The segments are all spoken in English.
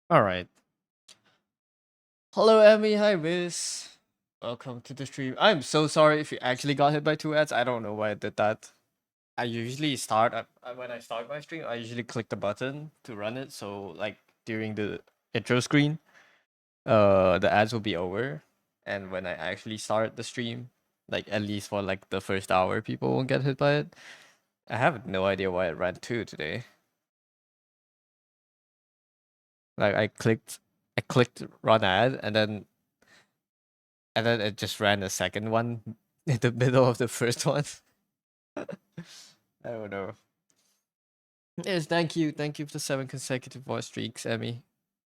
All right. Hello, Emmy. Hi, Viz. Welcome to the stream. I'm so sorry if you actually got hit by two ads. I don't know why I did that. I usually when I start my stream. I usually click the button to run it. So like during the intro screen, the ads will be over, and when I actually start the stream, like at least for like the first hour, people won't get hit by it. I have no idea why it ran two today. Like I clicked run ad, and then it just ran a second one in the middle of the first one. I don't know. Yes, thank you for the 7 consecutive voice streaks, Emmy.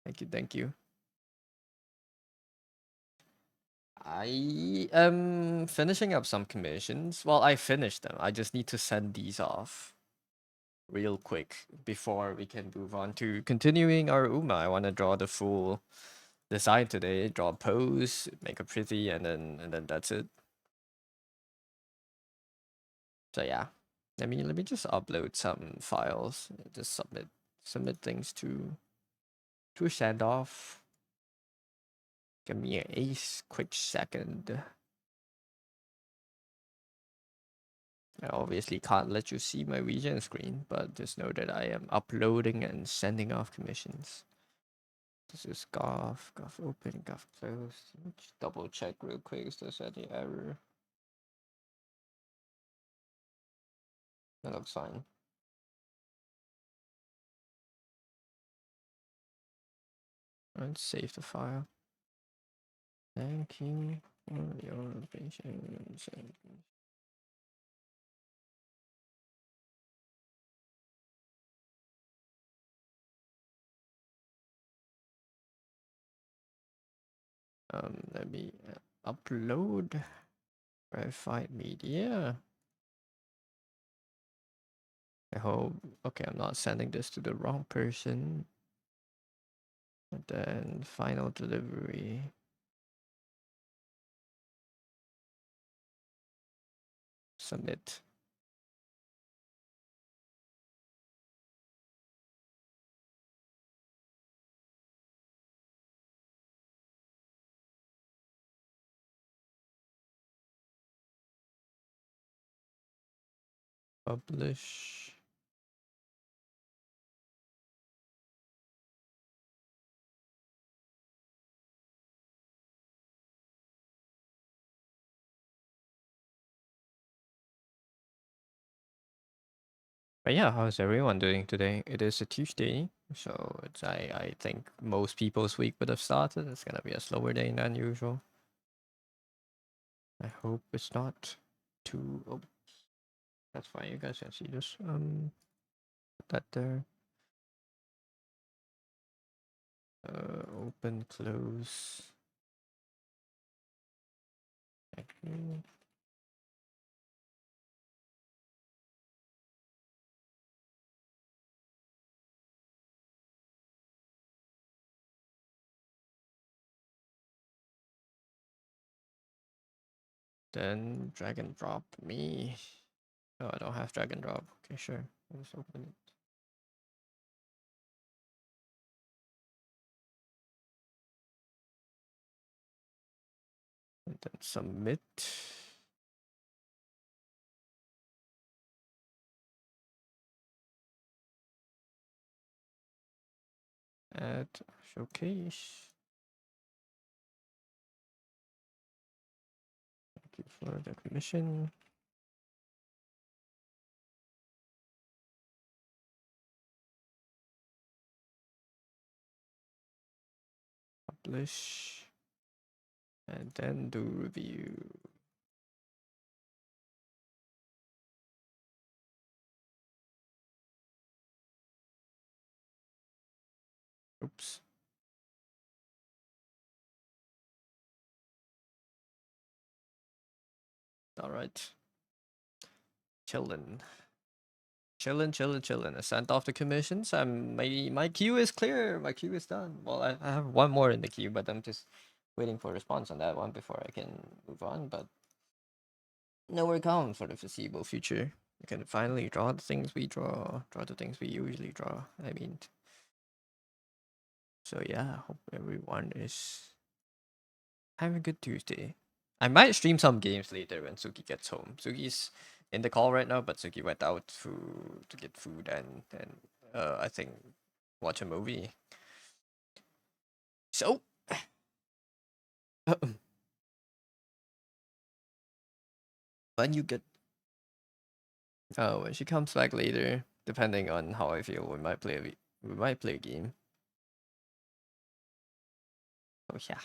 Thank you. I am finishing up some commissions. Well, I finished them. I just need to send these off real quick before we can move on to continuing our Uma. I want to draw the full design today. Draw a pose, make it pretty, and then that's it. So yeah, let me just upload some files. Just submit things to send off. Give me a quick second. I obviously can't let you see my region screen, but just know that I am uploading and sending off commissions. This is Gov open, Gov close. Just double check real quick if there's any error. That looks fine. And save the file. Thank you for your patience. Let me upload verified media. I hope. Okay, I'm not sending this to the wrong person. And then final delivery. Submit. Publish. But yeah, how's everyone doing today? It is a Tuesday, so I think most people's week would have started. It's gonna be a slower day than usual. I hope it's not too. Oh, that's fine. You guys can see this. Put that there. Open, close. Thank you. Then drag and drop me. Oh, I don't have drag and drop. Okay, sure. Let's open it. And then submit. Add showcase. Thank you for the commission. Publish. And then do review. Oops. All right. Chillin'. Chillin'. I sent off the commissions. My queue is clear. My queue is done. Well, I have one more in the queue, but I'm just waiting for a response on that one before I can move on. But nowhere count for the foreseeable future. We can finally draw the things we draw the things we usually draw. I mean, So yeah, hope everyone is having a good Tuesday. I might stream some games later when Suki gets home. Suki's in the call right now, but Suki went out to get food and I think watch a movie. So when you get when she comes back later, depending on how I feel, we might play a game. Oh yeah.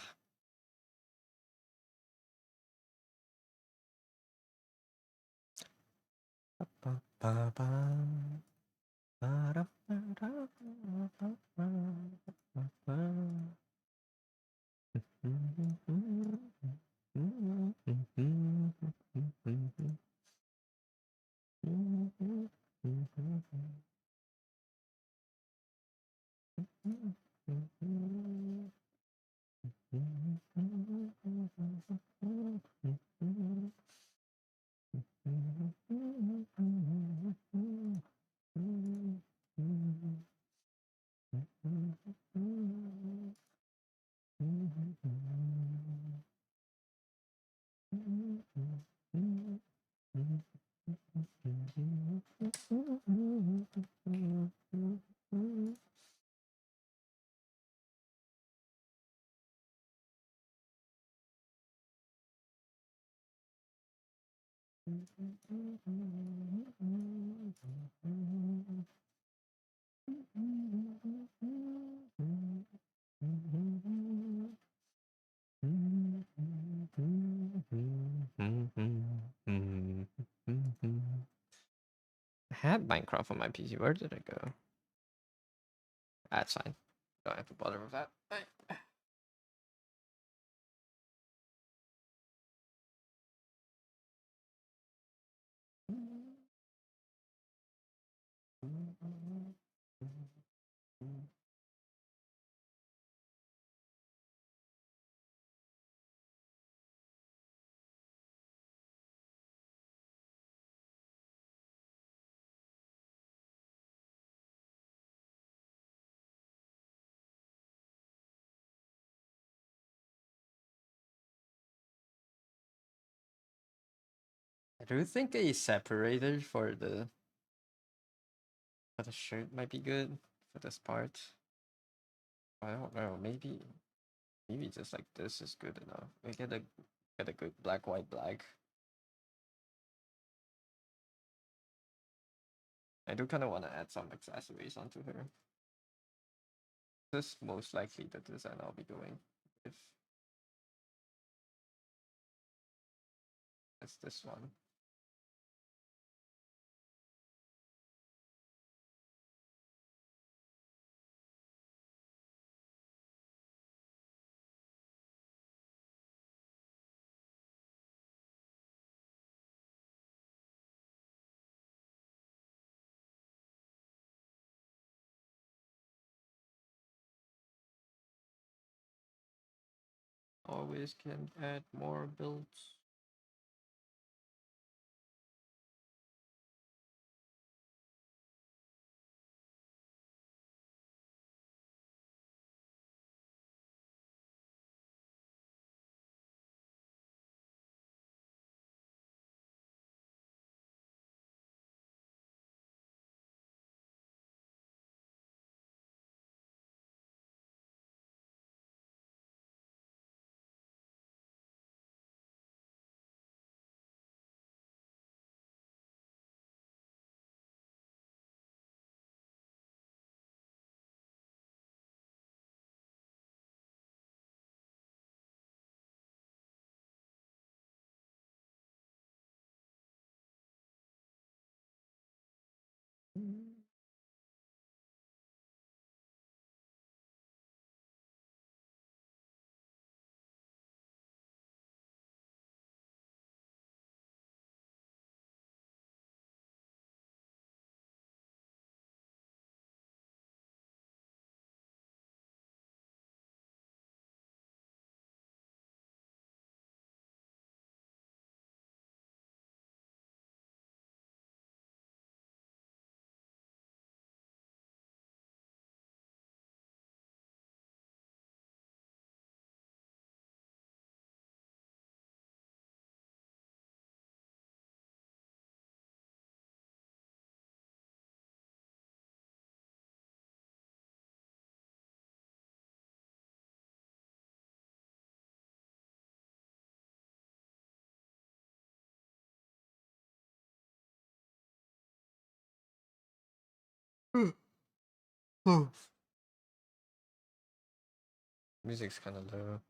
I had Minecraft on my PC. Where did it go? That's fine. Don't have to bother with that. I do think a separator for the shirt might be good for this part. I don't know. Maybe just like this is good enough. We get a good black, white, black. I do kind of want to add some accessories onto her. This is most likely the design I'll be going with. It's this one. Always can add more builds. Music's kind of low.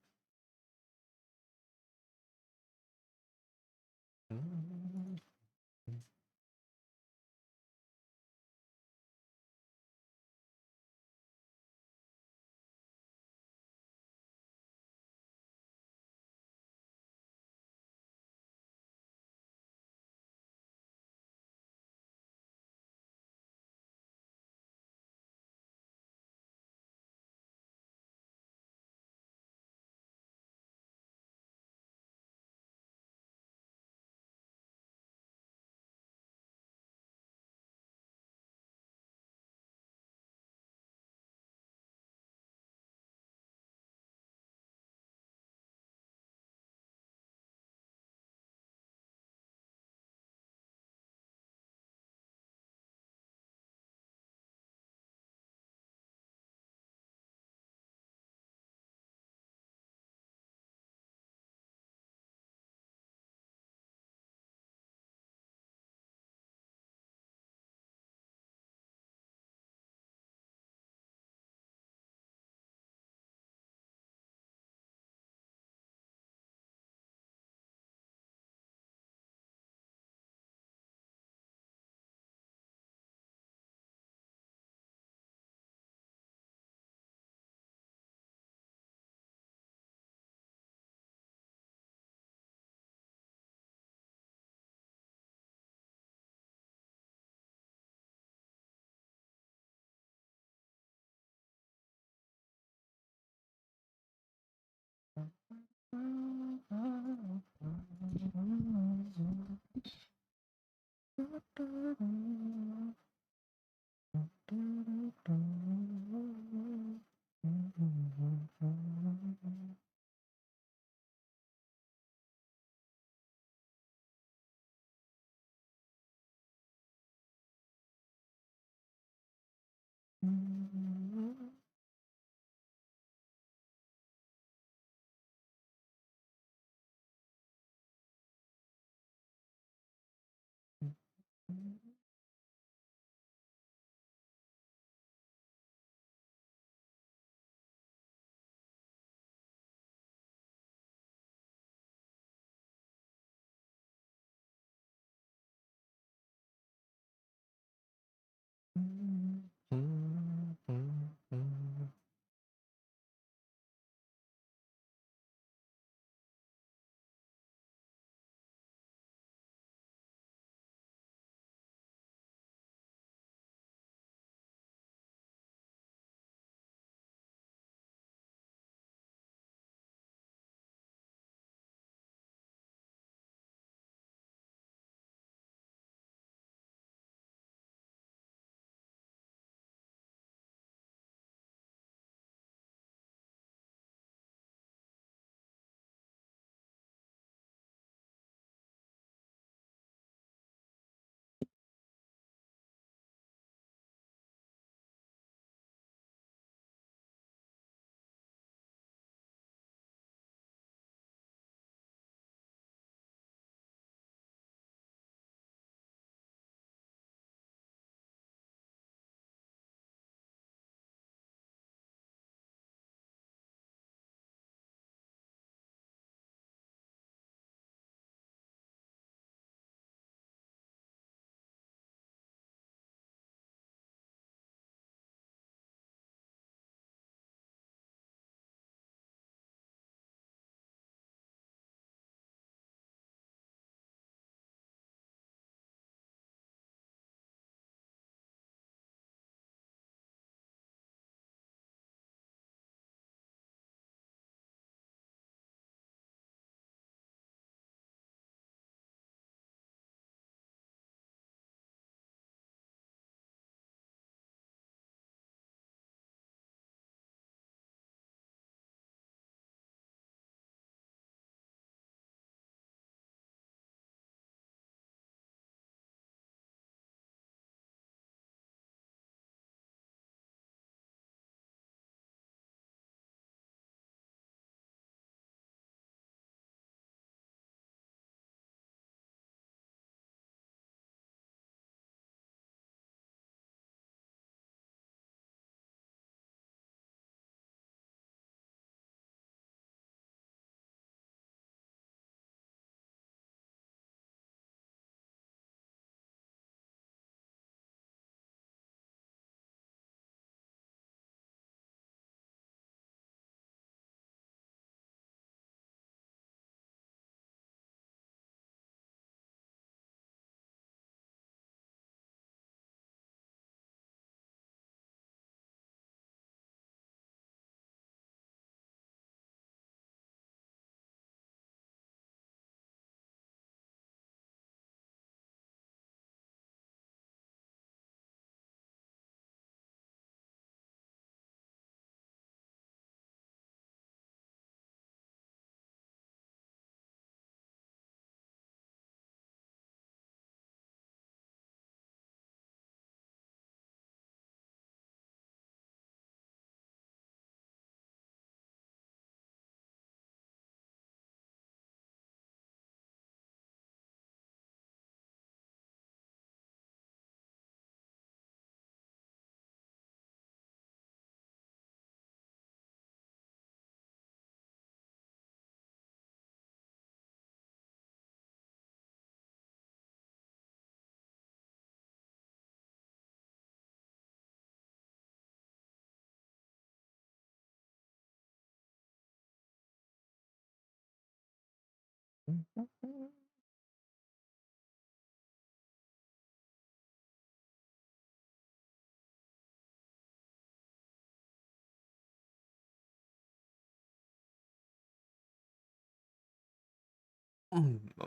Oh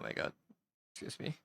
my god. Excuse me.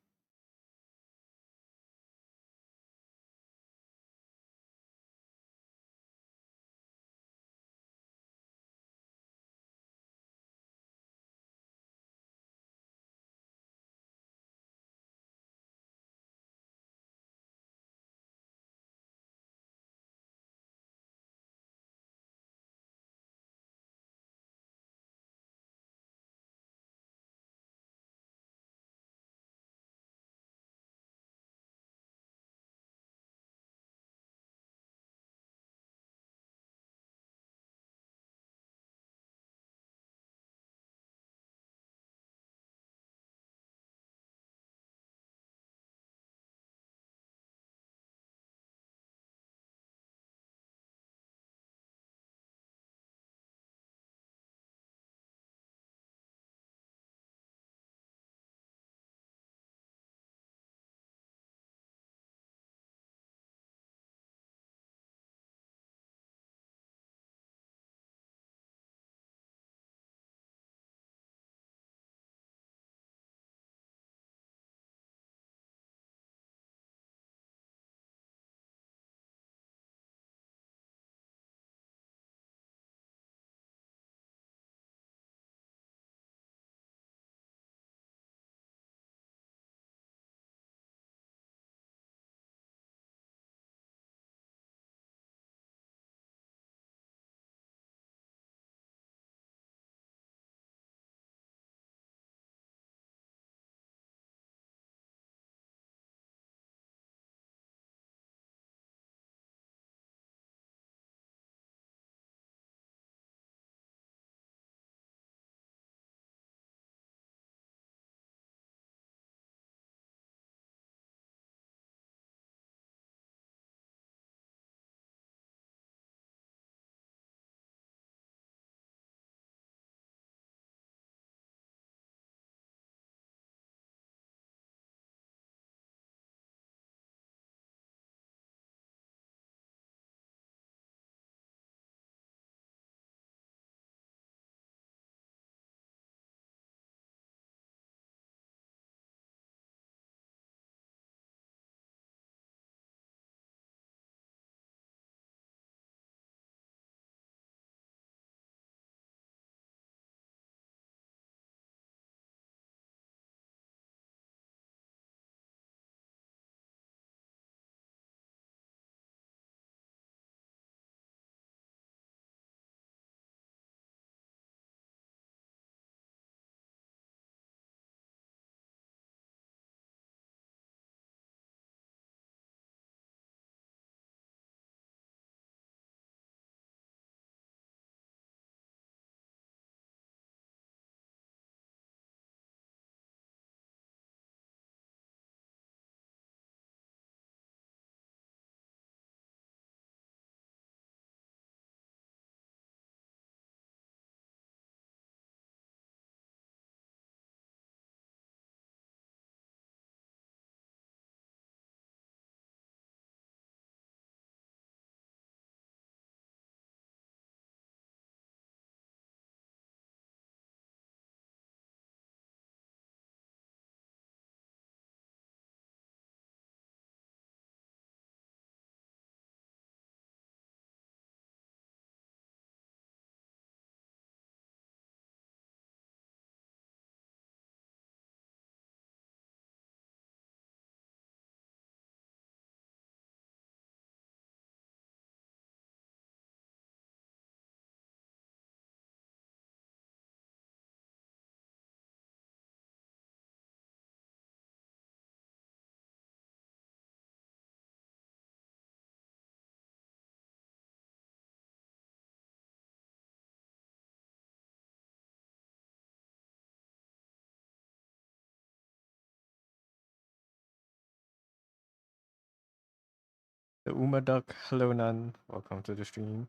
The Uma Duck. Hello, Nan. Welcome to the stream.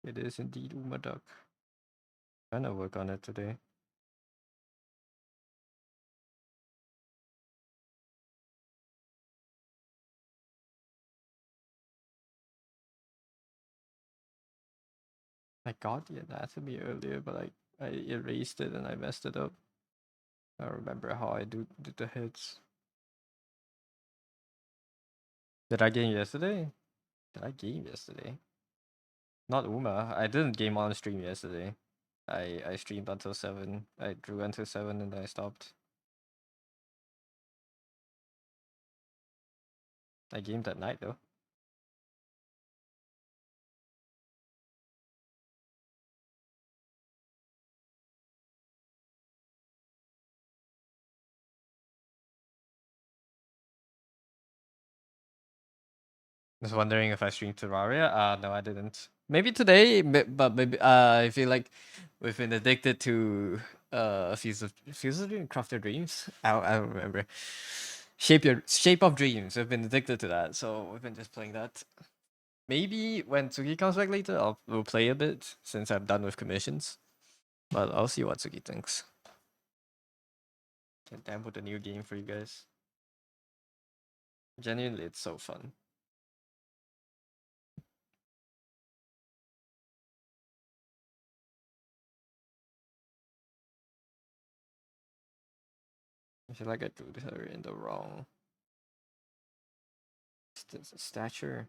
It is indeed Uma Duck. Trying to work on it today. I got the anatomy earlier, but I erased it and I messed it up. I don't remember how I did the hits. Did I game yesterday? Did I game yesterday? Not Uma. I didn't game on stream yesterday. I streamed until 7. I drew until 7 and then I stopped. I gamed at night though. Just wondering if I streamed Terraria. No, I didn't. Maybe today, but maybe I feel like we've been addicted to Fields of Dream, Craft Your Dreams. I don't remember. Shape of Dreams. We've been addicted to that, so we've been just playing that. Maybe when Suki comes back later, we'll play a bit since I'm done with commissions. But I'll see what Suki thinks. Can damn put a new game for you guys. Genuinely, it's so fun. I feel like I drew her in the wrong stature.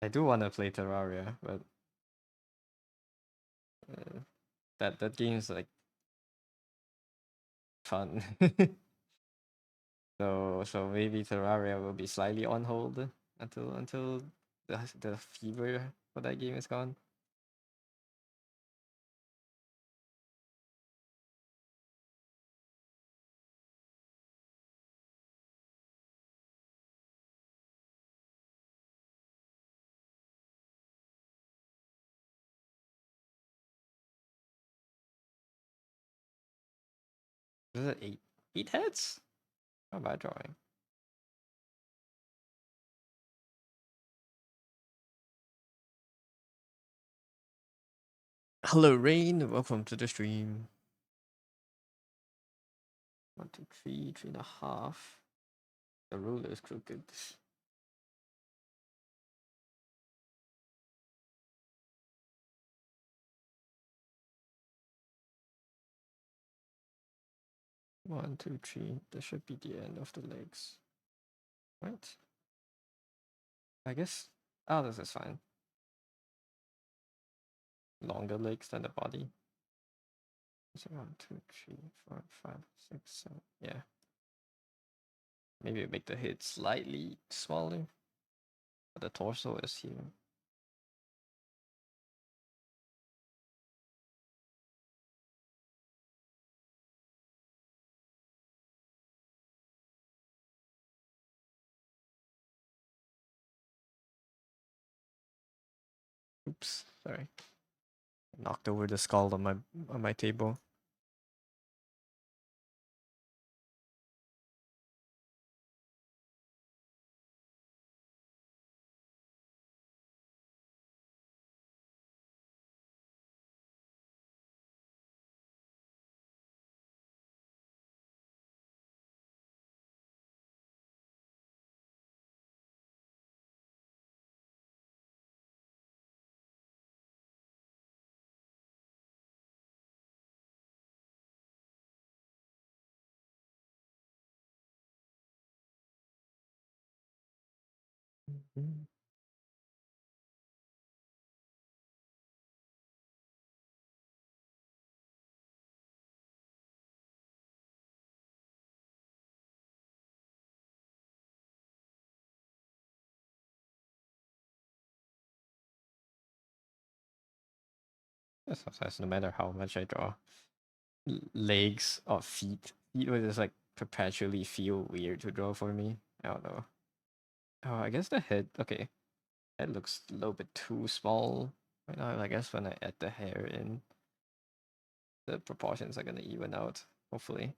I do want to play Terraria, but that game's like fun. So maybe Terraria will be slightly on hold until the fever for that game is gone. Is it eight heads? How am I drawing? Hello, Rain. Welcome to the stream. 1, 2, 3, 3.5. The ruler is crooked. One, two, three. That should be the end of the legs. Right? I guess. Oh, this is fine. Longer legs than the body. So 1, 2, 3, 4, 5, 6, 7. Yeah. Maybe make the head slightly smaller. But the torso is here. Oops, sorry. Knocked over the skull on my table. Mhm. Sometimes no matter how much I draw, legs or feet will just like perpetually feel weird to draw for me. I don't know. Oh, I guess the head. Okay, head looks a little bit too small right now. I guess when I add the hair in, the proportions are gonna even out. Hopefully.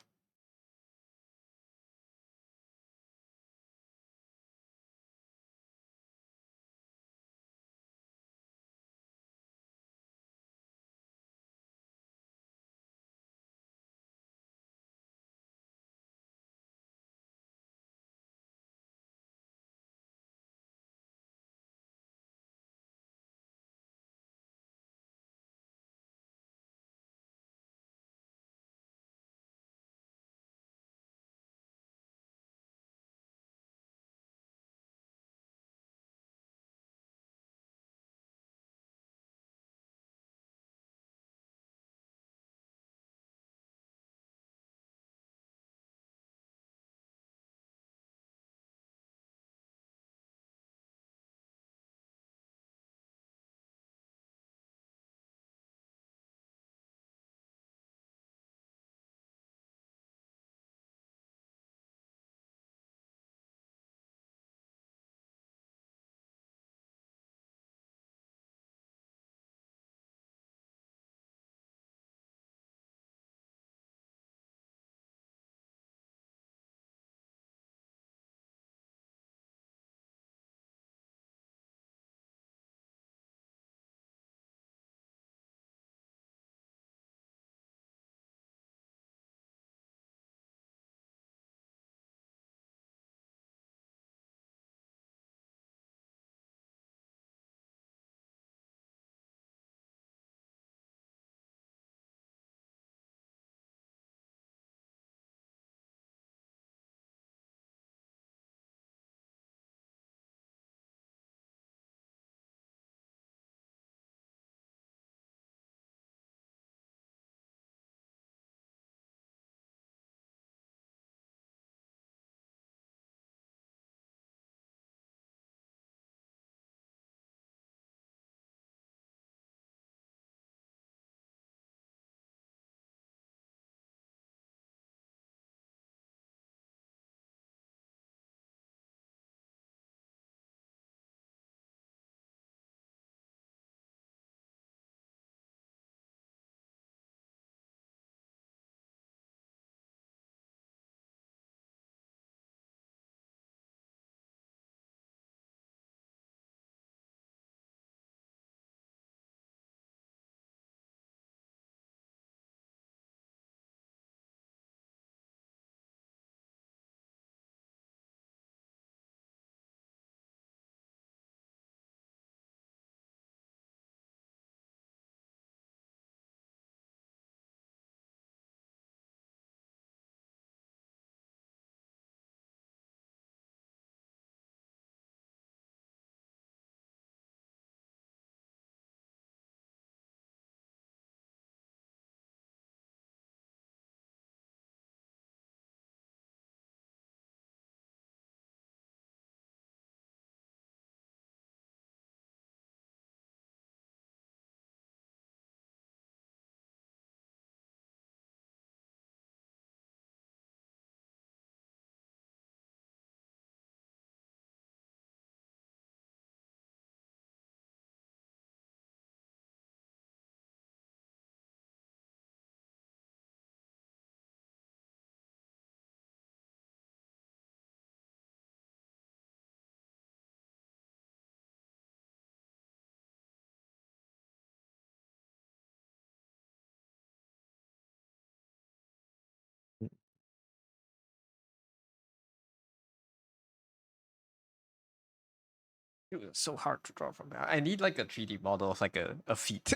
It was so hard to draw from there. I need like a 3D model of like a feet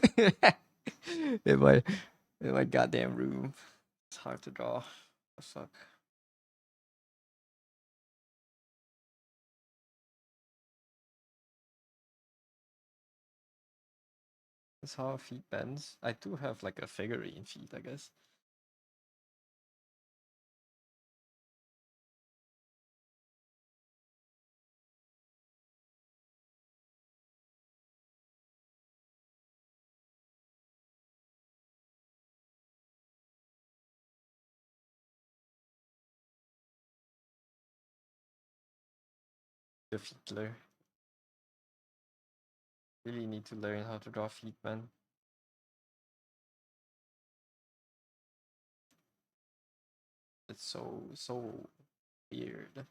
in my in my goddamn room. It's hard to draw. Suck. That's how a feet bends. I do have like a figurine feet, I guess. The feetler. Really need to learn how to draw feet, man. It's so weird.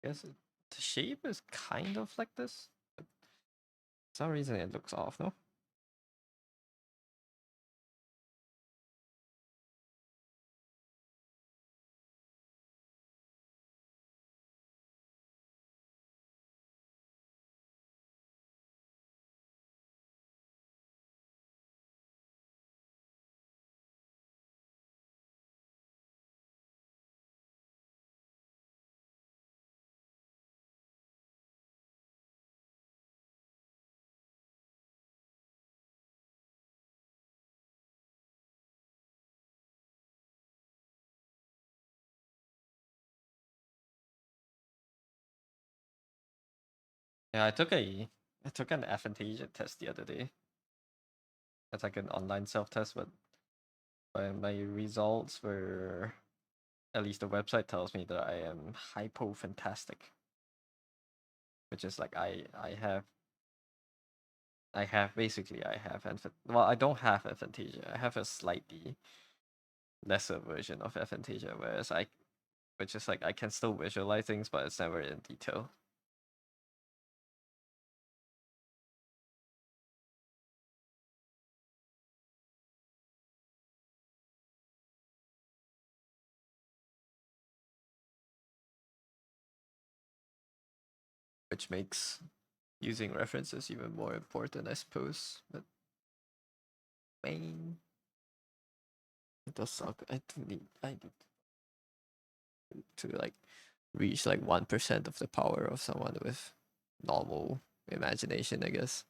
Guess the shape is kind of like this. But for some reason it looks off, no? Yeah, I took an aphantasia test the other day. It's like an online self-test, but my results were, at least the website tells me that I am hypophantastic, which is like I have basically I have well, I don't have aphantasia. I have a slightly lesser version of aphantasia, whereas which is like I can still visualize things, but it's never in detail. Which makes using references even more important, I suppose. But main, it does suck. I need to like reach like 1% of the power of someone with normal imagination, I guess.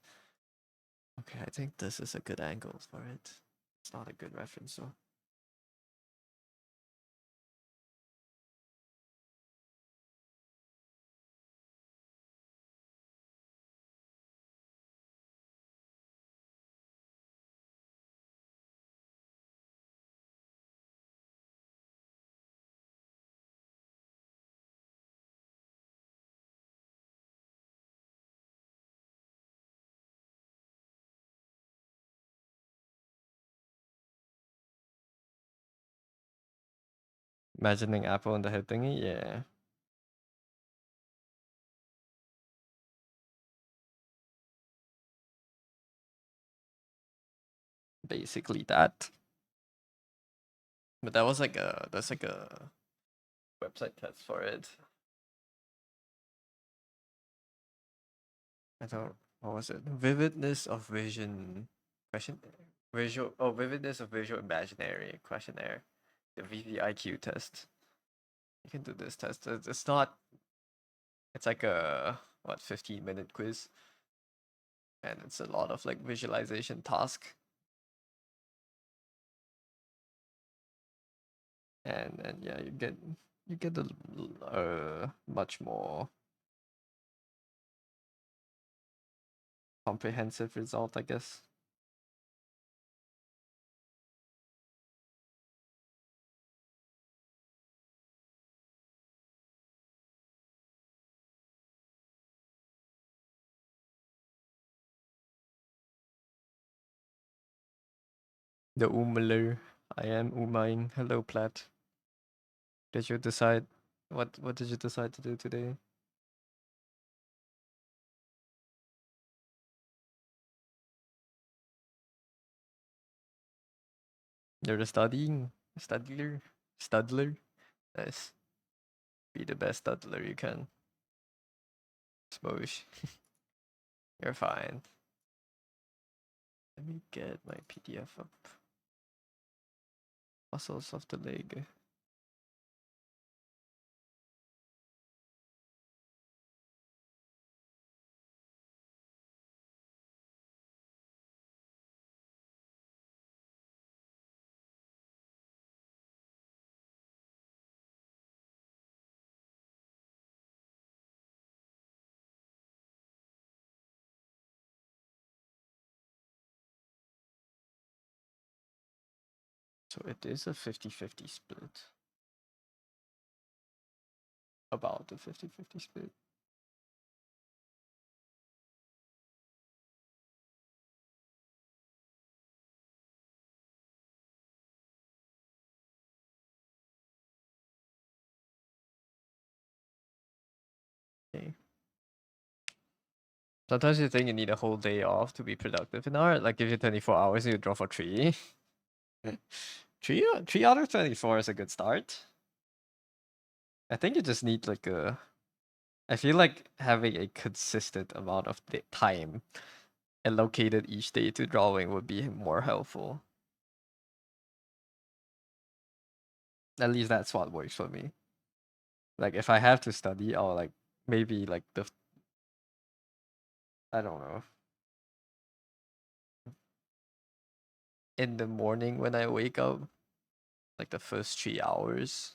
Okay, I think this is a good angle for it. It's not a good reference though. Imagining Apple and the head thingy, yeah. Basically that. But that's like a website test for it. I don't, what was it? Vividness of vision question, vividness of visual imaginary questionnaire. The VVIQ test. You can do this test. It's not, it's like a what, 15-minute quiz, and it's a lot of like visualization task. And yeah, you get a much more comprehensive result, I guess. The Umler. I am Umain. Hello, Plat. Did you decide what did you decide to do today? You're the studying studler. Studler. Nice. Be the best studler you can. Smoosh. You're fine. Let me get my PDF up. Muscles of the leg. So it is a 50-50 split. About a 50-50 split. Okay. Sometimes you think you need a whole day off to be productive in art. Like, give you 24 hours, you draw for 3. 3 out of 24 is a good start. I think you just need like a. I feel like having a consistent amount of time allocated each day to drawing would be more helpful. At least that's what works for me. Like, if I have to study, I'll like maybe like I don't know, in the morning when I wake up, like the first 3 hours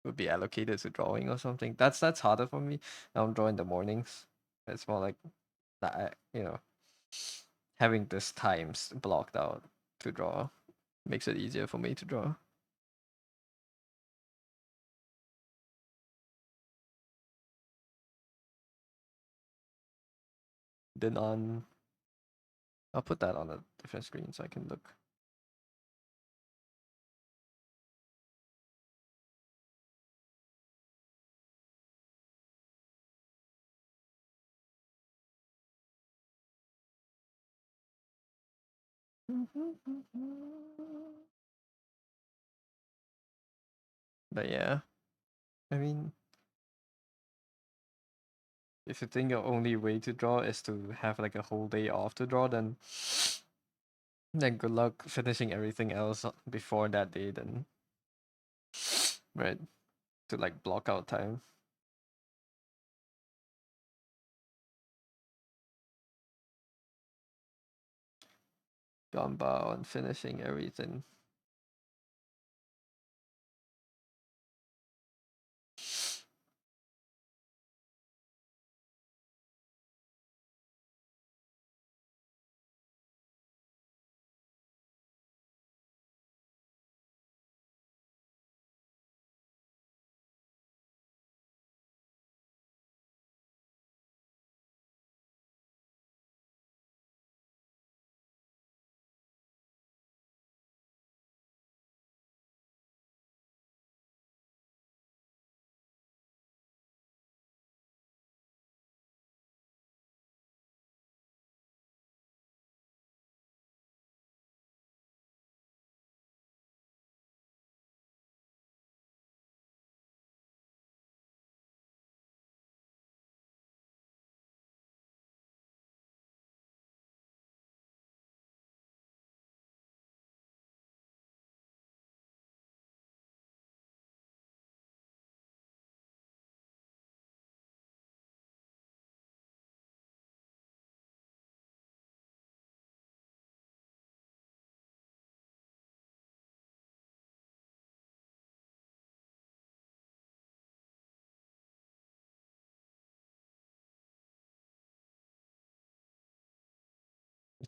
would be allocated to drawing or something. That's harder for me. I don't draw in the mornings. It's more like that, having this times blocked out to draw makes it easier for me to draw. Then on, I'll put that on a different screen so I can look. But yeah, I mean, if you think your only way to draw is to have like a whole day off to draw, then good luck finishing everything else before that day. Then, right, to like block out time. Gamba on finishing everything.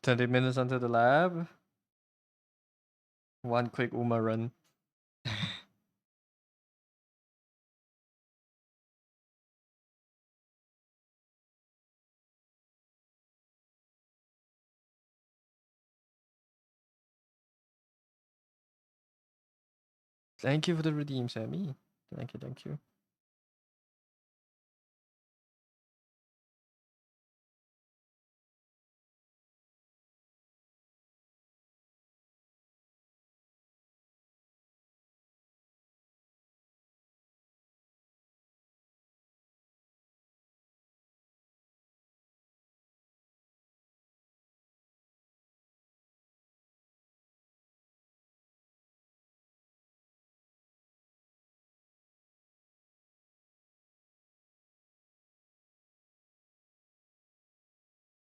$20 until the lab. One quick Uma run. Thank you for the redeem, Sammy. Thank you, thank you.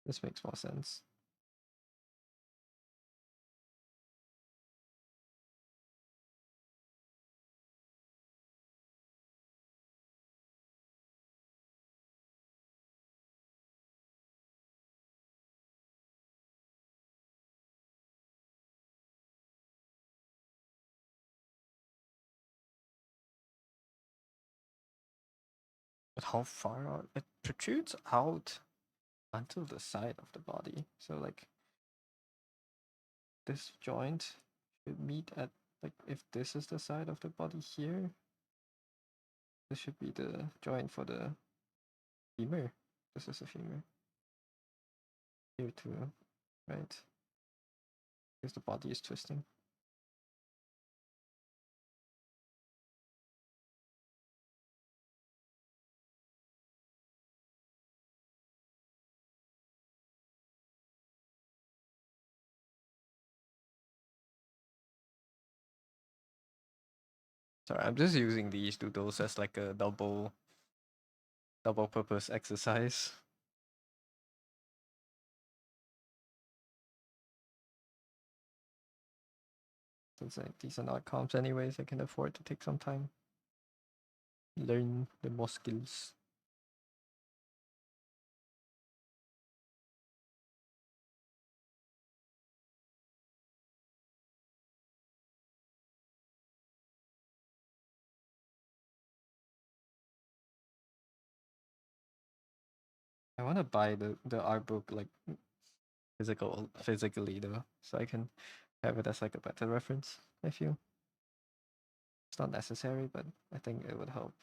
This makes more sense. But how far out? It protrudes out until the side of the body. So like this joint should meet at, like, if this is the side of the body here, this should be the joint for the femur. This is a femur. Here too, right? Because the body is twisting. Sorry, I'm just using these doodles as like a double purpose exercise. Since like these are not comps anyways, I can afford to take some time. Learn the more skills. I want to buy the art book like physically though, so I can have it as like a better reference. I feel it's not necessary, but I think it would help.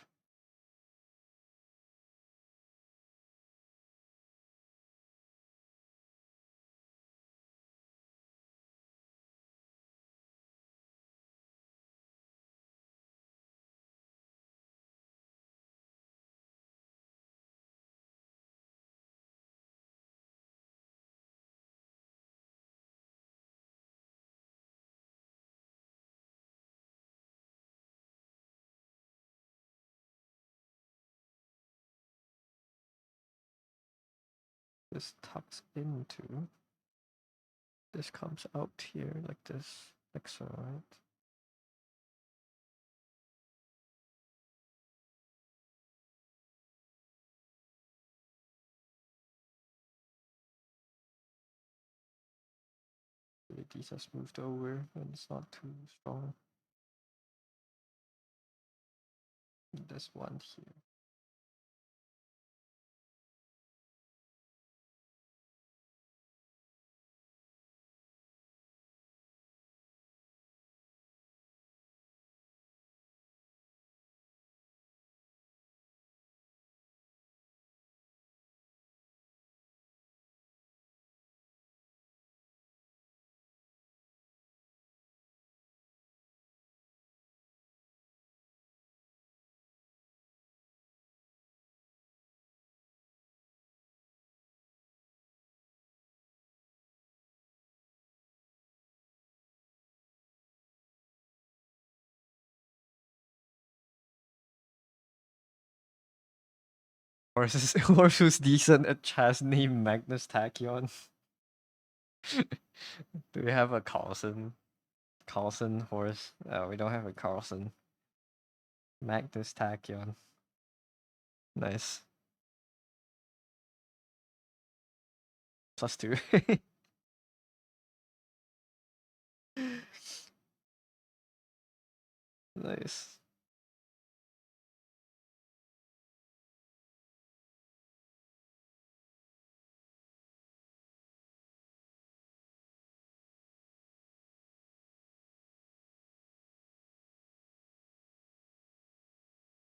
This tucks into. This comes out here like this, like so, right? These are smoothed over and it's not too strong. This one here. Horse who's decent at chess named Magnus Tachyon. Do we have a Carlson? Carlson horse? We don't have a Carlson. Magnus Tachyon. Nice. +2. Nice.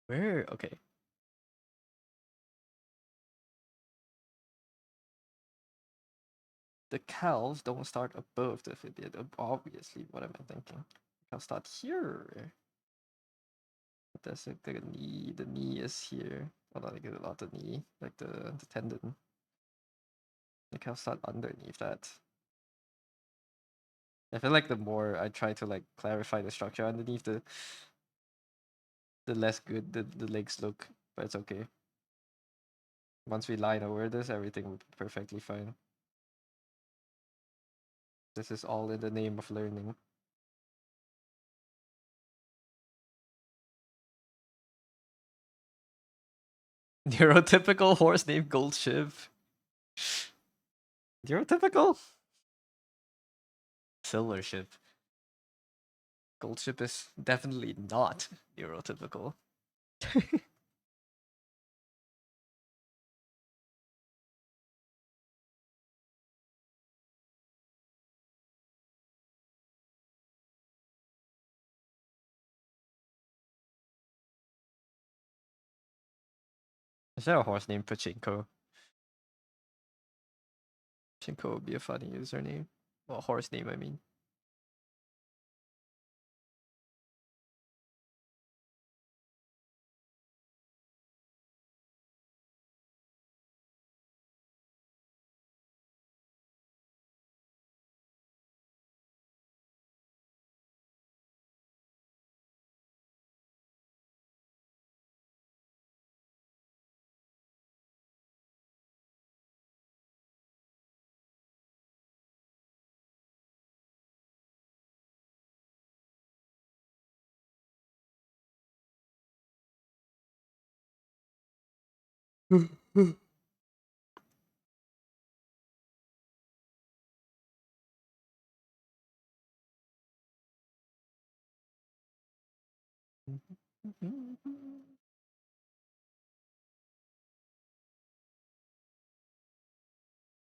Where? Okay. The cows don't start above the fibula. Obviously, what am I thinking? I'll start here. That's like the knee. The knee is here. Hold on, I get a lot of knee, like the tendon. The cows start underneath that. I feel like the more I try to like clarify the structure underneath, the less good the legs look. But it's okay. Once we line over this, everything will be perfectly fine. This is all in the name of learning. Neurotypical horse named Goldship. Neurotypical? Silvership. Goldship is definitely not neurotypical. Is there a horse named Pachinko? Pachinko would be a funny username. Well, horse name, I mean.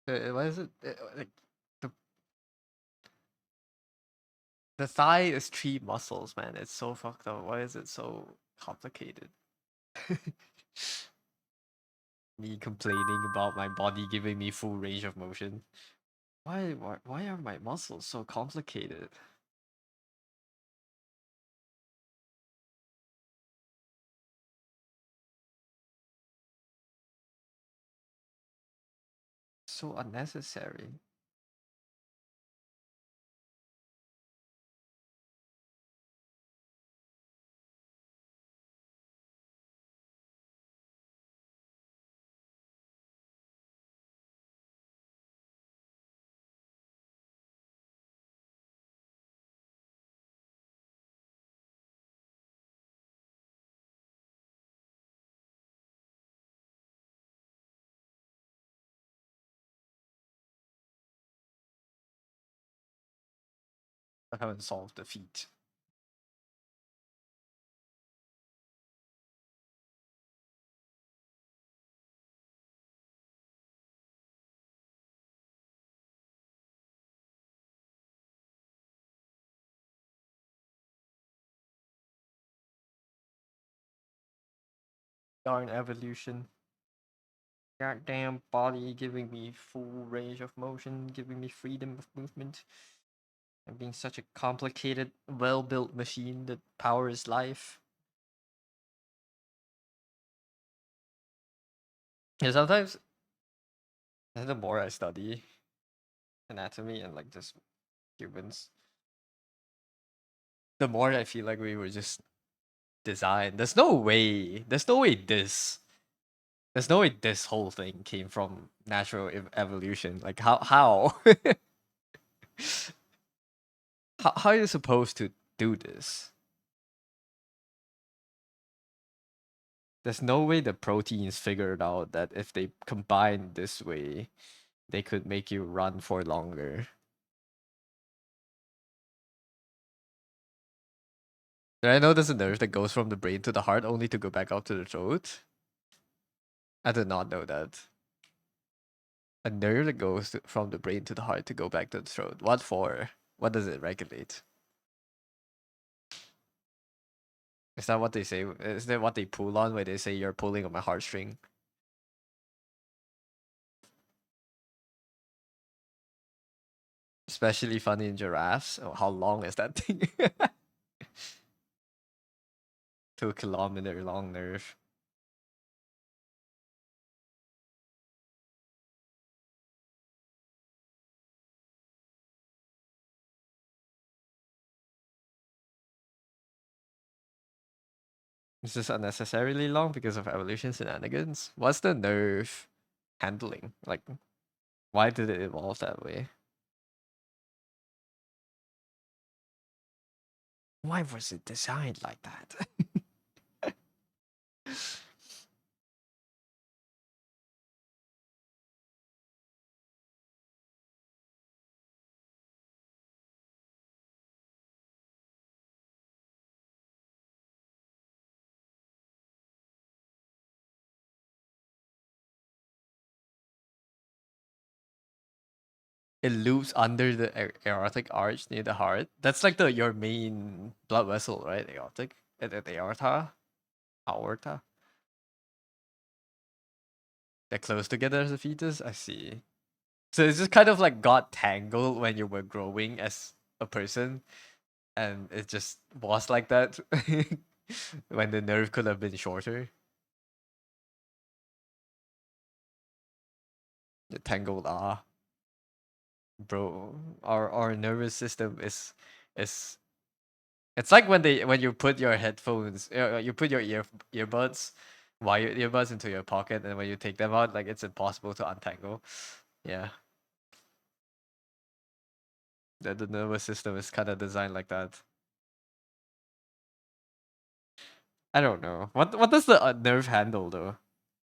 Why is it like the the thigh is three muscles, man? It's so fucked up. Why is it so complicated? Me complaining about my body giving me full range of motion. Why are my muscles so complicated? So unnecessary. I haven't solved the feat. Darn evolution. Goddamn body giving me full range of motion, giving me freedom of movement. And being such a complicated, well-built machine that powers life. Yeah, sometimes the more I study anatomy and like just humans, the more I feel like we were just designed. There's no way there's no way this whole thing came from natural evolution. Like how how are you supposed to do this? There's no way the proteins figured out that if they combine this way, they could make you run for longer. Did I know there's a nerve that goes from the brain to the heart only to go back up to the throat? I did not know that. A nerve that goes from the brain to the heart to go back to the throat. What for? What does it regulate? Is that what they say? Is that what they pull on when they say you're pulling on my heartstring? Especially funny in giraffes. Oh, how long is that thing? 2 kilometer long nerve. Is this unnecessarily long because of evolution shenanigans? What's the nerve handling? Like, why did it evolve that way? Why was it designed like that? It loops under the aortic arch near the heart. That's like the your main blood vessel, right? Aortic, the aorta, aorta. They're close together as a fetus. I see. So it's just kind of like got tangled when you were growing as a person, and it just was like that when the nerve could have been shorter. The tangled ah, bro. Our nervous system is it's like when you put your headphones, you put your earbuds, wired earbuds into your pocket, and when you take them out, like it's impossible to untangle. Yeah, the nervous system is kind of designed like that. I don't know. What does the nerve handle though?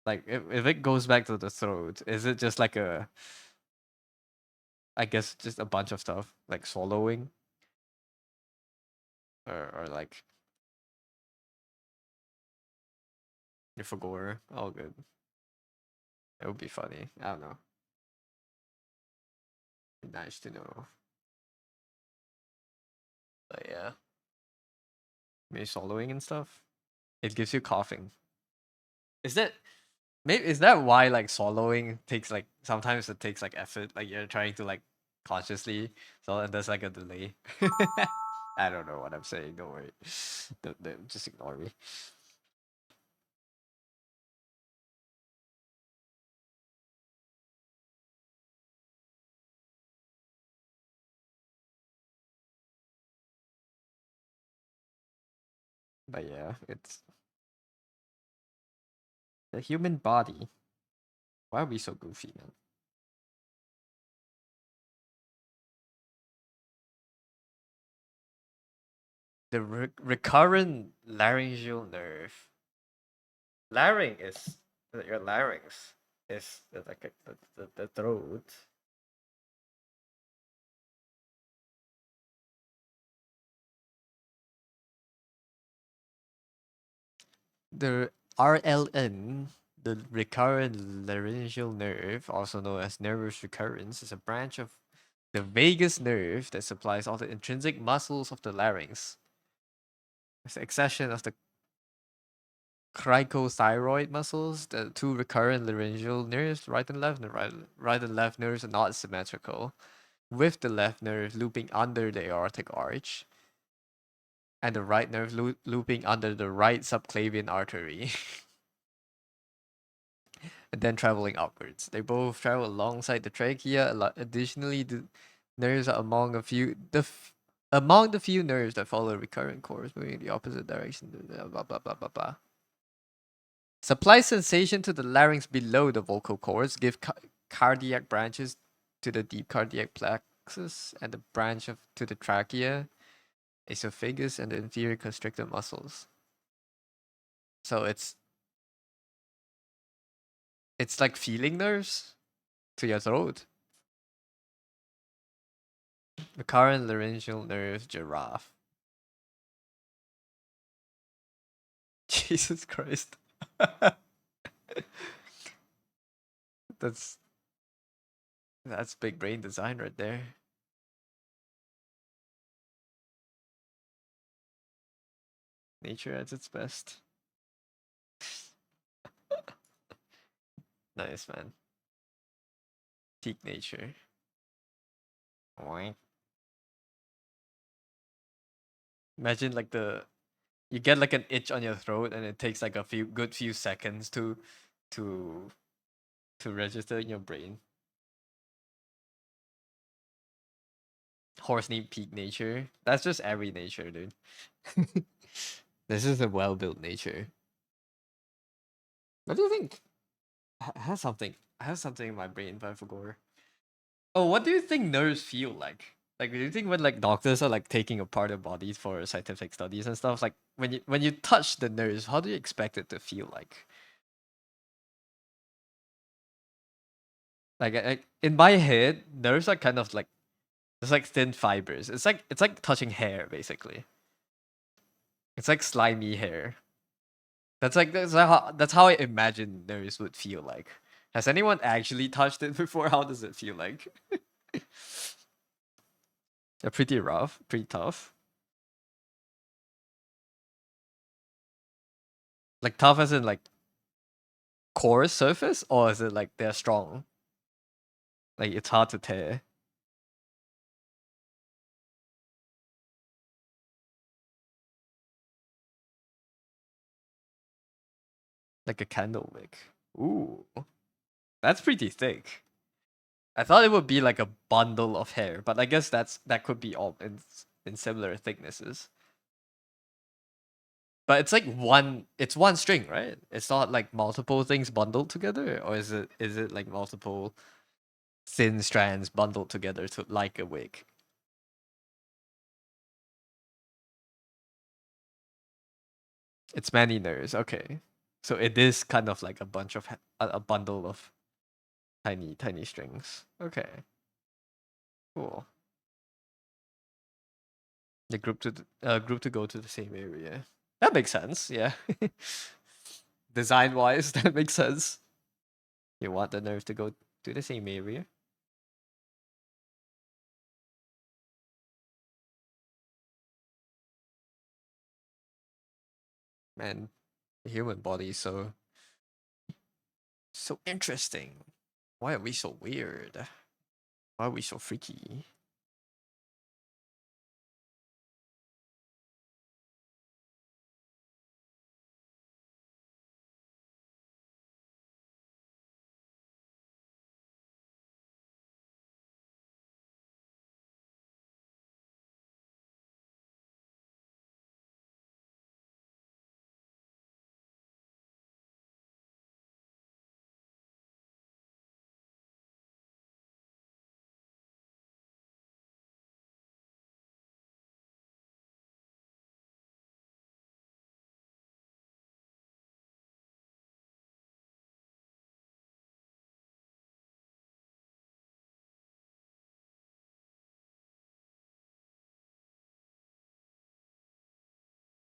Like if it goes back to the throat, is it just like a I guess just a bunch of stuff like swallowing or like Ifagor? All good. It would be funny. I don't know. Be nice to know. But yeah, maybe swallowing and stuff. It gives you coughing. Is that maybe is that why like swallowing takes like sometimes it takes like effort, like you're trying to like consciously so and there's like a delay. I don't know what I'm saying, don't worry. Don't just ignore me. But yeah, it's the human body. Why are we so goofy, man? The recurrent laryngeal nerve. Larynx is your larynx is like the throat. The RLN, the recurrent laryngeal nerve, also known as nervus recurrens, is a branch of the vagus nerve that supplies all the intrinsic muscles of the larynx. It's the accession of the cricothyroid muscles, the two recurrent laryngeal nerves, right and left, and right and left nerves are not symmetrical, with the left nerve looping under the aortic arch, and the right nerve looping under the right subclavian artery, and then traveling upwards. They both travel alongside the trachea. Additionally, the nerves are among the few nerves that follow a recurrent course, moving in the opposite direction. Blah blah blah blah blah. Supply sensation to the larynx below the vocal cords, give cardiac branches to the deep cardiac plexus and the branch of to the trachea, esophagus, and the inferior constrictor muscles. So it's like feeling nerves to your throat. The current laryngeal nerve giraffe. Jesus Christ. that's that's big brain design right there. Nature at its best. Nice, man. Peak nature. Oink. Imagine like you get like an itch on your throat and it takes like a few seconds to to register in your brain. Horse named peak nature. That's just every nature, dude. This is a well built nature. What do you think? I have something. I have something in my brain, but I forgot. Oh, what do you think nerves feel like? Like, do you think when like doctors are like taking apart their bodies for scientific studies and stuff, like when you touch the nerves, how do you expect it to feel like? In my head, nerves are kind of like it's like thin fibers. It's like touching hair basically. It's like slimy hair. That's how I imagine nerves would feel like. Has anyone actually touched it before? How does it feel like? They're pretty rough, pretty tough. Like tough as in like core surface, or is it like they're strong? Like it's hard to tear. Like a candle wick. Ooh, that's pretty thick. I thought it would be like a bundle of hair, but I guess that could be all in similar thicknesses. But it's like it's one string, right? It's not like multiple things bundled together, or is it like multiple thin strands bundled together to like a wig? It's many nerves. Okay, so it is kind of like a bunch of a bundle of tiny strings. Okay, cool. The group to go to the same area. That makes sense. Yeah. Design wise, that makes sense. You want the nerve to go to the same area. Man, the human body is so interesting. Why are we so weird? Why are we so freaky?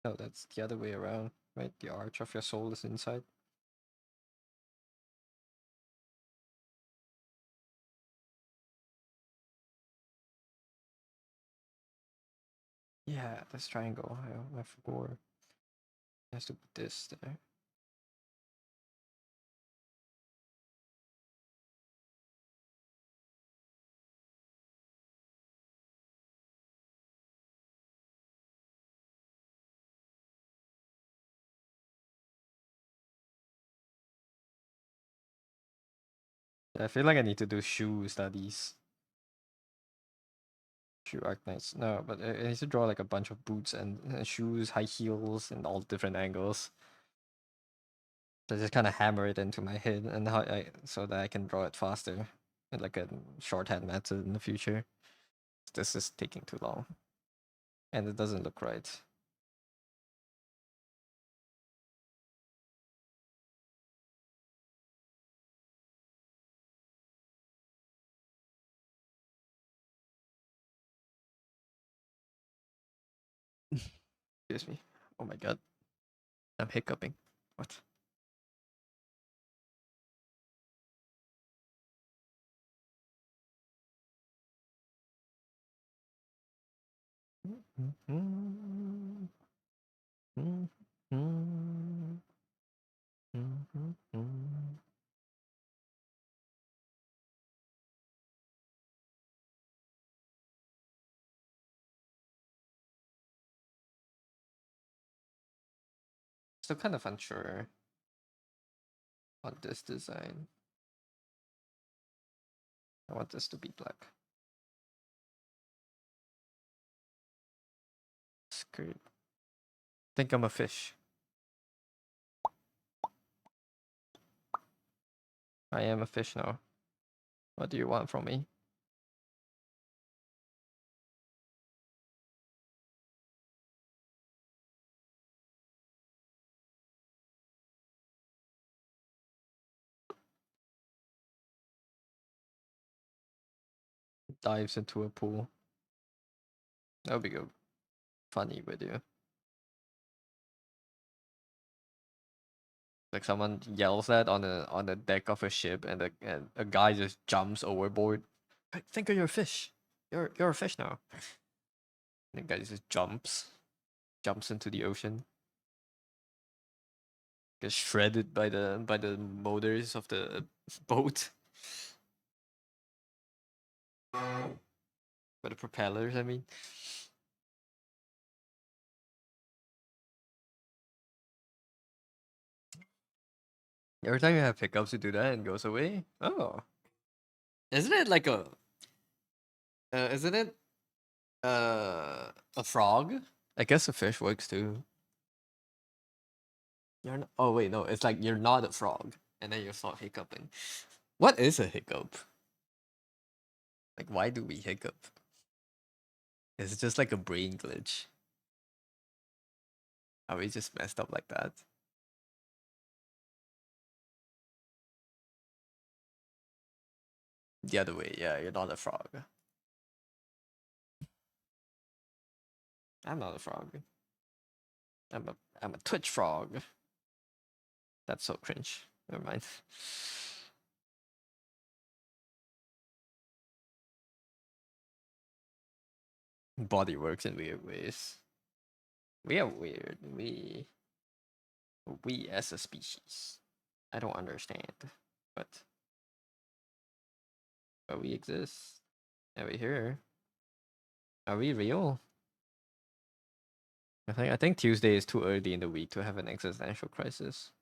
No, that's the other way around, right? The arch of your soul is inside. Yeah, this triangle. I forgot. It has to put this there. Yeah, I feel like I need to do shoe studies. Shoe arcnights. No, but I need to draw like a bunch of boots and shoes, high heels, and all different angles. So just kind of hammer it into my head and so that I can draw it faster, in like a shorthand method in the future. This is taking too long, and it doesn't look right. Excuse me. Oh my god, I'm hiccuping. What? Still kind of unsure on this design. I want this to be black. Skirt. Think I'm a fish. I am a fish now. What do you want from me? Dives into a pool. That would be a funny video. Like someone yells that on the deck of a ship, and a guy just jumps overboard. Think of your fish. You're a fish now. And the guy just jumps into the ocean. Gets shredded by the motors of the boat. By the propellers, I mean. Every time you have hiccups, you do that and it goes away. Oh, isn't it like a? Isn't it a frog? I guess a fish works too. You're not. Oh wait, no. It's like you're not a frog, and then you start hiccuping. What is a hiccup? Like, why do we hiccup? Is it just like a brain glitch? Are we just messed up like that? The other way, yeah. You're not a frog. I'm not a frog. I'm a Twitch frog. That's so cringe. Never mind. Body works in weird ways. We are weird. We as a species. I don't understand, but we exist. Are we here? Are we real? I think Tuesday is too early in the week to have an existential crisis.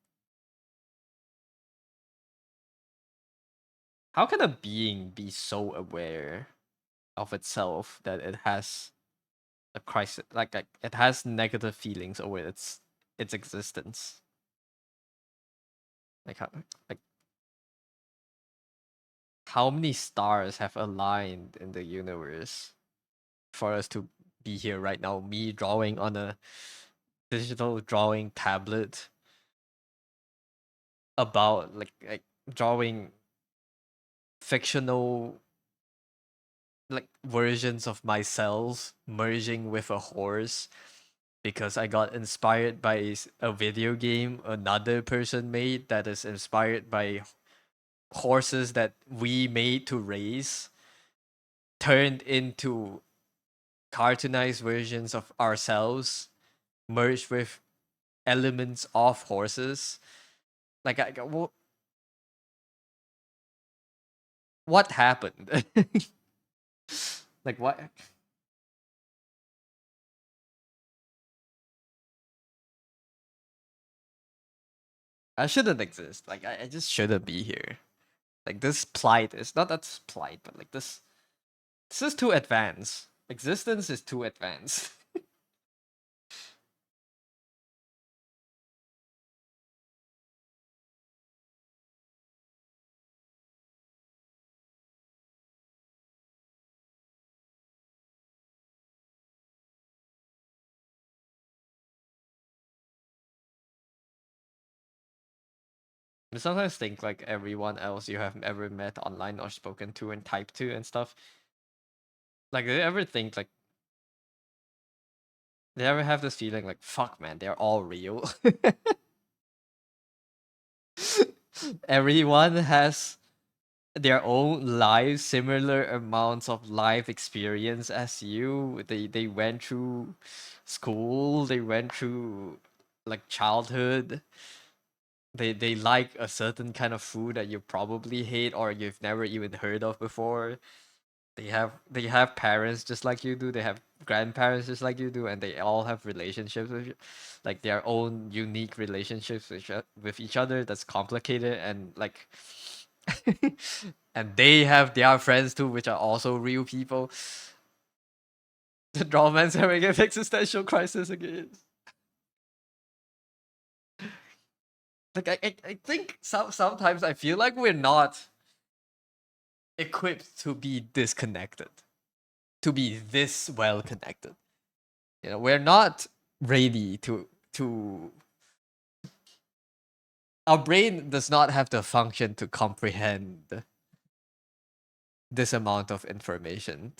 How can a being be so aware of itself that it has a crisis, like it has negative feelings over its existence? Like like how many stars have aligned in the universe for us to be here right now? Me drawing on a digital drawing tablet about like drawing fictional like versions of myself merging with a horse because I got inspired by a video game another person made that is inspired by horses that we made to race, turned into cartoonized versions of ourselves merged with elements of horses. Like what happened? Like what? I shouldn't exist. Like I just shouldn't be here. Like this plight is not that's plight, but like this is too advanced. Existence is too advanced. I sometimes think like everyone else you have ever met online or spoken to and typed to and stuff. Like they ever think like they ever have this feeling like fuck man, they're all real. Everyone has their own lives, similar amounts of life experience as you. They went through school, they went through like childhood. They like a certain kind of food that you probably hate or you've never even heard of before. They have parents just like you do. They have grandparents just like you do, and they all have relationships with like their own unique relationships with each other. That's complicated and like, and they have their friends too, which are also real people. The Drawman's having an existential crisis again. Like I think sometimes I feel like we're not equipped to be disconnected, to be this well connected. We're not ready to our brain does not have the function to comprehend this amount of information,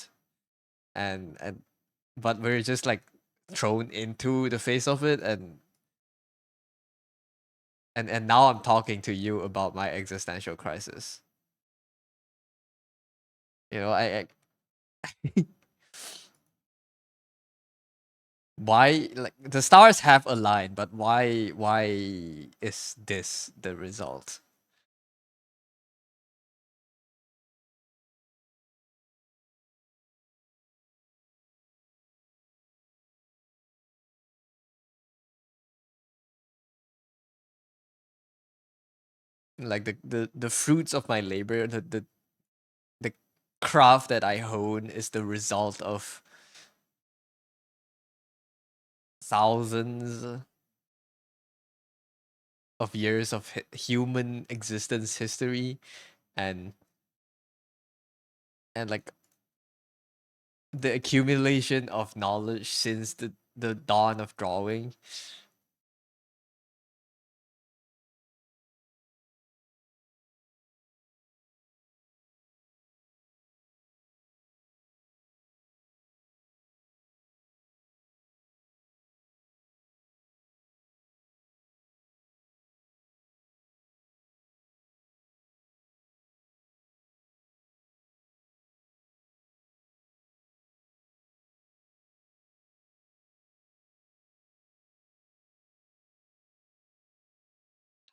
and but we're just like thrown into the face of it, and now I'm talking to you about my existential crisis. I why, like, the stars have aligned, but why is this the result? Like the fruits of my labor, the craft that I hone is the result of thousands of years of human existence history, and like the accumulation of knowledge since the dawn of drawing.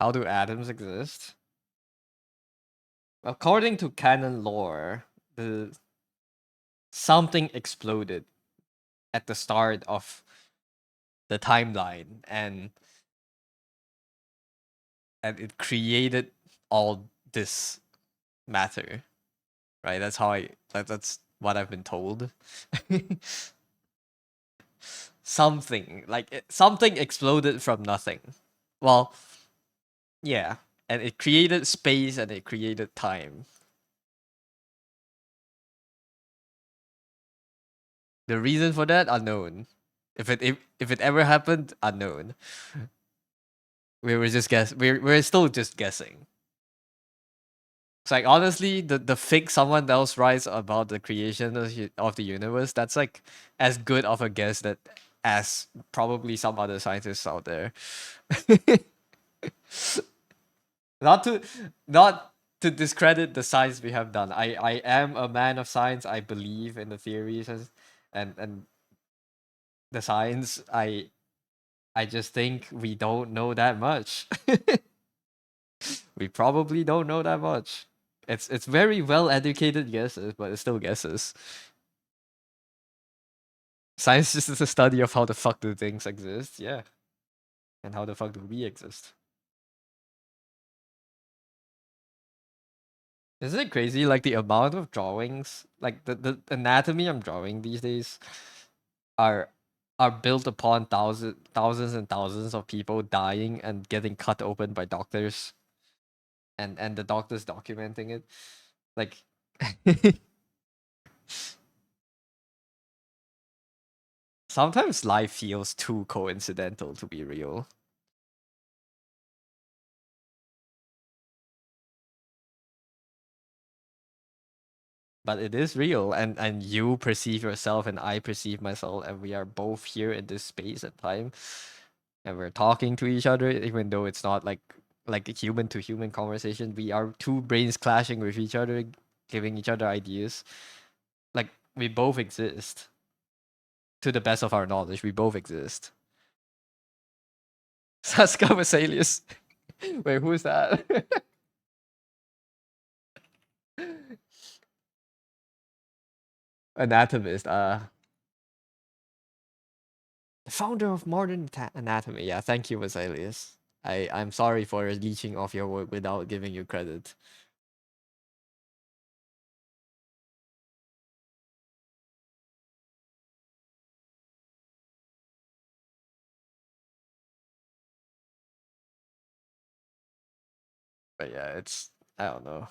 How do atoms exist? According to canon lore, the something exploded at the start of the timeline, and it created all this matter, right? That's what I've been told. Something exploded from nothing. Well, yeah, and it created space and it created time. The reason for that, unknown. If it ever happened, unknown. We were just guess we're still just guessing. It's like, honestly, the fake someone else writes about the creation of the universe, that's like as good of a guess that as probably some other scientists out there. not to not to discredit the science we have done. I am a man of science. I believe in the theories and the science. I just think we don't know that much. We probably don't know that much. It's very well educated guesses, but it's still guesses. Science is just a study of how the fuck do things exist, yeah, and how the fuck do we exist. Isn't it crazy? Like the amount of drawings, like the anatomy I'm drawing these days, are are built upon thousands and thousands of people dying and getting cut open by doctors, and the doctors documenting it. Like, sometimes life feels too coincidental to be real. But it is real, and you perceive yourself and I perceive myself, and we are both here in this space and time, and we're talking to each other, even though it's not like like a human to human conversation. We are two brains clashing with each other, giving each other ideas. Like we both exist. To the best of our knowledge, we both exist. Saskia Vesalius. Wait, who's that? Anatomist. The founder of modern anatomy. Yeah, thank you, Vesalius. I'm sorry for leeching off your work without giving you credit. But yeah, it's I don't know.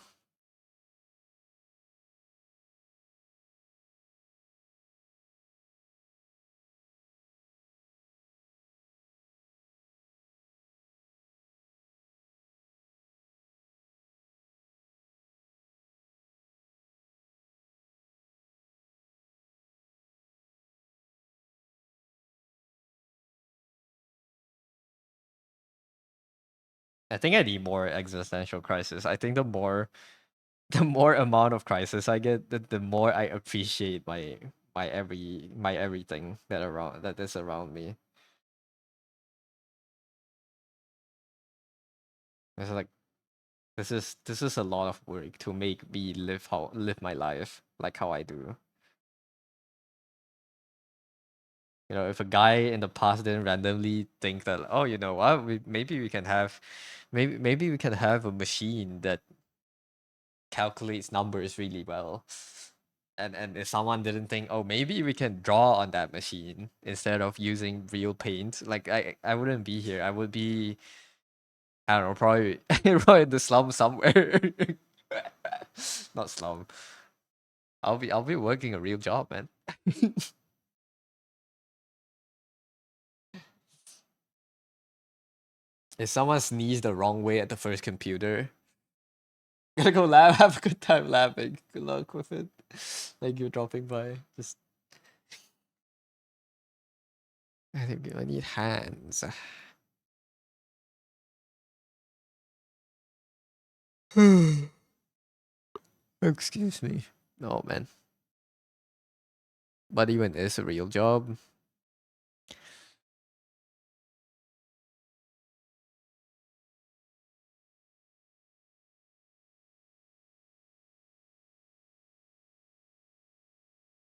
I think I need more existential crisis. I think the more the more amount of crisis I get, the more I appreciate my everything that is around me. It's like this is a lot of work to make me live my life like how I do. You know, if a guy in the past didn't randomly think that, oh, you know what, maybe we can have, maybe we can have a machine that calculates numbers really well, and if someone didn't think, oh, maybe we can draw on that machine instead of using real paint, like I wouldn't be here. I would be, I don't know, probably probably in the slum somewhere. Not slum. I'll be working a real job, man. If someone sneezed the wrong way at the first computer, gotta go lab. Have a good time labbing. Good luck with it. Thank you for dropping by. Just I think I need hands. Excuse me. No man. But even is a real job.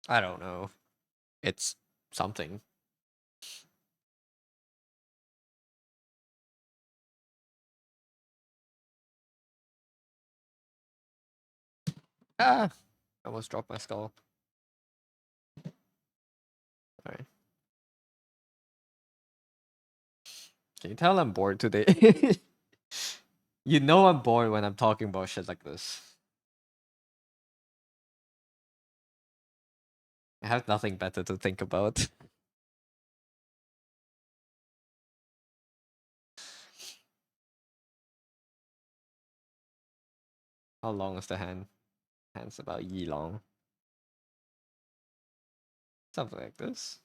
I don't know. It's something. Ah, I almost dropped my skull. Alright. Can you tell I'm bored today? You know I'm bored when I'm talking about shit like this. I have nothing better to think about. How long is the hand? Hand's about ye long. Something like this.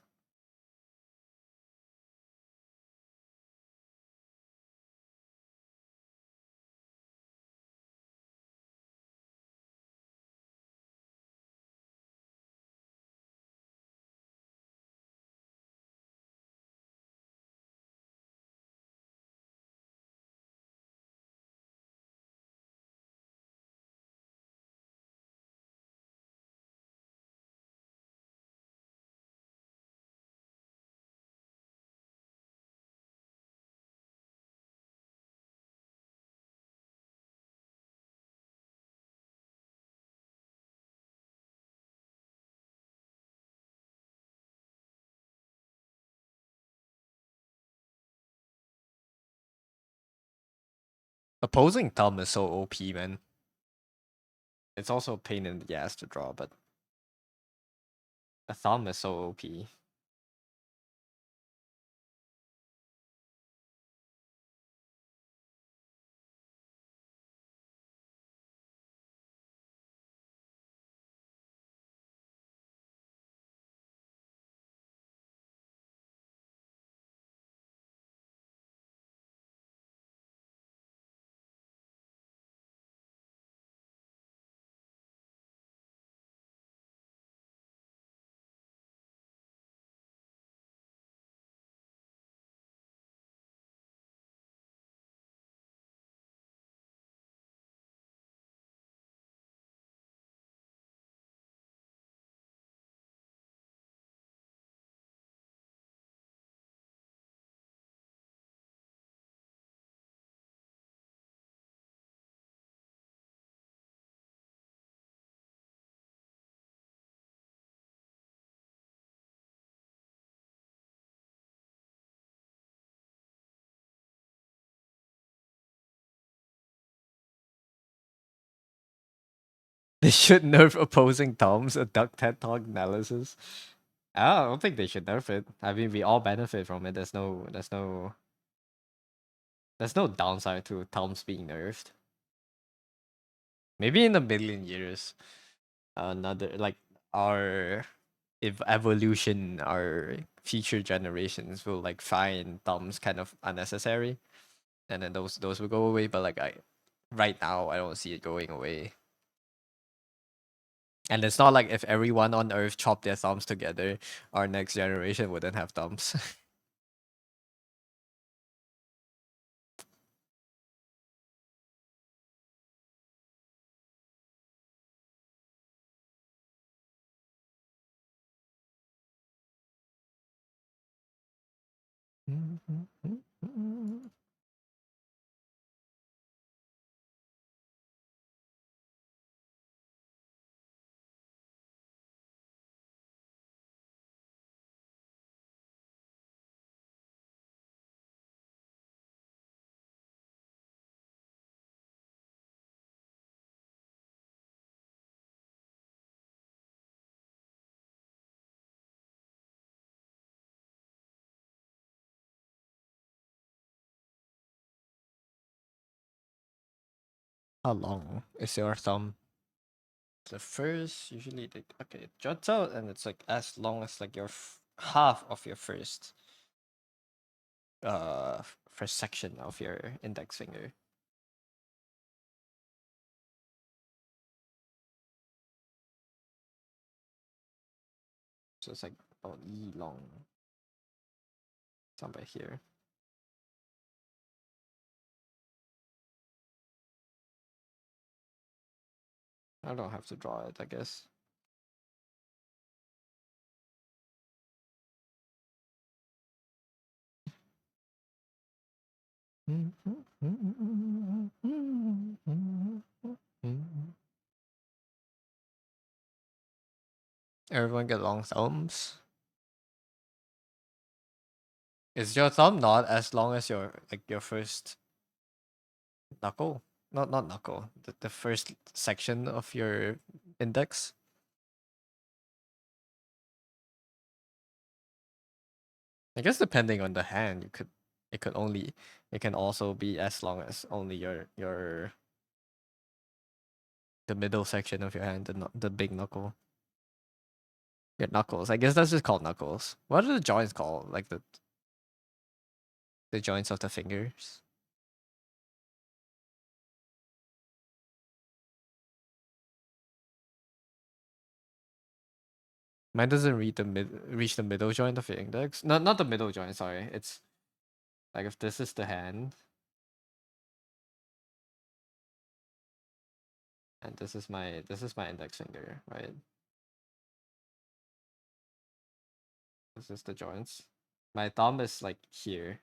Opposing thumb is so OP, man. It's also a pain in the ass to draw, but a thumb is so OP. They should nerf opposing thumbs, a duck TED Talk analysis. I don't think they should nerf it. I mean, we all benefit from it. There's no downside to thumbs being nerfed. Maybe in a million years, another like our if evolution, our future generations will like find thumbs kind of unnecessary, and then those will go away. But like right now, I don't see it going away. And it's not like if everyone on Earth chopped their thumbs together, our next generation wouldn't have thumbs. How long is your thumb? The first usually okay, it juts out and it's like as long as like your half of your first section of your index finger. So it's like about long. Somewhere here. I don't have to draw it, I guess. Everyone get long thumbs. Is your thumb not as long as your like your first knuckle? Not knuckle. The first section of your index. I guess depending on the hand, it can also be as long as only your the middle section of your hand, the big knuckle. Your knuckles. I guess that's just called knuckles. What are the joints called? Like the joints of the fingers. Mine doesn't reach the middle joint of your index. Not the middle joint. Sorry, it's like if this is the hand, and this is my index finger, right? This is the joints. My thumb is like here.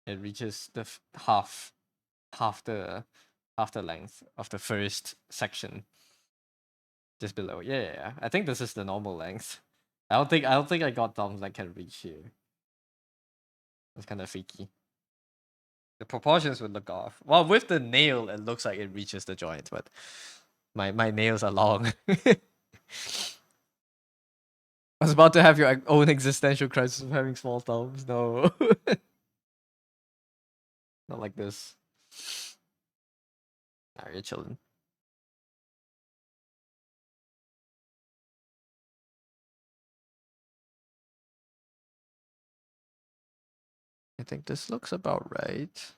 It reaches the half the half the length of the first section, just below. Yeah. I think this is the normal length. I don't think I got thumbs that can reach here. It's kind of freaky. The proportions would look off. Well, with the nail, it looks like it reaches the joint, but my nails are long. I was about to have your own existential crisis of having small thumbs. No, not like this. Nah, you're chilling. I think this looks about right.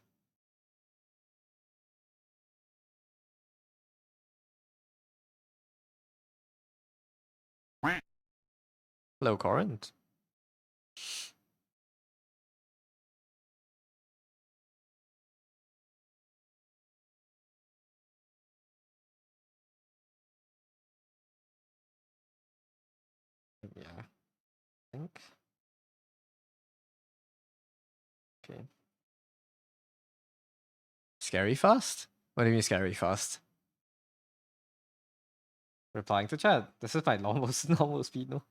Low current. Yeah, I think. Okay. Scary fast? What do you mean scary fast? Replying to chat. This is my normal normal speed, no?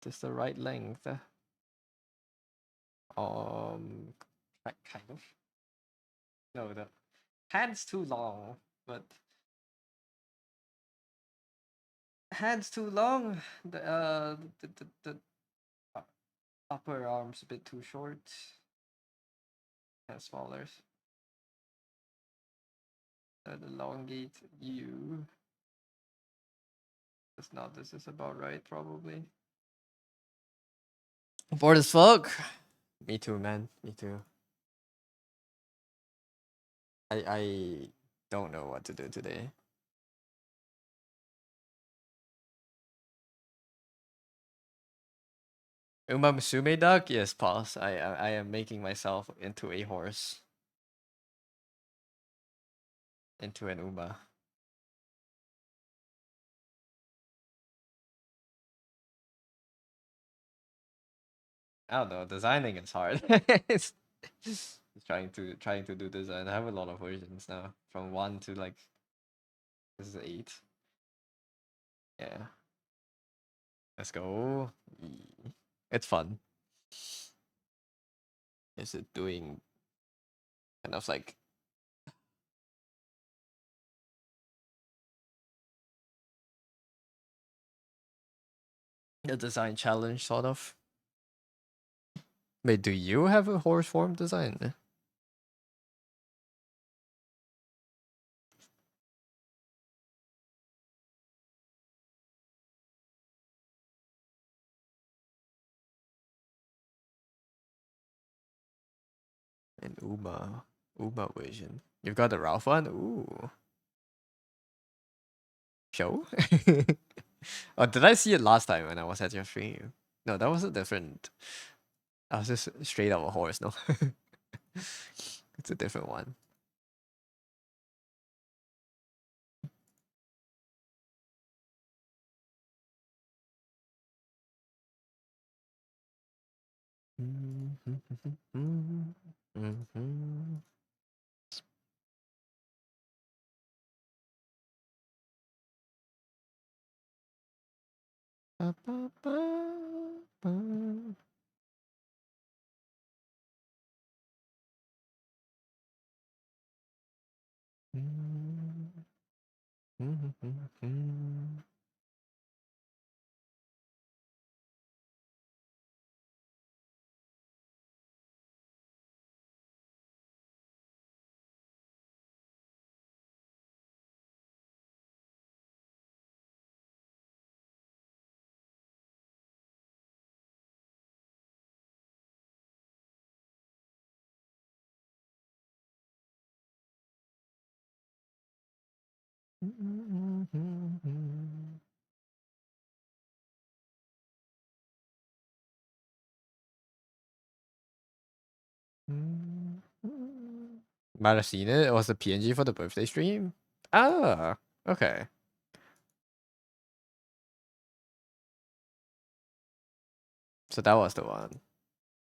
this the right length? Um, kind of. No, the hand's too long, but hand's too long. The uh, upper arm's a bit too short and smaller. Elongate you. That's not. This is about right, probably. Bored as fuck. Me too, man. Me too. I don't know what to do today. Uma Musume duck? Yes, pause. I am making myself into a horse. Into an Uma. I don't know, designing is hard. it's trying to do design. I have a lot of versions now. From 1 to like this is 8. Yeah. Let's go. It's fun. Is it doing kind of like a design challenge sort of? Wait, do you have a horse form design? An Uma version. You've got the Ralph one? Ooh. Show? Oh, did I see it last time when I was at your stream? No, that was a different. I was just straight up a horse, no? It's a different one. Might have seen it. It was a PNG for the birthday stream. Ah, okay. So that was the one.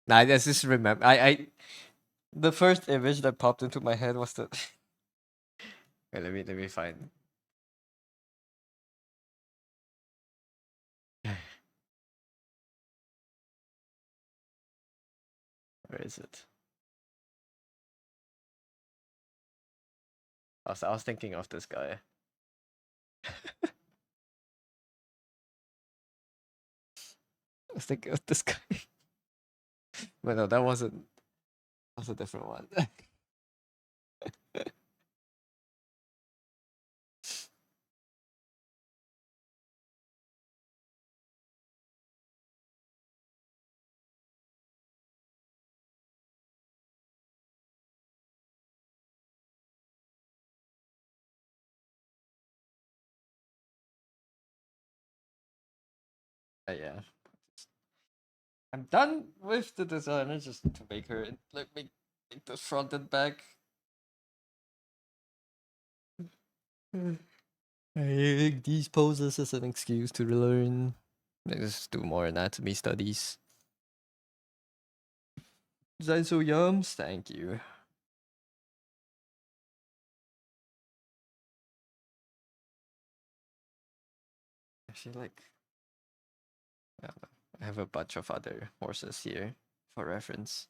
Nah, I just remember. The first image that popped into my head was the. Wait, let me find. Where is it? I was thinking of this guy. I was thinking of this guy. But no, that wasn't. That was a different one. Yeah. I'm done with the designer just to make her like make the front and back. I these poses as an excuse to learn. Let's do more anatomy studies. Design so yums, thank you. Actually, like, yeah, I have a bunch of other horses here for reference.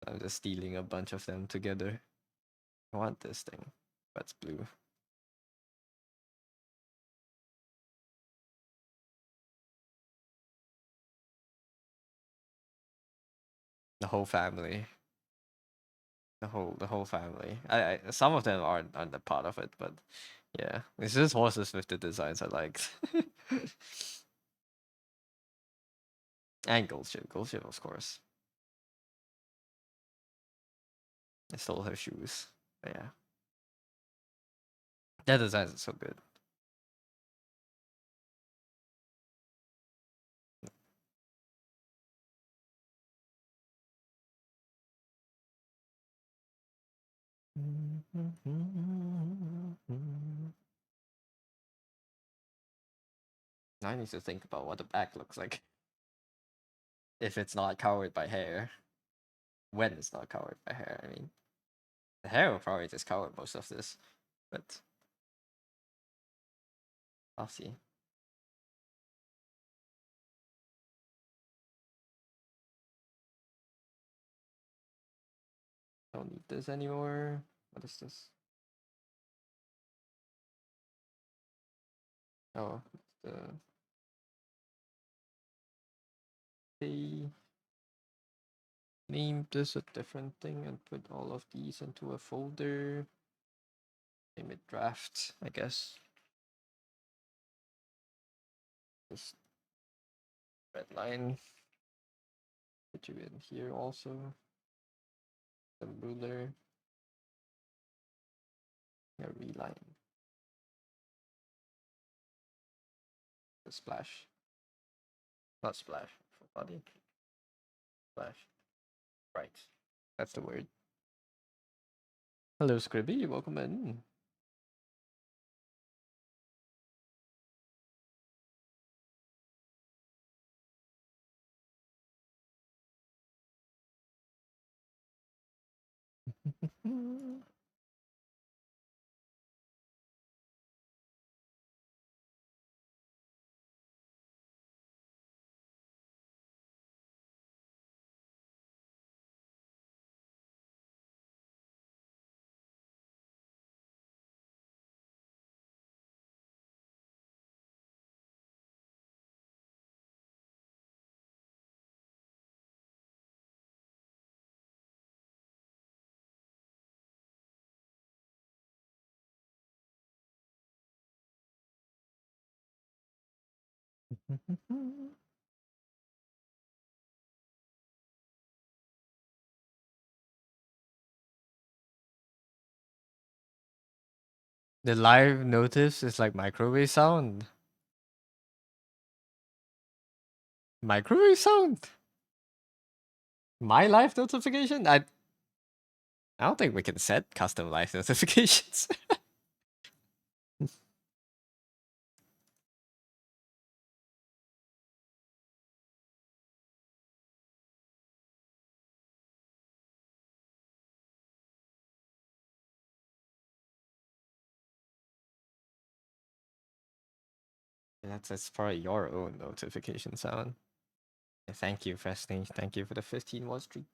I'm just stealing a bunch of them together. I want this thing. That's blue. The whole family. The whole family. I some of them aren't a part of it, but yeah, it's just horses with the designs I liked. And Goldship, of course. I stole her shoes. But yeah, that designs are so good. Now I need to think about what the back looks like. If it's not covered by hair. When it's not covered by hair, I mean. The hair will probably just cover most of this. But I'll see. Don't need this anymore. What is this? Oh, the they name this a different thing and put all of these into a folder. Name it draft, I guess. This red line. Put you in here also. The ruler. A reline. The splash. Not splash. For body. Splash. Right. That's the word. Hello, Scribby. Welcome in. The live notice is like microwave sound. Microwave sound? My live notification? I don't think we can set custom live notifications. That's probably your own notification sound. Thank you, Fresney. Thank you for the 15 Wall Street.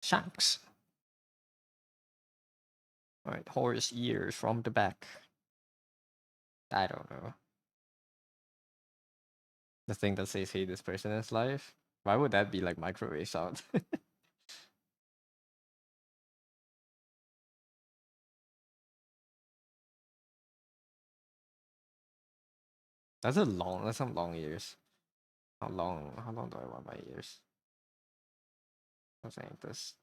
Shanks. Alright, horse ears from the back. I don't know. The thing that says, hey, this person is live? Why would that be like microwave sound? That's some long ears. How long do I want my ears? Something like this.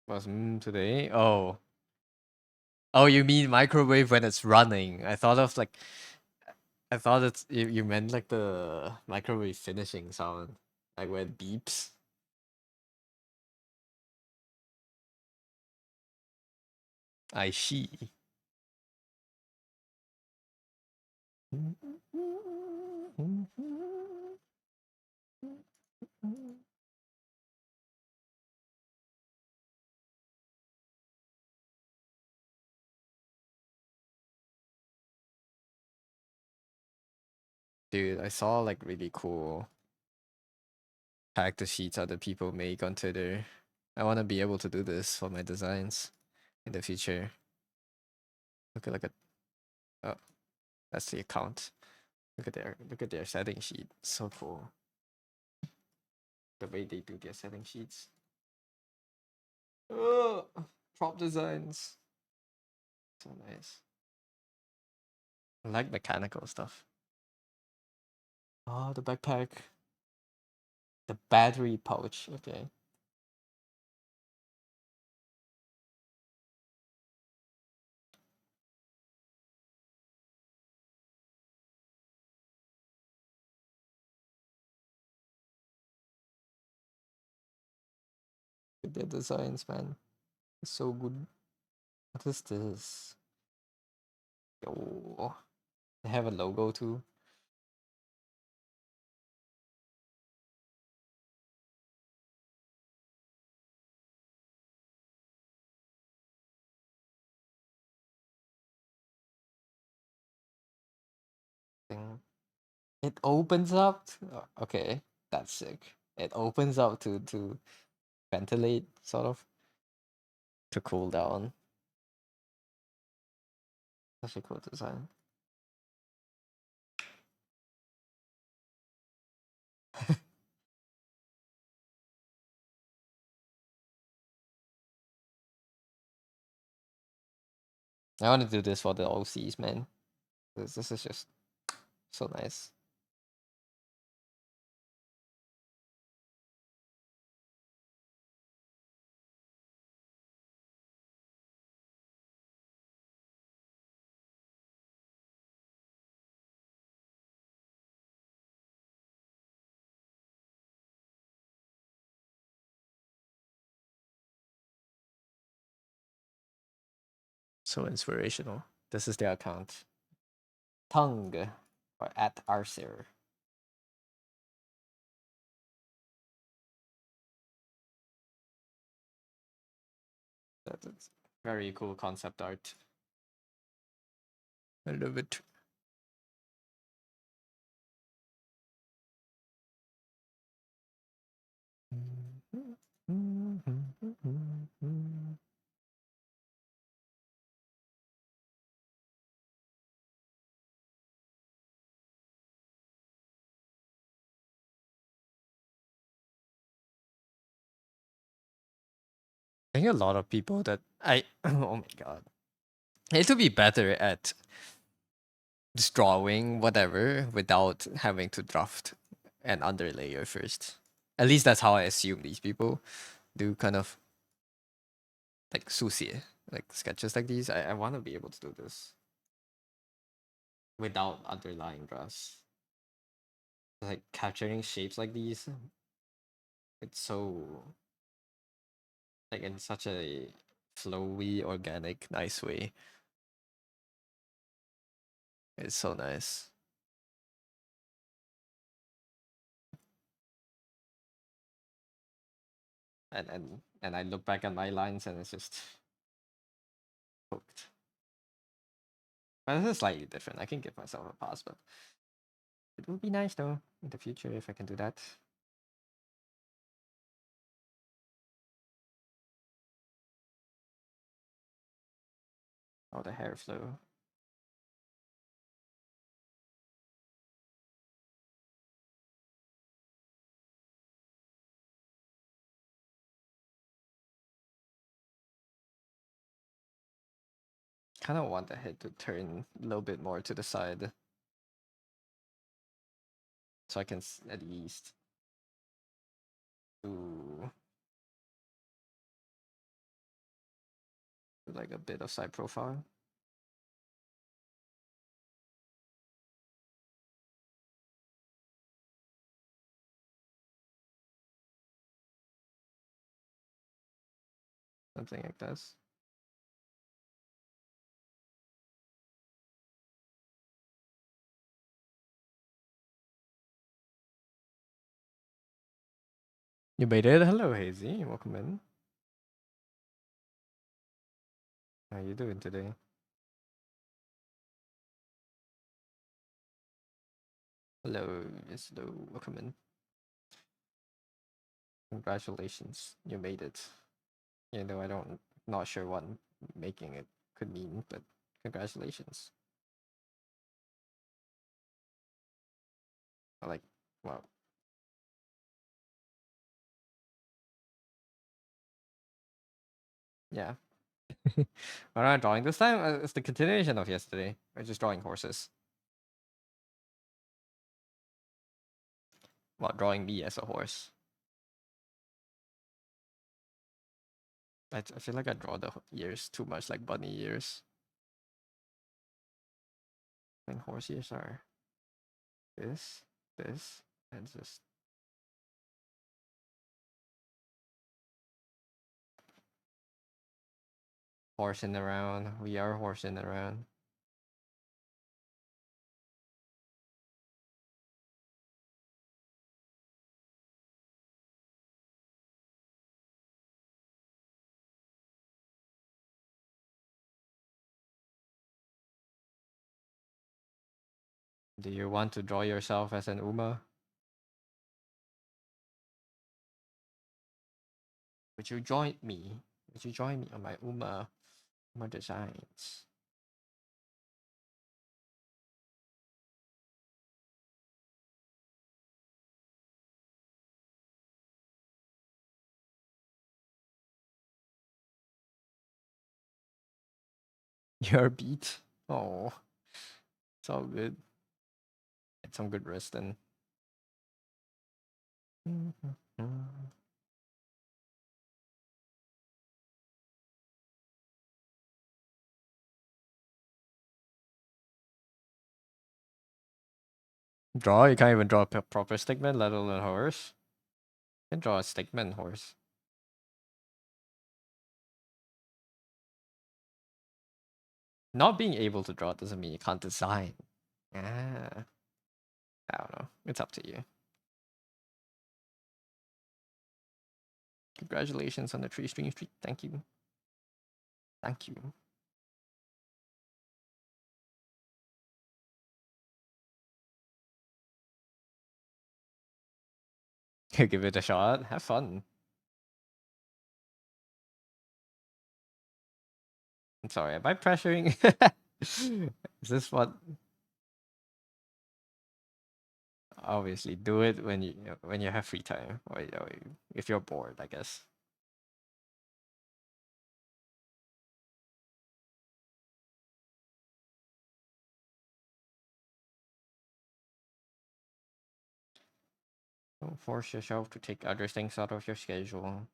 Was today? Oh. Oh, you mean microwave when it's running? I thought it's you meant like the microwave finishing sound. Like when it beeps. I see. Dude, I saw like really cool character sheets other people make on Twitter. I want to be able to do this for my designs in the future. Look at oh, that's the account. Look at their setting sheet. So cool. The way they do their setting sheets. Oh, prop designs. So nice. I like mechanical stuff. Oh, the backpack. The battery pouch. Okay. Look at their designs, man. It's so good. What is this? Oh, they have a logo too. Thing. It opens up. Okay, that's sick. It opens up to ventilate, sort of, to cool down. Such a cool design. I want to do this for the OCs, man. This is just so nice. So inspirational. This is their account. Tongue or at Arcer. That's very cool concept art. I love it. I think a lot of people that I oh my god. I need to be better at just drawing whatever without having to draft an underlayer first. At least that's how I assume these people do kind of like sushi, like sketches like these. I want to be able to do this without underlying drafts. Like capturing shapes like these, it's so like in such a flowy, organic, nice way. It's so nice. And I look back at my lines and it's just hooked. But this is slightly different. I can give myself a pass, but it would be nice though in the future if I can do that. Oh, the hair flow. Kind of want the head to turn a little bit more to the side, so I can at least do like a bit of side profile. Something like this. You made it. Hello, Hazy. Welcome in. How you doing today? Hello, yes, hello, welcome in. Congratulations, you made it. Even though I don't, not sure what making it could mean, but congratulations. I like, wow. Yeah. What am I drawing this time? It's the continuation of yesterday. We're just drawing horses. Well, drawing me as a horse. I feel like I draw the ears too much like bunny ears. And horse ears are this, this, and just horsing around. We are horsing around. Do you want to draw yourself as an Uma? Would you join me? Would you join me on my Uma designs? Your beat. Oh, it's all good. Get some good rest then. Draw? You can't even draw a proper stickman, let alone a horse. You can draw a stickman horse. Not being able to draw doesn't mean you can't design. Ah, I don't know. It's up to you. Congratulations on the tree stream streak. Thank you. Thank you. Give it a shot. Have fun. I'm sorry. Am I pressuring? Is this what? Obviously, do it when you have free time, or if you're bored, I guess. Don't force yourself to take other things out of your schedule.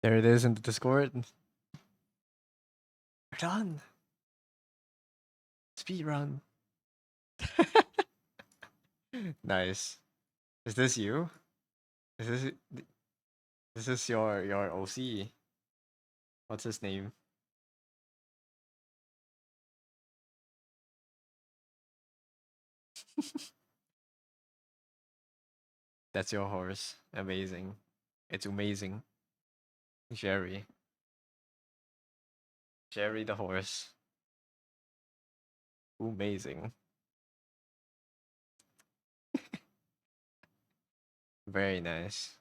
There it is in the Discord. We're done. Speed run. Nice. Is this you? Is this your OC? What's his name? That's your horse. Amazing. It's amazing. Jerry. Jerry the horse. Amazing. Very nice.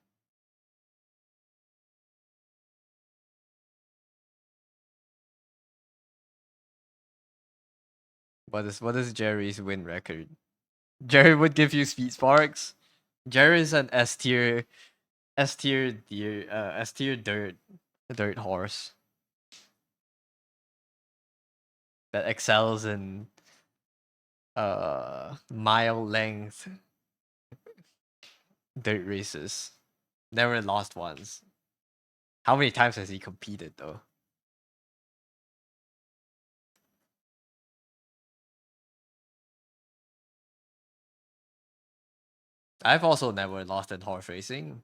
What is Jerry's win record? Jerry would give you speed sparks. Jerry's an S tier deer S tier dirt horse that excels in mile length dirt races. Never lost once. How many times has he competed though? I've also never lost in horse racing.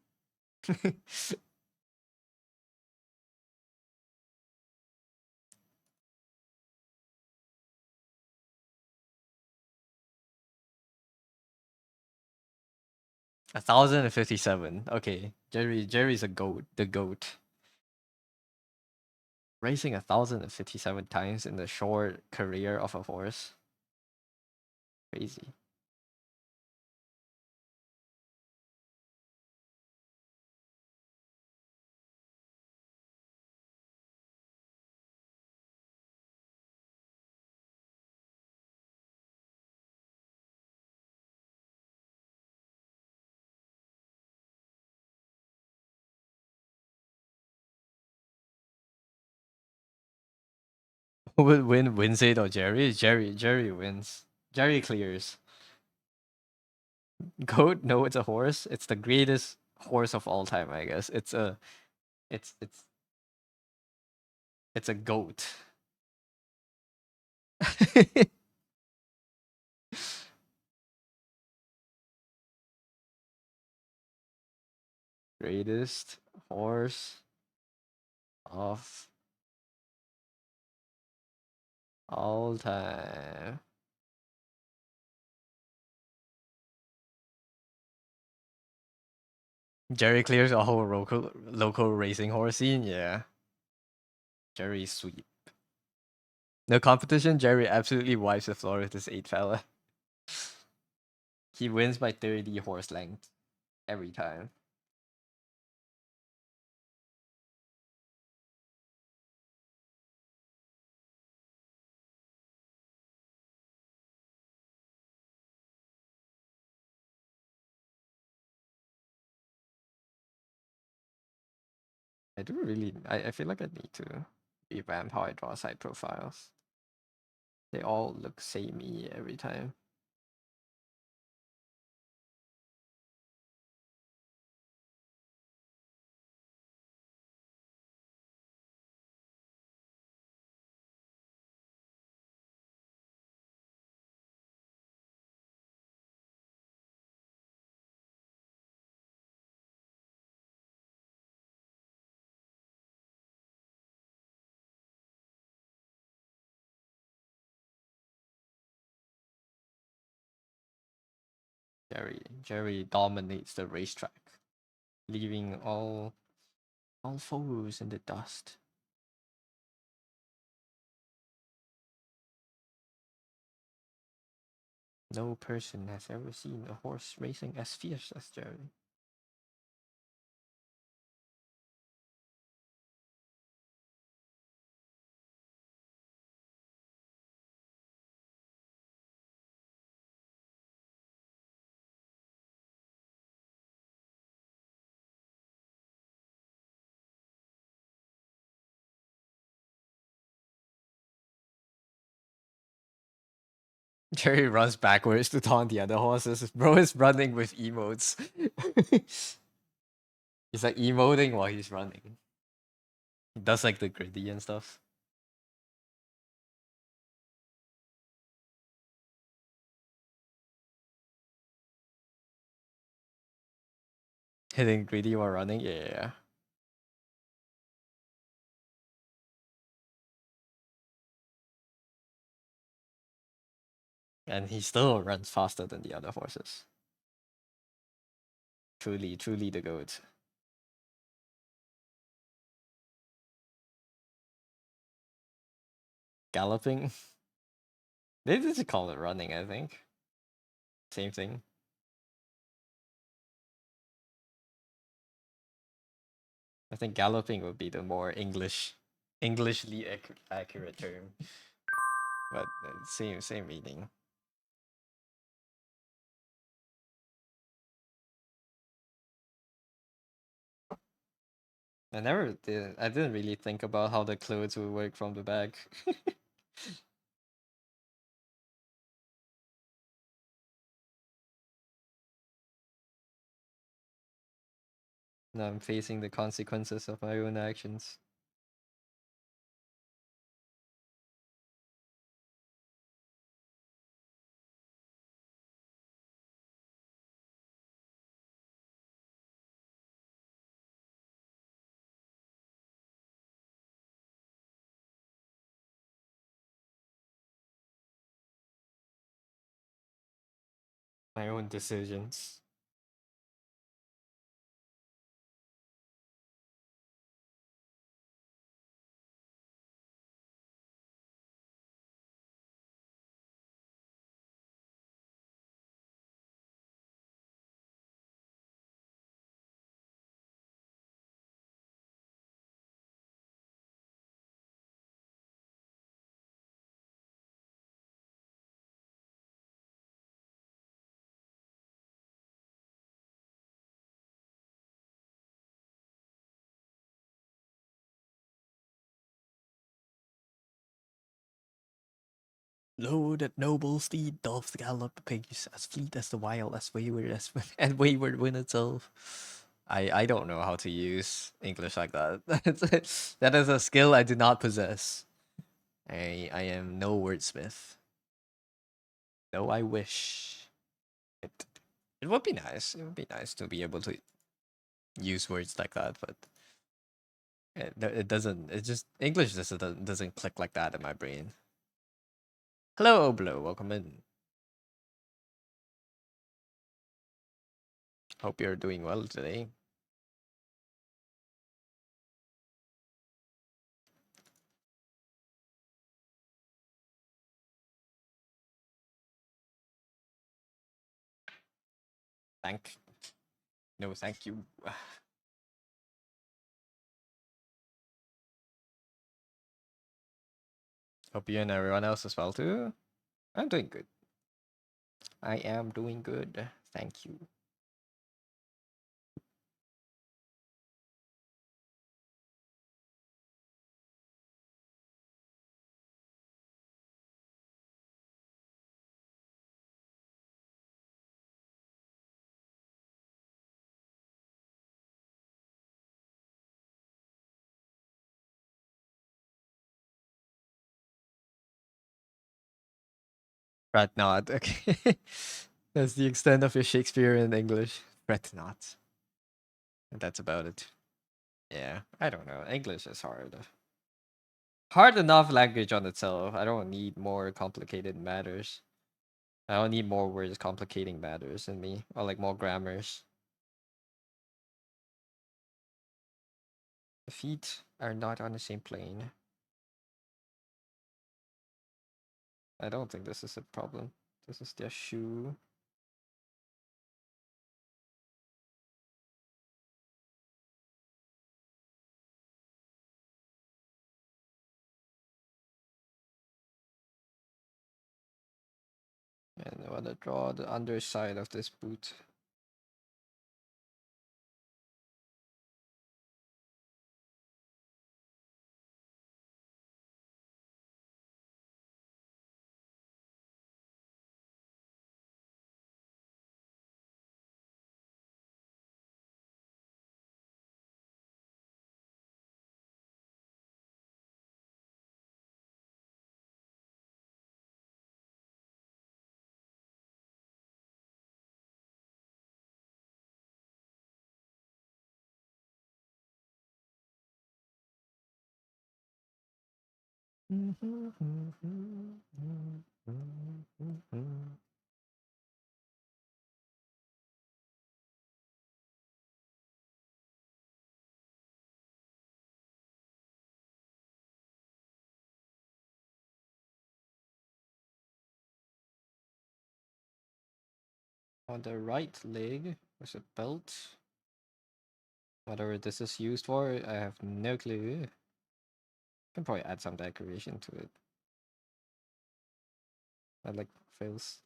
1,057. Okay, Jerry's a goat. The goat. Racing 1,057 times in the short career of a horse. Crazy. Who would win, Winsade or Jerry? Jerry wins. Jerry clears. Goat? No, it's a horse. It's the greatest horse of all time, I guess. It's it's it's a goat. Greatest horse of all time. Jerry clears a whole local racing horse scene. Yeah, Jerry's sweet. No competition. Jerry absolutely wipes the floor with this 8 fella. He wins by 30 horse length every time. I feel like I need to revamp how I draw side profiles. They all look samey every time. Jerry dominates the racetrack, leaving all foes in the dust. No person has ever seen a horse racing as fierce as Jerry. Jerry runs backwards to taunt the other horses. Bro is running with emotes. He's like emoting while he's running. He does like the gritty and stuff. Hitting greedy while running, yeah. And he still runs faster than the other horses. Truly, truly the goat. Galloping? They just call it running, I think. Same thing. I think galloping would be the more Englishly accurate term. But same meaning. I didn't really think about how the clothes would work from the back. Now I'm facing the consequences of my own actions. My own decisions. Lo, that noble steed doth gallop apace, as fleet as the wild, as wayward as and wayward wind itself. I don't know how to use English like that. That is a skill I do not possess. I am no wordsmith. Though I wish it. It would be nice. It would be nice to be able to use words like that, but it doesn't. It just English just doesn't click like that in my brain. Hello, Oblo. Welcome in. Hope you're doing well today. Thank. No, thank you. Hope you and everyone else as well too. I'm doing good. I am doing good. Thank you. Fret not. Okay. That's the extent of your Shakespeare in English. Fret not. And that's about it. Yeah. I don't know. English is hard. Hard enough language on itself. I don't need more complicated matters. I don't need more words complicating matters in me. Or like more grammars. The feet are not on the same plane. I don't think this is a problem. This is their shoe. And I want to draw the underside of this boot. On the right leg, there's a belt. Whatever this is used for, I have no clue. Can probably add some decoration to it. I like fails.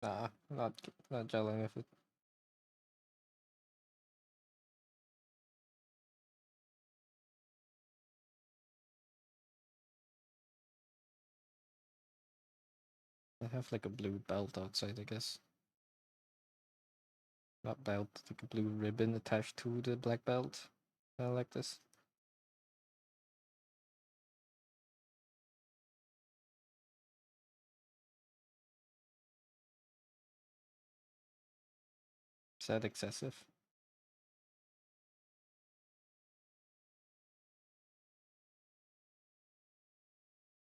Nah, not gelling with it. I have like a blue belt outside, I guess. Not belt, like a blue ribbon attached to the black belt. I like this. Is that excessive?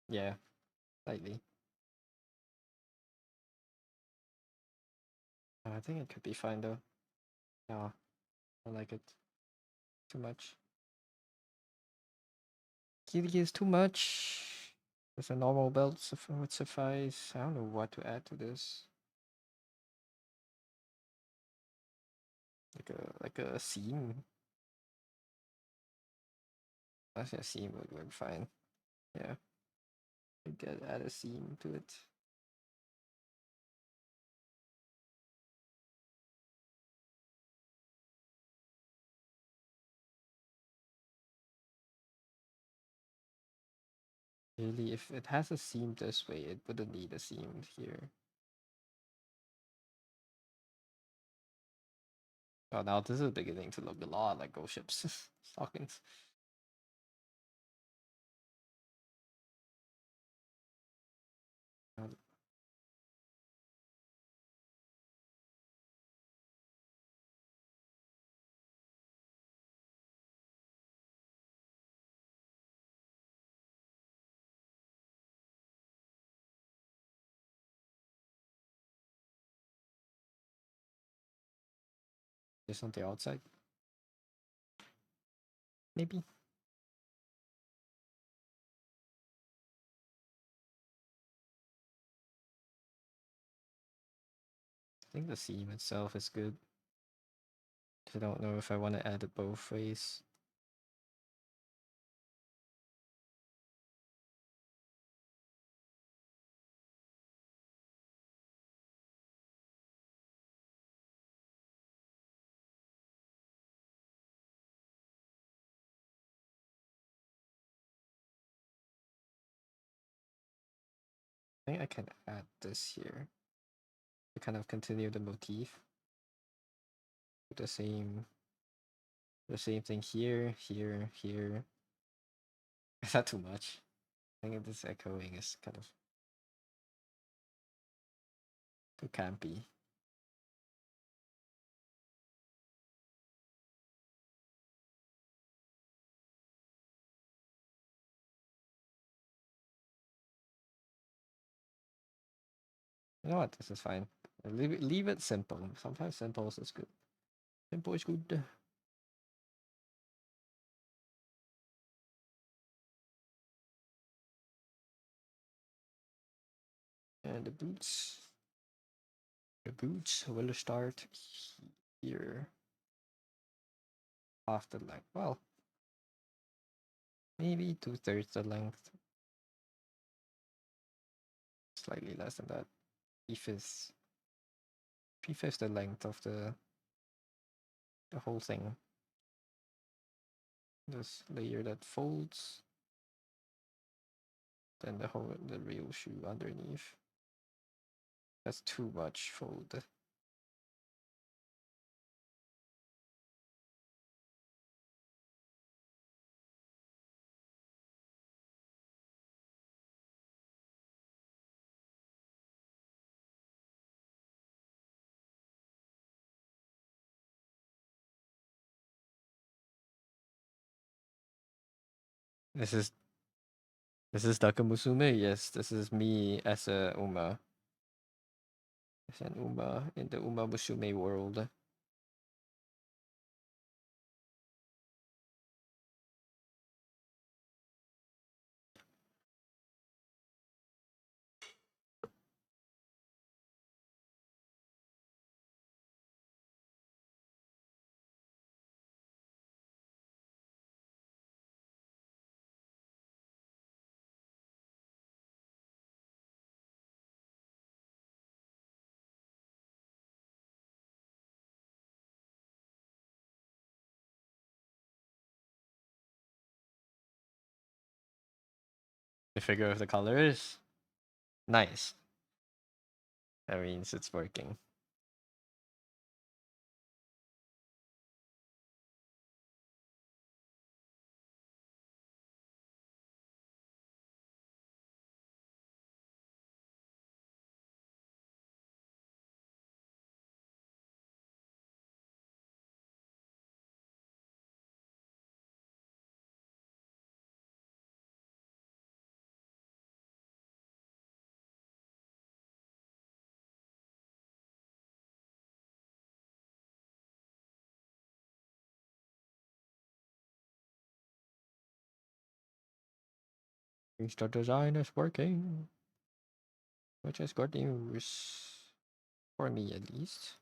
Yeah, slightly. I think it could be fine though. Yeah, I like it. Too much. Kitty is too much. Just a normal belt would suffice. I don't know what to add to this. Like a seam. I think a seam would work fine. Yeah. Add a seam to it. Really, if it has a seam this way, it wouldn't need a seam here. Oh, now this is beginning to look a lot like Ghost Ships stockings. Uh, Just on the outside, maybe. I think the seam itself is good. I don't know if I want to add it both ways. I think I can add this here to kind of continue the motif. The same thing here, here, here. Is that too much? I think this echoing is kind of too campy. You know what? This is fine. Leave it simple. Sometimes simple is good. Simple is good. And the boots. The boots will start here. Half the length. Well, maybe 2/3 the length. Slightly less than that. 3/5. 3/5 the length of the whole thing. This layer that folds. Then the real shoe underneath. That's too much fold. This is Dakamusume. Yes, this is me as a Uma. As an Uma in the Uma Musume world. The figure of the colors. Nice. That means it's working. The design is working, which is good news for me at least.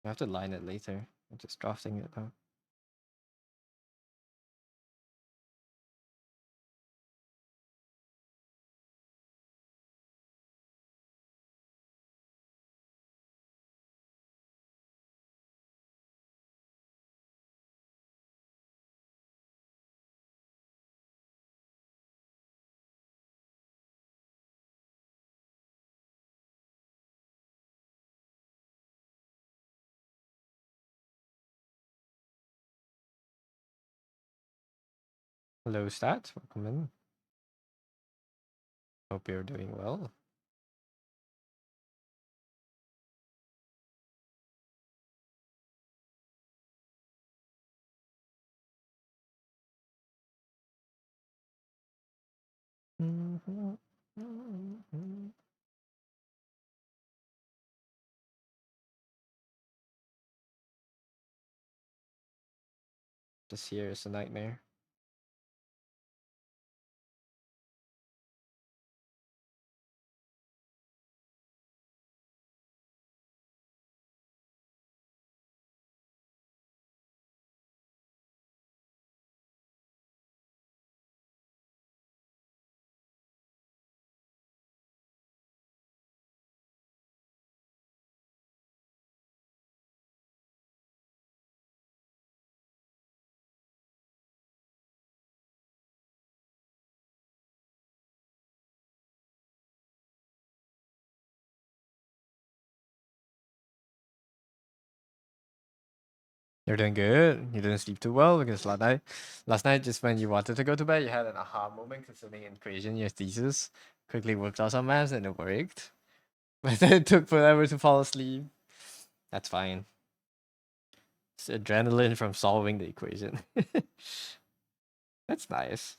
I have to line it later. I'm just drafting it now. Hello, stats. Welcome in. Hope you're doing well. This year is a nightmare. You're doing good. You didn't sleep too well because last night, just when you wanted to go to bed, you had an aha moment concerning equation, your thesis. Quickly worked out some maths and it worked. But then it took forever to fall asleep. That's fine. It's adrenaline from solving the equation. That's nice.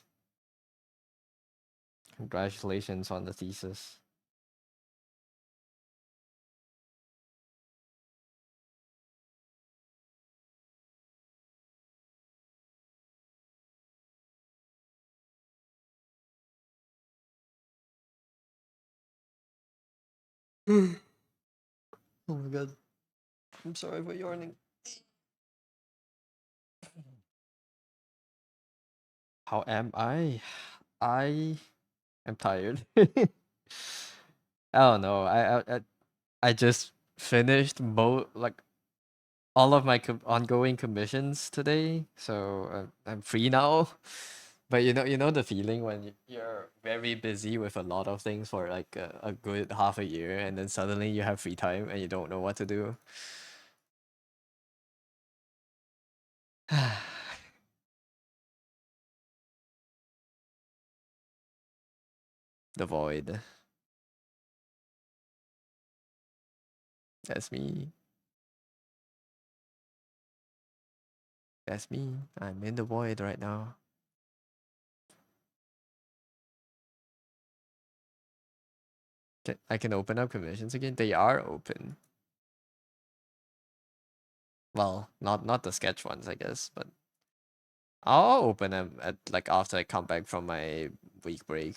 Congratulations on the thesis. Oh my god. I'm sorry for yawning. How am I? I am tired. I don't know. I just finished like all of my ongoing commissions today, so I'm free now. But you know the feeling when you're very busy with a lot of things for like a good half a year, and then suddenly you have free time and you don't know what to do. The void. That's me. That's me. I'm in the void right now. I can open up commissions again. They are open. Well, not the sketch ones, I guess, but I'll open them at like after I come back from my week break.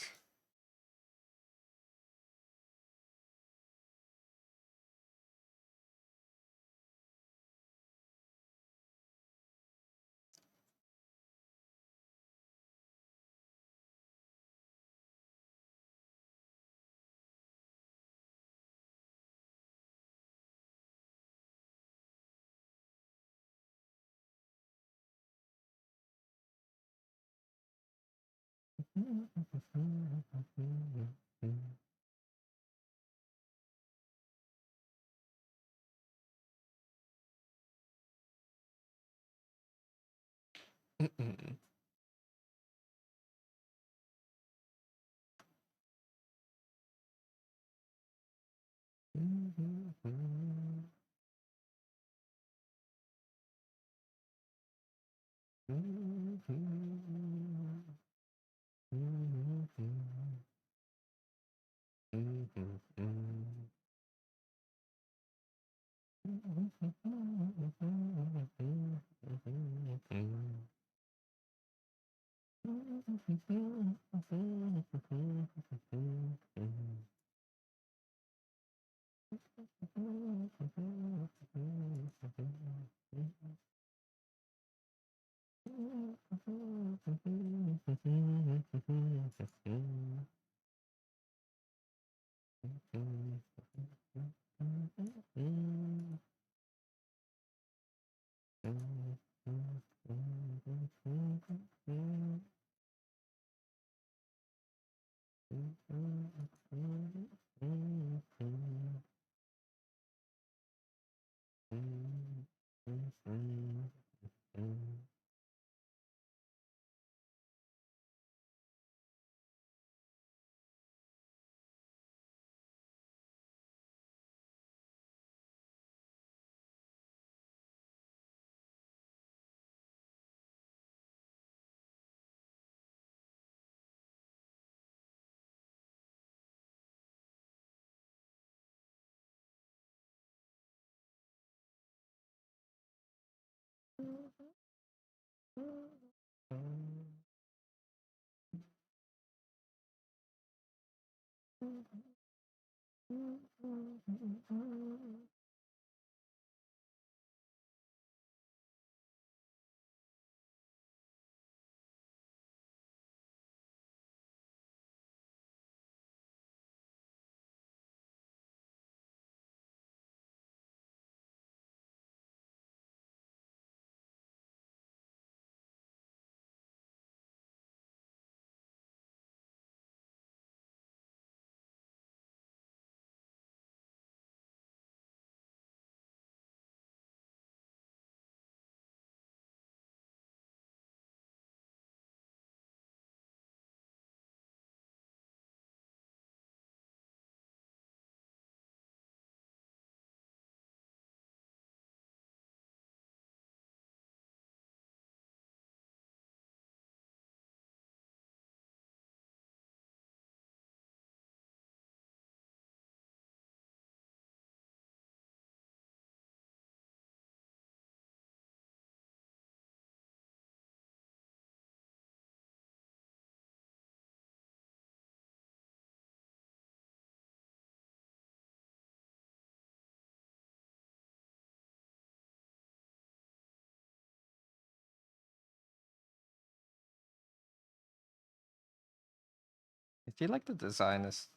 I feel like the design is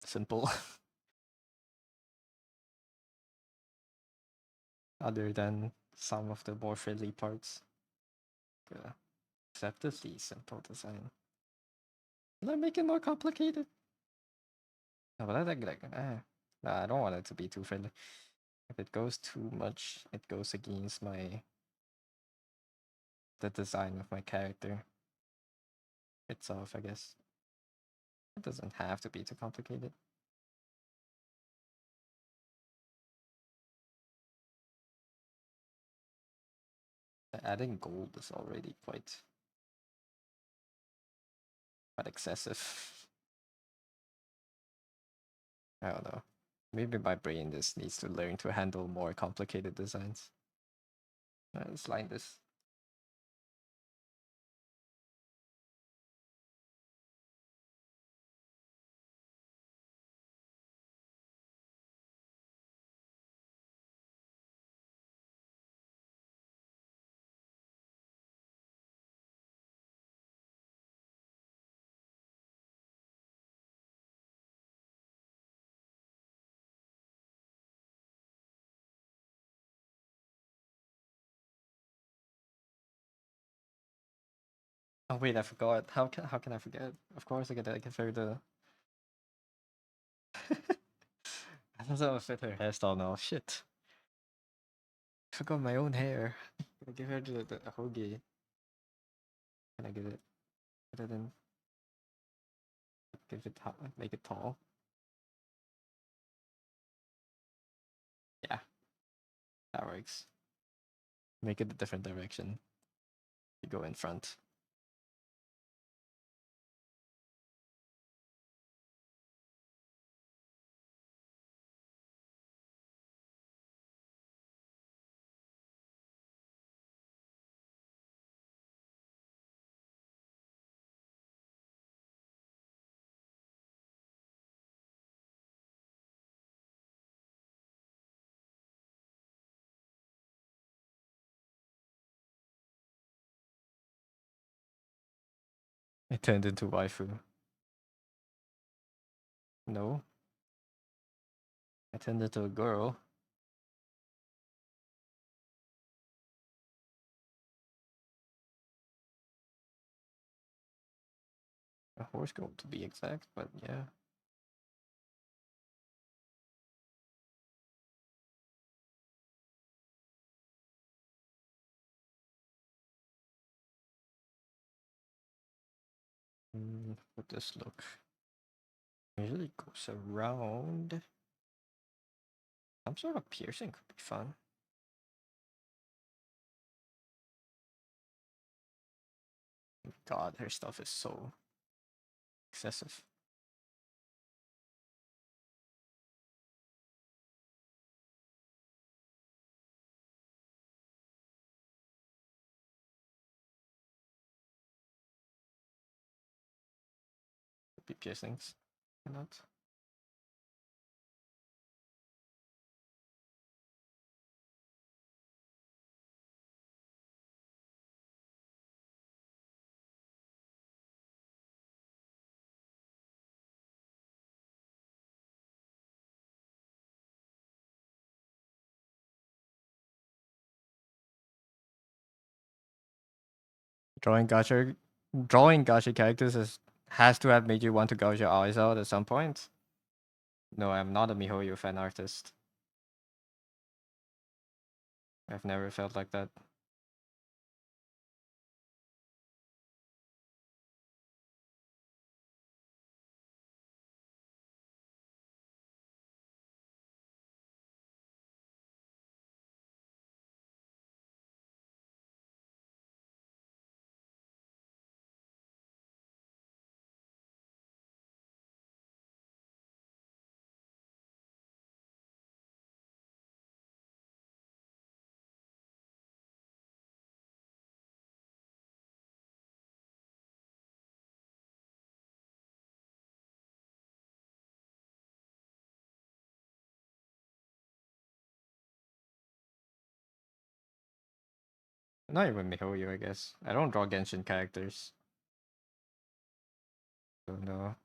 simple, other than some of the more friendly parts. Yeah. Deceptively simple design. Let make it more complicated. No, but I think like, nah, I don't want it to be too friendly. If it goes too much, it goes against the design of my character itself, I guess. It doesn't have to be too complicated. Adding gold is already quite excessive. I don't know. Maybe my brain just needs to learn to handle more complicated designs. Let's line this. Oh wait, I forgot. How can I forget? Of course I can figure the I thought that would fit her hairstyle now. Shit. I forgot my own hair. Can I give her the hoagie? Can I give it? Put it in. Give it make it tall. Yeah, that works. Make it a different direction. You go in front. It turned into waifu. No. I turned into a girl. A horse girl to be exact, but yeah. What this look? Usually goes around. Some sort of piercing could be fun. God, her stuff is so excessive. Could be piercings. Why not? Drawing gacha characters has to have made you want to gouge your eyes out at some point. No, I'm not a MiHoYo fan artist. I've never felt like that. Not even MiHoYo, I guess. I don't draw Genshin characters. So no.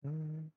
Mhm.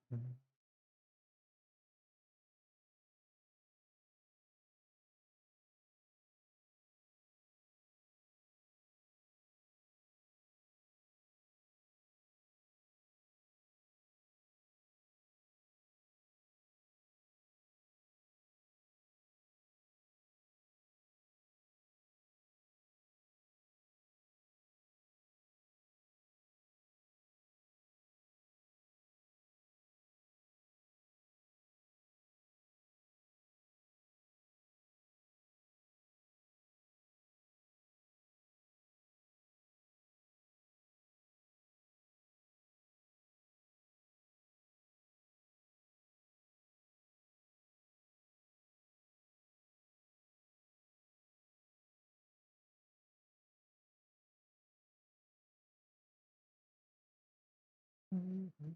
Mhm.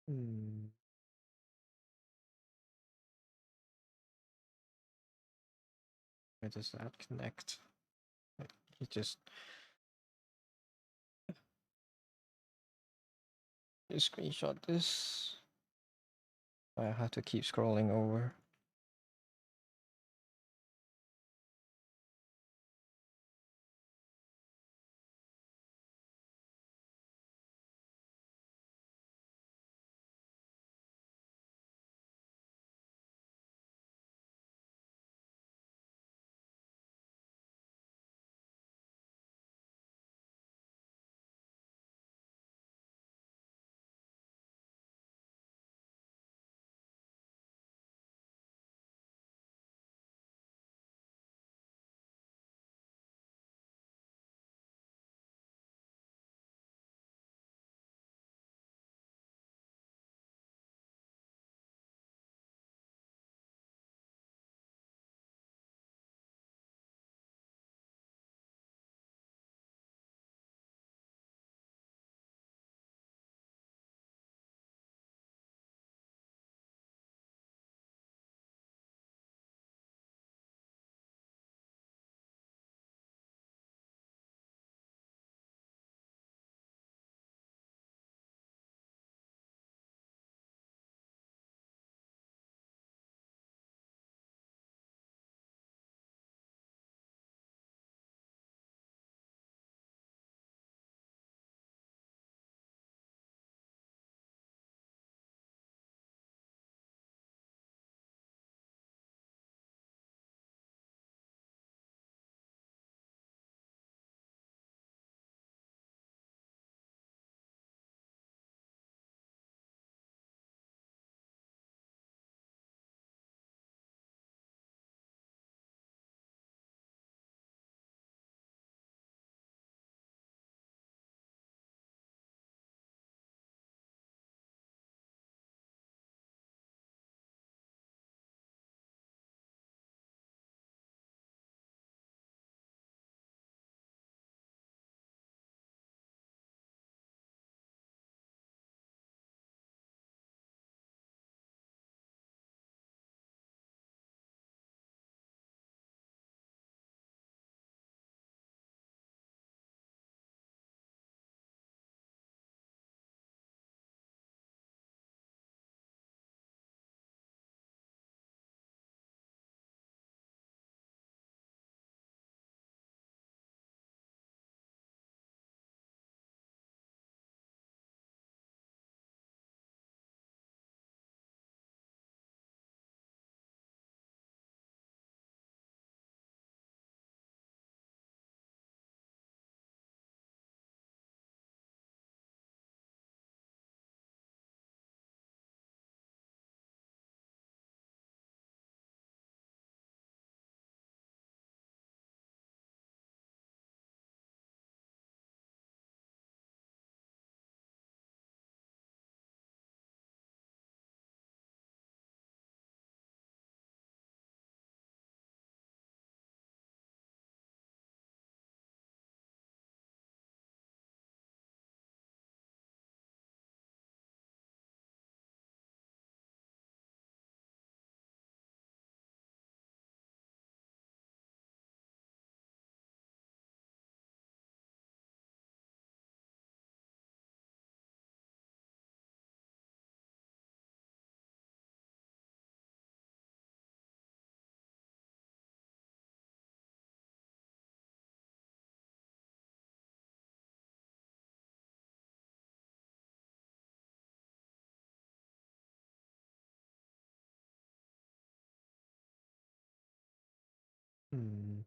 Mm. Where does that connect? You just screenshot this. I have to keep scrolling over. Hmm.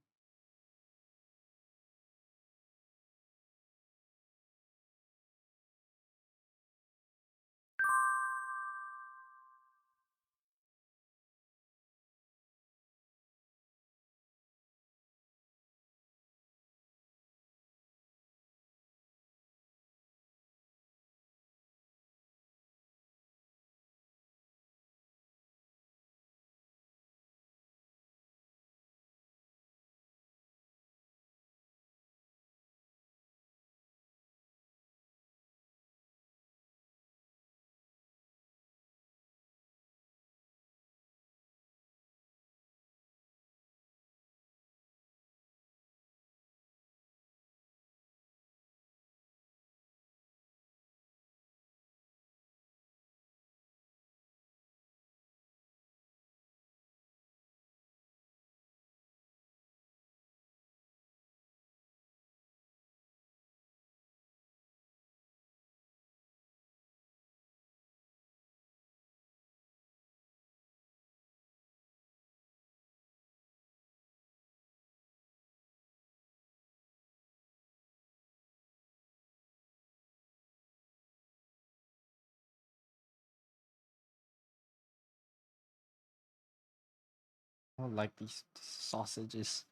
don't like these sausages.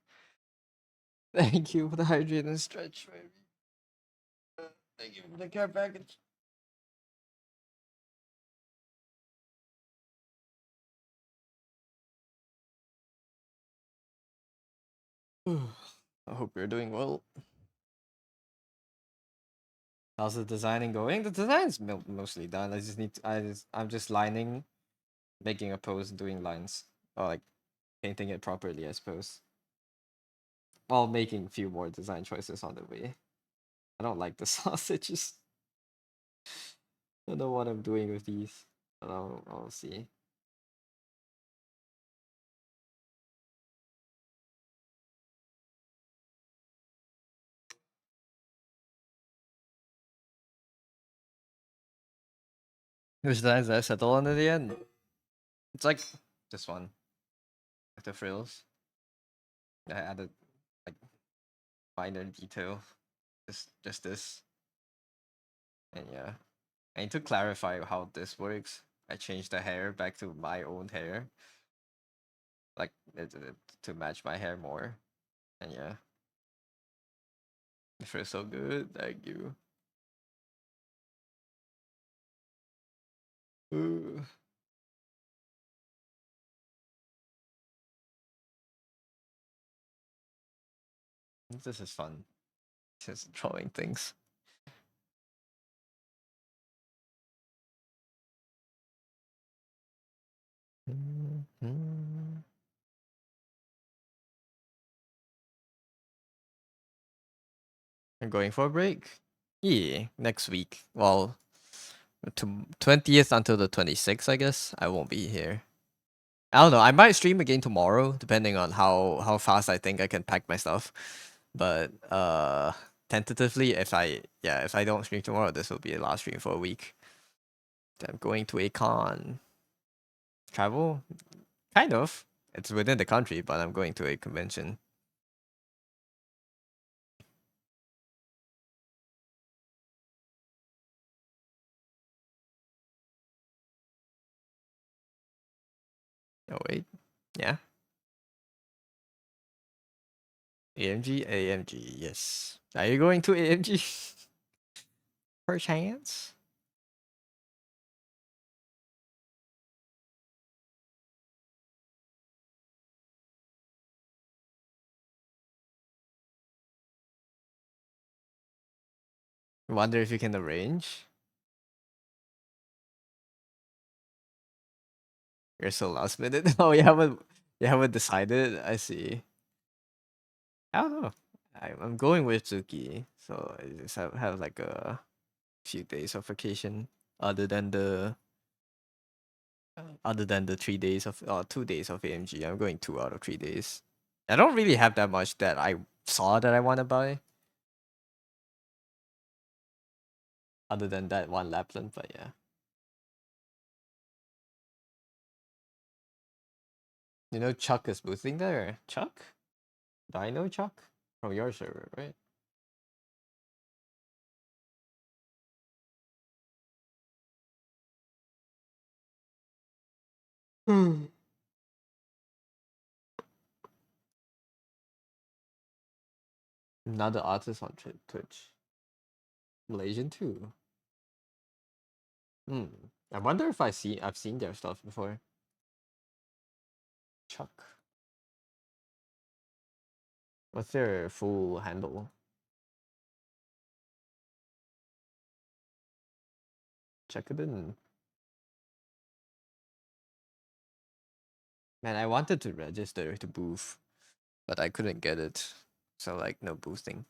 Thank you for the hydrate and stretch, baby. Thank you for the care package. I hope you're doing well. How's the designing going? The design's mostly done. I just need to, I'm just lining, making a pose, and doing lines, or like painting it properly, I suppose. While making a few more design choices on the way. I don't like the sausages. I don't know what I'm doing with these, but I'll see. Which designs did I settle on in the end? It's like this one with the frills. I added like minor detail. Just this. And yeah. I need to clarify how this works. I changed the hair back to my own hair. Like to match my hair more. And yeah. It feels so good. Thank you. Ooh. This is fun. Just drawing things. Mhm. You're going for a break? Yeah, next week. Well, to 20th until the 26th, I guess. I won't be here. I don't know. I might stream again tomorrow, depending on how fast I think I can pack my stuff. But tentatively, if I don't stream tomorrow, this will be the last stream for a week. I'm going to a con. Travel? Kind of. It's within the country, but I'm going to a convention. Oh wait. Yeah. AMG, AMG, yes. Are you going to AMG? Perchance? Wonder if you can arrange. You're so last minute. Oh, you haven't decided. I see. I don't know. I'm going with Zuki, so I just have like a few days of vacation other than the 3 days of 2 days of AMG. I'm going 2 out of 3 days. I don't really have that much that I saw that I want to buy. Other than that one Lapland, but yeah. You know Chuck is boosting there. Chuck? Do I know Chuck? From your server, right? Hmm. Another artist on Twitch. Malaysian too. Hmm. I wonder if I've seen their stuff before. Chuck. What's their full handle? Check it in. Man, I wanted to register to booth, but I couldn't get it. So like no boosting.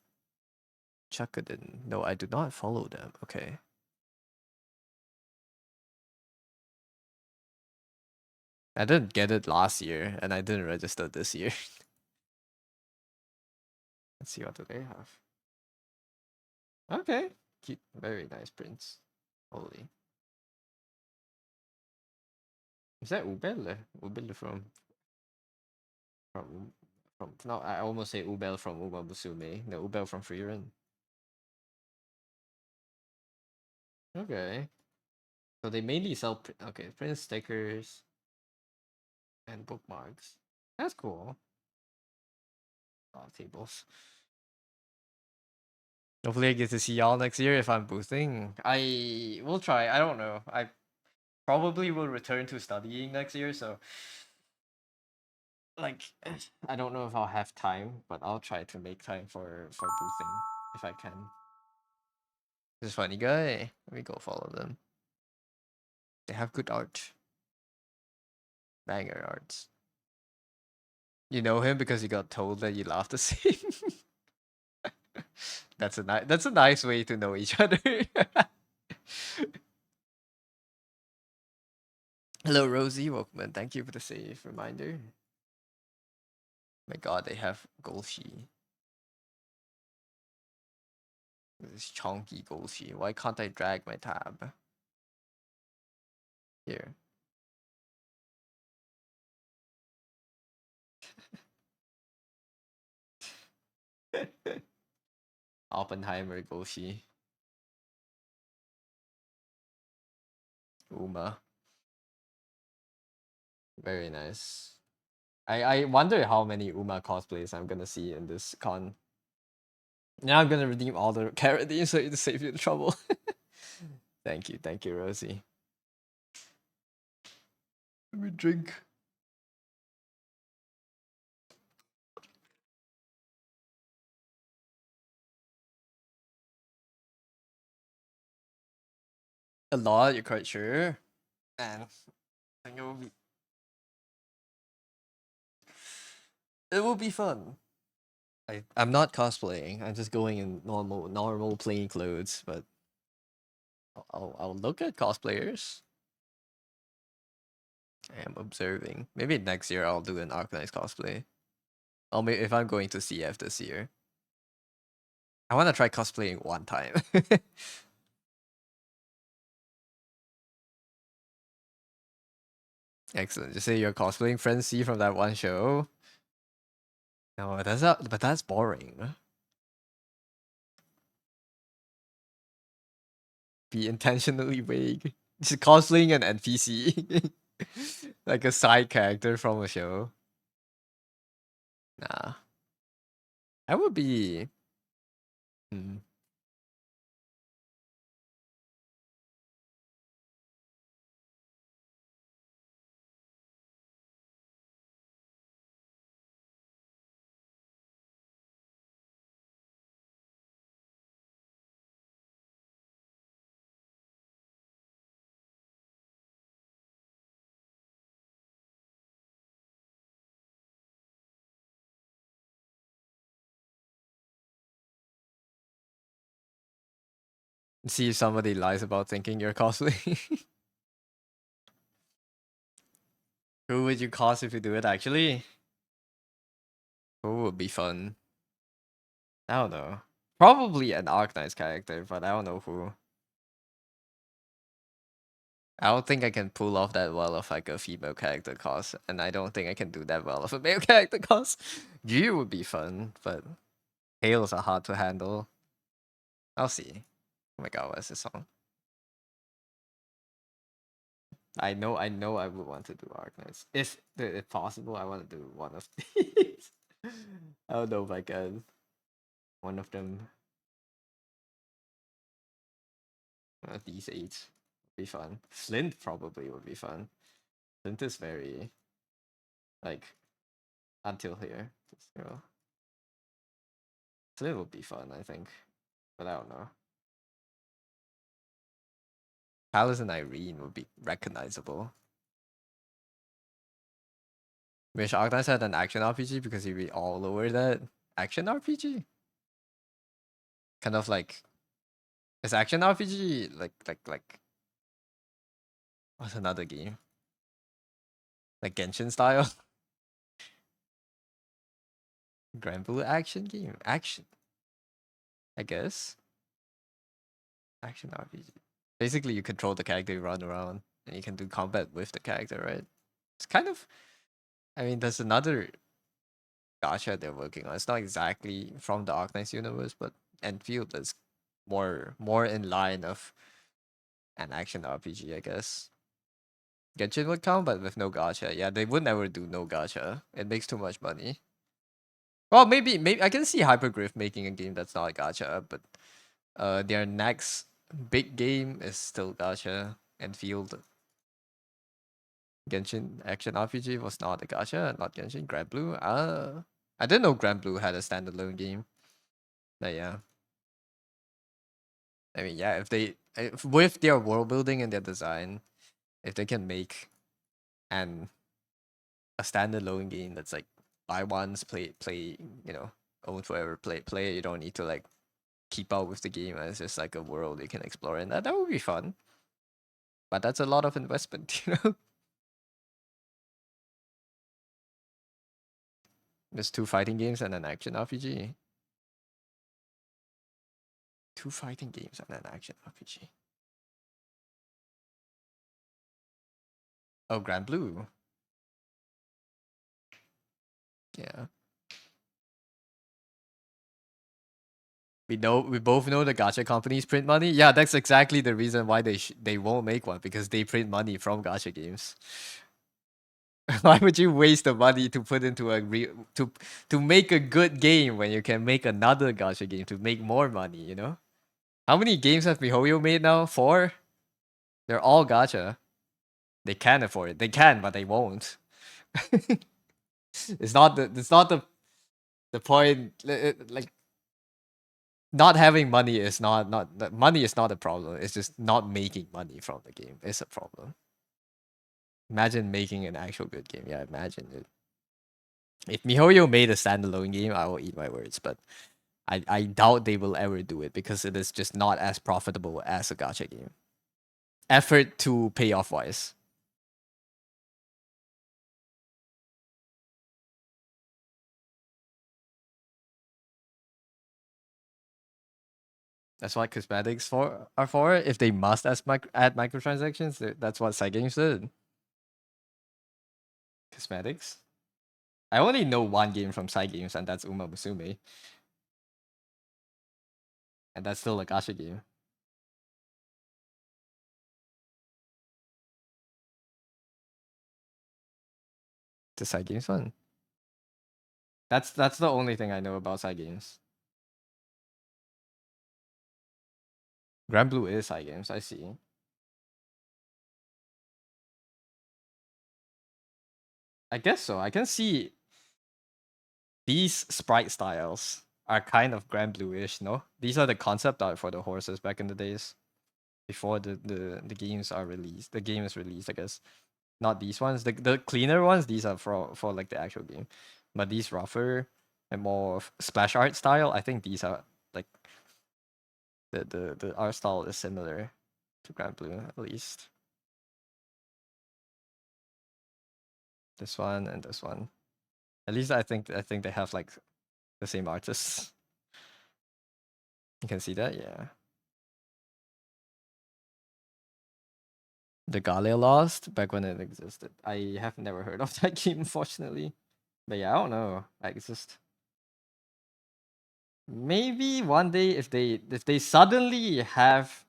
Chuck it in. No, I do not follow them. Okay. I didn't get it last year and I didn't register this year. Let's see what do they have. Okay. Cute. Very nice prints. Holy. Is that Ubel? Ubel from no, I almost say Ubel from Uma Musume. No, Ubel from Freerun. Okay. So they mainly sell okay, print stickers and bookmarks. That's cool. A lot of tables. Hopefully I get to see y'all next year if I'm boosting. I will try. I don't know. I probably will return to studying next year, so like I don't know if I'll have time, but I'll try to make time for boosting if I can. This is funny guy. Let me go follow them. They have good art. Banger arts. You know him because you got told that you laugh the same. That's a nice way to know each other. Hello Rosie, welcome and thank you for the safe reminder. My god, they have Golshi. This chunky Golshi. Why can't I drag my tab? Here. Oppenheimer Golshi. Uma. Very nice. I wonder how many Uma cosplays I'm gonna see in this con. Now I'm gonna redeem all the carotene so to save you the trouble. Thank you, Rosie. Let me drink. A lot, you're quite sure? Man, I think it will be fun. I'm not cosplaying. I'm just going in normal plain clothes, but I'll look at cosplayers. I am observing. Maybe next year I'll do an organized cosplay. Or maybe if I'm going to CF this year. I want to try cosplaying one time. Excellent. Just say you're cosplaying Friend C from that one show. No, that's not. But that's boring. Be intentionally vague. Just cosplaying an NPC, like a side character from a show. Nah, I would be. Hmm. See if somebody lies about thinking you're cosplaying. Who would you cos if you do it? Actually, who would be fun? I don't know. Probably an Arknights character, but I don't know who. I don't think I can pull off that well of like a female character cos, and I don't think I can do that well of a male character cos. Gyu would be fun, but Hails are hard to handle. I'll see. Oh my god, what's this song? I know I would want to do Arknights. If possible, I want to do one of these. I don't know if I can. One of them. One of these eight would be fun. Flint probably would be fun. Flint is very like until here. Just, Flint would be fun, I think. But I don't know. Palace and Irene would be recognizable. Wish Arknights had an action RPG because he'd be all over that. Action RPG? Kind of like is action RPG like what's another game? Like Genshin style? Grand Blue action game? Action. I guess. Action RPG. Basically you control the character, you run around, and you can do combat with the character, right? It's kind of I mean there's another gacha they're working on. It's not exactly from the Arknights universe, but Enfield is more in line of an action RPG, I guess. Genshin would count, but with no gacha. Yeah, they would never do no gacha. It makes too much money. Well, maybe I can see Hypergriff making a game that's not gacha, but their next big game is still gacha and Field. Genshin Action RPG was not a gacha, not Genshin. Grand Blue. I didn't know Grand Blue had a standalone game. But yeah, I mean, yeah, if with their world building and their design, if they can make an a standalone game that's like buy once, play, own forever, play it. You don't need to like keep up with the game. It's just like a world you can explore, and that would be fun. But that's a lot of investment, you know. There's two fighting games and an action RPG. Two fighting games and an action RPG. Oh, Grand Blue. Yeah. We both know the gacha companies print money. Yeah, that's exactly the reason why they won't make one, because they print money from gacha games. Why would you waste the money to put into to make a good game when you can make another gacha game to make more money, you know? How many games have MiHoYo made now? 4? They're all gacha. They can afford it. They can, but they won't. It's not the point. Like, not having money is not money is not a problem. It's just not making money from the game is a problem. Imagine making an actual good game. Yeah, imagine it. If MiHoYo made a standalone game, I will eat my words, but I doubt they will ever do it because it is just not as profitable as a gacha game. Effort to payoff wise. That's what cosmetics are for. If they must add microtransactions, that's what side games did. Cosmetics. I only know one game from side games, and that's Uma Musume, and that's still a gacha game. The side games one. That's the only thing I know about side games. Grand Blue is side games. I see. I guess so. I can see these sprite styles are kind of Grand Blue-ish. No, these are the concept art for the horses back in the days before the games are released. The game is released, I guess. Not these ones. The cleaner ones. These are for like the actual game, but these rougher and more splash art style. I think these are like the art style is similar to Grand Blue at least. This one and this one. At least I think they have like the same artists. You can see that, yeah. The Gallia Lost back when it existed. I have never heard of that game, unfortunately. But yeah, I don't know. Like, it's just maybe one day if they suddenly have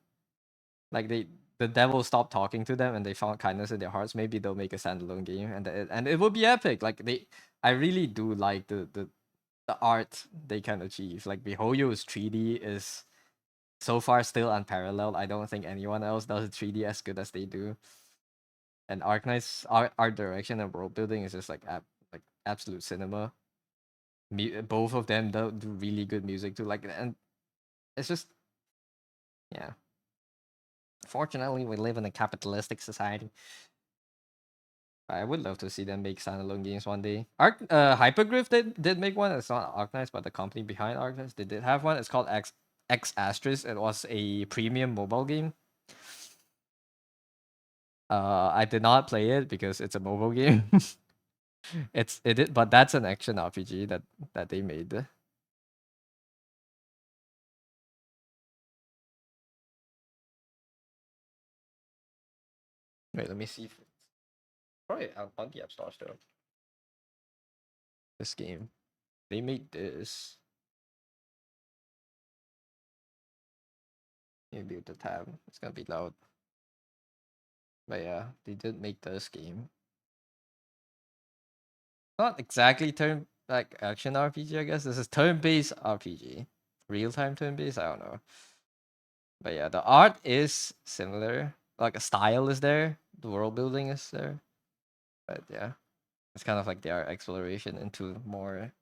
like the devil stopped talking to them and they found kindness in their hearts, maybe they'll make a standalone game and it will be epic. Like I really do like the art they can achieve. Like MiHoYo's 3D is so far still unparalleled. I don't think anyone else does 3D as good as they do. And Arknight's art direction and world building is just like like absolute cinema. Both of them do really good music too. Like, and it's just, yeah. Fortunately, we live in a capitalistic society. I would love to see them make standalone games one day. Hypergriff did make one. It's not Arknights, but the company behind Arknights, they did have one. It's called X Asterisk. It was a premium mobile game. I did not play it because it's a mobile game. But that's an action RPG that they made. Wait, let me see. If it's probably on the App Store still. This game, they made this. Maybe the tab. It's gonna be loud. But yeah, they did make this game. Not exactly turn like action RPG, I guess. This is turn-based RPG. Real-time turn-based, I don't know. But yeah, the art is similar. Like a style is there. The world building is there. But yeah. It's kind of like their exploration into more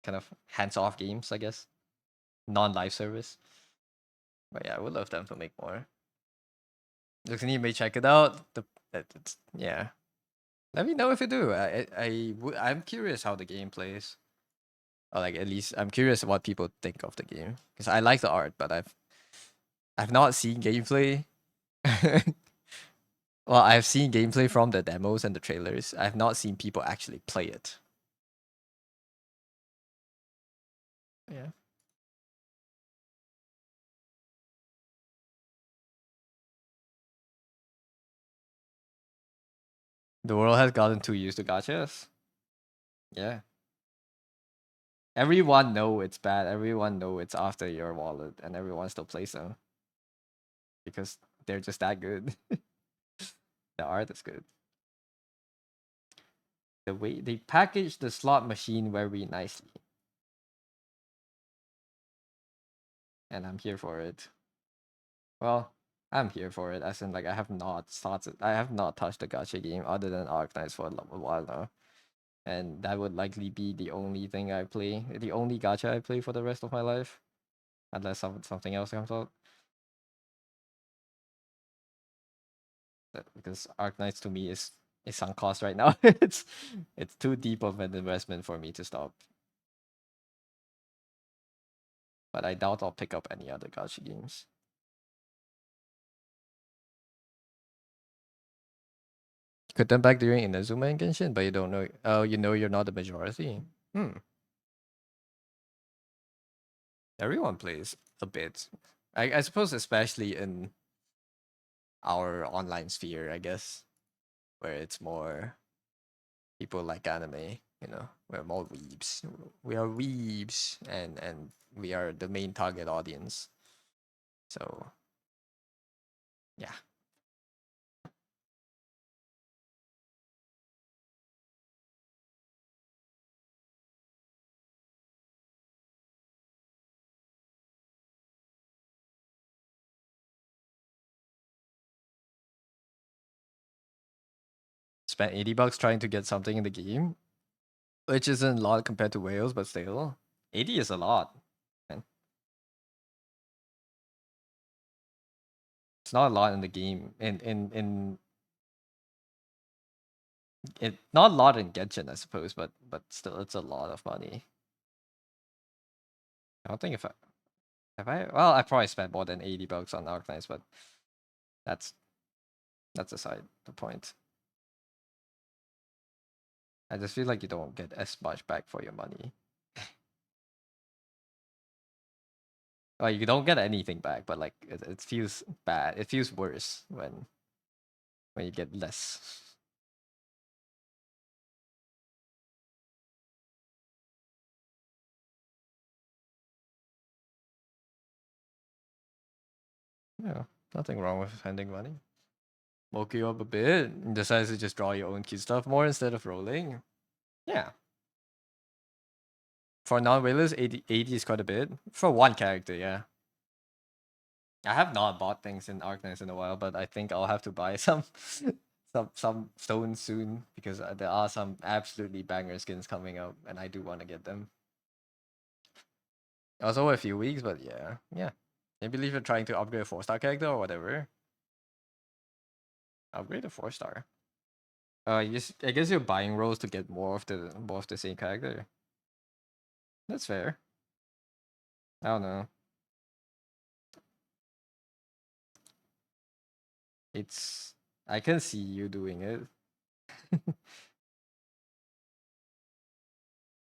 kind of hands-off games, I guess. Non-live service. But yeah, I would love them to make more. Looks like you may check it out. Yeah. Let me know if you do. I'm curious how the game plays. Or like at least I'm curious what people think of the game because I like the art, but I've not seen gameplay. Well, I've seen gameplay from the demos and the trailers. I've not seen people actually play it. Yeah. The world has gotten too used to gachas. Yeah. Everyone know it's bad. Everyone know it's after your wallet, and everyone still plays them because they're just that good. The art is good. The way they package the slot machine very nicely, and I'm here for it. Well, I'm here for it. As in, like, I have not touched a gacha game other than Arknights for a while now, and that would likely be the only thing I play, the only gacha I play for the rest of my life, unless something else comes out. Because Arknights to me is sunk cost right now. It's too deep of an investment for me to stop. But I doubt I'll pick up any other gacha games. Could them back during Inazuma and Genshin, but you don't know. Oh, you know you're not the majority. Hmm. Everyone plays a bit. I suppose especially in our online sphere, I guess, where it's more people like anime. You know, we're more weebs. We are weebs, and we are the main target audience. So yeah. Spent $80 trying to get something in the game, which isn't a lot compared to whales, but still, 80 is a lot. And it's not a lot in the game. In it not a lot in Genshin, I suppose, but still, it's a lot of money. I don't think if I have I well, I probably spent more than $80 on Arknights, but that's that's aside the point. I just feel like you don't get as much back for your money. Like you don't get anything back, but like it feels bad. It feels worse when you get less. Yeah, nothing wrong with spending money. Woke you up a bit and decides to just draw your own cute stuff more instead of rolling. Yeah. For non-whalers, 80 is quite a bit. For one character, yeah. I have not bought things in Arknights in a while, but I think I'll have to buy some some stones soon because there are some absolutely banger skins coming up, and I do want to get them. Also a few weeks, but yeah, yeah. I believe you're trying to upgrade a 4-star character or whatever. Upgrade a 4-star. I guess you're buying rolls to get more of the same character. That's fair. I don't know. It's I can see you doing it.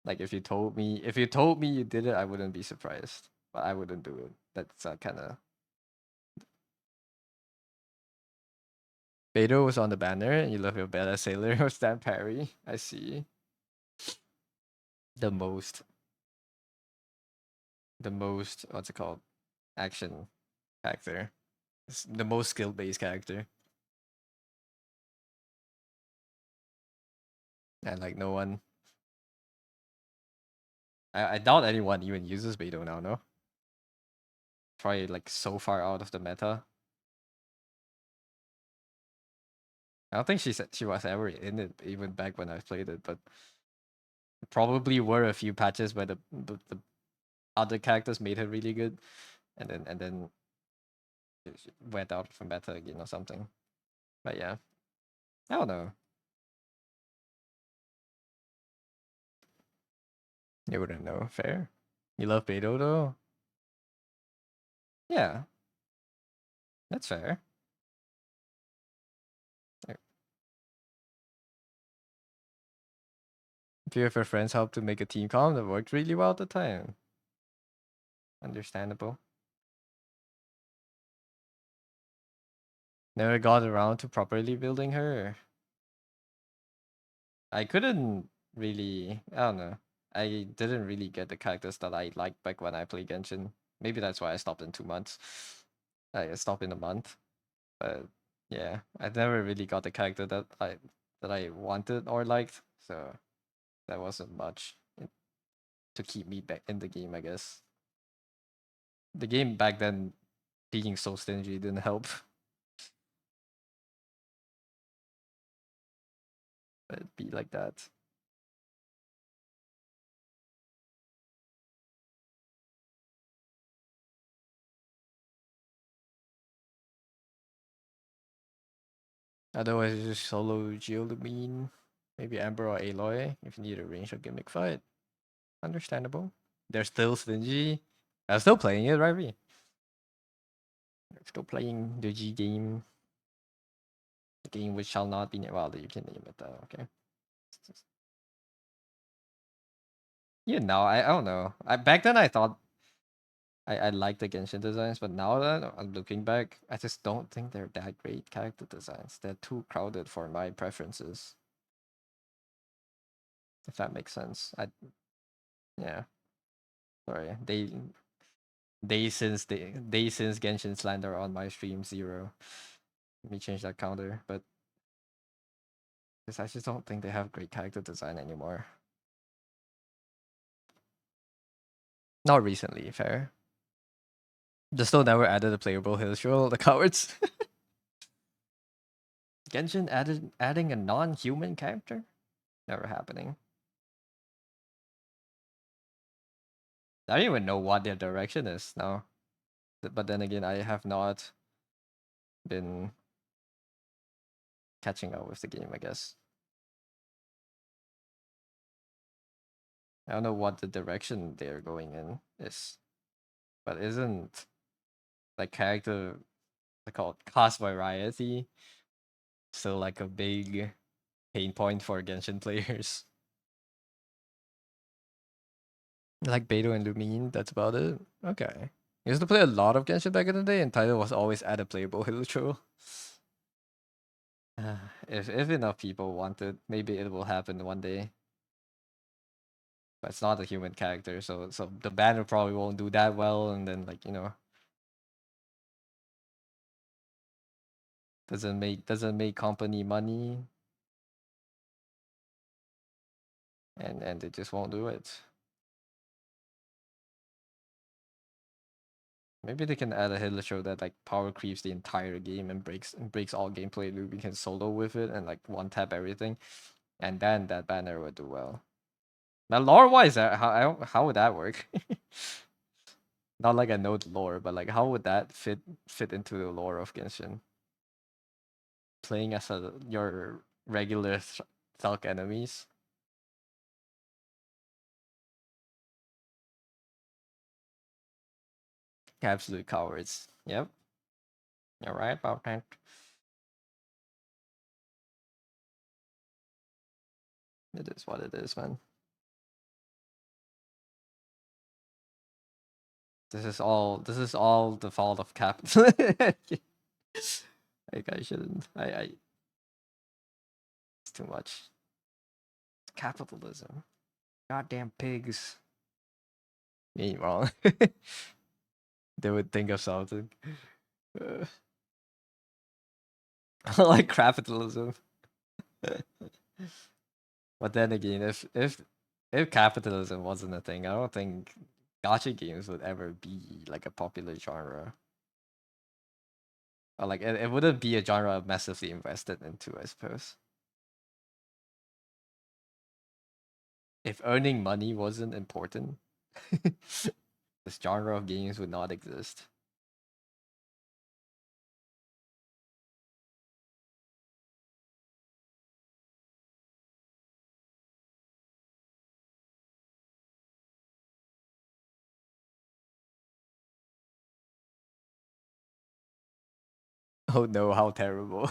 Like if you told me you did it, I wouldn't be surprised. But I wouldn't do it. That's kind of. Beto was on the banner, and you love your badass sailor or Stan Perry. I see. The most, what's it called? Action character. It's the most skill based character. And like no one, I doubt anyone even uses Beidou now. No, probably like so far out of the meta. I don't think she said she was ever in it even back when I played it, but probably were a few patches where the other characters made her really good, and then she went out from meta again or something. But yeah, I don't know. You wouldn't know. Fair. You love Beidou though. Yeah, that's fair. A few of her friends helped to make a team comp that worked really well at the time. Understandable. Never got around to properly building her. I couldn't really. I don't know. I didn't really get the characters that I liked back when I played Genshin. Maybe that's why I stopped in 2 months. I stopped in a month. But yeah, I never really got the character that I wanted or liked. So that wasn't much to keep me back in the game, I guess. The game back then being so stingy didn't help. But it'd be like that. Otherwise, just solo Geolumine, maybe Amber or Aloy if you need a range or gimmick fight. Understandable. They're still stingy. I'm still playing it, right? V? They're still playing the G game. The game which shall not be named. Well, you can name it though. Okay. You know, I don't know. Back then I thought I liked the Genshin designs, but now that I'm looking back, I just don't think they're that great character designs. They're too crowded for my preferences. If that makes sense. Yeah. Sorry. They since Genshin slander on my stream 0. Let me change that counter, but because I just don't think they have great character design anymore. Not recently, fair. Just still never added a playable Hillstroll, the cowards. Genshin adding a non-human character? Never happening. I don't even know what their direction is now. But then again, I have not been catching up with the game, I guess. I don't know what the direction they're going in is. But isn't like character called cost variety still like a big pain point for Genshin players? Like Beidou and Lumine, that's about it. Okay. I used to play a lot of Genshin back in the day, and title was always add a playable Hilichurl. If enough people want it, maybe it will happen one day. But it's not a human character, so the banner probably won't do that well, and then like doesn't make company money, and they just won't do it. Maybe they can add a Hilichurl that like power creeps the entire game and breaks all gameplay loop. You can solo with it and like one tap everything, and then that banner would do well. Now lore wise, how would that work? Not like I know the lore, but like how would that fit into the lore of Genshin? Playing as your regular Thulk enemies. Absolute cowards. Yep. You're right about that. It is what it is, man. This is all the fault of capital. Like I shouldn't. It's too much. Capitalism. Goddamn pigs. You ain't wrong. They would think of something. Uh, like capitalism. But then again, if capitalism wasn't a thing, I don't think gacha games would ever be like a popular genre. Or like it wouldn't be a genre I'm massively invested into, I suppose. If earning money wasn't important, this genre of games would not exist. Oh no, how terrible.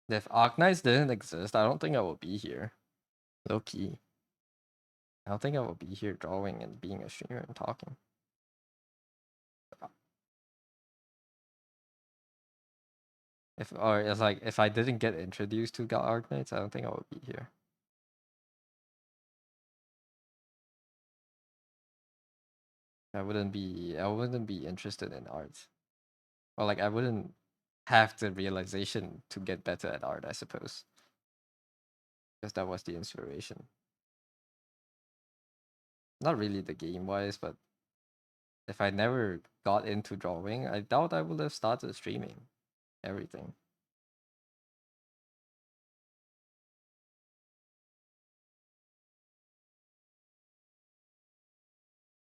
If Arknights didn't exist, I don't think I would be here. Low key. I don't think I would be here drawing and being a streamer and talking. If I didn't get introduced to Arknights, I don't think I would be here. I wouldn't be interested in art. Or like I wouldn't have the realization to get better at art, I suppose. Because that was the inspiration. Not really the game wise, but if I never got into drawing, I doubt I would have started streaming everything.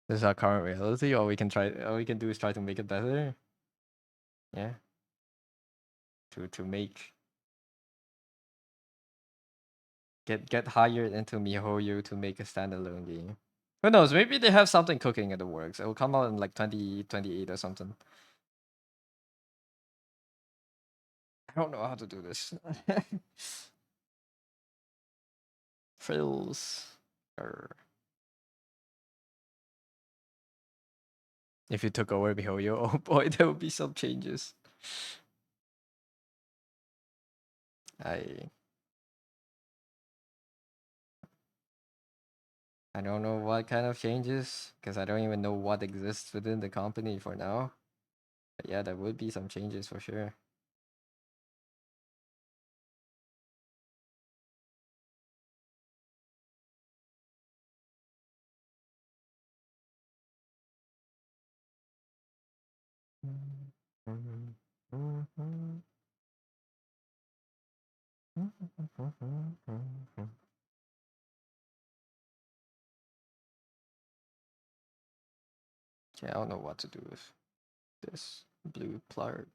This is our current reality. All we can do is try to make it better. Yeah. To make get hired into MiHoYo to make a standalone game. Who knows? Maybe they have something cooking in the works. It will come out in like 2028 or something. I don't know how to do this. Frills. If you took over MiHoYo, oh boy, there would be some changes. I I don't know what kind of changes, because I don't even know what exists within the company for now. But yeah, there would be some changes for sure. Yeah, I don't know what to do with this blue part.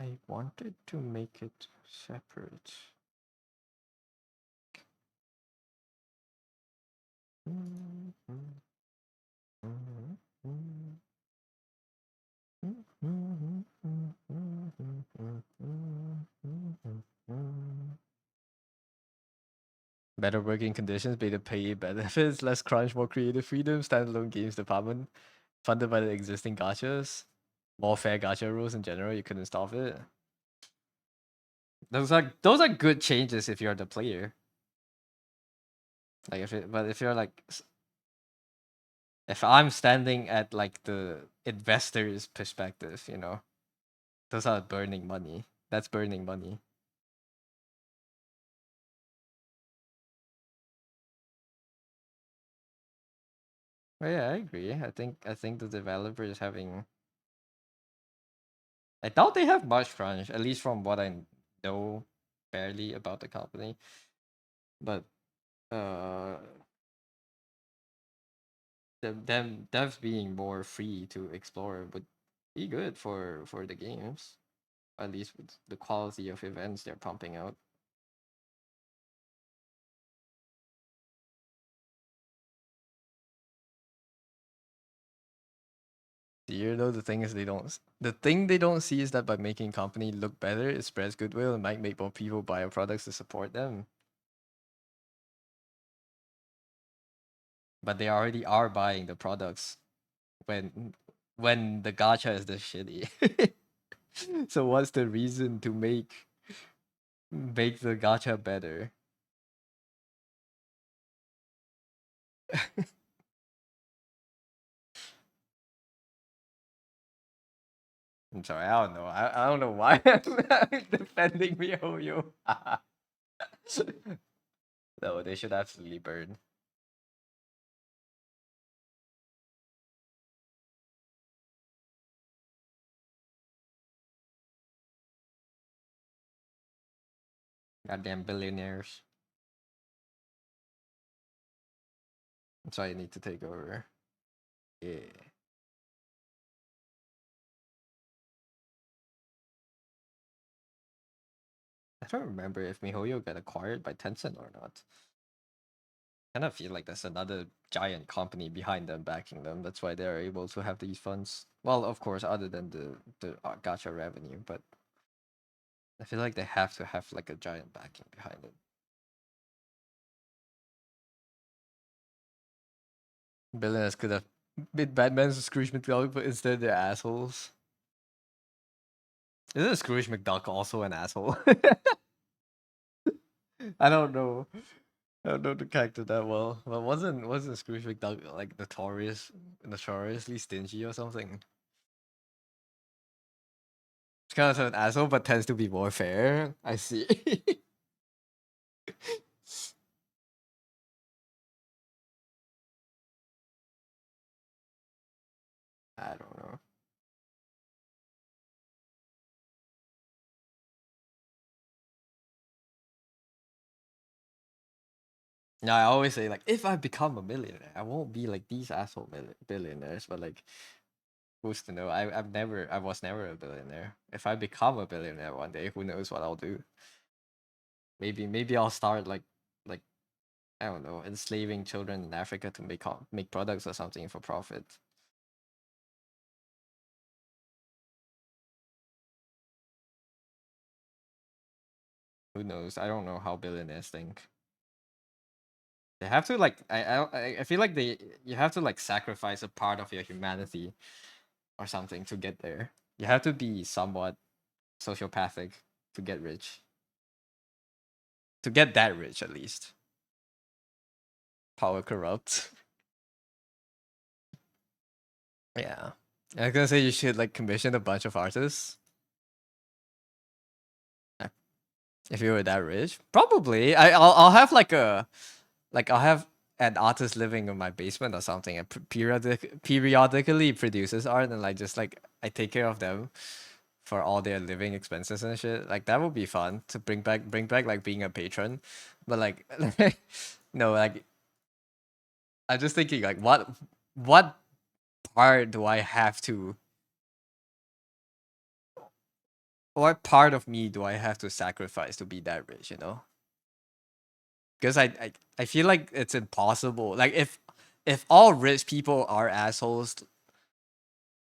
I wanted to make it separate. Better working conditions, better pay benefits, less crunch, more creative freedom, standalone games department, funded by the existing gachas, more fair gacha rules in general, you couldn't stop it. Those are good changes if you're the player. Like if you're like if I'm standing at like the investor's perspective, you know, those are burning money. That's burning money. But yeah, I agree. I think the developer is having. I doubt they have much crunch, at least from what I know barely about the company. But uh, them devs being more free to explore would be good for the games, at least with the quality of events they're pumping out. You know the thing is the thing they don't see is that by making company look better, it spreads goodwill and might make more people buy your products to support them. But they already are buying the products when when the gacha is this shitty. So what's the reason to make the gacha better? I'm sorry, I don't know. I don't know why I'm defending MiHoYo. No, they should absolutely burn. Goddamn billionaires. That's why you need to take over. Yeah. I don't remember if MiHoYo got acquired by Tencent or not. I kind of feel like there's another giant company behind them backing them. That's why they're able to have these funds. Well, of course, other than the gacha revenue, but I feel like they have to have like a giant backing behind it. Billionaires could have been Batman's Scrooge McDuck, but instead they're assholes. Isn't Scrooge McDuck also an asshole? I don't know. I don't know the character that well. But wasn't Scrooge McDuck like notoriously stingy or something? It's kind of an asshole, but tends to be more fair. I see. I don't know. No, I always say like, if I become a millionaire, I won't be like these asshole billionaires. But like, who's to know? I was never a billionaire. If I become a billionaire one day, who knows what I'll do? Maybe I'll start like I don't know, enslaving children in Africa to make products or something for profit. Who knows? I don't know how billionaires think. They have to like I feel like you have to like sacrifice a part of your humanity or something to get there. You have to be somewhat sociopathic to get rich. To get that rich at least. Power corrupts. Yeah. I was gonna say you should like commission a bunch of artists. If you were that rich. Probably. I'll have like I'll have an artist living in my basement or something and periodically produces art and like just like I take care of them for all their living expenses and shit. Like that would be fun to bring back like being a patron. But like no, like I'm just thinking like what part do I have to what part of me do I have to sacrifice to be that rich, you know? Because I feel like it's impossible. Like if all rich people are assholes,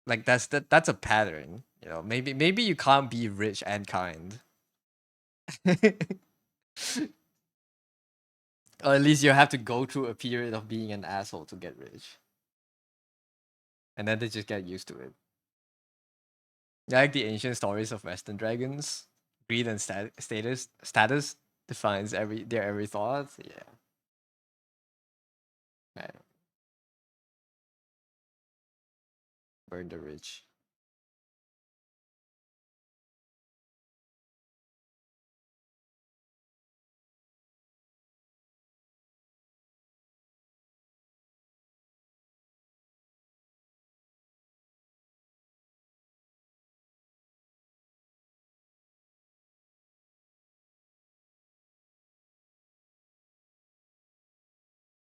like that's a pattern. You know, maybe you can't be rich and kind. Or at least you have to go through a period of being an asshole to get rich. And then they just get used to it. Like the ancient stories of Western dragons, greed and status defines every thought. Yeah, man, burn the rich.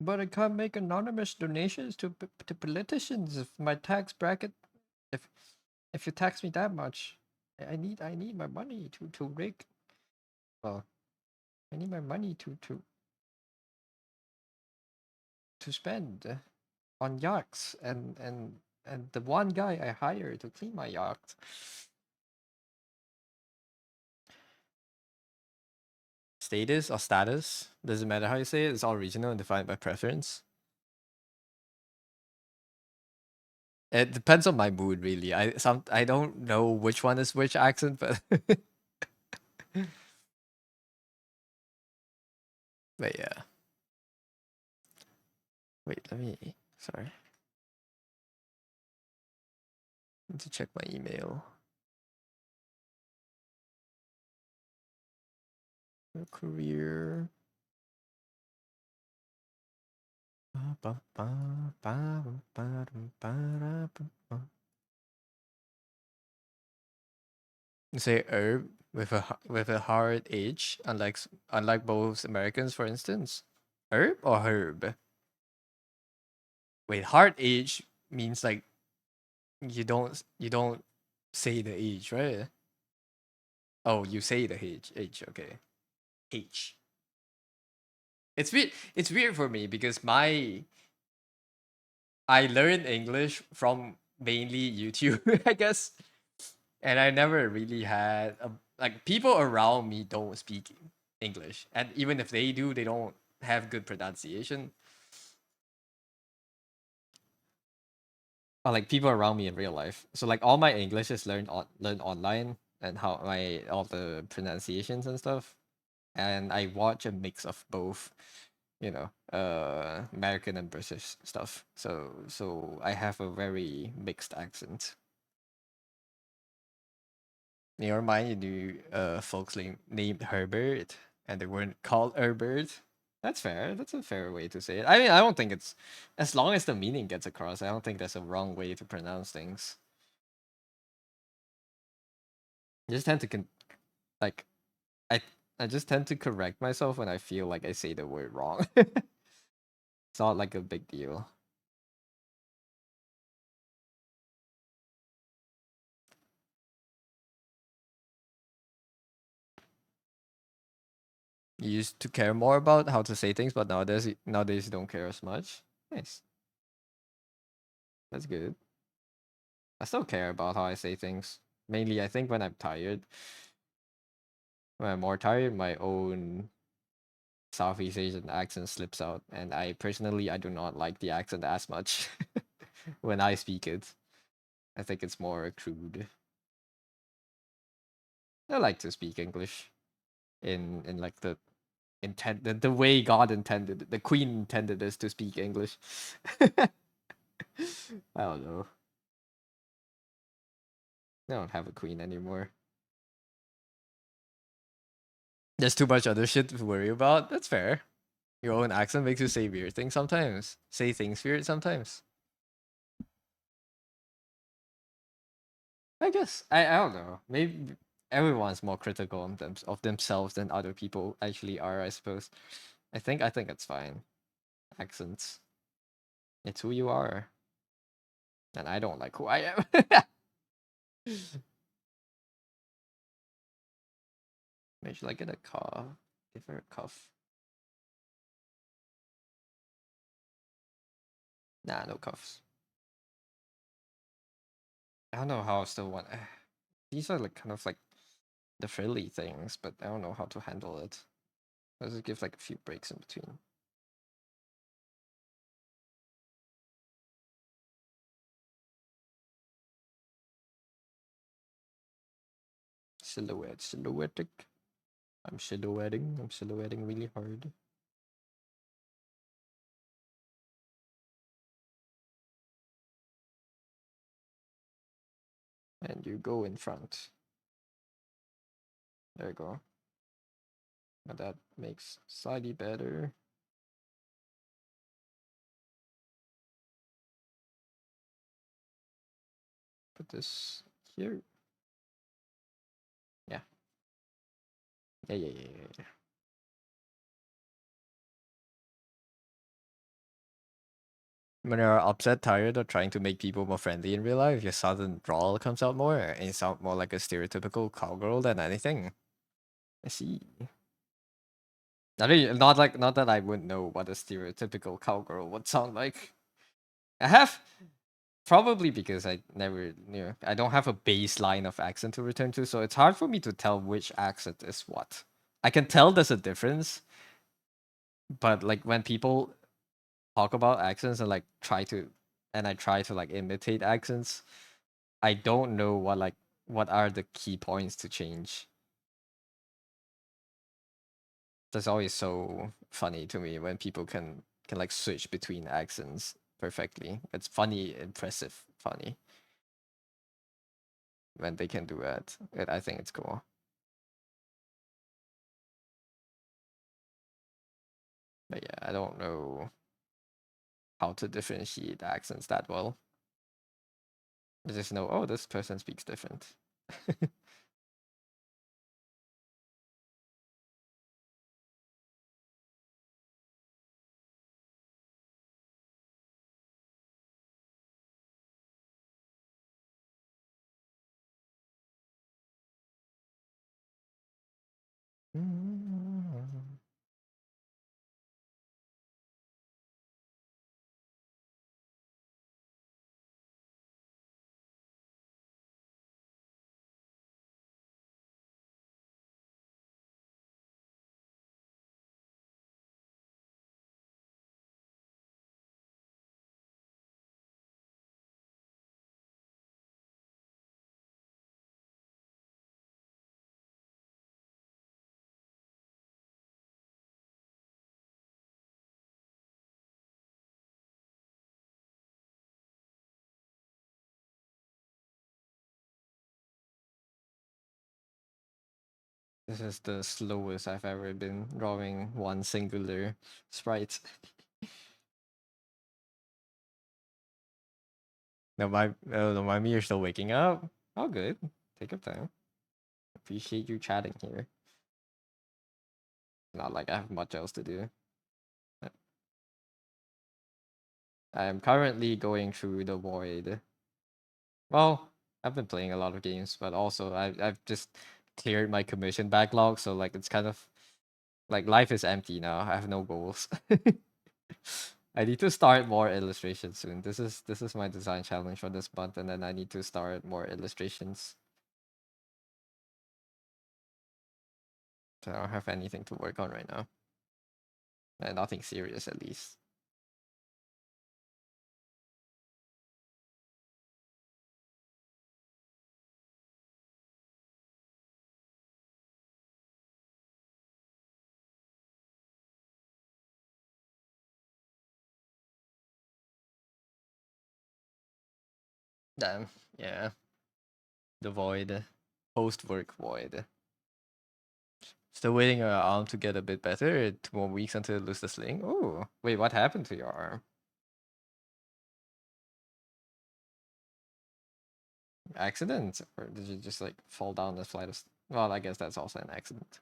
But I can't make anonymous donations to politicians if my tax bracket if if you tax me that much. I need my money to rig. Well, I need my money to spend on yachts and the one guy I hire to clean my yacht. Status or status doesn't matter how you say it. It's all regional and defined by preference. It depends on my mood, really. I don't know which one is which accent, but but yeah. Wait, let me. Sorry, need to check my email. Your career. You say herb with with a hard H, unlike both Americans, for instance. Herb or herb? Wait, hard H means like you don't say the H, right? Oh, you say the H. Okay, H. It's weird. It's weird for me because I learned English from mainly YouTube, I guess, and I never really had like people around me don't speak English, and even if they do, they don't have good pronunciation. Or like people around me in real life. So like all my English is learned online and how my all the pronunciations and stuff. And I watch a mix of both, American and British stuff. So I have a very mixed accent. In your mind, you knew folks named Herbert and they weren't called Herbert. That's fair. That's a fair way to say it. I mean, I don't think it's as long as the meaning gets across. I don't think there's a wrong way to pronounce things. I just tend to like I I just tend to correct myself when I feel like I say the word wrong. It's not like a big deal. You used to care more about how to say things, but nowadays you don't care as much. Nice. That's good. I still care about how I say things. Mainly, I think when I'm tired. When I'm more tired, my own Southeast Asian accent slips out, and I do not like the accent as much when I speak it. I think it's more crude. I like to speak English in like the way God intended it, the Queen intended us to speak English. I don't know. I don't have a queen anymore. There's too much other shit to worry about. That's fair. Your own accent makes you say weird things sometimes. Say things weird sometimes. I guess. I don't know. Maybe everyone's more critical of themselves than other people actually are, I suppose. I think it's fine. Accents. It's who you are. And I don't like who I am. Maybe should I get a cough? Give her a cough. Nah, no cuffs. I don't know how I still want. These are like kind of like the frilly things, but I don't know how to handle it. Let's just give like a few breaks in between. Silhouettic. I'm silhouetting. I'm silhouetting really hard. And you go in front. There you go. And that makes slightly better. Put this here. Yeah. Yeah. When you're upset, tired, or trying to make people more friendly in real life, your southern drawl comes out more, and you sound more like a stereotypical cowgirl than anything. I see. Not that I wouldn't know what a stereotypical cowgirl would sound like. I have probably because I never I don't have a baseline of accent to return to, so it's hard for me to tell which accent is what. I can tell there's a difference, but like when people talk about accents and like try to and I try to like imitate accents, I don't know what are the key points to change. That's always so funny to me when people can like switch between accents perfectly. It's funny, impressive, funny when they can do that. I think it's cool. But yeah, I don't know how to differentiate accents that well. I just know, oh, this person speaks different. This is the slowest I've ever been drawing one singular sprite. No, my me, you're still waking up. All good. Take your time. Appreciate you chatting here. Not like I have much else to do. I am currently going through the void. Well, I've been playing a lot of games, but also I've just cleared my commission backlog, so like it's kind of like life is empty now. I have no goals. I need to start more illustrations soon. This is my design challenge for this month, and then I need to start more illustrations. So I don't have anything to work on right now. And nothing serious at least. Damn, yeah. The void. Post work void. Still waiting our arm to get a bit better. 2 more weeks until it lose the sling. Oh, wait, what happened to your arm? Accident? Or did you just like fall down the flight of well, I guess that's also an accident.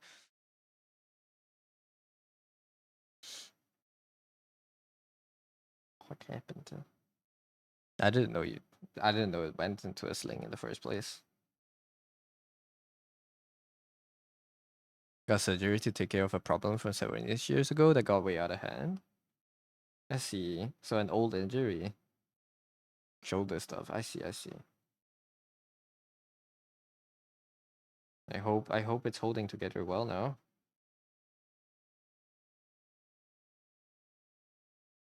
What happened to I didn't know you I didn't know it went into a sling in the first place. Got surgery to take care of a problem from 7 years ago that got way out of hand. I see. So an old injury. Shoulder stuff. I see, I see. I hope it's holding together well now.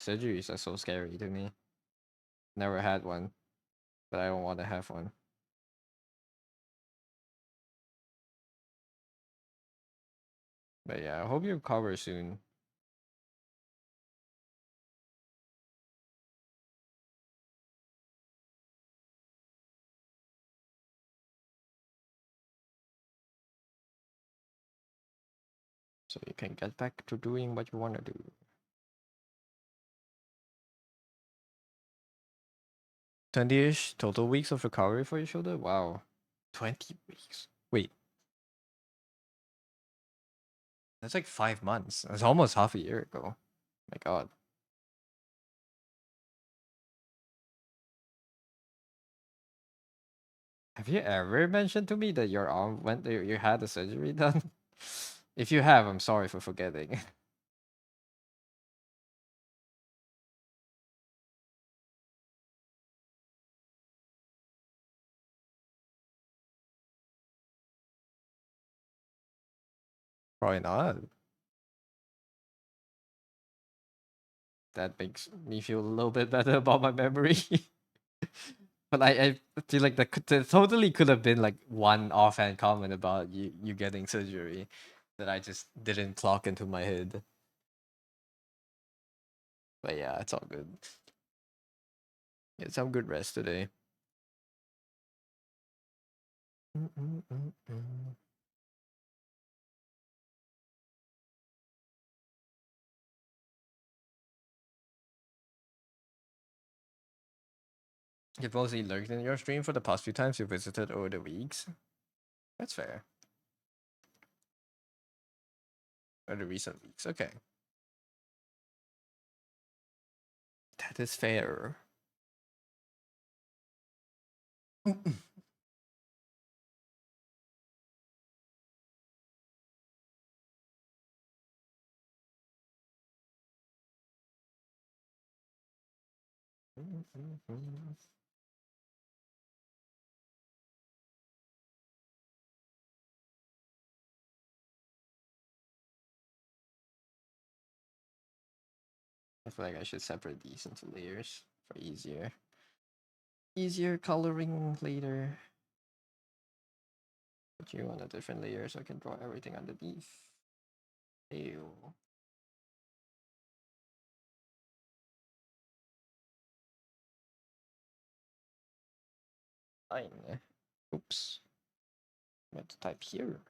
Surgeries are so scary to me. Never had one, but I don't want to have one. But yeah, I hope you recover soon. So you can get back to doing what you want to do. 20-ish total weeks of recovery for your shoulder? Wow. 20 weeks. Wait, that's like 5 months. That's almost half a year ago. My god. Have you ever mentioned to me that your arm went there, you had the surgery done? If you have, I'm sorry for forgetting. Probably not. that makes me feel a little bit better about my memory. But I feel like there totally could have been like one offhand comment about you getting surgery that I just didn't clock into my head. But yeah, it's all good. Get some good rest today. You've mostly lurked in your stream for the past few times you visited over the weeks. That's fair. Or the recent weeks. Okay. That is fair. I feel like I should separate these into layers for easier coloring later. Put you on a different layer so I can draw everything underneath. Ew. Fine. Oops. I meant to type here.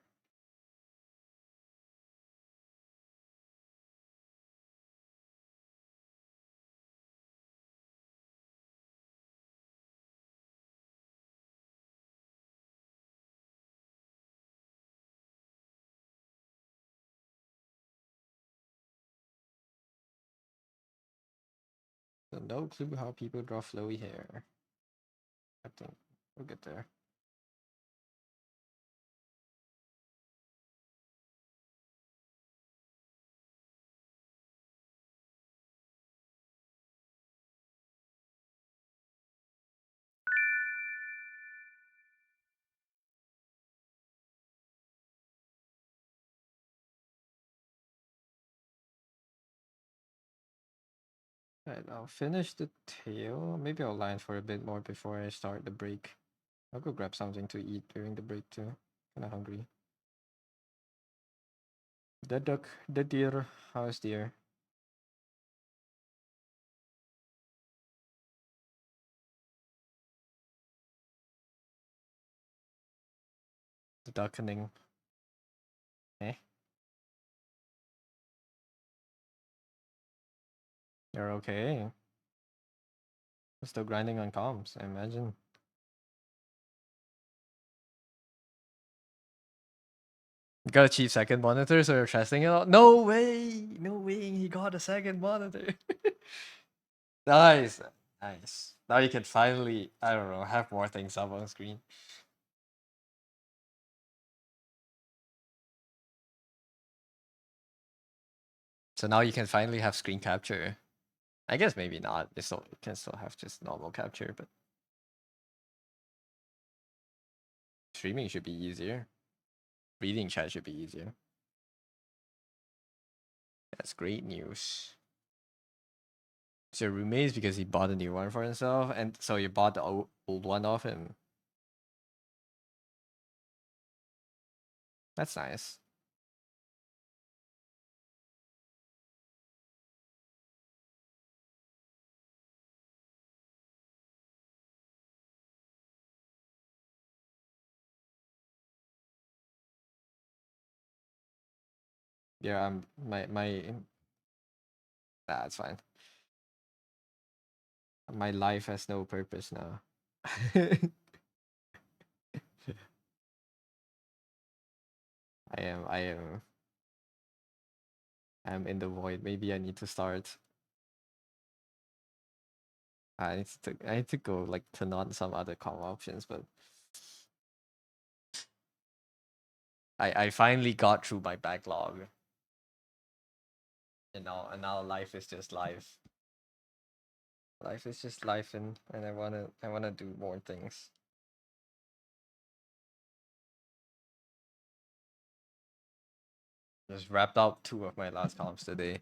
So no clue how people draw flowy hair. I think we'll get there. Right, I'll finish the tail. Maybe I'll line for a bit more before I start the break. I'll go grab something to eat during the break too. Kinda hungry. The duck, the deer, how's deer? The duckening. Eh? You're okay. You're still grinding on comms, I imagine. You got a cheap second monitor, so you're testing it out? No way! No way, he got a second monitor. Nice. Nice. Now you can finally, I don't know, have more things up on screen. So now you can finally have screen capture. I guess maybe not. You can still have just normal capture, but streaming should be easier. Reading chat should be easier. That's great news. So your roommate is because he bought a new one for himself, and so you bought the old one off him. That's nice. Yeah, that's fine. My life has no purpose now. I'm in the void. Maybe I need to start. I need to go like turn on some other com options, but I finally got through my backlog. And now life is just life. Life is just life, and I wanna do more things. Just wrapped up two of my last comps today.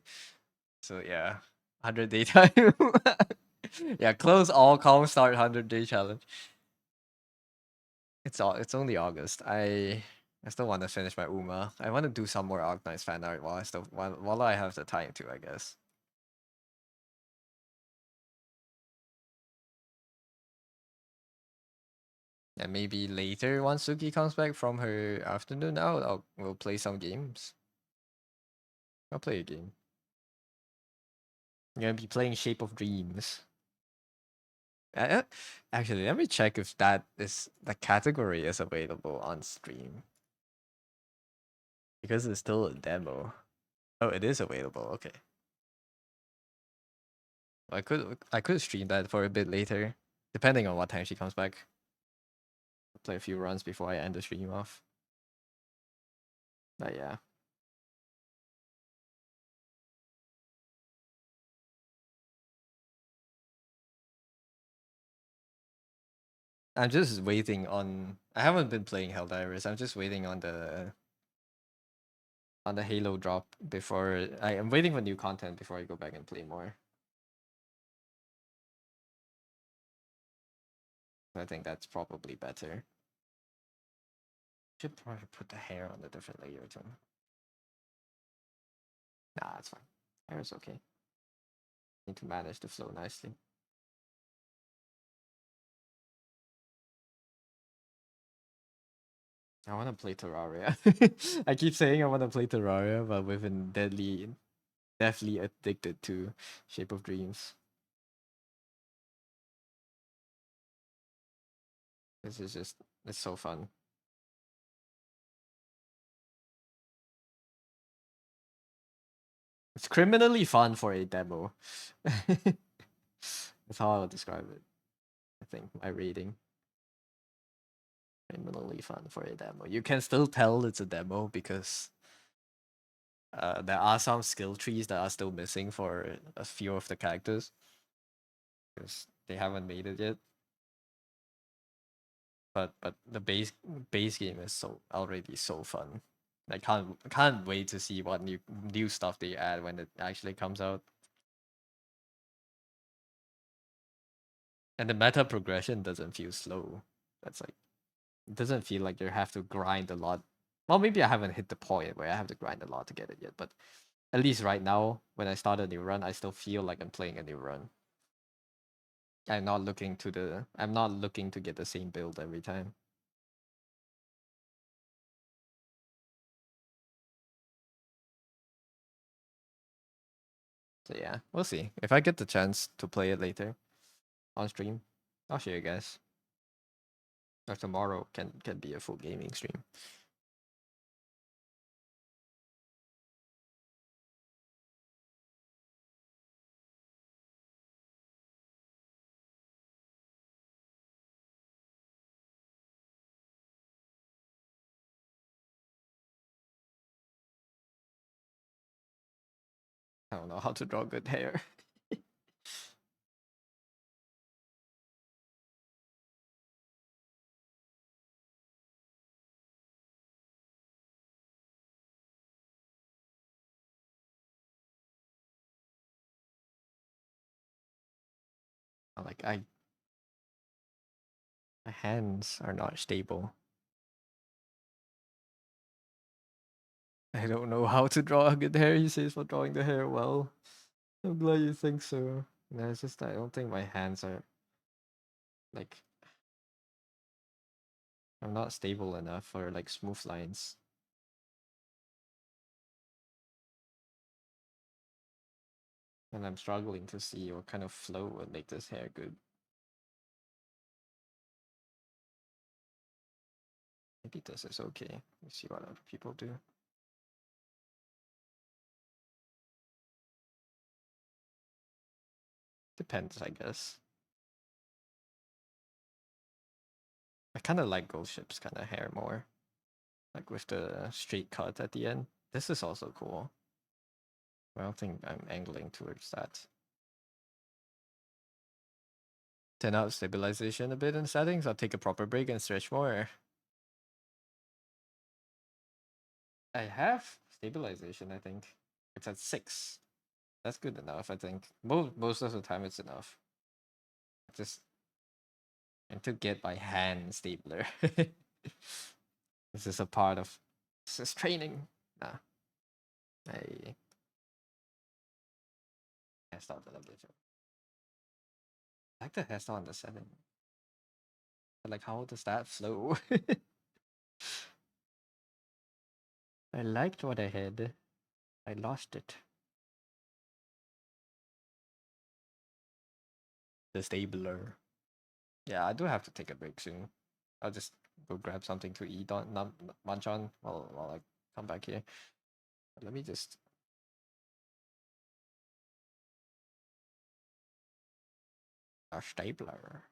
So yeah. 100-day time. Yeah, close all calm start 100-day challenge. It's only August. I still want to finish my Uma. I want to do some more Arknights fan art while I have the time to, I guess. And maybe later once Suki comes back from her afternoon out, we'll play some games. I'll play a game. I'm gonna be playing Shape of Dreams. Actually, let me check if the category is available on stream. Because it's still a demo. Oh, it is available. Okay. I could stream that for a bit later, depending on what time she comes back. Play a few runs before I end the stream off. But yeah. I'm just waiting on. I haven't been playing Helldivers. I'm just waiting on the Halo drop before I am waiting for new content before I go back and play more. I think that's probably better. Should probably put the hair on a different layer too. Nah, that's fine. Hair is okay. Need to manage the flow nicely. I want to play Terraria. I keep saying I want to play Terraria, but we've been deathly addicted to Shape of Dreams. This is just, it's so fun. It's criminally fun for a demo. That's how I would describe it. I think my rating. Criminally fun for a demo. You can still tell it's a demo because there are some skill trees that are still missing for a few of the characters because they haven't made it yet. But the base game is so already so fun. I can't wait to see what new stuff they add when it actually comes out. And the meta progression doesn't feel slow. That's like, it doesn't feel like you have to grind a lot. Well, maybe I haven't hit the point where I have to grind a lot to get it yet, but at least right now, when I start a new run, I still feel like I'm playing a new run. I'm not looking to get the same build every time. So yeah, we'll see. If I get the chance to play it later on stream, I'll show you guys. Or tomorrow can be a full gaming stream. I don't know how to draw good hair. Like my hands are not stable. I don't know how to draw a good hair, he says, for drawing the hair well. I'm glad you think so. No, it's just I don't think my hands are like I'm not stable enough for like smooth lines. And I'm struggling to see what kind of flow would make this hair good. Maybe this is okay. Let's see what other people do. Depends, I guess. I kind of like Ghost Ship's kind of hair more. Like with the straight cut at the end. This is also cool. I don't think I'm angling towards that. 10 out stabilization a bit in settings. I'll take a proper break and stretch more. I have stabilization, I think. It's at 6. That's good enough, I think. Most of the time it's enough. Just and to get by hand stapler. This is a part of this is training. Nah. I hairstyle that a bit. I like the hairstyle on the 7. But like how does that flow? I liked what I had. I lost it. The stabler. Yeah, I do have to take a break soon. I'll just go grab something to eat on munch on while I come back here. Let me just a stapler.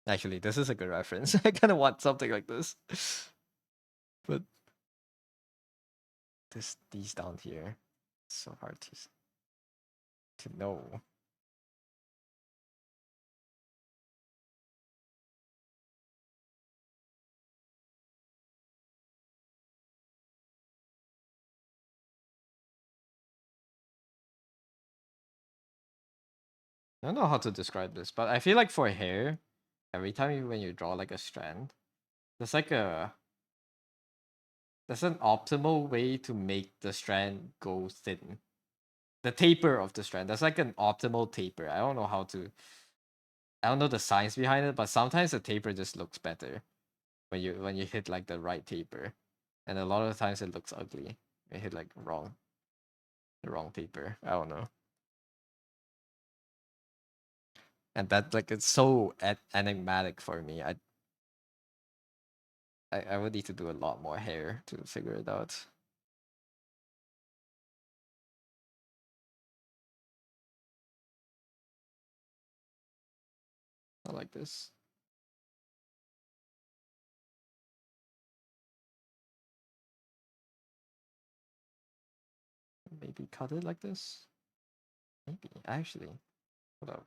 Actually, this is a good reference. I kind of want something like this, but these down here, it's so hard to know. I don't know how to describe this, but I feel like for hair, every time when you draw like a strand, there's like a there's an optimal way to make the strand go thin. The taper of the strand. That's like an optimal taper. I don't know the science behind it, but sometimes the taper just looks better when you hit like the right taper. And a lot of times it looks ugly. You hit like the wrong taper. I don't know. And that like it's so enigmatic for me. I would need to do a lot more hair to figure it out. I like this. Maybe cut it like this. Maybe actually. Hold up.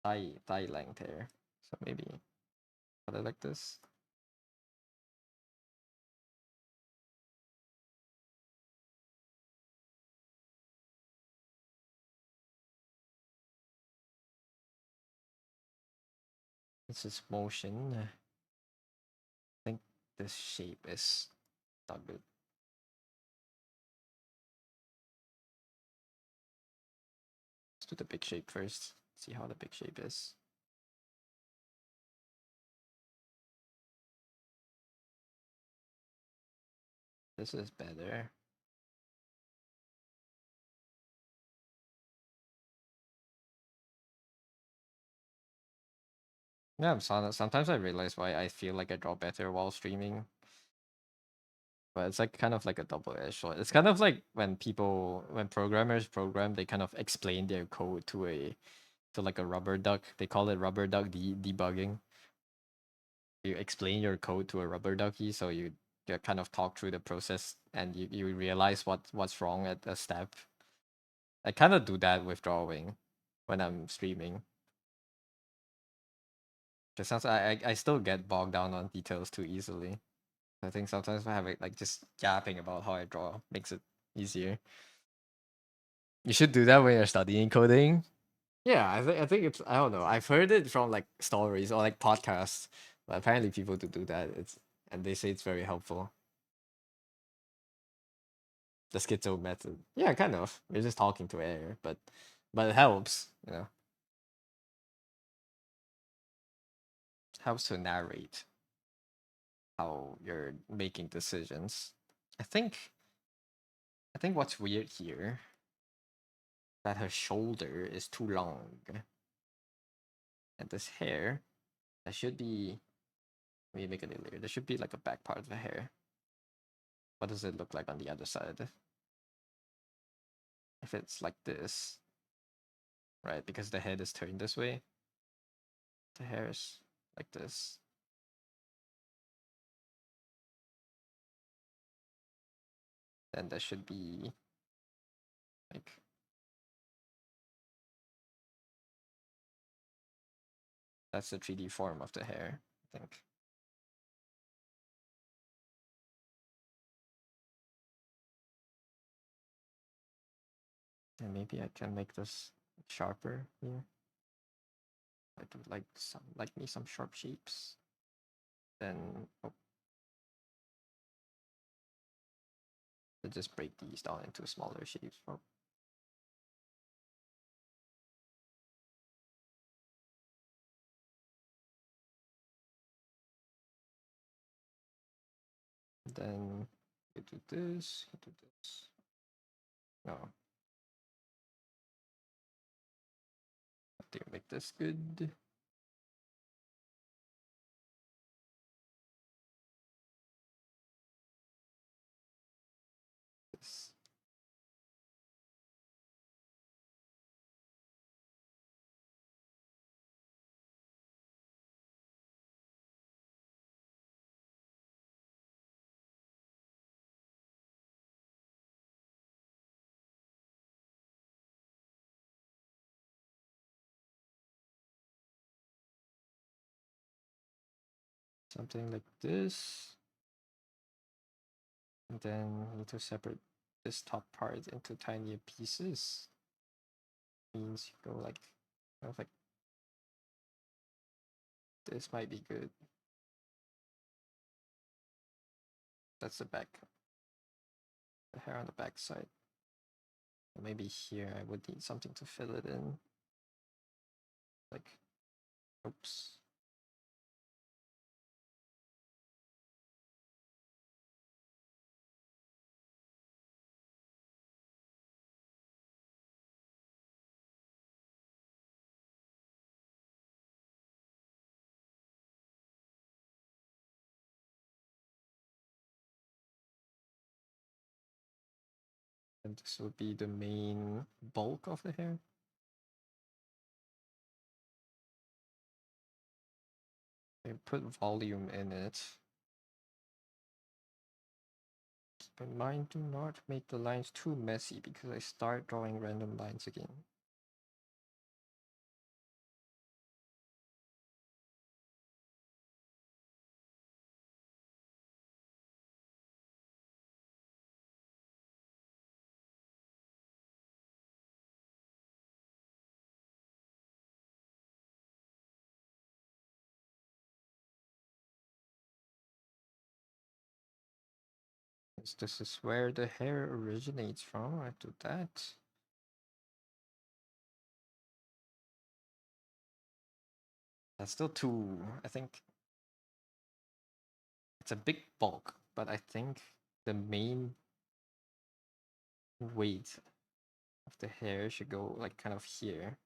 Thigh length hair. So maybe cut it like this. This is motion. I think this shape is not good. Let's do the big shape first. See how the big shape is. This is better. Yeah, sometimes I realize why I feel like I draw better while streaming. But it's like kind of like a double-edged sword. It's kind of like when programmers program, they kind of explain their code to like a rubber duck. They call it rubber duck debugging. You explain your code to a rubber ducky, so you kind of talk through the process and you realize what's wrong at a step. I kind of do that with drawing when I'm streaming. Just sounds I still get bogged down on details too easily. I think sometimes I have it like just yapping about how I draw makes it easier. You should do that when you're studying coding. Yeah, I think it's I don't know. I've heard it from like stories or like podcasts, but apparently people do that. It's and they say it's very helpful. The schizo method. Yeah, kind of. You're just talking to air, but it helps, you know. Helps to narrate how you're making decisions. I think I think what's weird here that her shoulder is too long. And this hair, that should be let me make a new layer. There should be like a back part of the hair. What does it look like on the other side? If it's like this, right? Because the head is turned this way, the hair is like this. Then there should be like That's the 3D form of the hair, I think. And maybe I can make this sharper here. I do like me some sharp shapes. Then I just break these down into smaller shapes. Then you do this, you do this. No. I think make this good. This. Something like this. And then you need to separate this top part into tinier pieces. Means you go like, kind of like this might be good. That's the back. The hair on the back side. Maybe here I would need something to fill it in. Like, oops. And this would be the main bulk of the hair. I put volume in it. Keep in mind, do not make the lines too messy because I start drawing random lines again. This is where the hair originates from. I do that. That's still too, I think it's a big bulk, but I think the main weight of the hair should go like kind of here.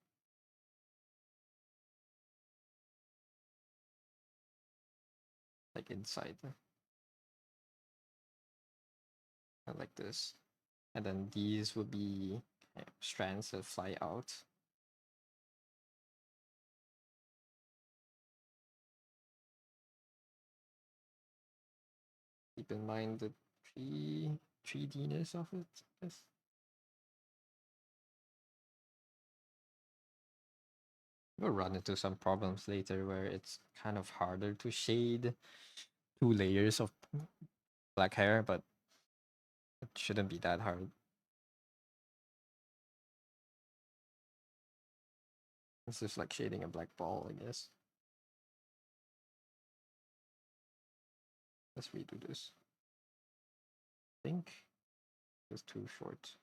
Like inside. Like this. And then these would be strands that fly out. Keep in mind the 3D-ness of it. Yes. We'll run into some problems later where it's kind of harder to shade 2 layers of black hair, but it shouldn't be that hard. It's just like shading a black ball, I guess. Let's redo this. I think it's too short.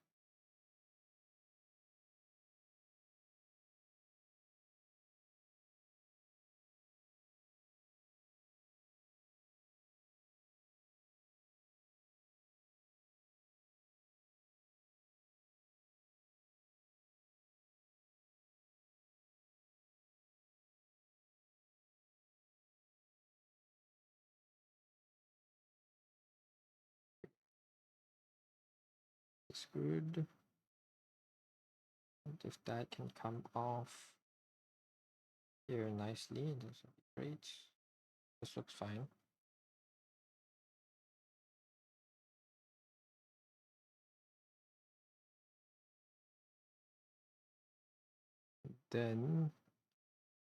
It's good. And if that can come off here nicely, this would be great. This looks fine. Then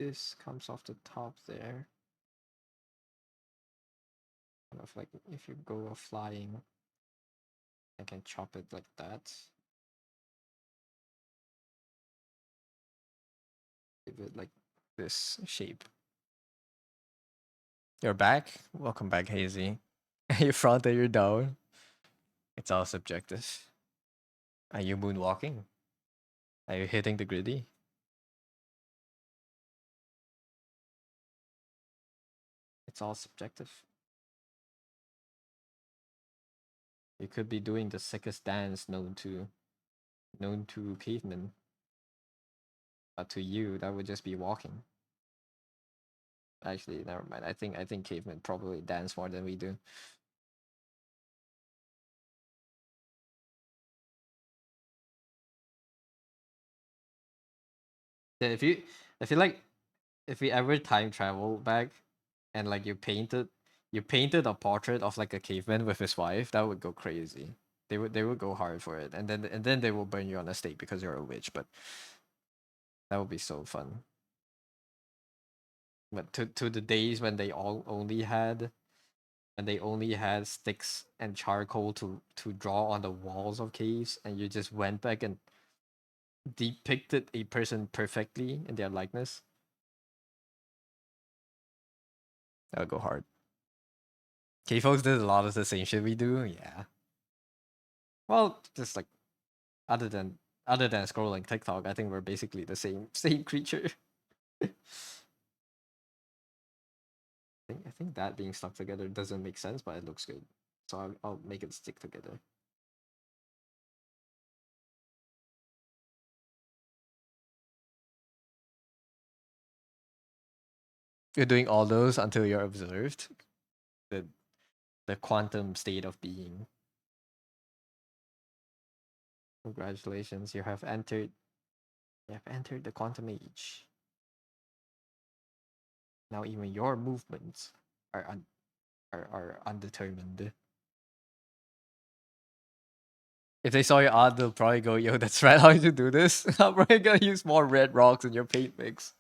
this comes off the top there. Kind of like if you go a flying, I can chop it like that. Give it like this shape. You're back? Welcome back, Hazy. You're front or you're down? It's all subjective. Are you moonwalking? Are you hitting the griddy? It's all subjective. You could be doing the sickest dance known to cavemen. But to you, that would just be walking. Actually, never mind. I think cavemen probably dance more than we do. Yeah, if you like, if we ever time travel back, and like you painted a portrait of like a caveman with his wife, that would go crazy. They would go hard for it, and then they will burn you on a stake because you're a witch. But that would be so fun. But to the days when they only had sticks and charcoal to draw on the walls of caves, and you just went back and depicted a person perfectly in their likeness. That would go hard. Cave folks did a lot of the same shit we do, yeah. Well, just like other than scrolling TikTok, I think we're basically the same creature. I think that being stuck together doesn't make sense, but it looks good, so I'll make it stick together. You're doing all those until you're observed. The the quantum state of being. Congratulations, you have entered the quantum age. Now even your movements are undetermined. If they saw your art, they'll probably go, "Yo, that's right. How you do this? I'm probably gonna use more red rocks in your paint mix."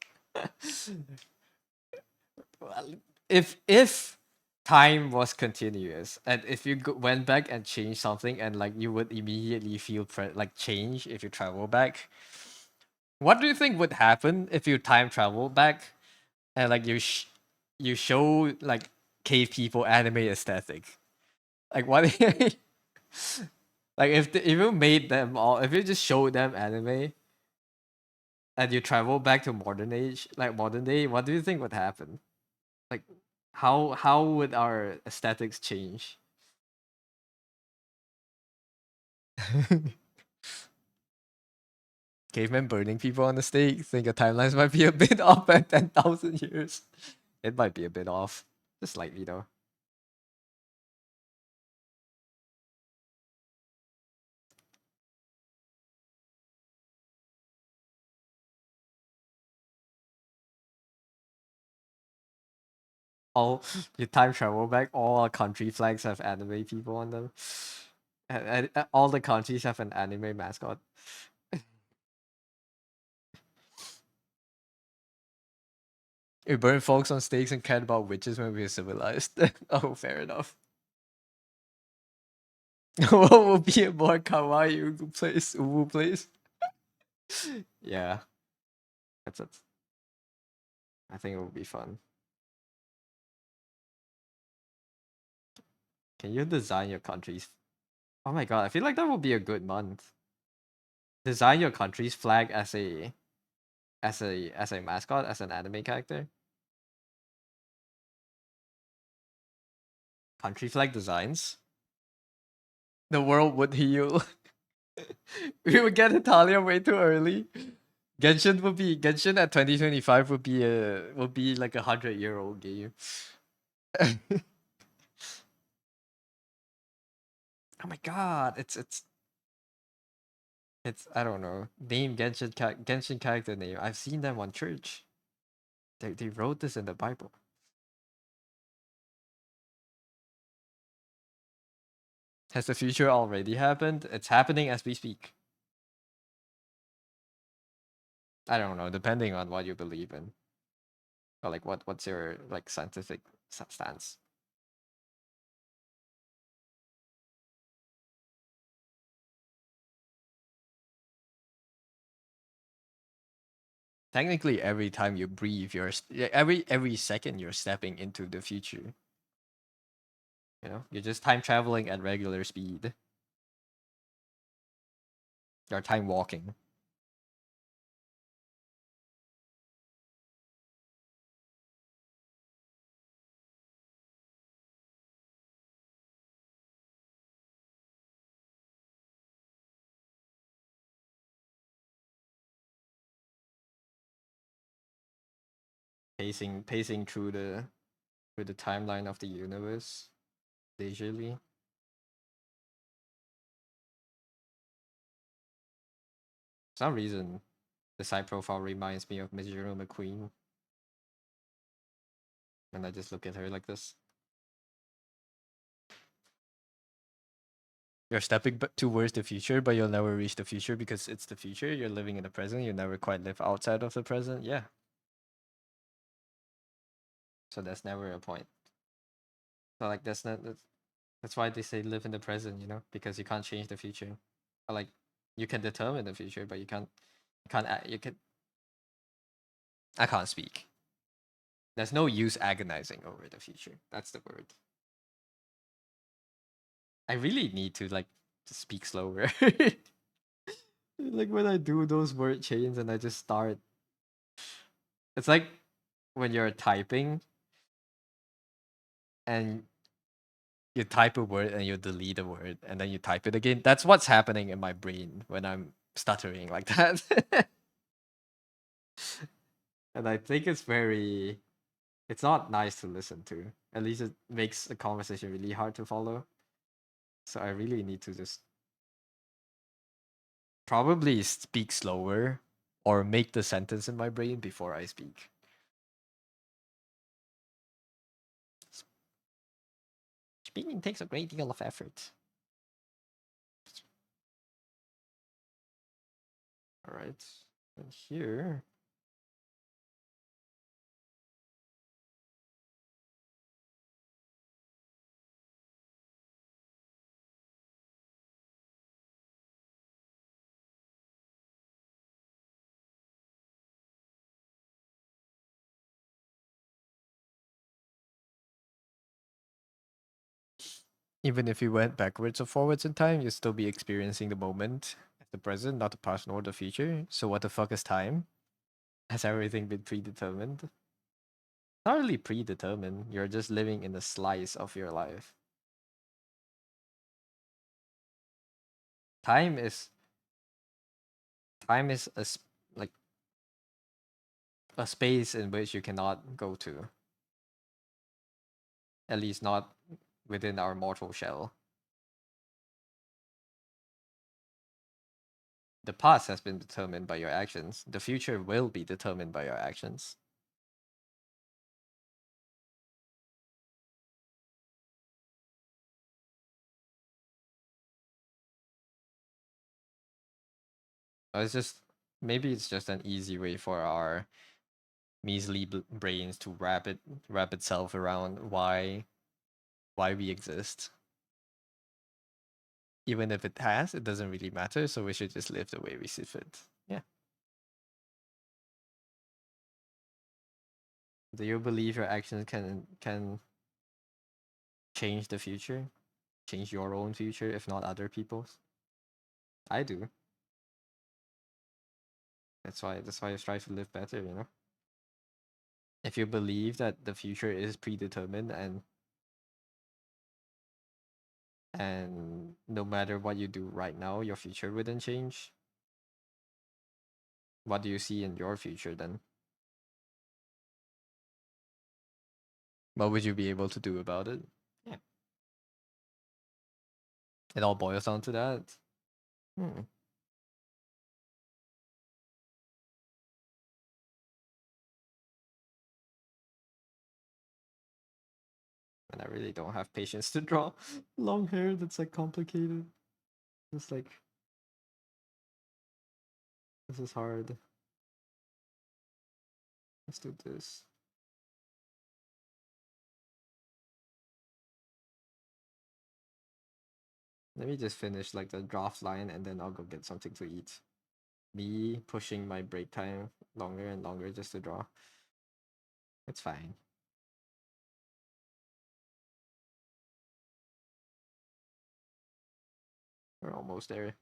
Well, if time was continuous, and if you went back and changed something, and like you would immediately feel like change if you travel back, what do you think would happen if you time travel back and like you show like cave people anime aesthetic? Like what? Like if you made them all, if you just showed them anime and you travel back to modern day, what do you think would happen? Like how would our aesthetics change? Cavemen burning people on the stake. Think your timelines might be a bit off by 10,000 years. It might be a bit off, just slightly though. All you time travel back, all our country flags have anime people on them, and all the countries have an anime mascot. We burn folks on stakes and cared about witches when we were civilized. Oh, fair enough. What would be a more kawaii Uwu place? Yeah, that's it. I think it would be fun. Can you design your country's? Oh my god, I feel like that would be a good month. Design your country's flag as a mascot, as an anime character. Country flag designs. The world would heal. We would get Italia way too early. Genshin at 2025 would be like 100-year-old game. Oh my god, it's I don't know. Name Genshin character name. I've seen them on church. They wrote this in the Bible. Has the future already happened? It's happening as we speak. I don't know, depending on what you believe in. Or like what's your like scientific stance? Technically, every time you breathe, every second you're stepping into the future. You know, you're just time traveling at regular speed. You're time walking. Pacing through the timeline of the universe leisurely. For some reason, the side profile reminds me of Miss Jerome McQueen, and I just look at her like this. You're stepping towards the future, but you'll never reach the future because it's the future. You're living in the present. You never quite live outside of the present. Yeah. So that's never a point. So like that's why they say live in the present, you know, because you can't change the future. Or like you can determine the future, but you can I can't speak. There's no use agonizing over the future. That's the word. I really need to like to speak slower. Like when I do those word chains and I just start. It's like when you're typing and you type a word and you delete a word and then you type it again. That's what's happening in my brain when I'm stuttering like that. And I think it's not nice to listen to. At least it makes the conversation really hard to follow. So I really need to just probably speak slower or make the sentence in my brain before I speak. Speaking takes a great deal of effort. All right. And here, even if you went backwards or forwards in time, you'd still be experiencing the moment at the present, not the past nor the future. So what the fuck is time? Has everything been predetermined? Not really predetermined. You're just living in a slice of your life. Time is time is like a space in which you cannot go to. At least not within our mortal shell. The past has been determined by your actions. The future will be determined by your actions. It's just maybe it's just an easy way for our measly brains to wrap itself around why we exist. Even if it has, it doesn't really matter. So we should just live the way we see fit. Yeah. Do you believe your actions can change the future, change your own future, if not other people's? I do. That's why I strive to live better. You know, if you believe that the future is predetermined and no matter what you do right now, your future wouldn't change. What do you see in your future then? What would you be able to do about it? Yeah. It all boils down to that. Hmm. And I really don't have patience to draw long hair that's like complicated. It's like this is hard. Let's do this. Let me just finish like the draft line and then I'll go get something to eat. Me pushing my break time longer and longer just to draw. It's fine. We're almost there.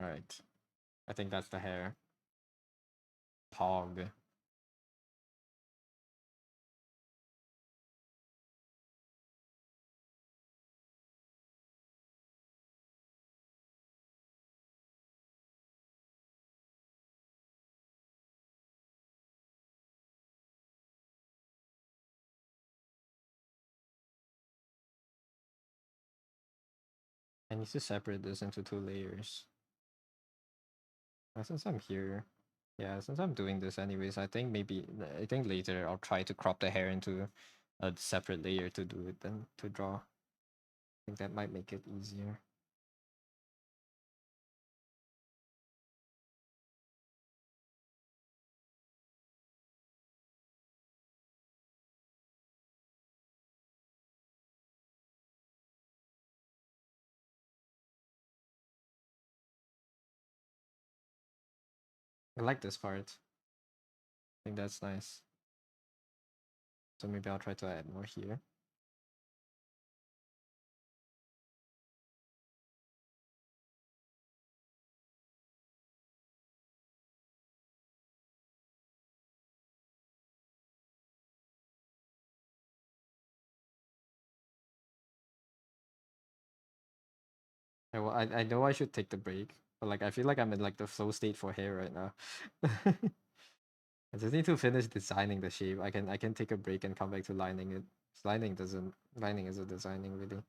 Alright. I think that's the hair. Pog. I need to separate this into 2 layers. Since I'm here, yeah, since I'm doing this anyways, I think later I'll try to crop the hair into a separate layer to do it than to draw. I think that might make it easier. I like this part. I think that's nice. So maybe I'll try to add more here. Yeah, well, I know I should take the break, but like I feel like I'm in like the flow state for hair right now. I just need to finish designing the shape. I can take a break and come back to lining it. Lining isn't designing really.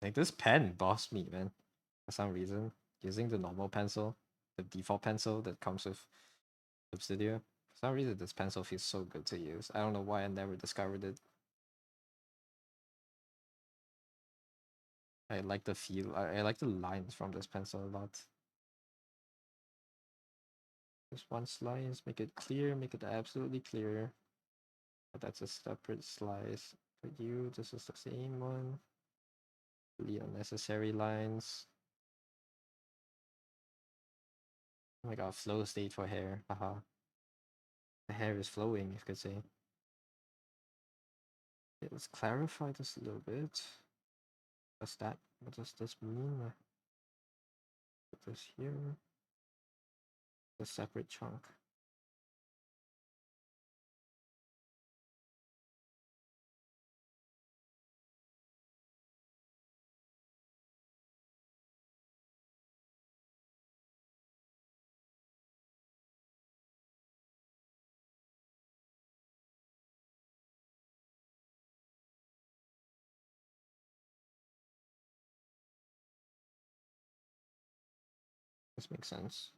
Like this pen bossed me, man. For some reason. Using the normal pencil, the default pencil that comes with Clip Studio. For some reason this pencil feels so good to use. I don't know why I never discovered it. I like the feel. I like the lines from this pencil a lot. Just one slice, make it clear, make it absolutely clear. But that's a separate slice. For you, this is the same one. Really unnecessary lines. Oh my god, flow state for hair. Haha. The hair is flowing, you could say. Okay, let's clarify this a little bit. What does this mean? Put this here. A separate chunk. This makes sense.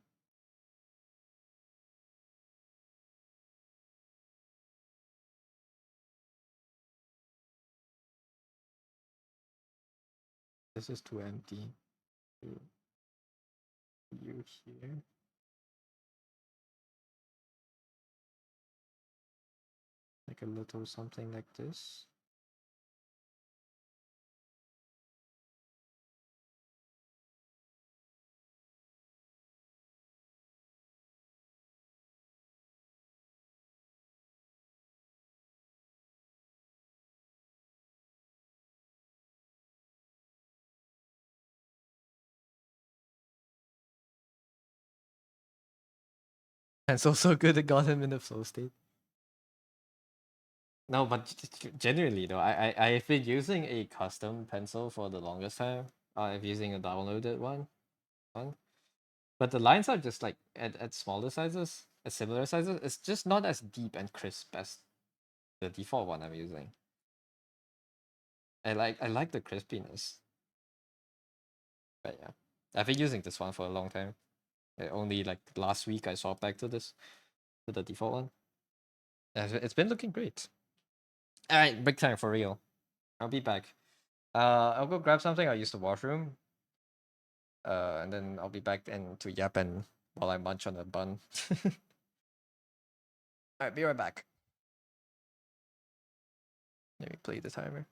This is too empty. You here. Like a little something like this. Pencil's so good it got him in the flow state. No, but genuinely though, I've been using a custom pencil for the longest time. I'm using a downloaded one. But the lines are just like at smaller sizes, at similar sizes. It's just not as deep and crisp as the default one I'm using. I like the crispiness. But yeah. I've been using this one for a long time. Only like last week I swapped back to this, to the default one. It's been looking great. Alright, big time for real. I'll be back. I'll go grab something. I'll use the washroom. And then I'll be back into Yappen while I munch on a bun. Alright, be right back. Let me play the timer.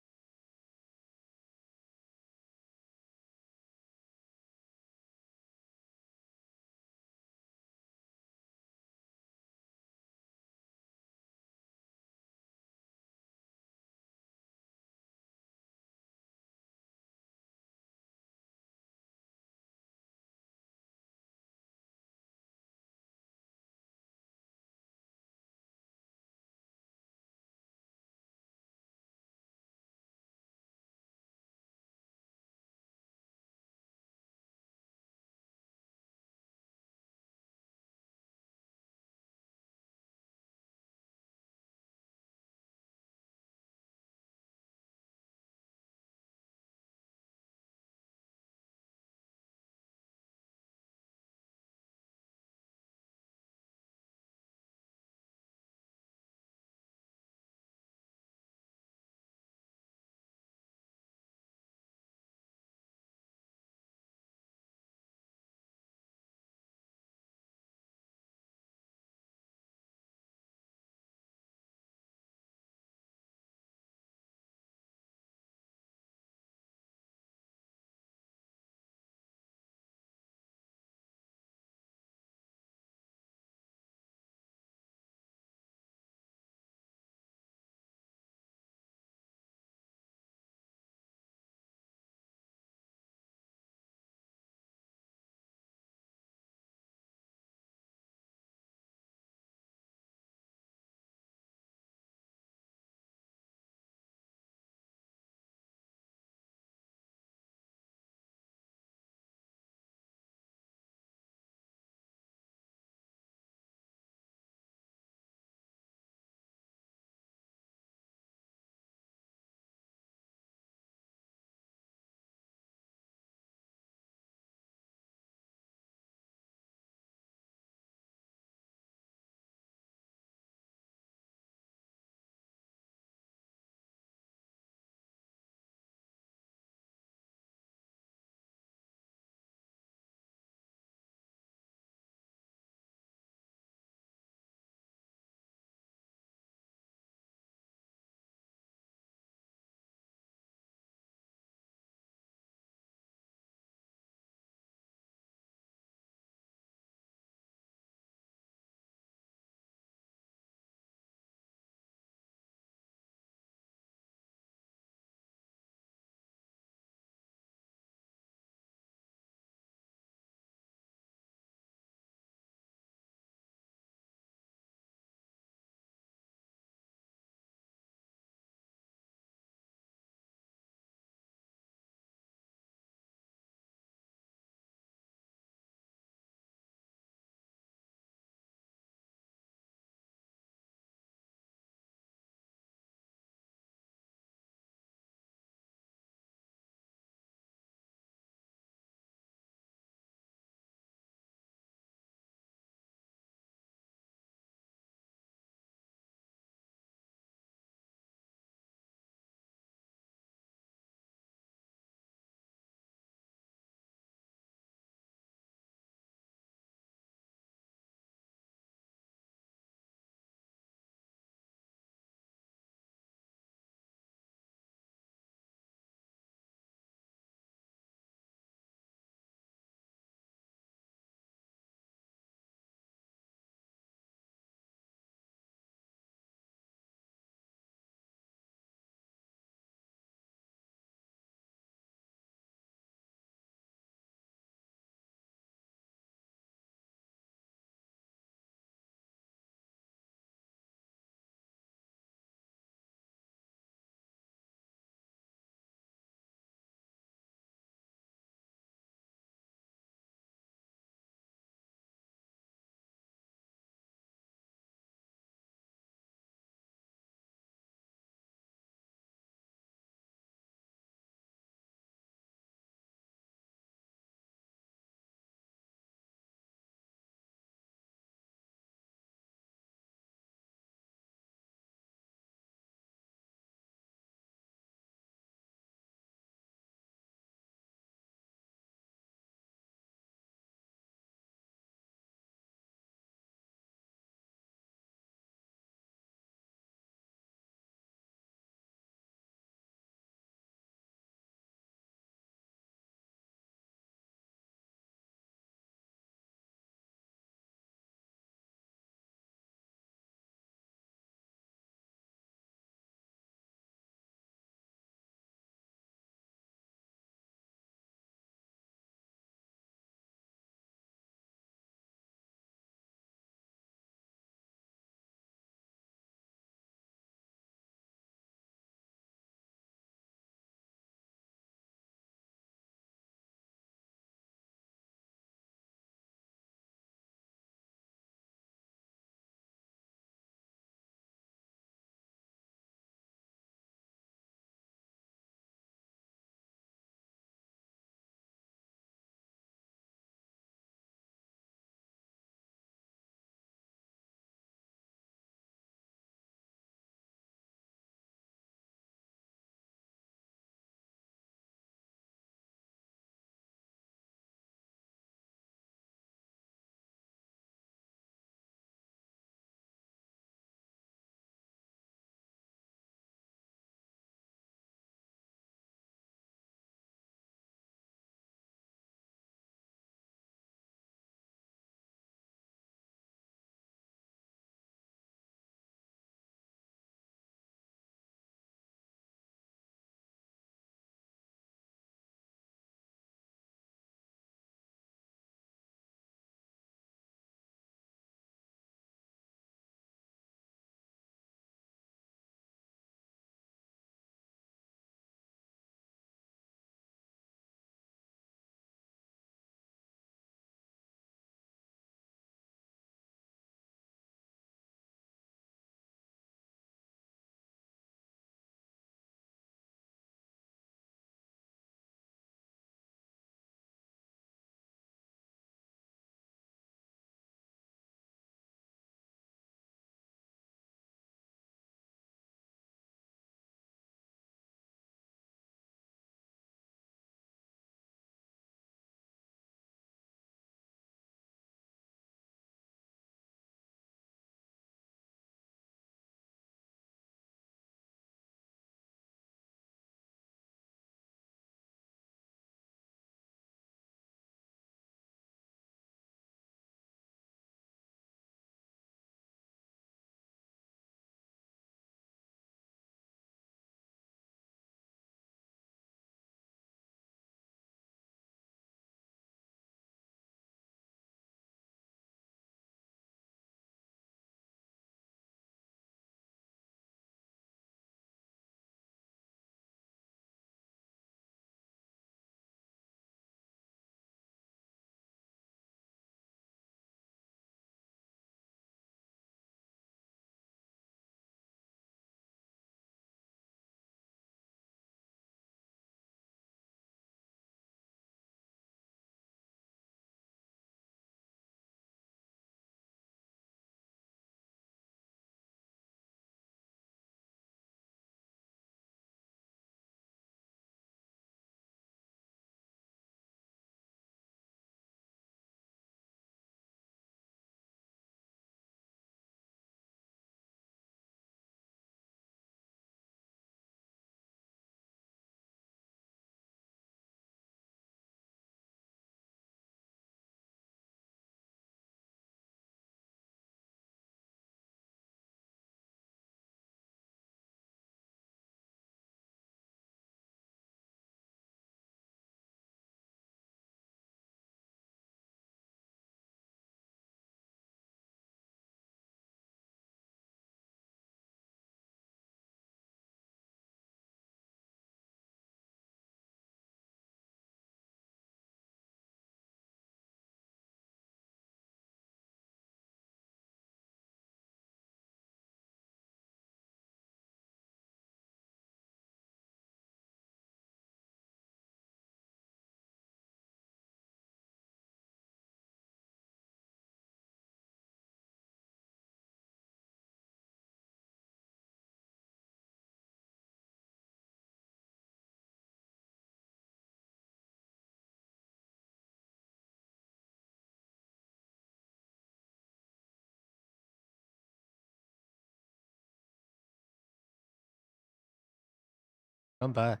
I'm back.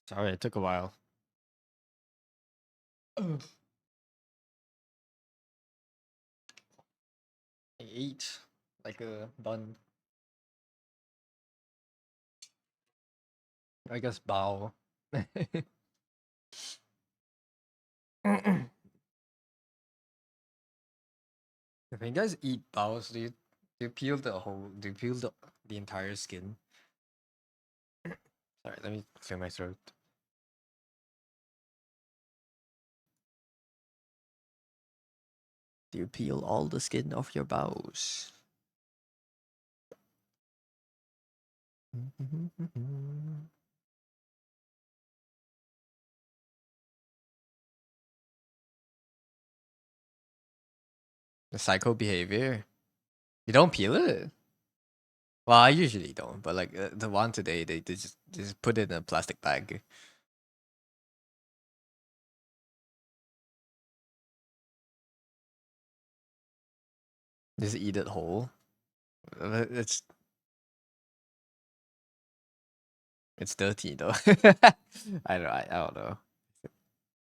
Sorry, it took a while. I ate like a bun. I guess bao. If you guys eat baos, do you peel the entire skin? Sorry, let me clear my throat. Do you peel all the skin off your baos? The psycho behavior. You don't peel it? Well, I usually don't, but like the one today, they just put it in a plastic bag. Just eat it whole. It's dirty though. I don't know. I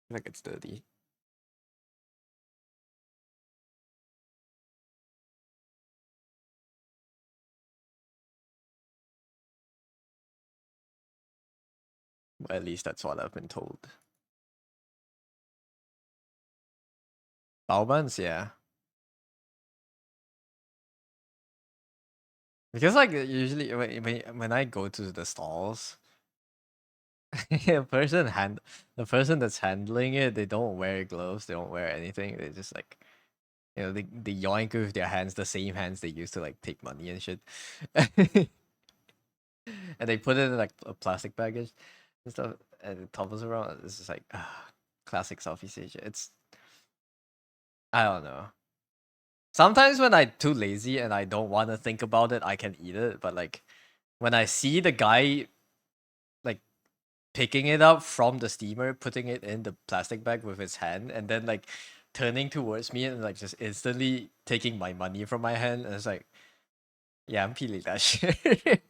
feel like it's dirty. Well, at least that's what I've been told. Bao buns, yeah. Because like usually when I go to the stalls, the the person that's handling it, they don't wear gloves, they don't wear anything. They just like they yoink with their hands, the same hands they use to like take money and shit. And they put it in like a plastic package and stuff, and it tumbles around. It's just like classic Southeast Asia. It's I don't know. Sometimes when I'm too lazy and I don't want to think about it, I can eat it. But like when I see the guy like picking it up from the steamer, putting it in the plastic bag with his hand, and then like turning towards me and like just instantly taking my money from my hand, and it's like, yeah, I'm peeling that shit.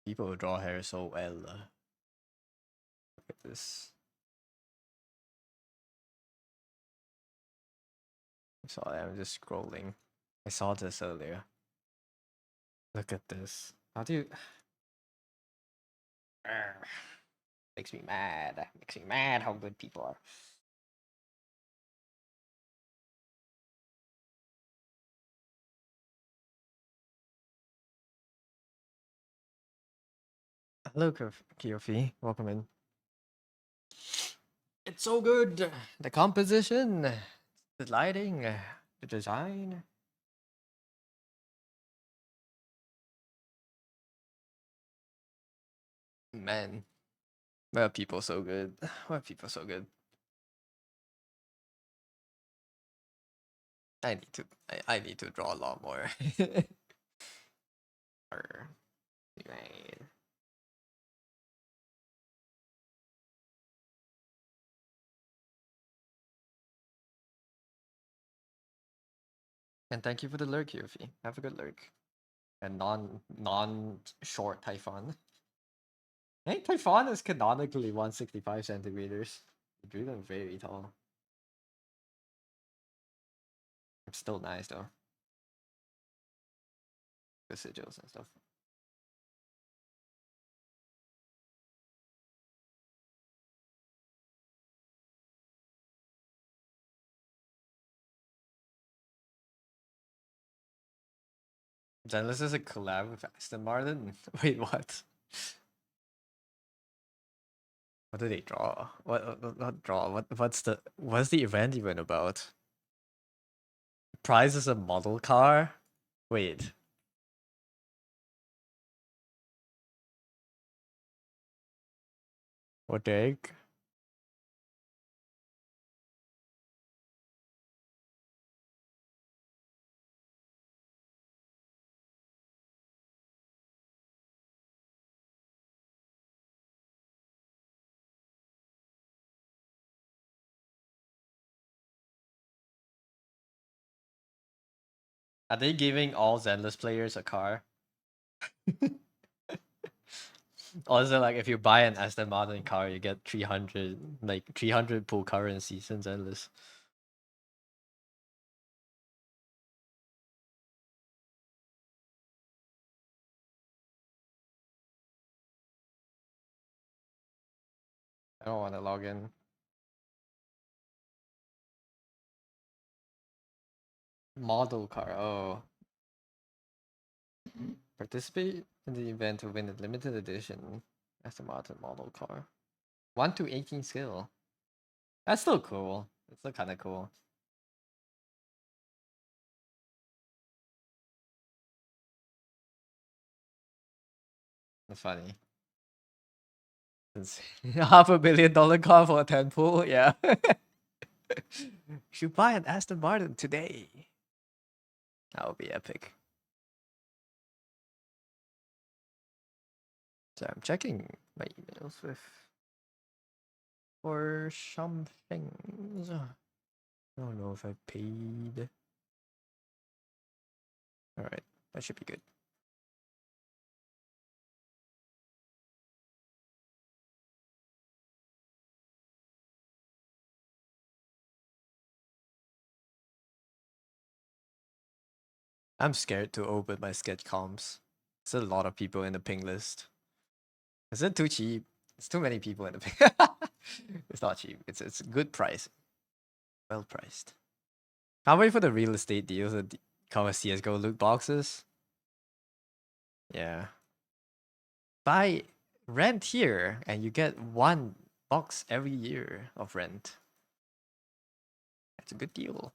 People draw hair so well. Look at this. Sorry, I'm just scrolling. I saw this earlier. Look at this. How do you? Arrgh. Makes me mad. Makes me mad how good people are. Hello, Kyofi. Welcome in. It's so good. The composition, the lighting, the design. Man, why are people so good? Why are people so good? I need to. I need to draw a lot more. Or, man. And thank you for the lurk, Kyofi. Have a good lurk. And non short Typhon. Hey, Typhon is canonically 165 centimeters. You look very tall. It's still nice though. The sigils and stuff. Zenless is a collab with Aston Martin. Wait, what? What do they draw? What not draw? What's the event even about? Prize is a model car? Wait. What the heck? Are they giving all Zenless players a car? Or is it like if you buy an Aston Martin car, you get 300 pool currency since Zenless? I don't want to log in. Model car. Oh. Participate in the event to win a limited edition Aston Martin model car. 1 to 18 skill. That's still cool. It's still kind of cool. That's funny. It's $500 million car for a 10 pool. Yeah. Should buy an Aston Martin today. That would be epic. So I'm checking my emails for some things. I don't know if I paid. Alright, that should be good. I'm scared to open my sketch comps. There's a lot of people in the ping list. Is it too cheap? It's too many people in the ping. It's not cheap. It's a good price. Well priced. Can't wait for the real estate deals that come with CSGO loot boxes. Yeah. Buy rent here and you get 1 box every year of rent. That's a good deal.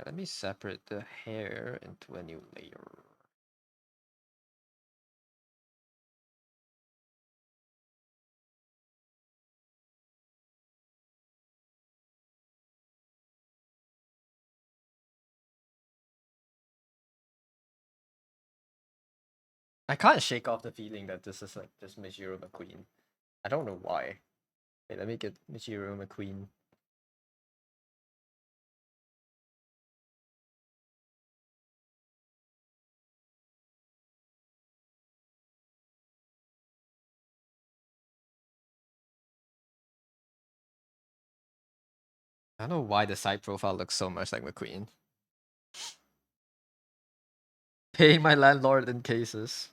Let me separate the hair into a new layer. I can't shake off the feeling that this is like just Michiru McQueen. I don't know why. Wait, let me get Michiru McQueen. I don't know why the side profile looks so much like McQueen. Paying my landlord in cases.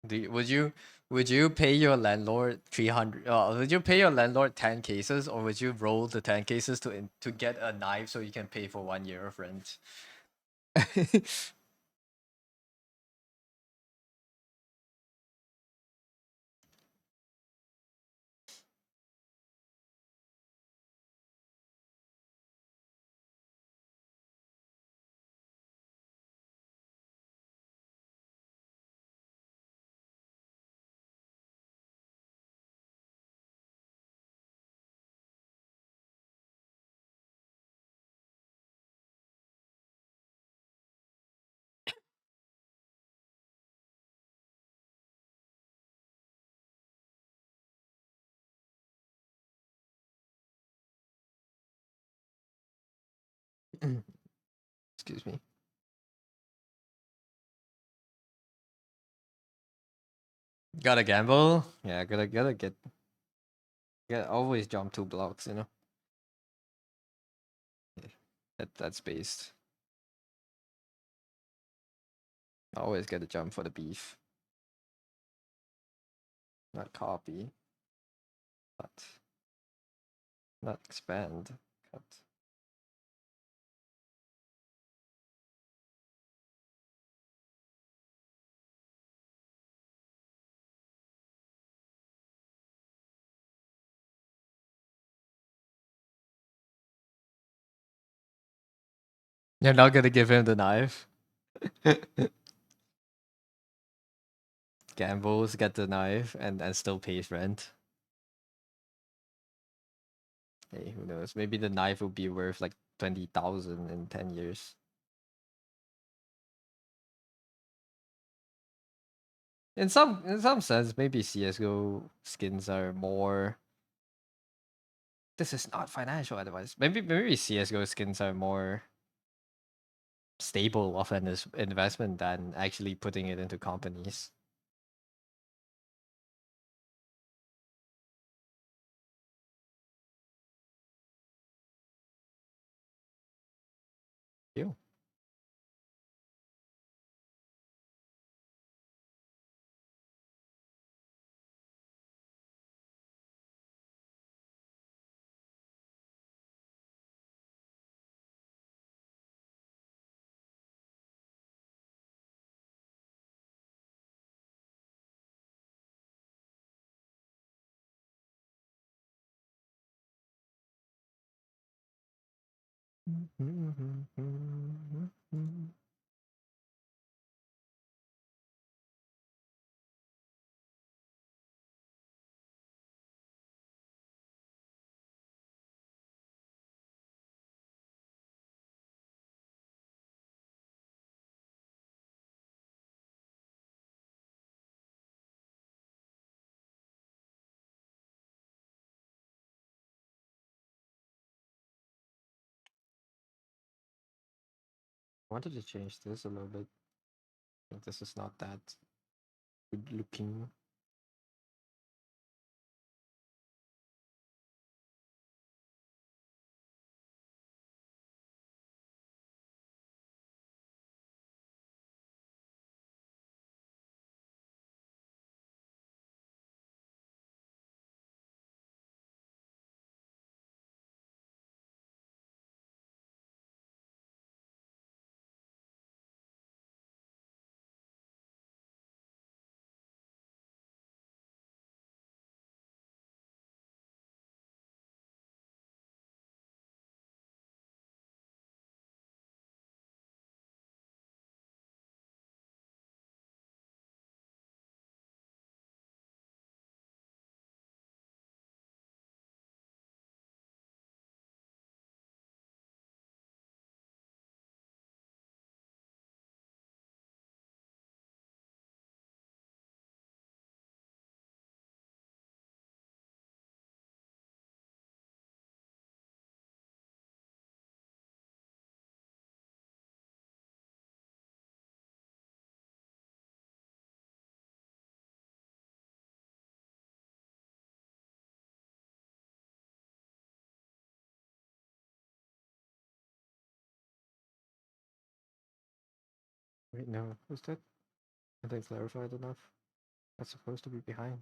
Would you pay your landlord 300? Would you pay your landlord 10 cases, or would you roll the 10 cases to get a knife so you can pay for 1 year of rent? Excuse me. Gotta gamble. Yeah, gotta get. Gotta always jump 2 blocks. Yeah, that's based. Always gotta jump for the beef, not copy, but not expand. Cut. You're not gonna give him the knife. Gambles, get the knife, and still pays rent. Hey, who knows? Maybe the knife will be worth like 20,000 in 10 years. In some sense, maybe CS:GO skins are more. This is not financial advice. Maybe CS:GO skins are more stable of an investment than actually putting it into companies. You. Wanted to change this a little bit. I think this is not that good looking. Wait, no. Was that? I think clarified enough. That's supposed to be behind.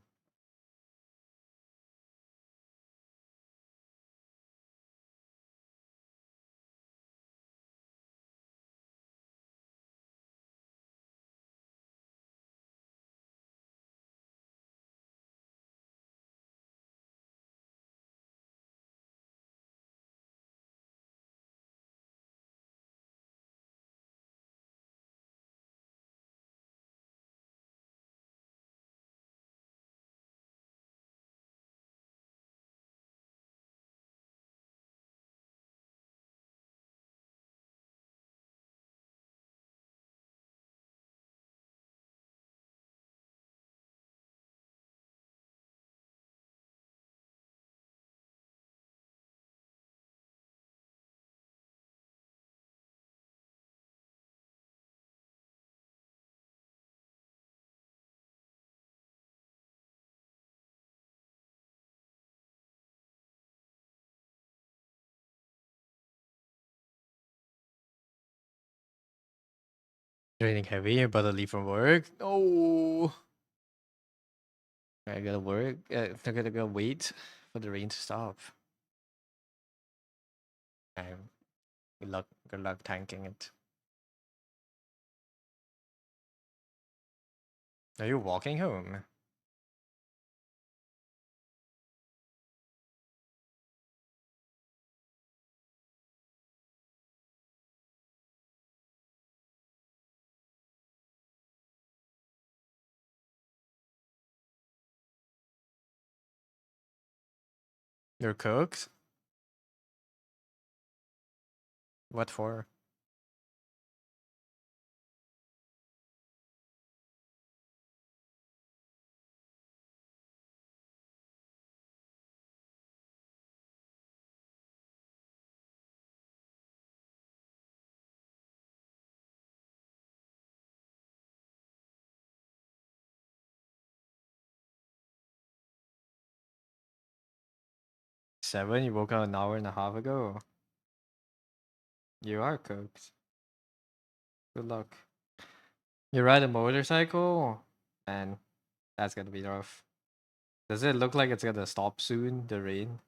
Raining heavy, about to leave from work. No. I gotta work. I gotta go wait for the rain to stop. Um, good luck tanking it. Are you walking home? You're cooked? What for? Seven? You woke up an hour and a half ago. You are cooked. Good luck. You ride a motorcycle? Man, that's gonna be rough. Does it look like it's gonna stop soon, the rain?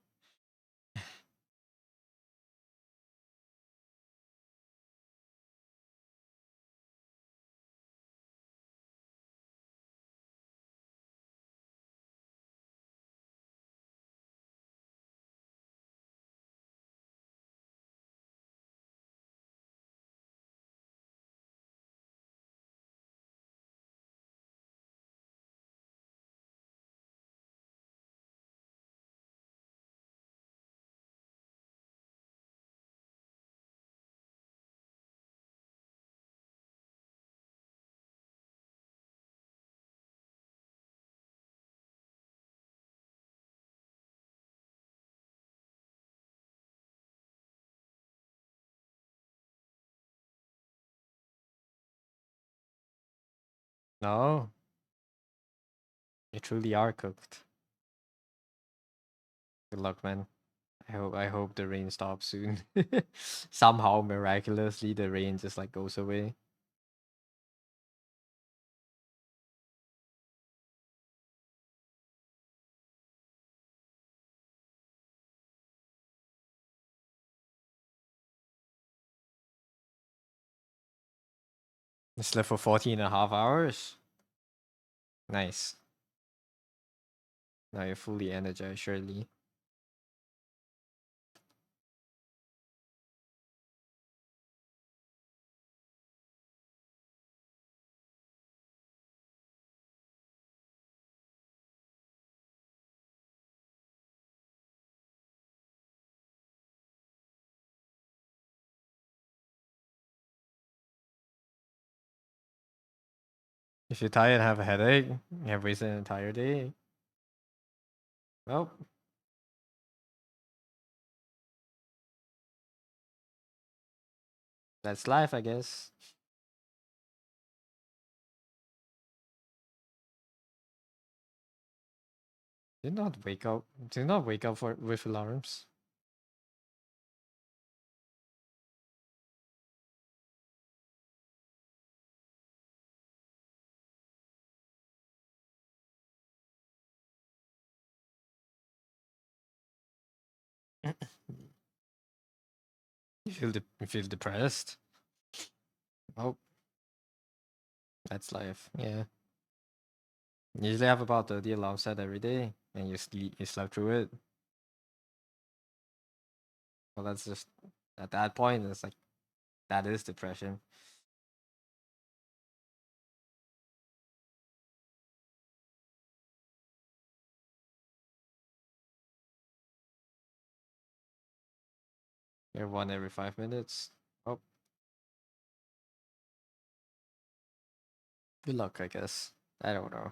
No, you truly are cooked. Good luck, man. I hope the rain stops soon. Somehow miraculously the rain just like goes away. I slept for 14 and a half hours. Nice. Now you're fully energized, surely. If you're tired and have a headache, you have wasted an entire day. Well, that's life, I guess. Do not wake up. Do not wake up for with alarms. You feel depressed. Oh, that's life. Yeah. You usually have about 30 alarms set every day, and you slept through it. Well, that's just at that point. It's like that is depression. You're one every 5 minutes. Oh, good luck, I guess. I don't know.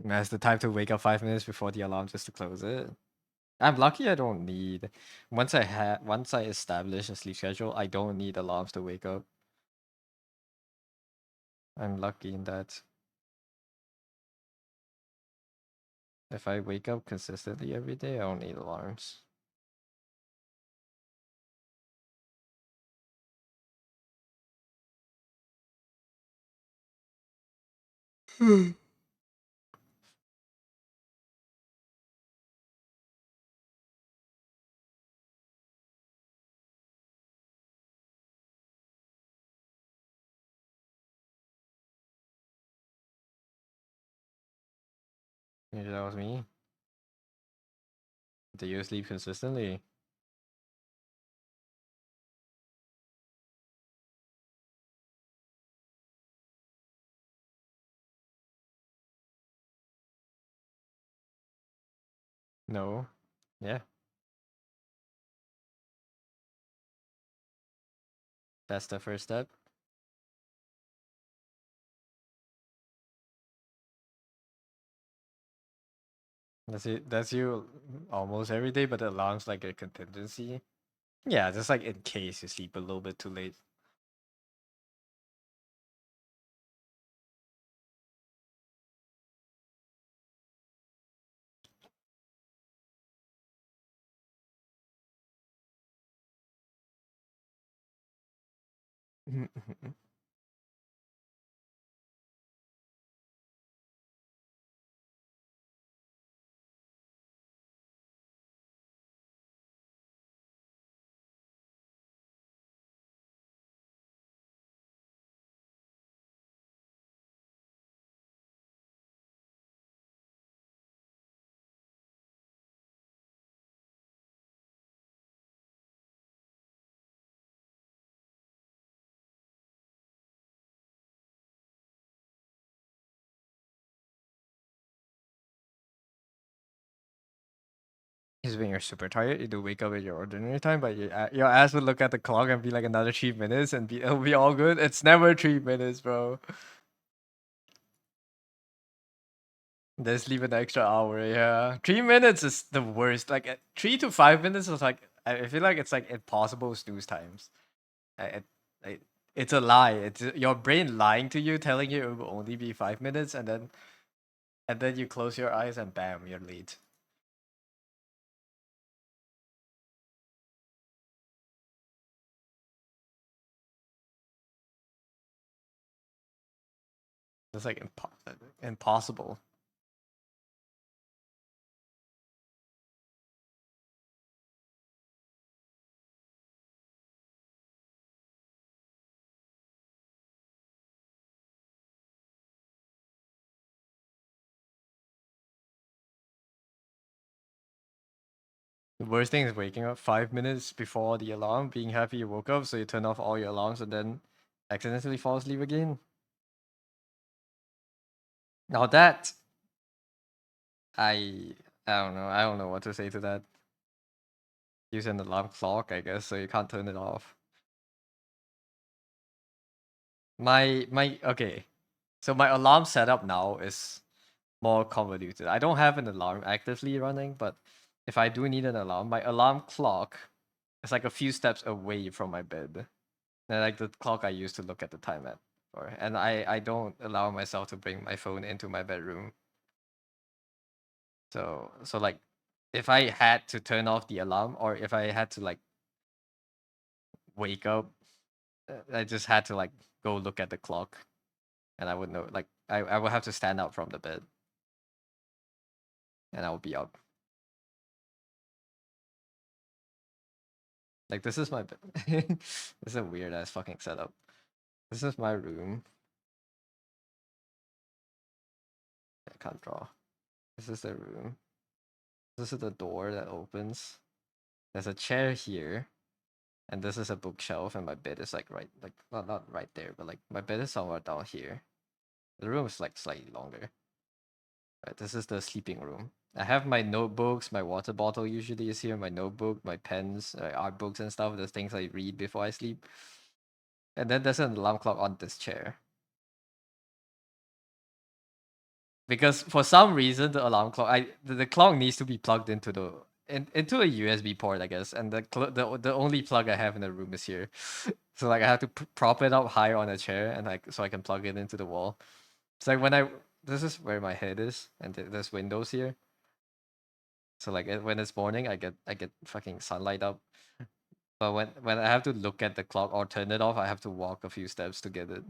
That's the time to wake up 5 minutes before the alarm just to close it. I'm lucky I don't need once I establish a sleep schedule, I don't need alarms to wake up. I'm lucky in that. If I wake up consistently every day, I don't need alarms. Maybe that was me. Do you sleep consistently? No. Yeah. That's the first step. That's you almost every day, but the alarm's like a contingency. Yeah, just like in case you sleep a little bit too late. Is when you're super tired, you do wake up at your ordinary time, but your ass would look at the clock and be like another 3 minutes, and it'll be all good. It's never 3 minutes, bro. Then sleep an extra hour. Yeah, 3 minutes is the worst. Like 3 to 5 minutes is like I feel like it's like impossible snooze times. It, it, it's a lie. It's your brain lying to you, telling you it will only be 5 minutes, and then you close your eyes and bam, you're late. It's like impossible. The worst thing is waking up 5 minutes before the alarm, being happy you woke up, so you turn off all your alarms and then accidentally fall asleep again. Now that I I don't know. I don't know what to say to that. Use an alarm clock, I guess, so you can't turn it off. My okay. So my alarm setup now is more convoluted. I don't have an alarm actively running, but if I do need an alarm, my alarm clock is like a few steps away from my bed. And like the clock I use to look at the time at. And I don't allow myself to bring my phone into my bedroom. So like if I had to turn off the alarm or if I had to like wake up, I just had to like go look at the clock and I would know like I would have to stand up from the bed and I would be up. Like this is my bed. This is a weird ass fucking setup. This is my room. I can't draw. This is the room. This is the door that opens. There's a chair here. And this is a bookshelf and my bed is like right like not right there, but like my bed is somewhere down here. The room is like slightly longer. Right, this is the sleeping room. I have my notebooks, my water bottle usually is here, my notebook, my pens, art books and stuff, the things I read before I sleep. And then there's an alarm clock on this chair. Because for some reason the alarm clock the clock needs to be plugged into into a USB port, I guess, and the only plug I have in the room is here. So like I have to prop it up higher on a chair and like so I can plug it into the wall. It's like when I this is where my head is and there's windows here. So like when it's morning, I get fucking sunlight up. But when I have to look at the clock or turn it off, I have to walk a few steps to get it.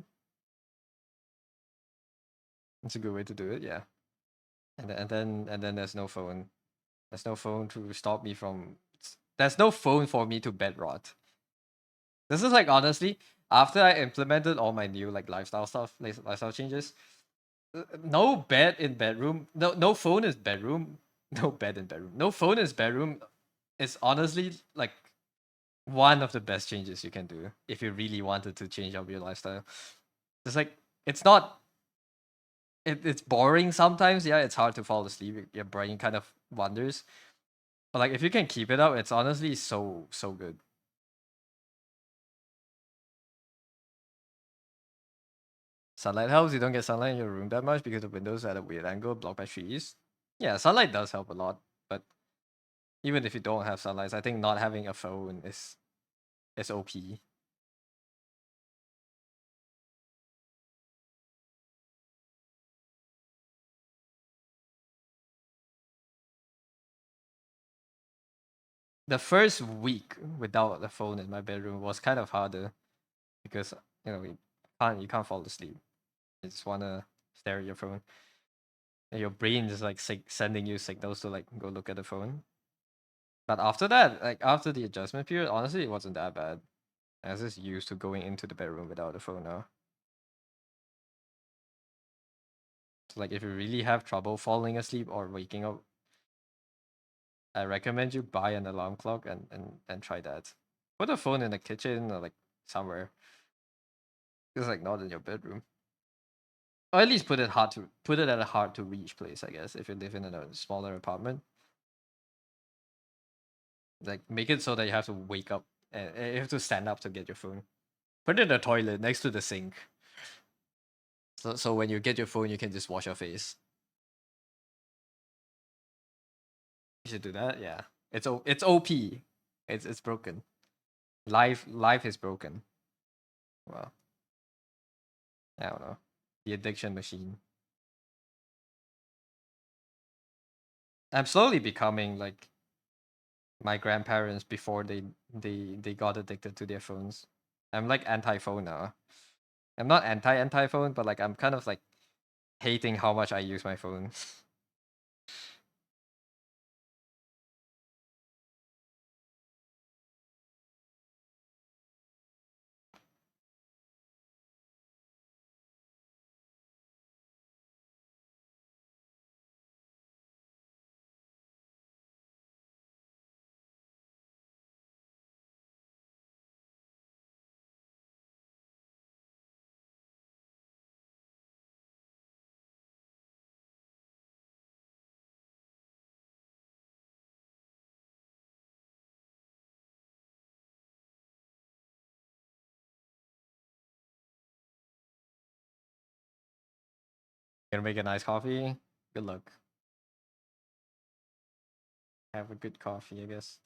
It's a good way to do it, yeah. And then there's no phone. There's no phone to stop me from. There's no phone for me to bed rot. This is like honestly, after I implemented all my new like lifestyle stuff, lifestyle changes, no bed in bedroom, no phone is bedroom, no bed in bedroom, no phone is bedroom. It's honestly like one of the best changes you can do if you really wanted to change up your lifestyle. It's like it's not it's boring sometimes. Yeah, it's hard to fall asleep. Your brain kind of wanders. But like if you can keep it up, it's honestly so good. Sunlight helps. You don't get sunlight in your room that much because the windows are at a weird angle, blocked by trees. Yeah, sunlight does help a lot. But even if you don't have sunlight, I think not having a phone is OP. The first week without the phone in my bedroom was kind of harder because you can't fall asleep. You just wanna stare at your phone. And your brain is like sending you signals to like go look at the phone. But after that, like after the adjustment period, honestly, it wasn't that bad. I was just used to going into the bedroom without a phone now. So like if you really have trouble falling asleep or waking up, I recommend you buy an alarm clock and try that. Put a phone in the kitchen or like somewhere. It's like not in your bedroom. Or at least put it at a hard to reach place, I guess, if you live in a smaller apartment. Like make it so that you have to wake up and you have to stand up to get your phone. Put it in the toilet next to the sink. So when you get your phone, you can just wash your face. You should do that. Yeah, it's OP. It's broken. Life is broken. Well, I don't know. The addiction machine. I'm slowly becoming like my grandparents before they got addicted to their phones. I'm like anti-phone now. I'm not anti-phone, but like I'm kind of like hating how much I use my phone. Gonna make a nice coffee. Good luck. Have a good coffee, I guess.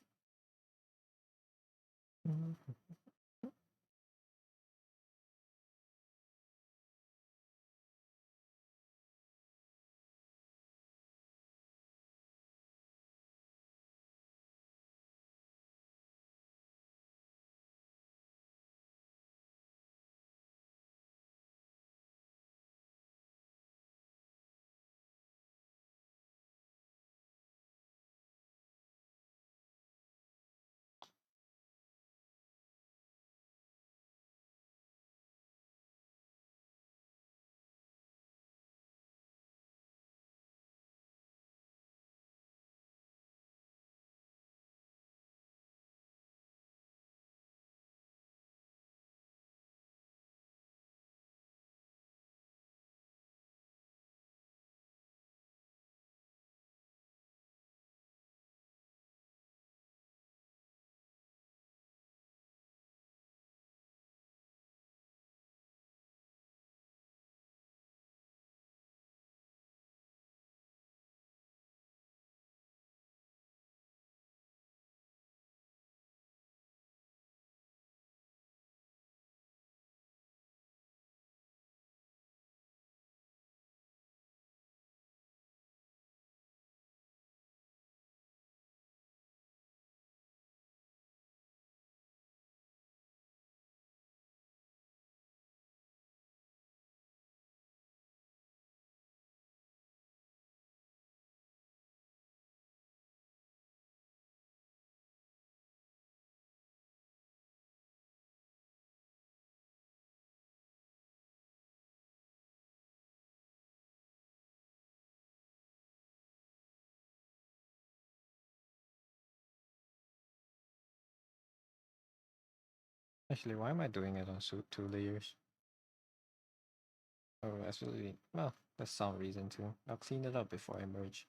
Actually, why am I doing it on two layers? Oh, absolutely. Well, that's some reason too. I'll clean it up before I merge.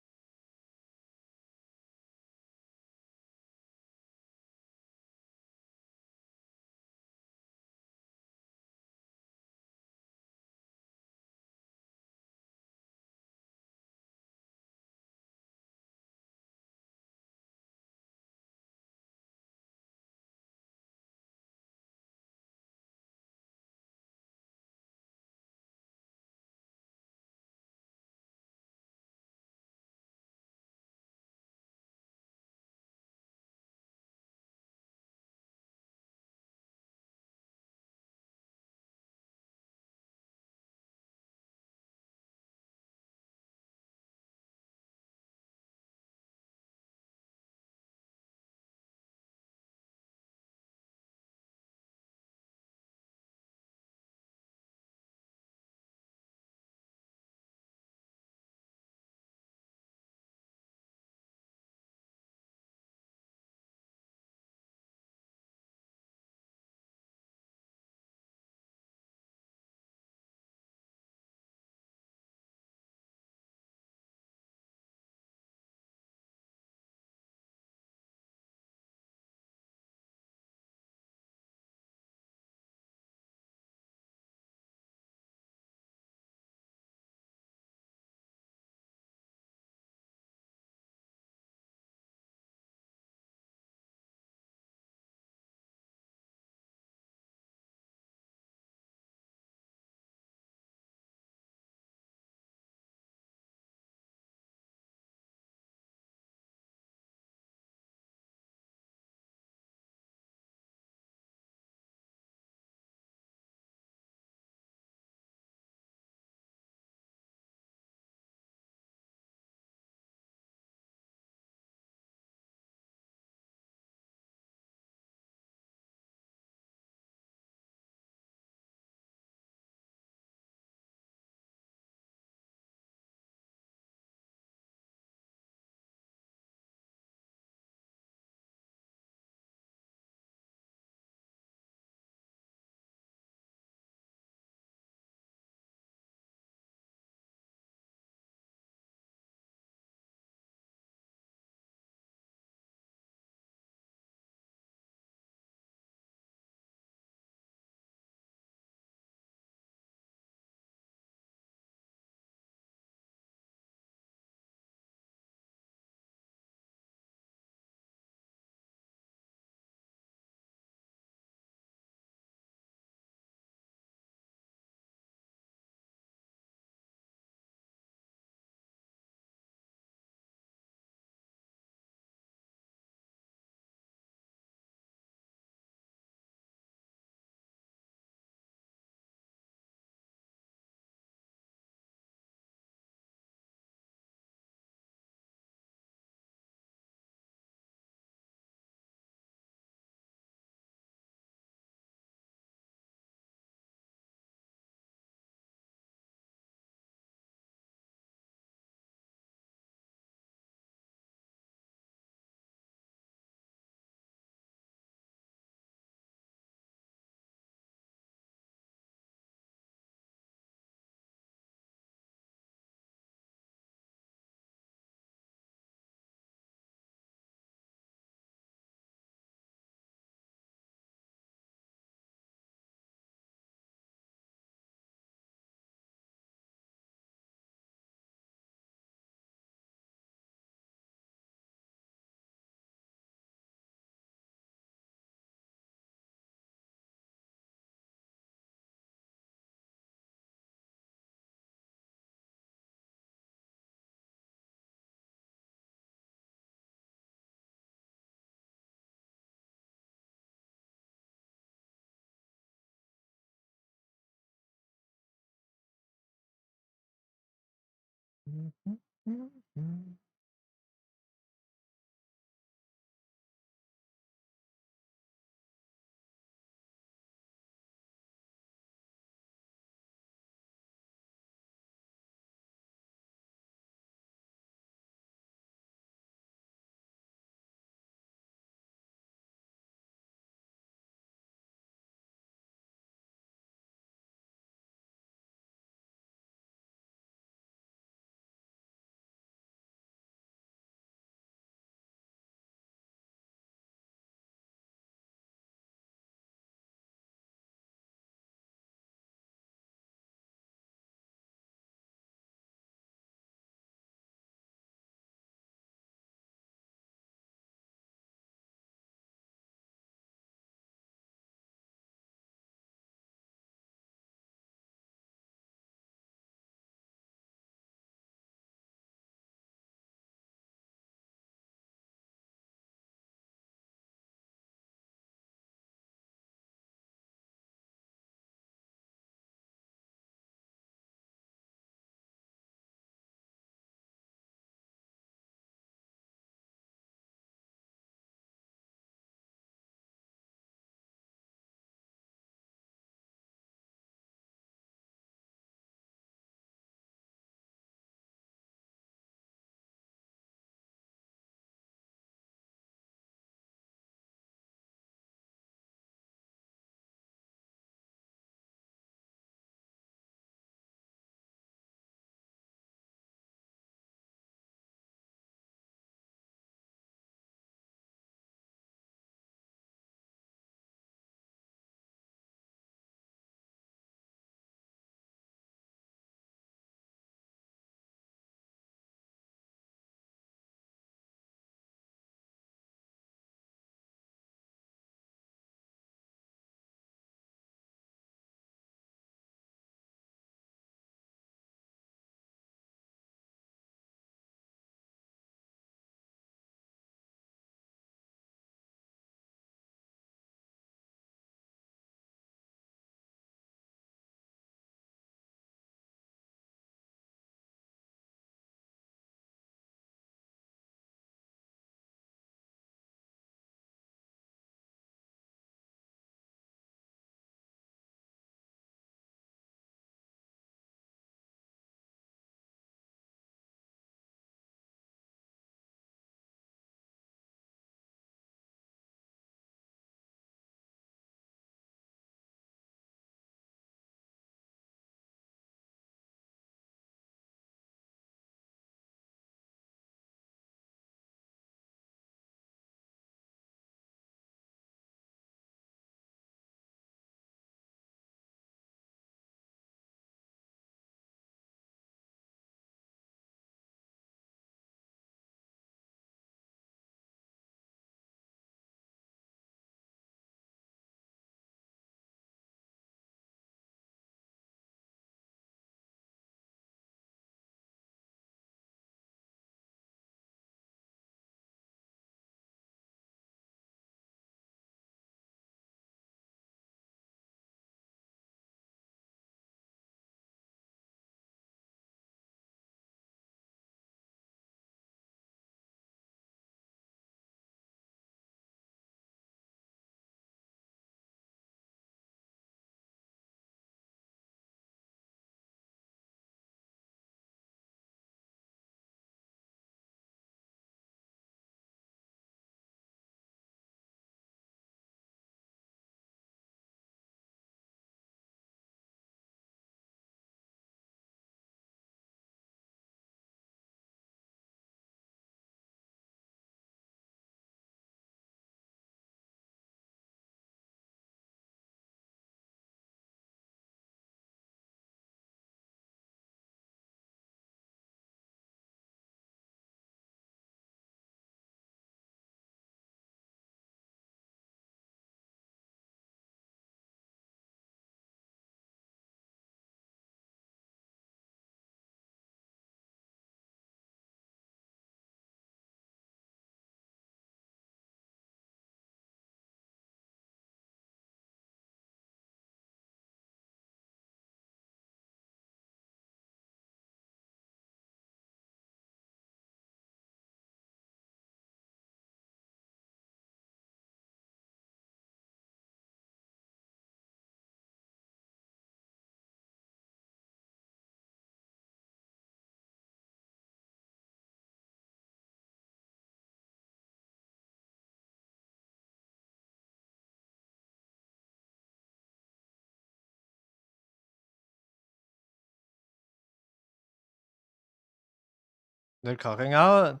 They're clocking out.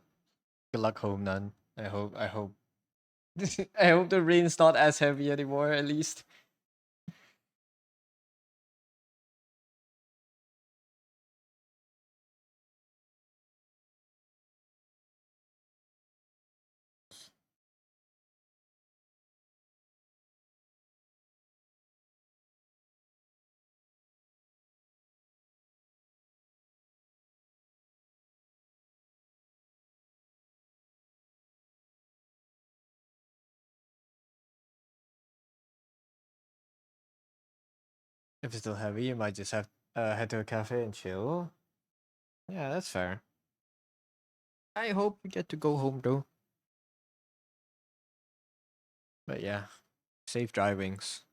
Good luck home, none. I hope I hope the rain's not as heavy anymore, at least. If it's still heavy, you might just have head to a cafe and chill. Yeah, that's fair. I hope we get to go home though. But yeah, safe drivings.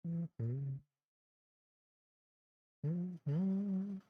Mhm. Mhm.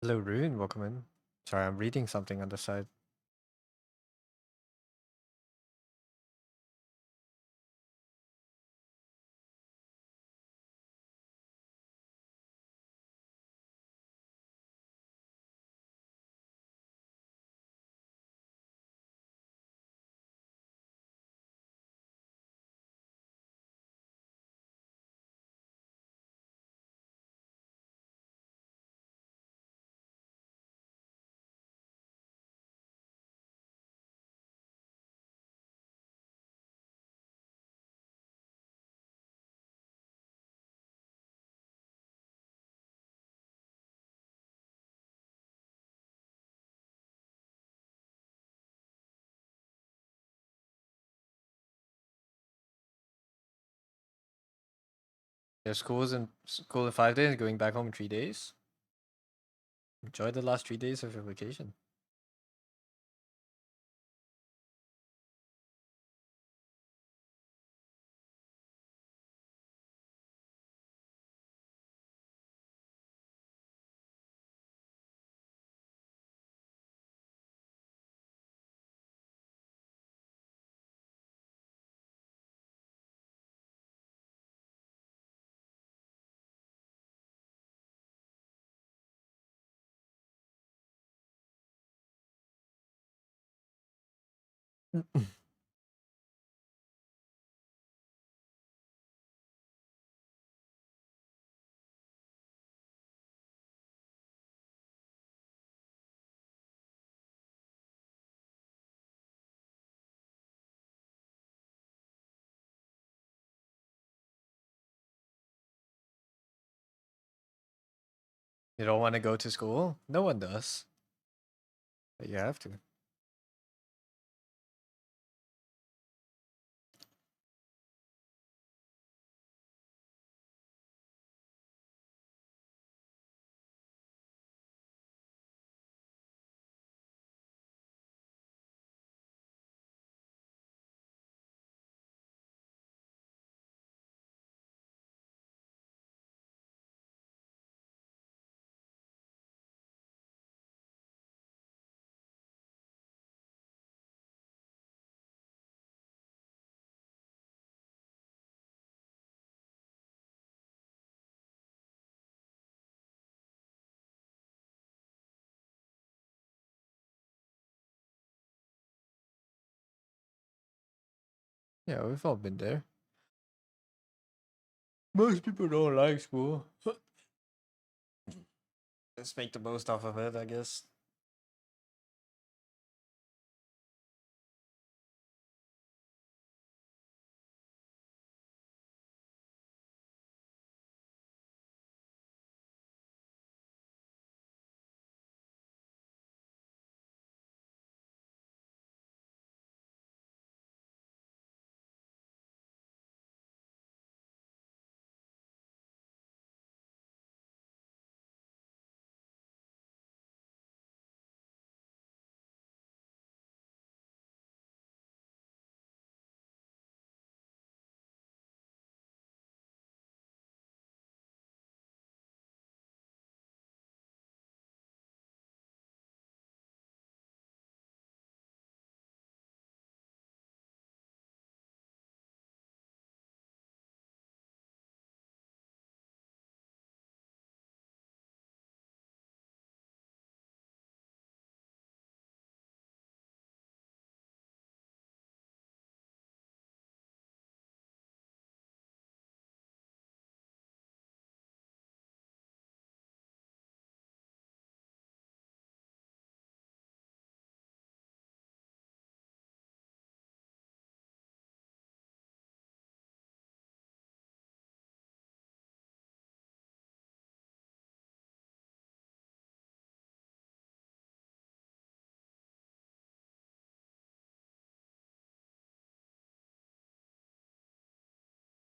Hello, Rune. Welcome in. Sorry, I'm reading something on the side. Yeah, school in 5 days, going back home in 3 days. Enjoy the last 3 days of your vacation. You don't want to go to school? No one does. But you have to. Yeah, we've all been there. Most people don't like school. Let's make the most off of it, I guess.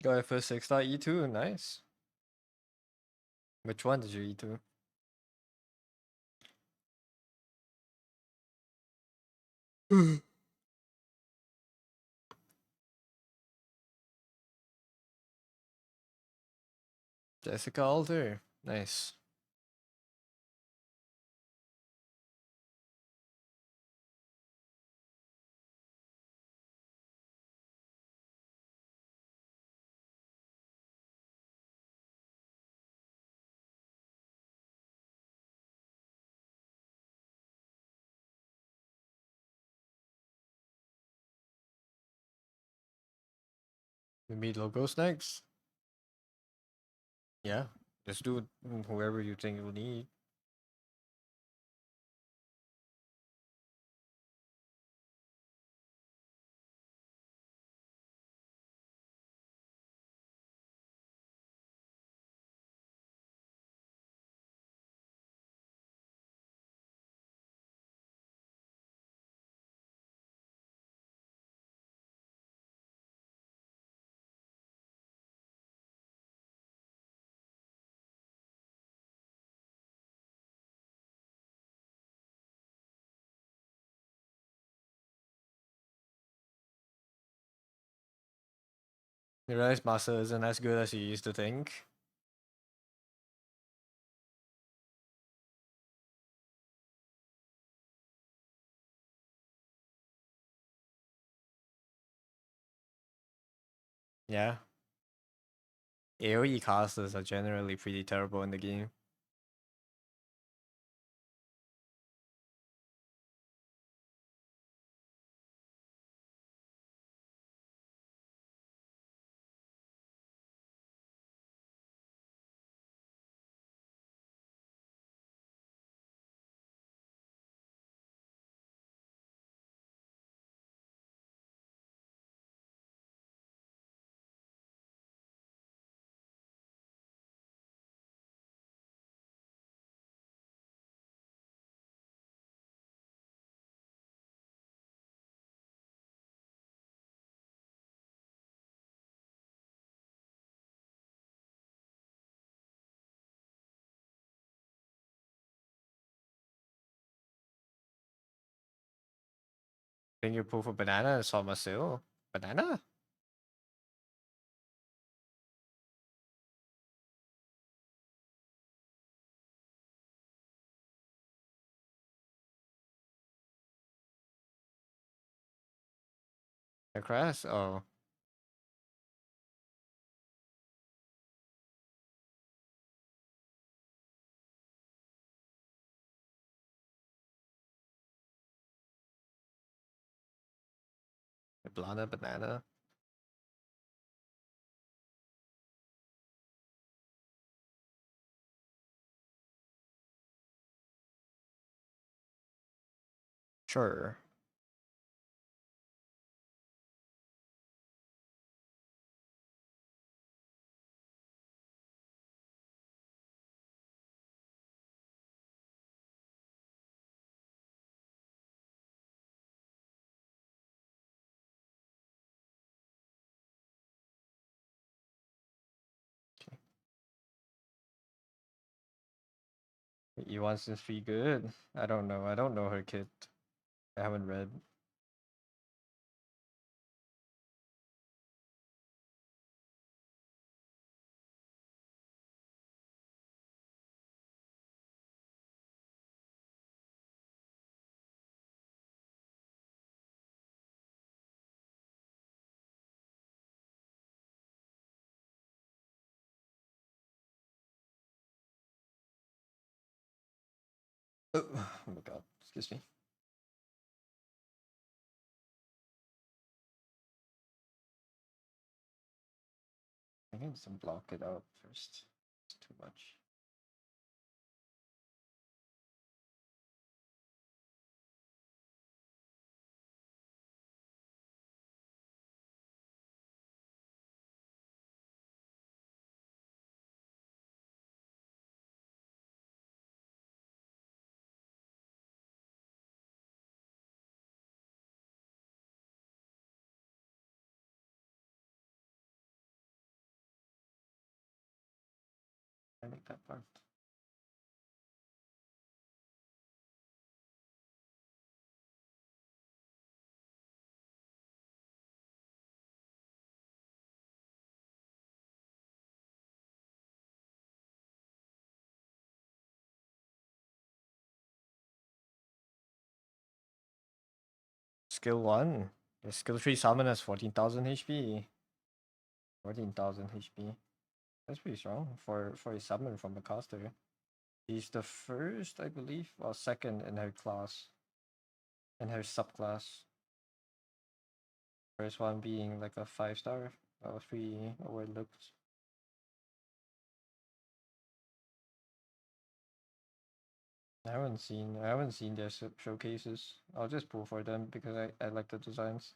Go for 6.E2, nice. Which one did you E2? Jessica Alder, nice. We meet logos next. Yeah, just do whoever you think you'll need. You realize Masa isn't as good as you used to think. Yeah. AoE casters are generally pretty terrible in the game. Think you pull for banana and saw Masil? Banana? A crash? Oh. Banana. Sure. You want this to be good? I don't know. I don't know her kit. I haven't read. Oh my god. Excuse me. I need to block it out first. It's too much. I like that part. Skill 1. The skill 3 summon has 14,000 HP. 14,000 HP. That's pretty strong for a summon from a caster. He's the first, I believe, or second in her class. In her subclass. First one being like a 5-star. That was pretty overlooked. I haven't seen their showcases. I'll just pull for them because I like the designs.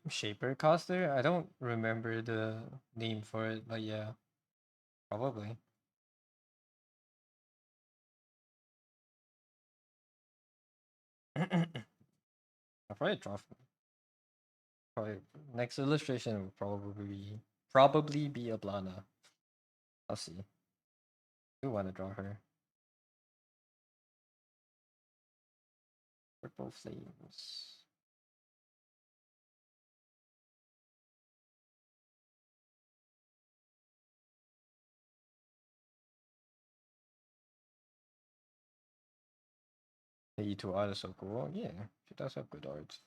Shaper Coaster? I don't remember the name for it, but yeah, probably. I'll probably draw. Probably next illustration will probably be Ablana. I'll see. I do want to draw her. Purple flames. The E2 art is so cool. Yeah, she does have good art.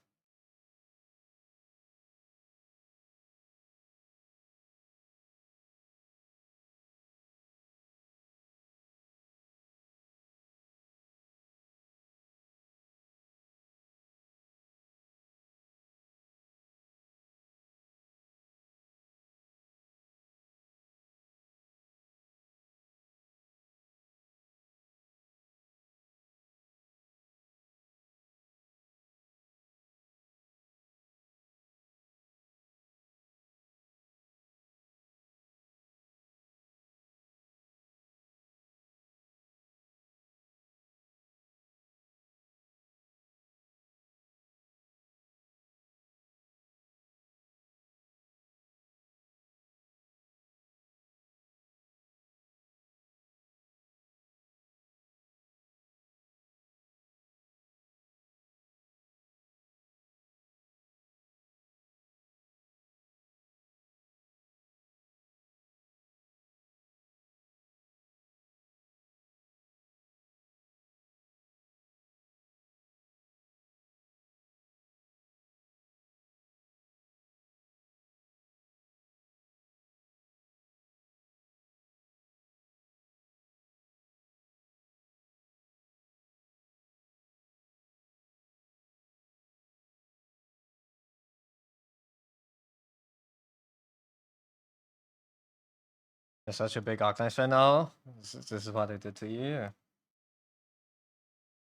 You're such a big Arknights fan now. This is what I did to you.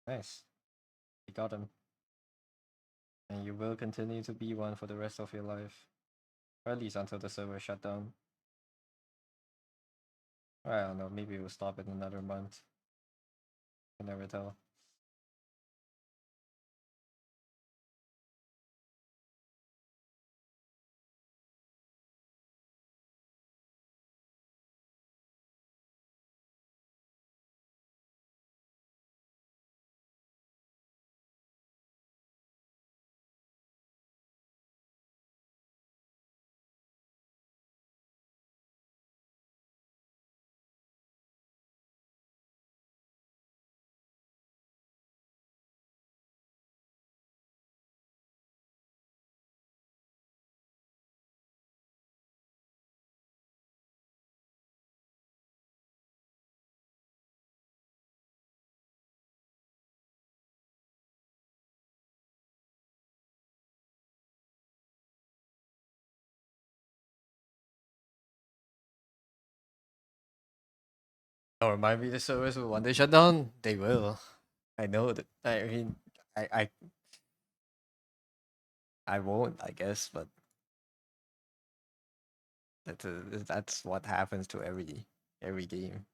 Nice. You got him. And you will continue to be one for the rest of your life. Or at least until the server shut down. I don't know, maybe it will stop in another month. You can never tell. Don't remind me the servers will one day shut down. They will. I know that. I mean, I I I won't, I guess, but that's what happens to every game.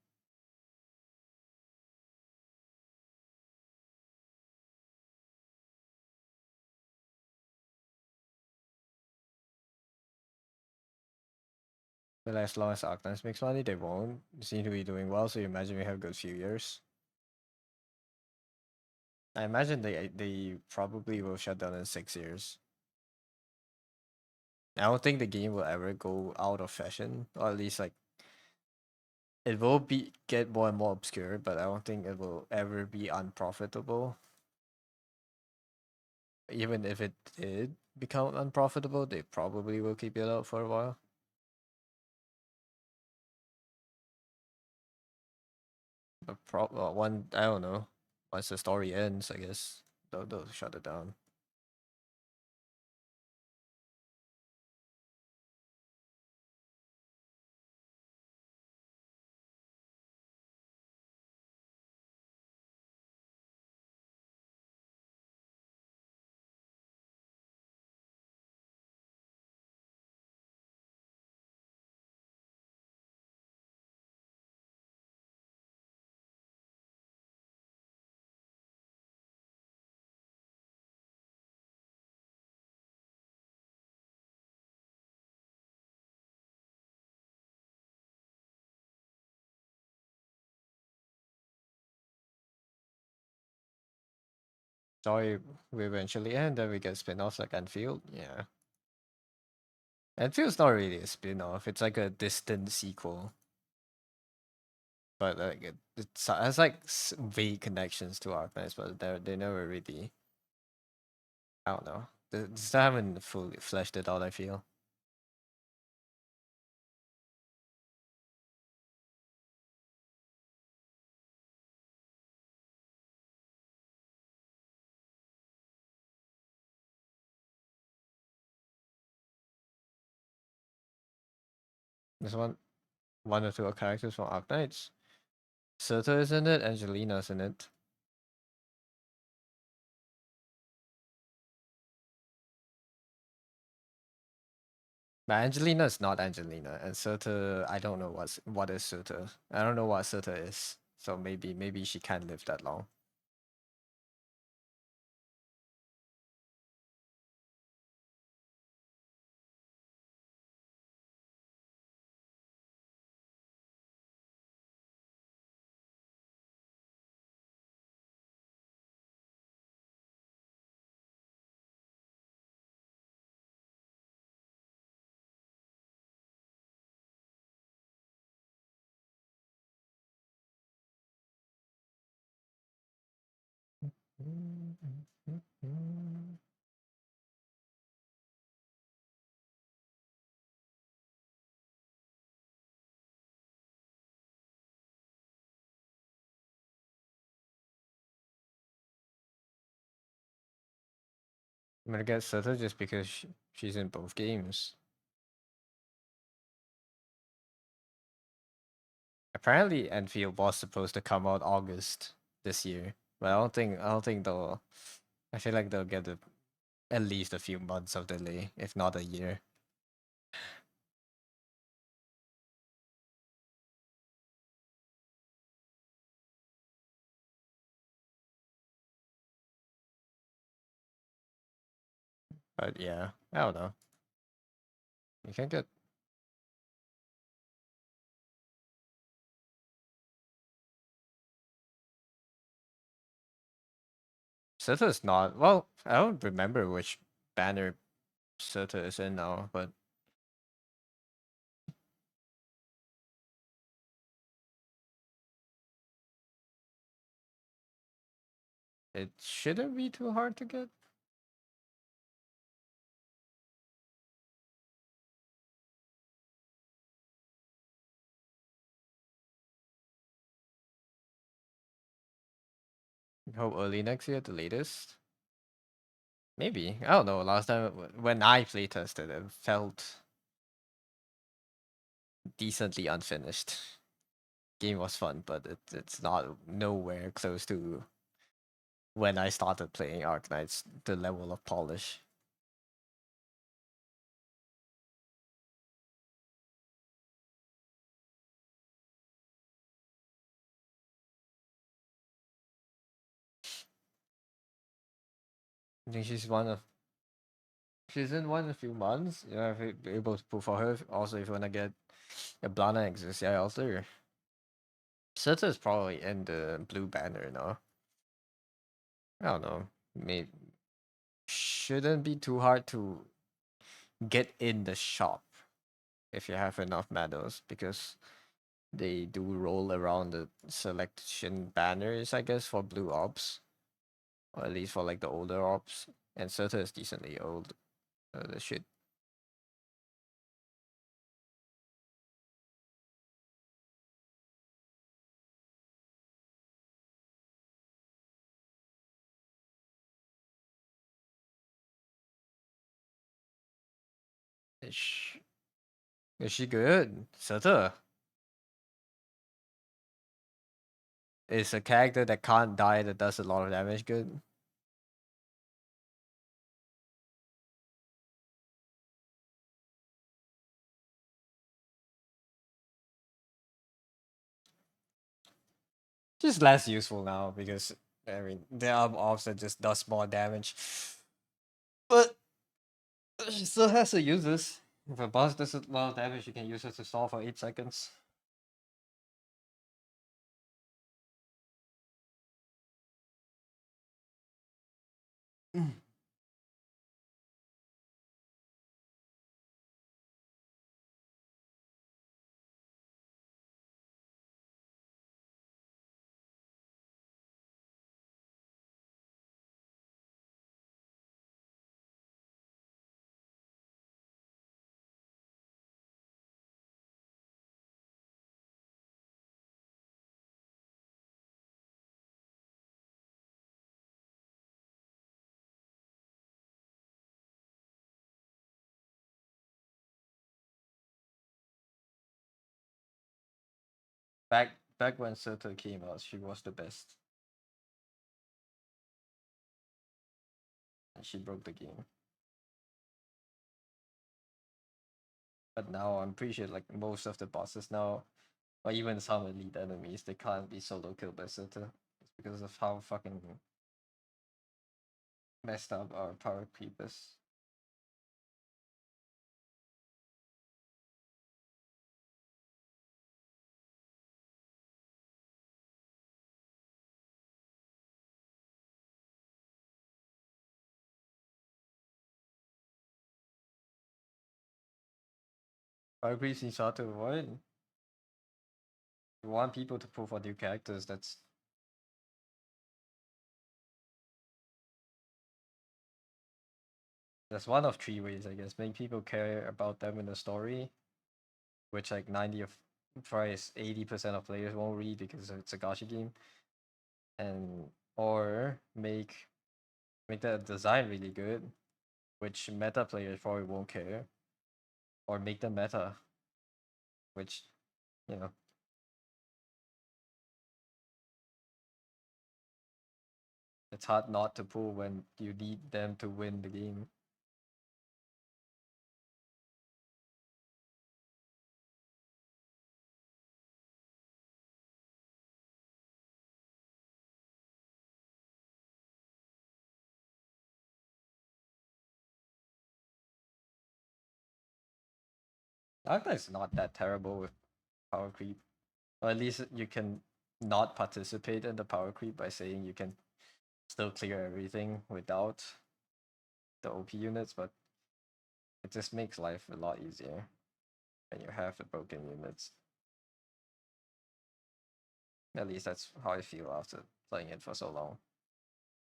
But as long as Arknights makes money, they won't. They seem to be doing well, so you imagine we have a good few years. I imagine they probably will shut down in 6 years. I don't think the game will ever go out of fashion, or at least like it will be get more and more obscure, but I don't think it will ever be unprofitable. Even if it did become unprofitable, they probably will keep it up for a while. But one, I don't know. Once the story ends, I guess they'll shut it down. Story will eventually end, then we get spin-offs like Enfield. Yeah. Enfield's not really a spin-off, it's like a distant sequel. But like it has like vague connections to Arknights, but they never really. I don't know. They just haven't fully fleshed it out. I feel. There's one or two characters from Arknights. Surtur is in it. Angelina's in it. But Angelina is not Angelina, and Surtur, I don't know what is Surtur. I don't know what Surtur is. So maybe she can't live that long. I'm gonna get Surtur just because she's in both games. Apparently, Enfield was supposed to come out August this year, but I don't think they'll. I feel like they'll get at least a few months of delay, if not a year. But yeah, I don't know. You can get Surtur is not well. I don't remember which banner Surtur is in now, but it shouldn't be too hard to get. Hope early next year at the latest. Maybe. I don't know. Last time when I playtested, it felt decently unfinished. Game was fun, but it's not nowhere close to when I started playing Arknights, the level of polish. I think she's one of Season one in a few months. You know, if you're able to pull for her. Also, if you wanna get a Blana exists, yeah, also. Seta is probably in the blue banner now. I don't know. Maybe shouldn't be too hard to get in the shop if you have enough medals because they do roll around the selection banners, I guess, for blue ops, or at least for like the older ops. And Sota is decently old. The shit. Is she, is she good? Sota is a character that can't die that does a lot of damage good. Just less useful now because I mean there are ops that just does more damage. But she still has to use this. If a boss does a lot of damage, you can use it to stall for 8 seconds. Back when Soto came out, she was the best. And she broke the game. But now I'm pretty sure like most of the bosses now, or even some elite enemies, they can't be solo killed by Soto. It's because of how fucking messed up our power creep is. Power creeps is hard to avoid. You want people to pull for new characters, that's one of 3 ways, I guess. Make people care about them in the story, which like 90 of probably 80% of players won't read because it's a gacha game. And or make the design really good, which meta players probably won't care. Or make them meta, which you know it's hard not to pull when you need them to win the game. Arcta is not that terrible with power creep. Or at least you can not participate in the power creep by saying you can still clear everything without the OP units, but it just makes life a lot easier when you have the broken units. At least that's how I feel after playing it for so long.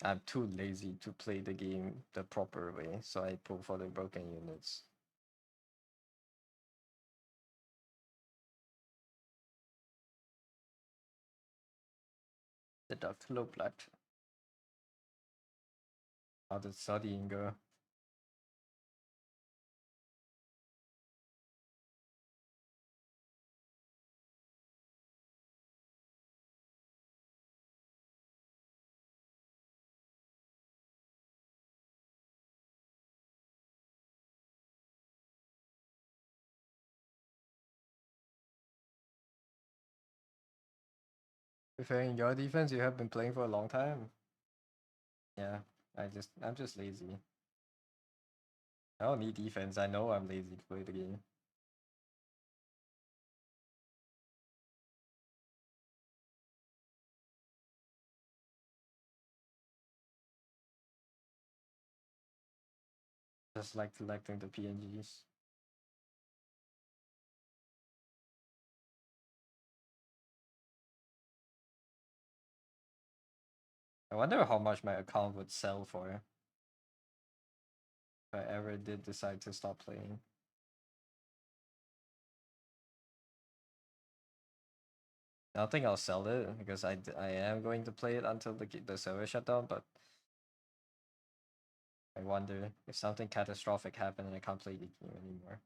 I'm too lazy to play the game the proper way, so I pull for the broken units. Deduct low blood. How did studying go? Preferring your defense, you have been playing for a long time. Yeah, I'm just lazy. I don't need defense. I know I'm lazy to play the game. Just like collecting the PNGs. I wonder how much my account would sell for if I ever did decide to stop playing. I don't think I'll sell it because I am going to play it until the server shut down, but I wonder if something catastrophic happened and I can't play the game anymore.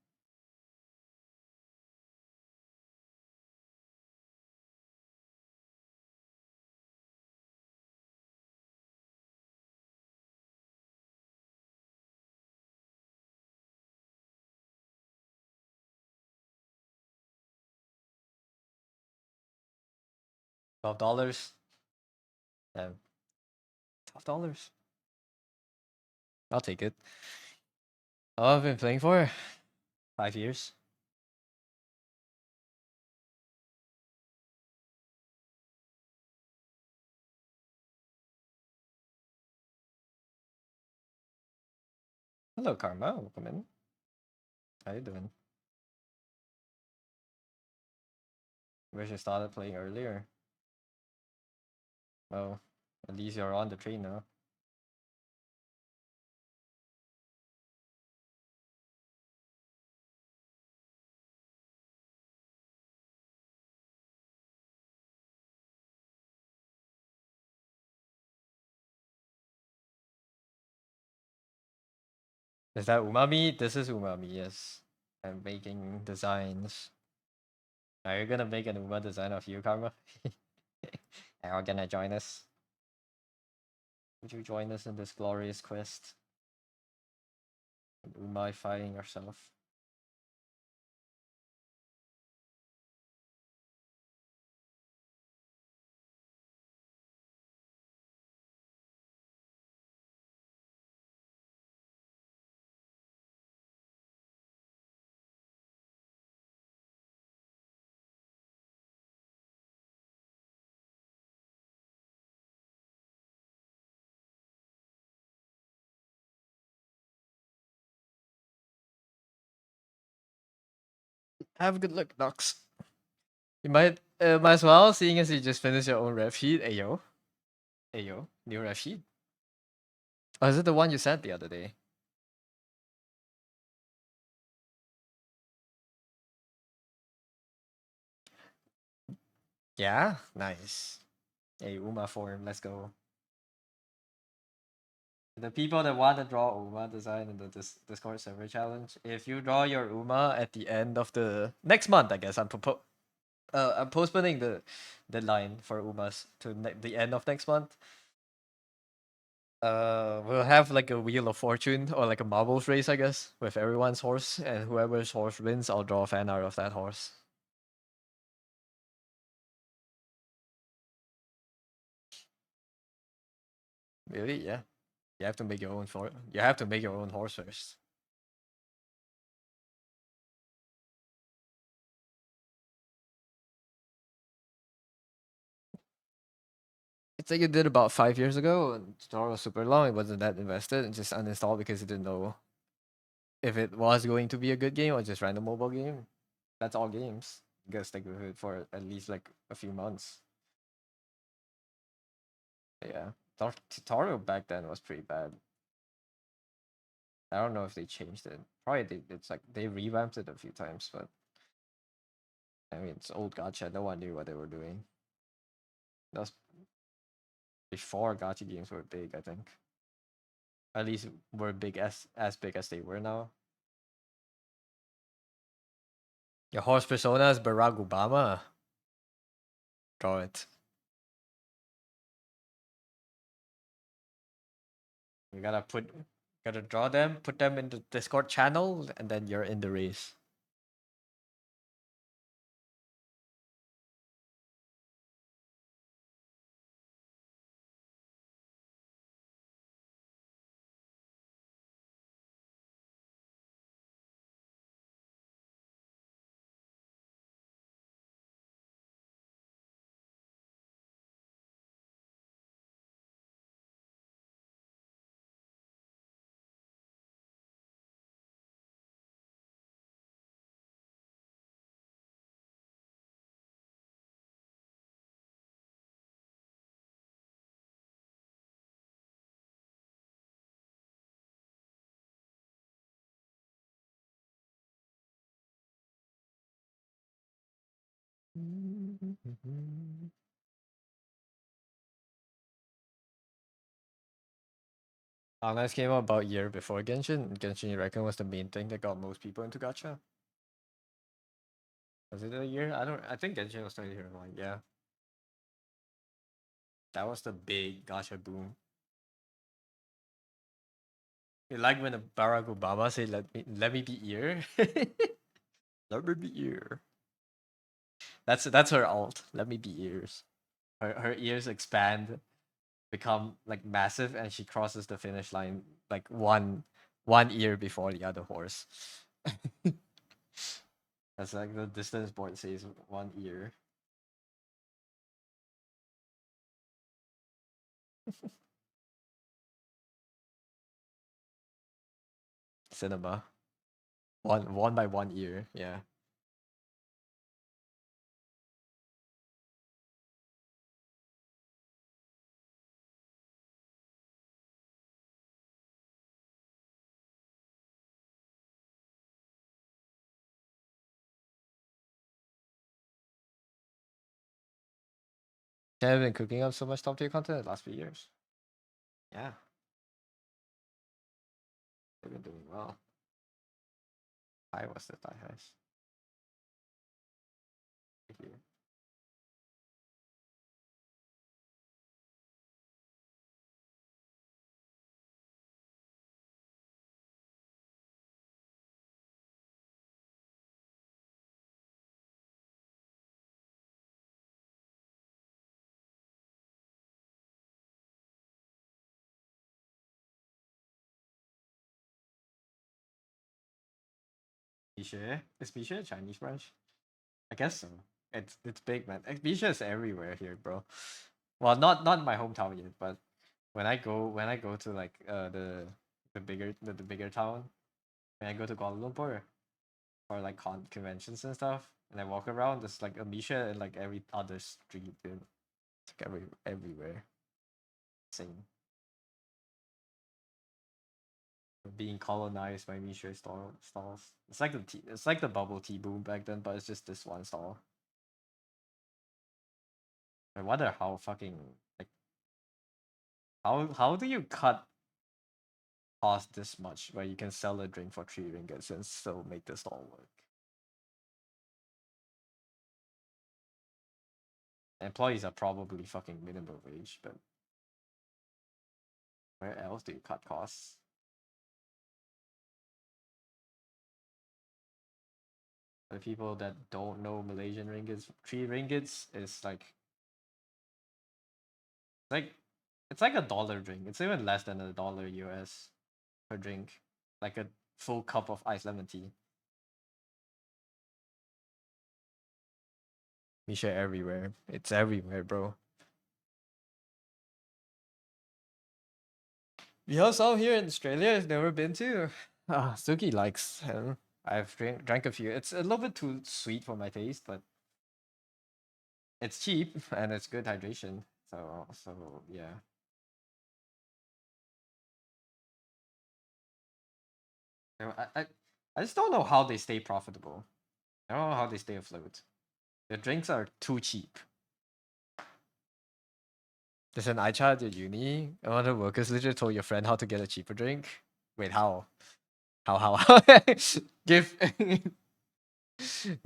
$12. Damn. $12. I'll take it. Oh, I've been playing for 5 years. Hello, Karma. Welcome in. How you doing? Wish I started playing earlier. Well, at least you're on the train now. Is that Umami? This is Umami, yes. I'm making designs. Are you gonna make an Uma design of you, Karma? Are you gonna join us? Would you join us in this glorious quest? Umifying yourself. Have a good look, Nox. You might as well, seeing as you just finished your own ref sheet. Ayo. Ayo. New ref sheet. Oh, is it the one you sent the other day? Yeah? Nice. Hey, Uma form, let's go. The people that want to draw Uma design in the Discord server challenge, if you draw your Uma at the end of the next month, I guess I'm postponing the deadline for Umas to the end of next month. We'll have like a Wheel of Fortune or like a marbles race, I guess, with everyone's horse, and whoever's horse wins, I'll draw a fan art of that horse. Really? Yeah. You have to make your own You have to make your own horse first. It's like you did about 5 years ago, and tutorial was super long. It wasn't that invested, and just uninstalled because it didn't know if it was going to be a good game or just random mobile game. That's all games. You gotta stick with it for at least like a few months. Yeah, tutorial back then was pretty bad. I don't know if they changed it. Probably it's like they revamped it a few times, but I mean it's old gacha. No one knew what they were doing. That was before gacha games were big, I think. At least were big as big as they were now. Your horse persona is Barack Obama. Draw it. You gotta draw them, put them in the Discord channel, and then you're in the race. Honest came out about a year before Genshin. Genshin, you reckon, was the main thing that got most people into gacha? Was it a year? I don't. I think Genshin was 2021. Yeah, that was the big gacha boom. Like when Barack Obama said, "Let me be here." Let me be here. That's her alt. Let me be ears. Her ears expand, become like massive, and she crosses the finish line like one ear before the other horse. That's like the distance board says, one ear. Cinema. One by one ear. Yeah. They have been cooking up so much top tier content the last few years. Yeah, they've been doing well. I was the die highest. Thank you. Bisha? Is Bisha a Chinese branch? I guess so. It's big, man. Bisha is everywhere here, bro. Well, not in my hometown yet, but when I go to like the bigger town, when I go to Kuala Lumpur or like conventions and stuff, and I walk around, there's like a Misha in like every other street, dude. It's like everywhere. Same. Being colonized by Misha stalls. It's like the bubble tea boom back then, but it's just this one stall. I wonder how fucking like how do you cut cost this much where you can sell a drink for 3 ringgits and still make the stall work? Employees are probably fucking minimum wage, but where else do you cut costs? For people that don't know Malaysian ringgits, 3 ringgits is like it's like a dollar drink. It's even less than $1 US per drink. Like a full cup of iced lemon tea. Misha everywhere. It's everywhere, bro. The house out here in Australia I've never been to. Ah, Suki likes. I've drank a few. It's a little bit too sweet for my taste, but it's cheap and it's good hydration. So yeah. You know, I just don't know how they stay profitable. I don't know how they stay afloat. The drinks are too cheap. There's an iChat at your uni. One of the workers literally told your friend how to get a cheaper drink. Wait, how? How? Give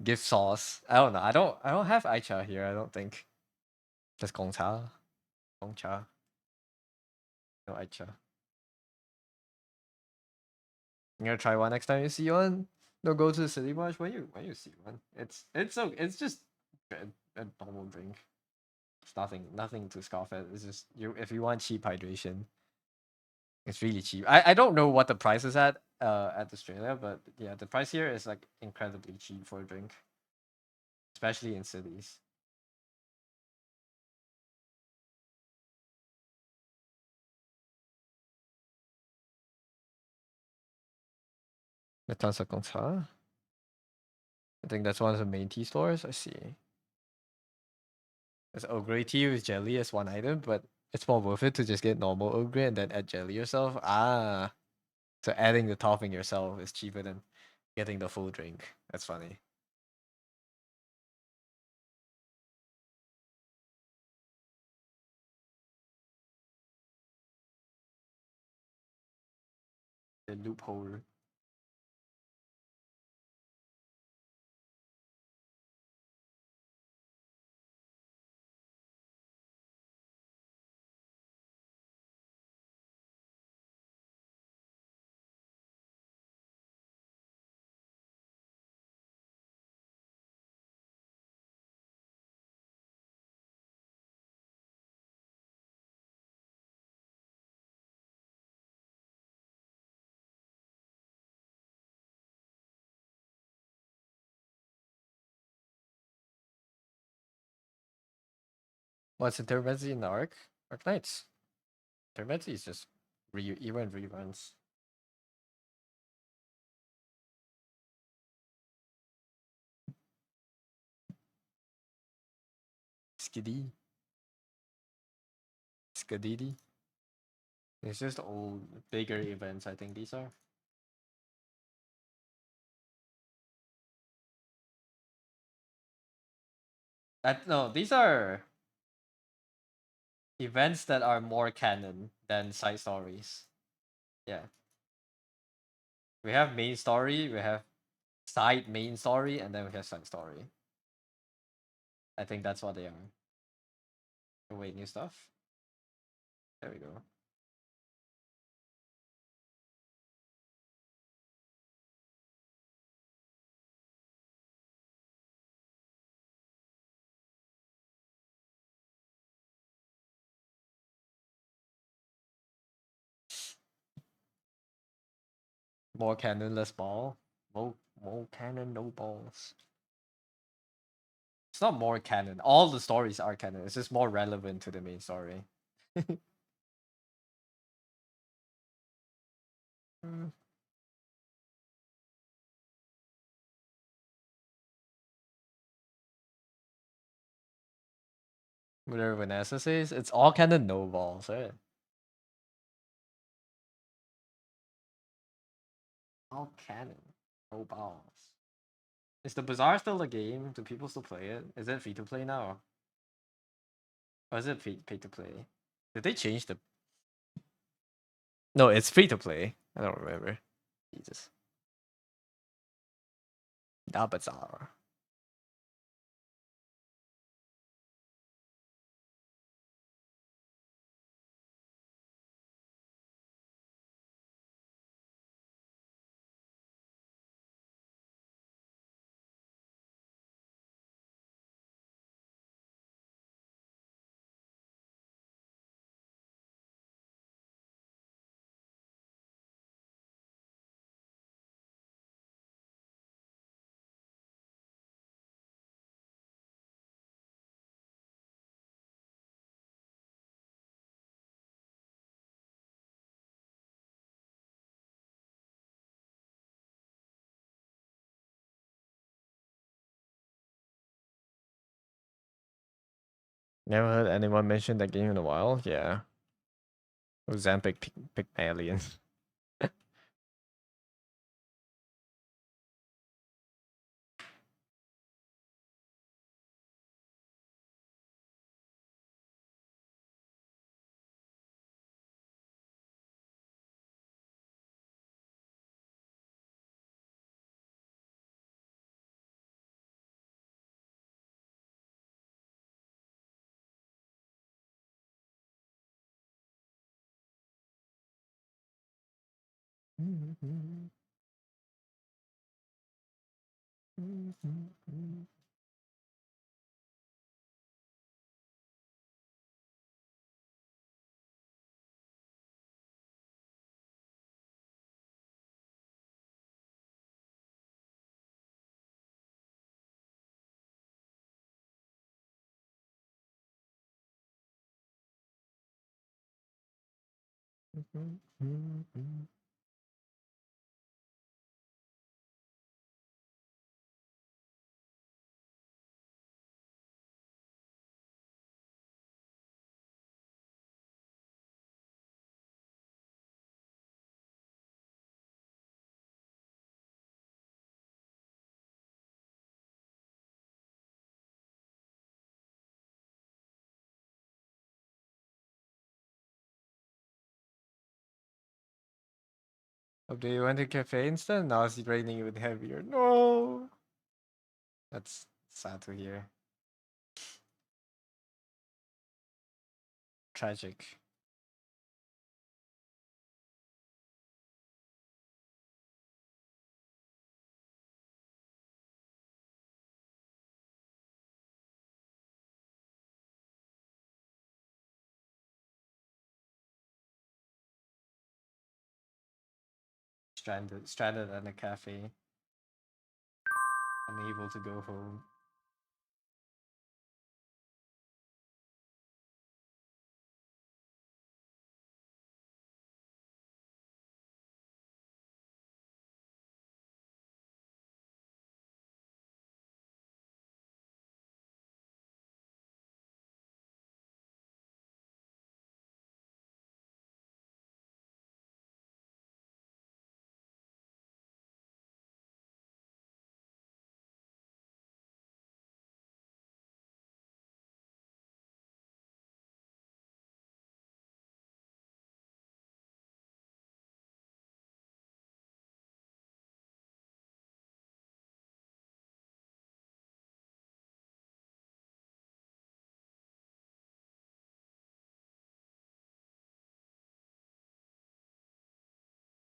give sauce. I don't know. I don't have iChat here, I don't think. Just Gongcha. Gongcha. No iChat. You gonna try one next time you see one? No, go to the city much when you see one. It's just a normal drink. It's nothing to scoff at. It's just you if you want cheap hydration, it's really cheap. I don't know what the price is at Australia, but yeah, the price here is like incredibly cheap for a drink, especially in cities. The Tansa Gongcha. I think that's one of the main tea stores. I see. There's Earl Grey tea with jelly as one item, but it's more worth it to just get normal Earl Grey and then add jelly yourself. Ah, so adding the topping yourself is cheaper than getting the full drink. That's funny. The loophole. What's Intermezzi in the Arc? Arc Knights. Intermezzi is just event reruns. Skiddy. Skadidi. It's just old, bigger events, I think these are. No, these are events that are more canon than side stories. Yeah. We have main story, we have side main story, and then we have side story. I think that's what they are. Oh, wait, new stuff? There we go. More canon, less ball. More canon, no balls. It's not more canon. All the stories are canon. It's just more relevant to the main story. Mm. Whatever Vanessa says, it's all canon, no balls, right? All canon, no balls. Is the Bazaar still a game? Do people still play it? Is it free to play now? Or is it pay to play? Did they change the? No, it's free to play. I don't remember. Jesus. Da Bazaar. Never heard anyone mention that game in a while. Yeah. Zampic Pygmalion. Update, you went to cafe instead? Now it's raining even heavier. No! That's sad to hear. Tragic. Stranded at a cafe. Unable to go home.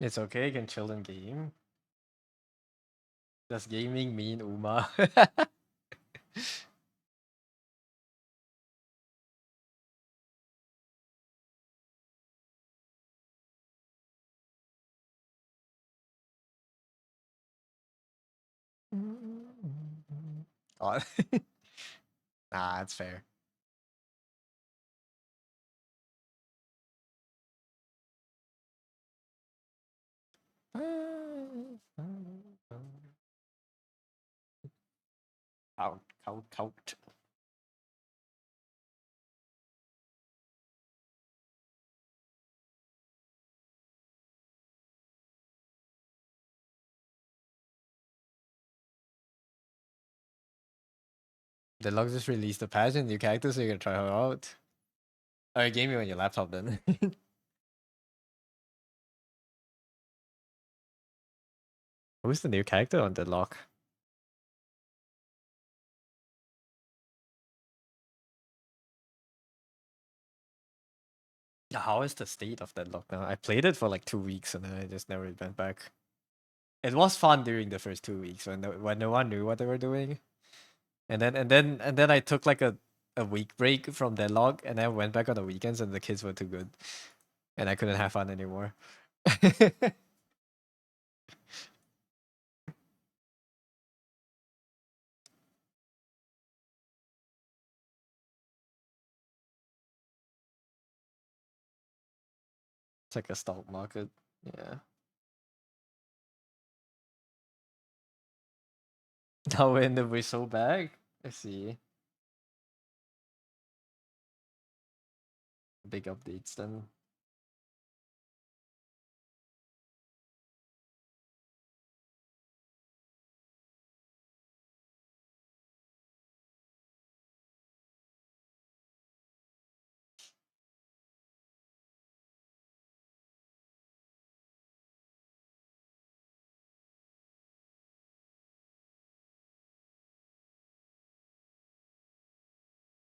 It's okay, you can chill in game. Does gaming mean Uma? Oh. Nah, that's fair. Out, out, out. Deluxe just released a patch and new character, so you can try her out. Oh, you gave me on your laptop then. Who's the new character on Deadlock? Yeah, how is the state of Deadlock now? I played it for like 2 weeks and then I just never went back. It was fun during the first 2 weeks when no one knew what they were doing. And then I took like a week break from Deadlock and then went back on the weekends and the kids were too good. And I couldn't have fun anymore. It's like a stock market. Yeah. Now we're in the whistle bag. I see. Big updates then.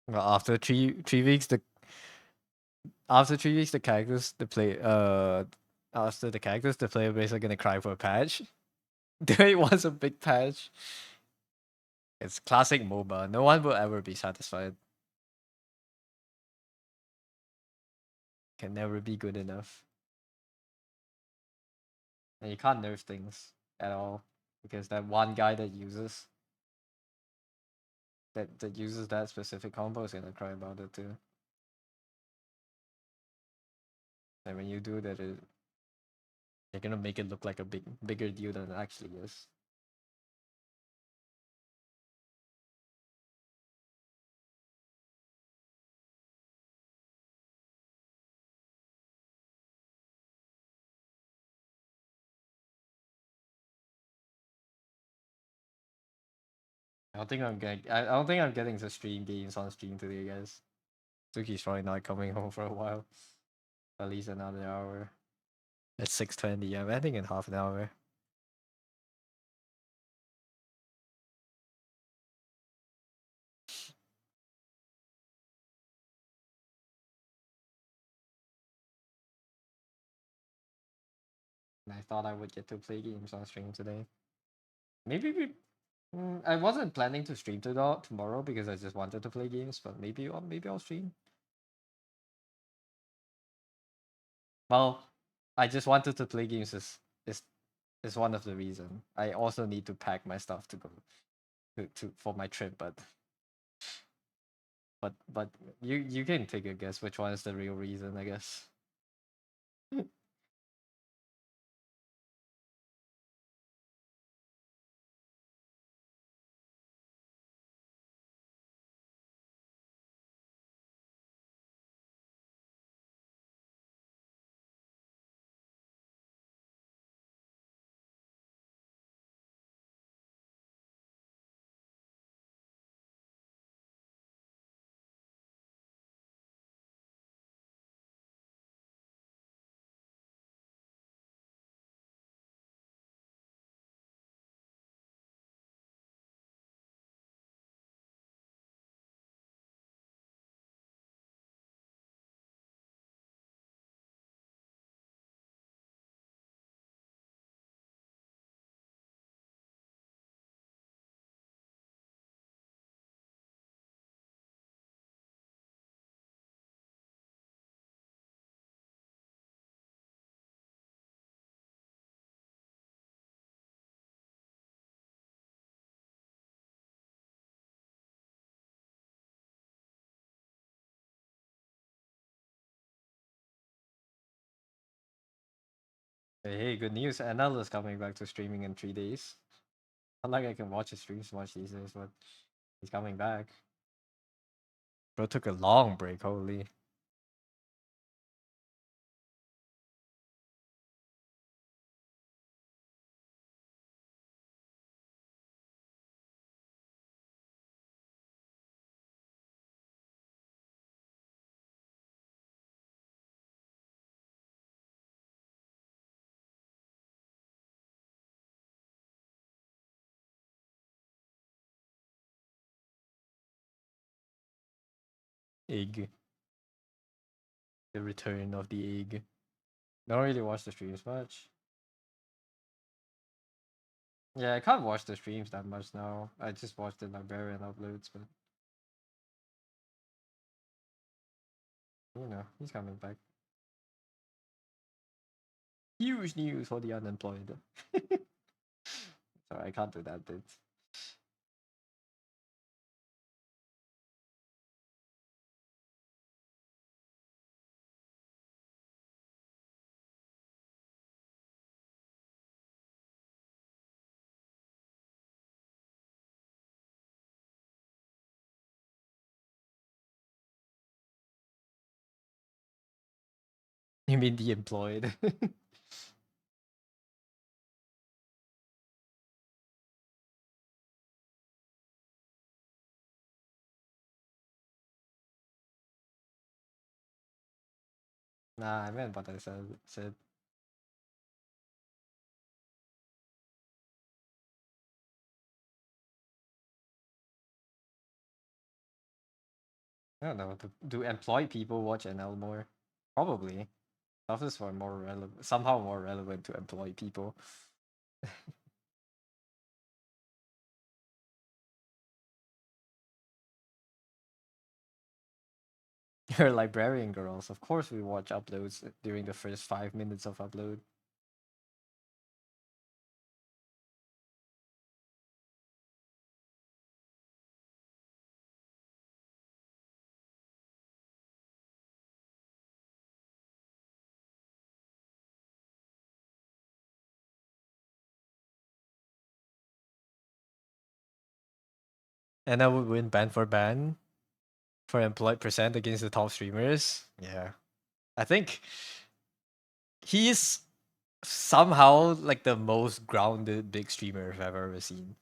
Well, after 3 weeks the characters the play after the characters the player base are gonna cry for a patch. There was a big patch. It's classic MOBA. No one will ever be satisfied. Can never be good enough. And you can't nerf things at all. Because that one guy that uses that specific combo is gonna cry about it too. And when you do that, you're gonna make it look like a bigger deal than it actually is. I don't think I'm getting to stream games on stream today, guys. Suki's probably not coming home for a while. At least another hour. It's 6:20. I'm ending in half an hour. And I thought I would get to play games on stream today. Maybe I wasn't planning to stream tomorrow because I just wanted to play games, but maybe I'll stream. Well, I just wanted to play games is is one of the reason. I also need to pack my stuff to go to for my trip, but you can take a guess which one is the real reason, I guess. Hey, good news. NL is coming back to streaming in 3 days. Not like I can watch his streams much these days, but he's coming back. Bro took a long break, holy. Egg. The return of the egg. Don't really watch the streams much. Yeah, I can't watch the streams that much now. I just watch the librarian uploads, but he's coming back. Huge news for the unemployed. Sorry, I can't do that bit. You mean the employed? Nah, I meant what I said. I don't know. Do employed people watch NL more? Probably. Stuff is for more relevant, somehow more relevant to employed people. You're librarian girls. Of course, we watch uploads during the first 5 minutes of upload. And I would win ban for ban for employed percent against the top streamers. Yeah. I think he's somehow like the most grounded big streamer I've ever seen.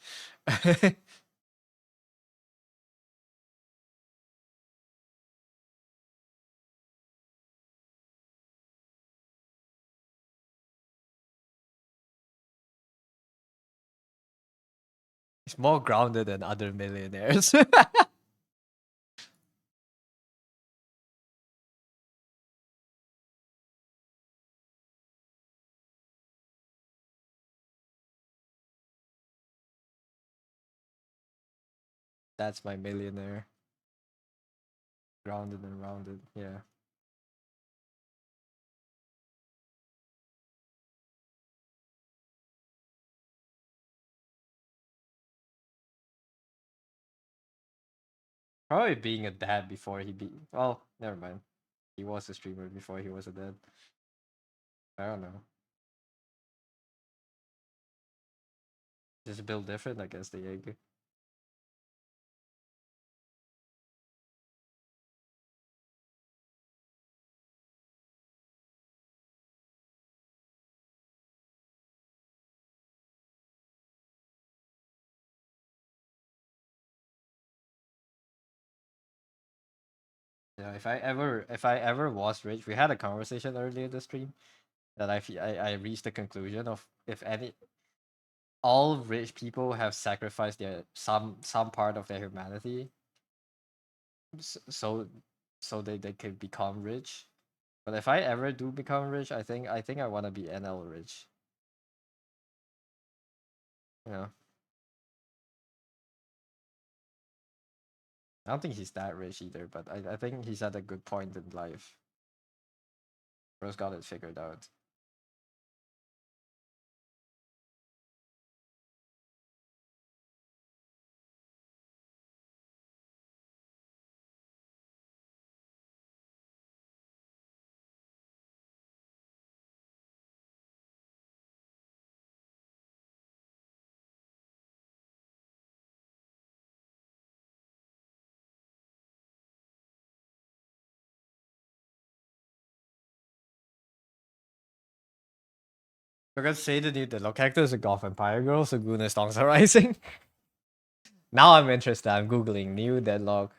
He's more grounded than other millionaires. That's my millionaire. Grounded and rounded. Yeah. Probably being a dad before he be. Well, never mind. He was a streamer before he was a dad. I don't know. Just built different, I guess, the egg. Yeah, if I ever was rich, we had a conversation earlier this stream that I reached the conclusion of if any all rich people have sacrificed their some part of their humanity so they can become rich. But if I ever do become rich, I think I want to be NL rich. Yeah. I don't think he's that rich either, but I think he's at a good point in life. Bro's got it figured out. We're gonna say the lock character is a Golf Empire girl, so Guna Stonks are rising. Now I'm interested. I'm googling new deadlock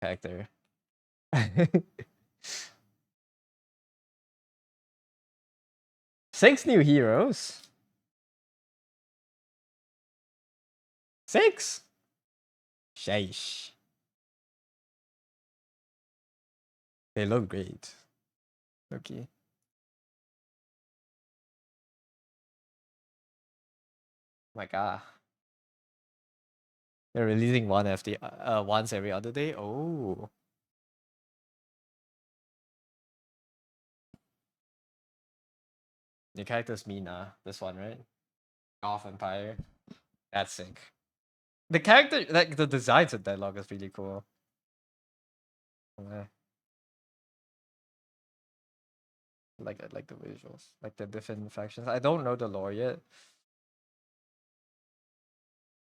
character. 6 new heroes. 6. Sheesh. They look great. Okay. My God. They're releasing one FD once every other day. Oh. The character's Mina. This one, right? Golf Empire. That's sick. The character, like the designs of Deadlock is really cool. Yeah. I like the visuals, like the different factions. I don't know the lore yet,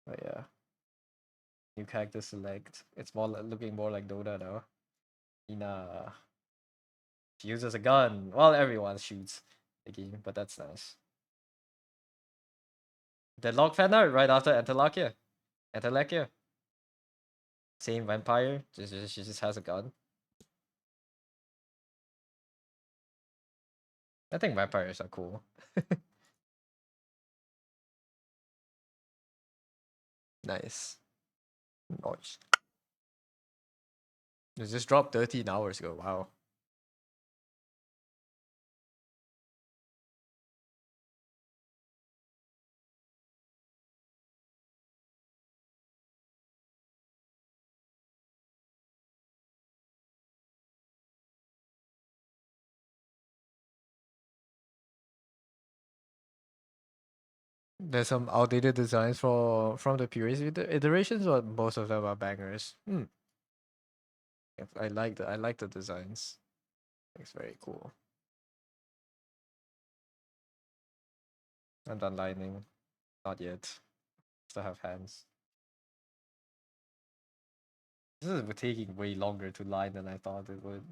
but yeah. New character select. It's more looking more like Dota now. Ina. She uses a gun. Well, everyone shoots the game, but that's nice. Deadlock fan art right after Antelakia. Antelakia. Same vampire. She just has a gun. I think vampires are cool. Nice. Nice. It just dropped 13 hours ago. Wow. There's some outdated designs from the previous iterations, but most of them are bangers. Yes, I like the designs. It's very cool. I'm done lining. Not yet. Still have hands. This is taking way longer to line than I thought it would.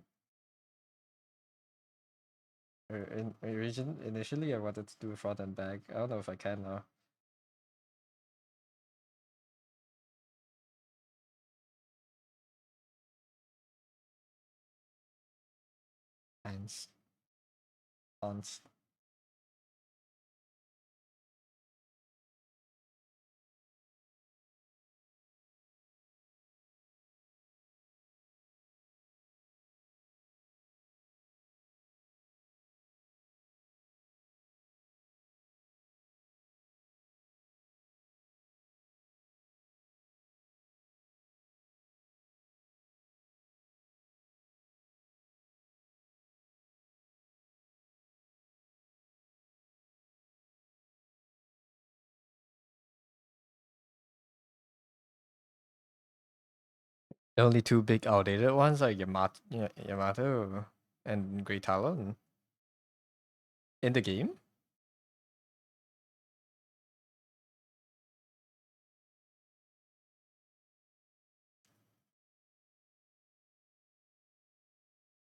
Initially, I wanted to do front and back. I don't know if I can now. Hands. Hands. The only two big outdated ones are Yamato and Great Talon in the game.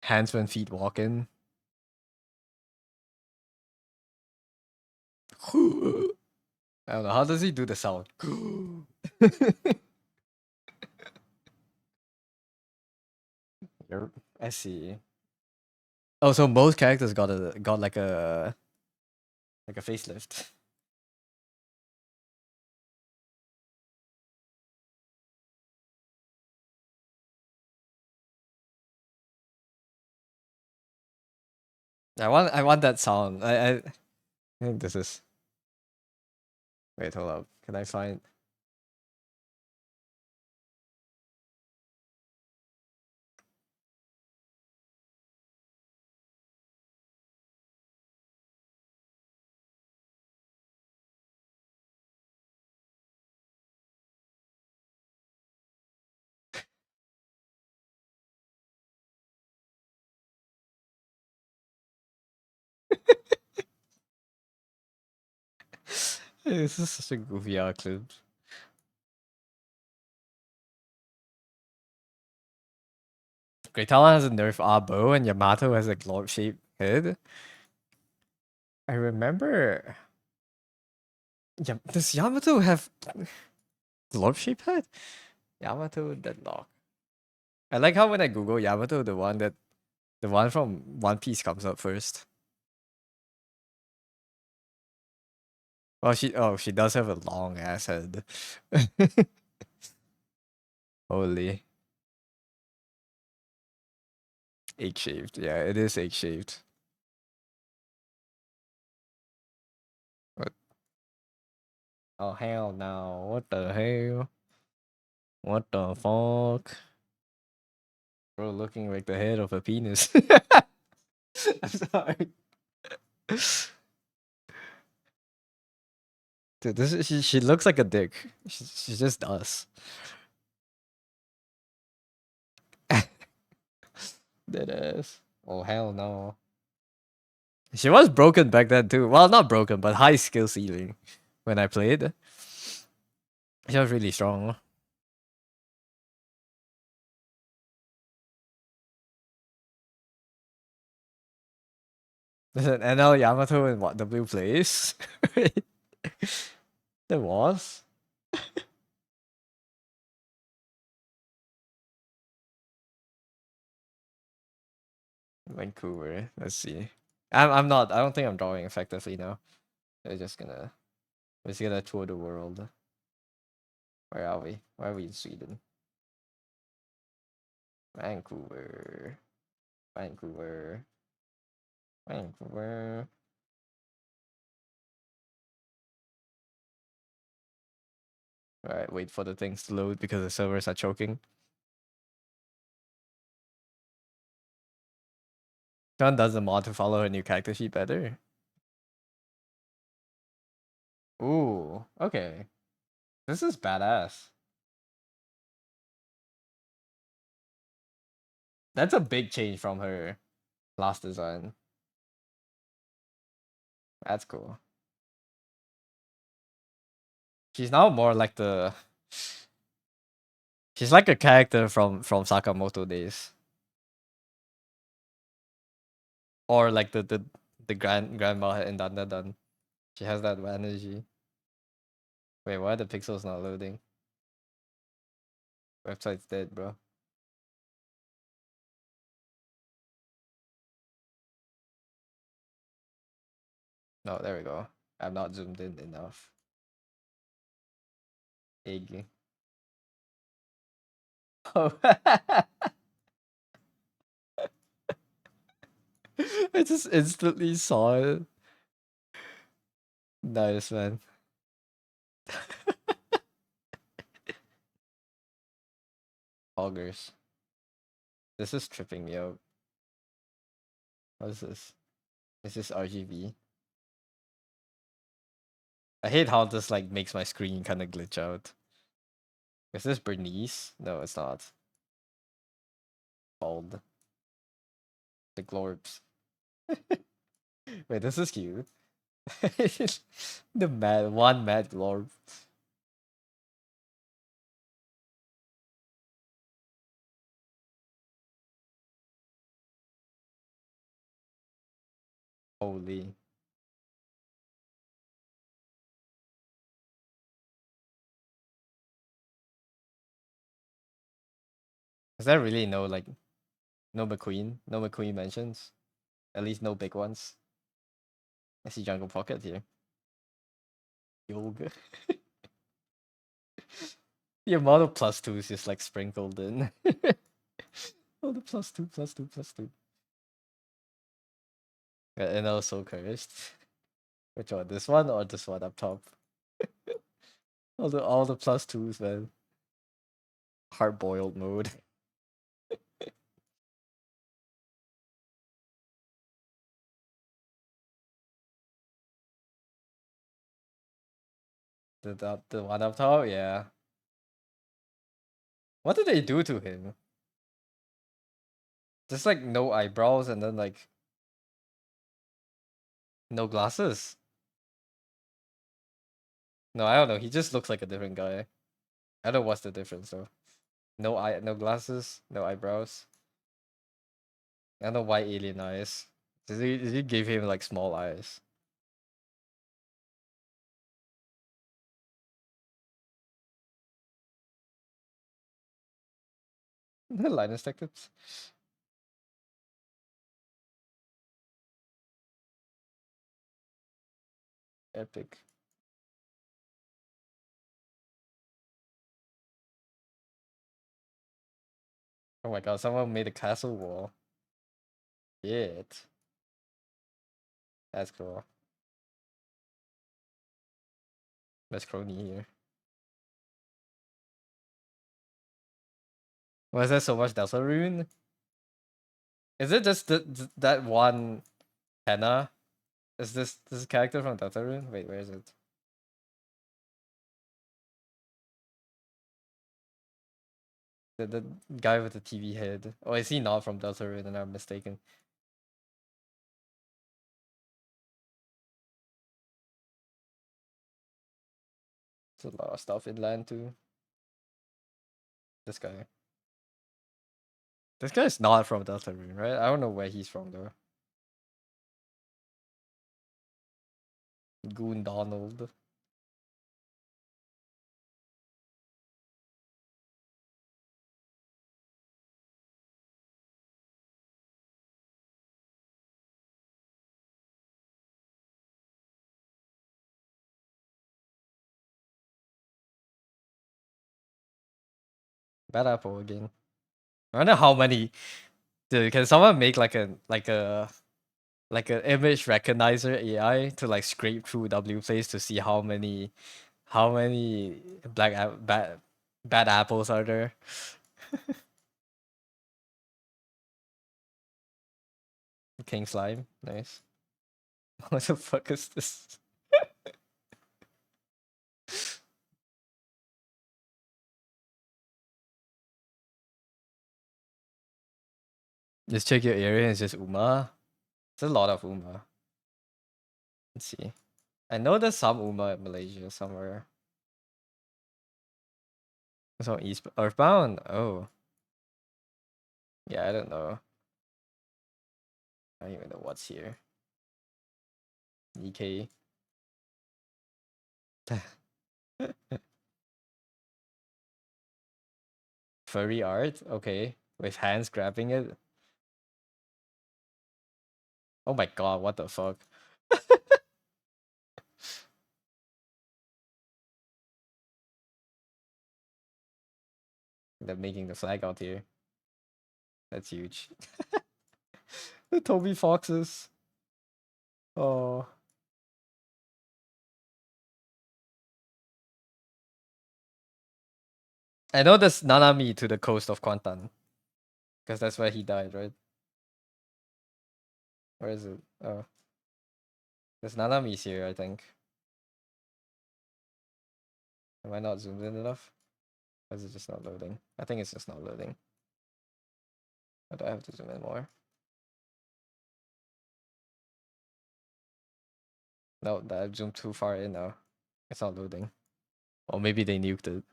Hands when feet walking. I don't know. How does he do the sound? I see. Oh, so most characters got like a facelift. I want that sound. I think this is. Wait, hold up. Can I find? This is such a goofy art clip. Great Talon has a nerf R bow and Yamato has a globe shaped head. I remember. Yeah, does Yamato have globe shaped head? Yamato Deadlock. I like how when I Google Yamato, the one from One Piece comes up first. Well, she does have a long ass head. Holy egg shaped. Yeah, it is egg shaped. What? Oh hell no! What the hell? What the fuck? Bro, looking like the head of a penis. I'm sorry. Dude, she looks like a dick. She just does. That ass. Oh hell no. She was broken back then too. Well, not broken, but high skill ceiling. When I played, she was really strong. There's an NL Yamato in what the blue place? There was Vancouver. Let's see. I'm not. I don't think I'm drawing effectively now. We're just gonna tour the world. Where are we? Where are we in Sweden? Vancouver. Vancouver. Vancouver. Alright, wait for the things to load because the servers are choking. John does the mod to follow her new character sheet better. Ooh, okay. This is badass. That's a big change from her last design. That's cool. She's now more like the. She's like a character from Sakamoto days, or like the grandma in Dandadan. She has that energy. Wait, why are the pixels not loading? Website's dead, bro. No, there we go. I'm not zoomed in enough. Egg. Oh. I just instantly saw it. Nice, man. Augers. This is tripping me out. What is this? Is this RGB? I hate how this like makes my screen kind of glitch out. Is this Bernice? No, it's not. called? The Glorbs. Wait, this is cute. The mad Glorb. Holy. Is there really no McQueen? No McQueen mentions? At least no big ones. I see Jungle Pocket here. Yoga. The amount of plus two is just like sprinkled in. Oh, the plus two, plus two, plus two. And also cursed. Which one? This one or this one up top? All the plus twos, man. Hard boiled mode. The one up top, yeah. What did they do to him? Just like no eyebrows and then like no glasses. No, I don't know. He just looks like a different guy. I don't know what's the difference though. No glasses, no eyebrows. I don't know why alien eyes. Did he give him like small eyes? Linus Tech Tips. Epic. Oh my god, someone made a castle wall. Shit. That's cool. There's Crony here. Why is there so much Deltarune? Is it just that one Henna? Is this character from Deltarune? Wait, where is it? The guy with the TV head. Oh, is he not from Deltarune and I'm mistaken? There's a lot of stuff inland too. This guy. This guy's not from Deltarune, right? I don't know where he's from though. Goon Donald. Bad apple again. I wonder how many. Dude, can someone make like a image recognizer AI to like scrape through Wplays to see how many bad apples are there? King Slime, nice. What the fuck is this? Just check your area. It's just Uma. It's a lot of Uma. Let's see. I know there's some Uma in Malaysia somewhere. So East Earthbound. Oh, yeah. I don't know. I don't even know what's here. EK. Furry art. Okay, with hands grabbing it. Oh my god! What the fuck? They're making the flag out here. That's huge. The Toby Foxes. Oh. I know there's Nanami to the coast of Kuantan. Because that's where he died, right? Where is it? Oh. There's Nanami's here, I think. Am I not zoomed in enough? Or is it just not loading? I think it's just not loading. Or do I have to zoom in more? No, that zoomed too far in now. It's not loading. Or maybe they nuked it.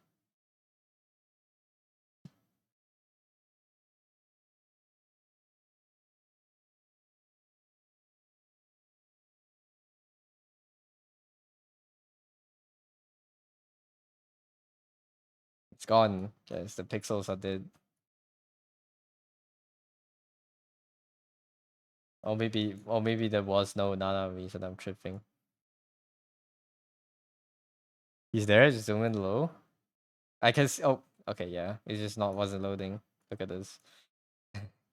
It's gone, guys. The pixels are dead. Or maybe there was no Nanami, and I'm tripping. He's there. Just zoom in low. I can see. Oh, okay, yeah. It just not wasn't loading. Look at this.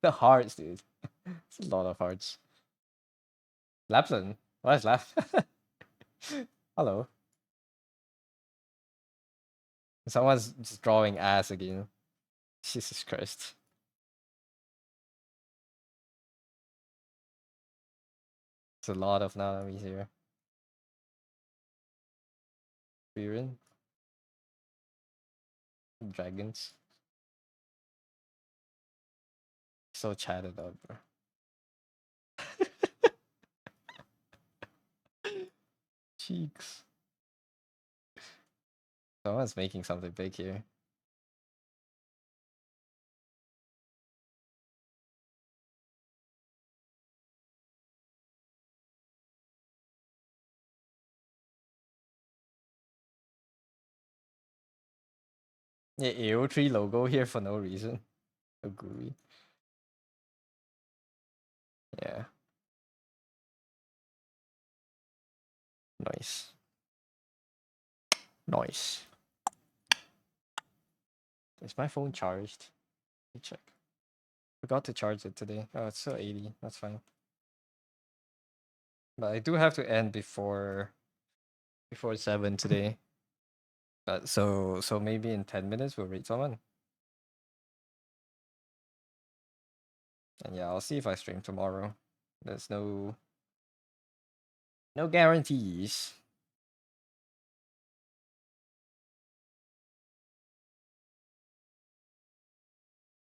The hearts, dude. It's a lot of hearts. Lapson. What is Lap? Hello. Someone's just drawing ass again. Jesus Christ. It's a lot of Nanamis here. Frieren. Dragons. So chatted up, bro. Cheeks. Someone's making something big here. Yeah, AO3 logo here for no reason. So gooey. Yeah. Nice. Nice. Is my phone charged? Let me check. Forgot to charge it today. Oh, it's still 80. That's fine. But I do have to end before 7 today. So maybe in 10 minutes we'll read someone. And yeah, I'll see if I stream tomorrow. There's no guarantees.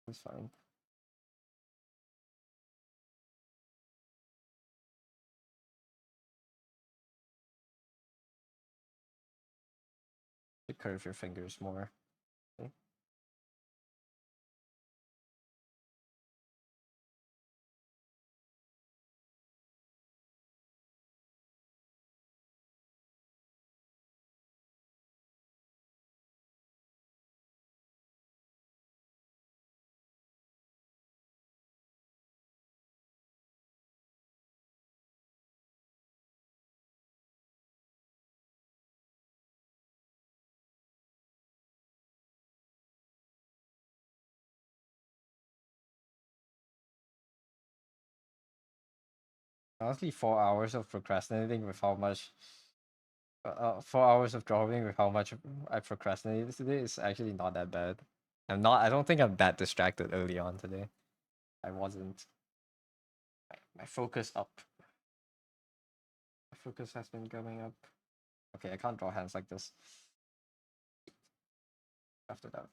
It's fine. You curve your fingers more. Okay. Honestly, 4 hours of procrastinating with how much 4 hours of drawing with how much I procrastinated today is actually not that bad. I don't think I'm that distracted early on today. I wasn't. My focus up. My focus has been going up. Okay, I can't draw hands like this. After that.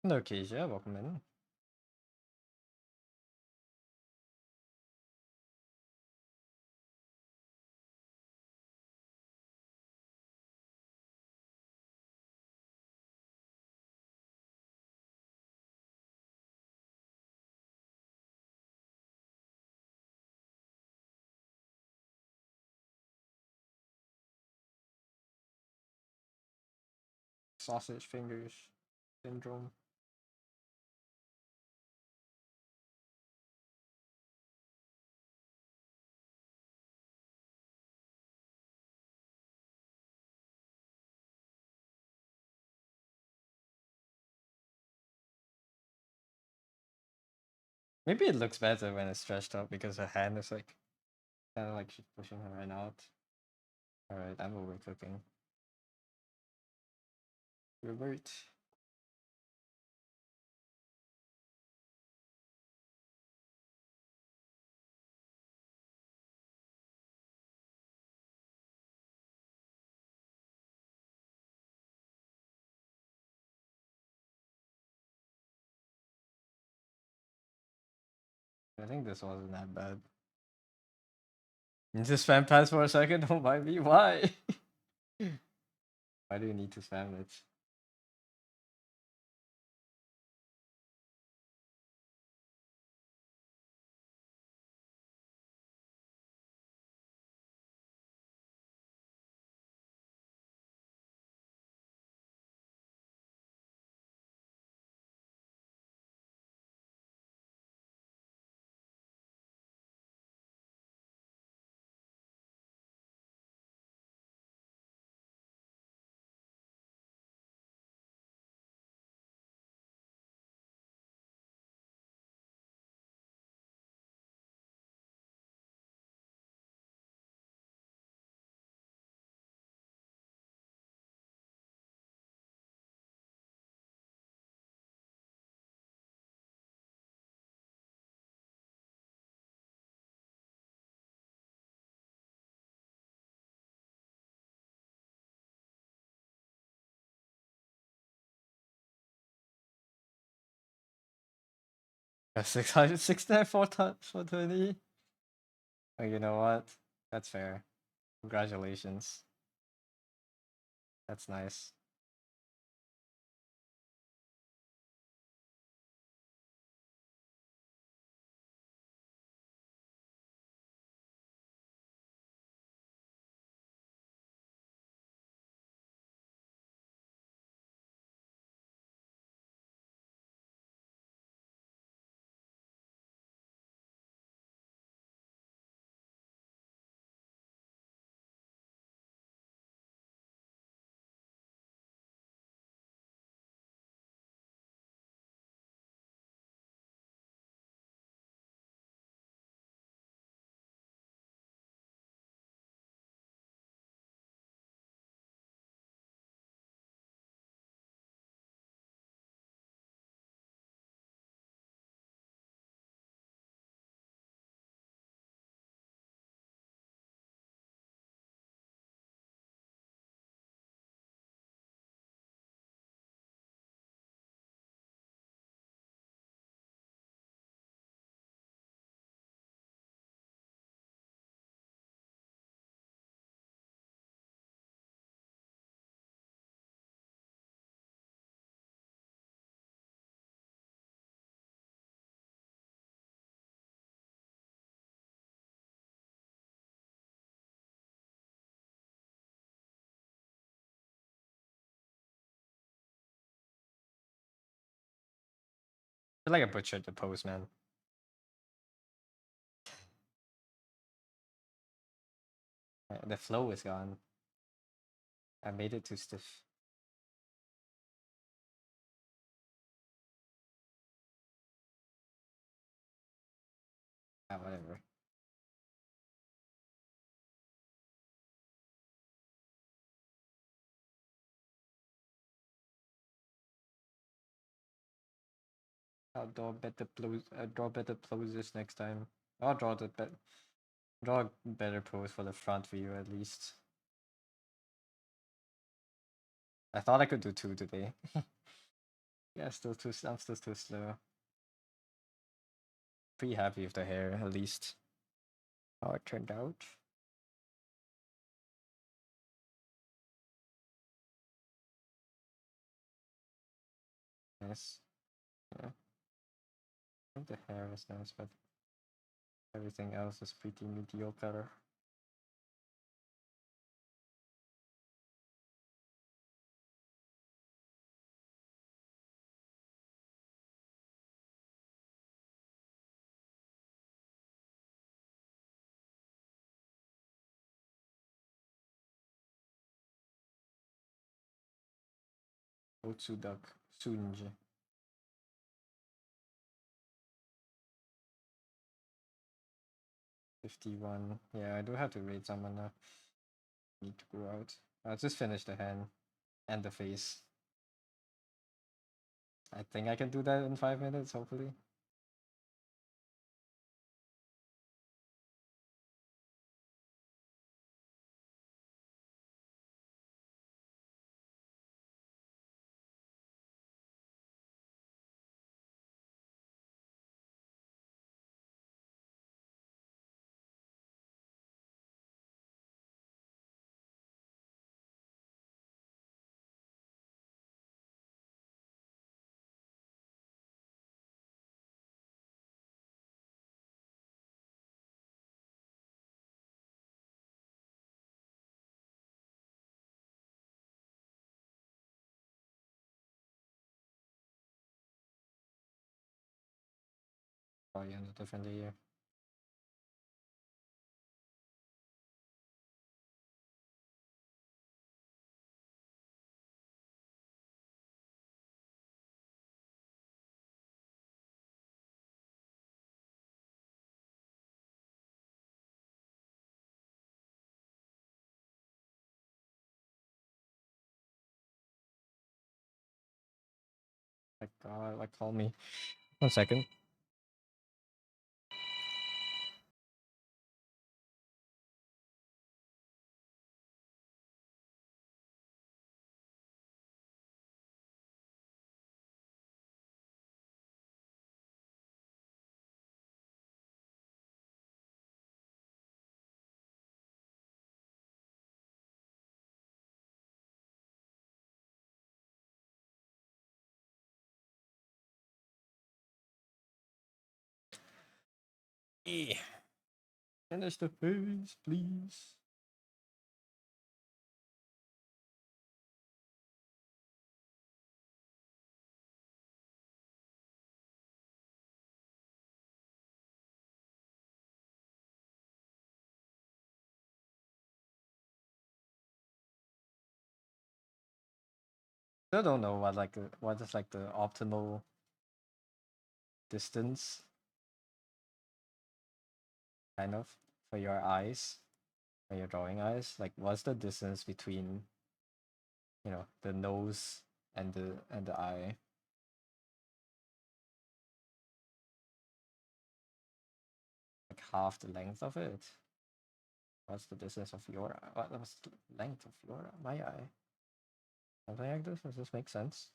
No, Keisha, welcome in. Sausage fingers syndrome. Maybe it looks better when it's stretched out because her hand is like kind of like she's pushing her hand out. All right, I'm overcooking. Revert. I think this wasn't that bad. You just spam pass for a second. Don't mind me. Why? Why do you need to spam it? A 600, 69 for 20. Oh, you know what? That's fair. Congratulations. That's nice. I feel like I butchered the pose, man. The flow is gone. I made it too stiff. Ah, whatever. I'll draw better poses next time. I'll draw a better pose for the front view at least. I thought I could do two today. Yeah, I'm still too slow. Pretty happy with the hair at least. How it turned out. Yes. Yeah. I think the hair is nice, but everything else is pretty mediocre. Otsu duck. Sunji. 51. Yeah, I do have to raid someone now. Need to go out. I'll just finish the hand and the face. I think I can do that in 5 minutes, hopefully. Probably end a different year. Like, like, call me. 1 second. Yeah. Finish the face, please. Still don't know what like what is like the optimal distance, kind of, for your eyes, for your drawing eyes. Like, what's the distance between, the nose and the eye? Like half the length of it. What's the distance of your eye? What's the length of my eye? Something like this. Does this make sense?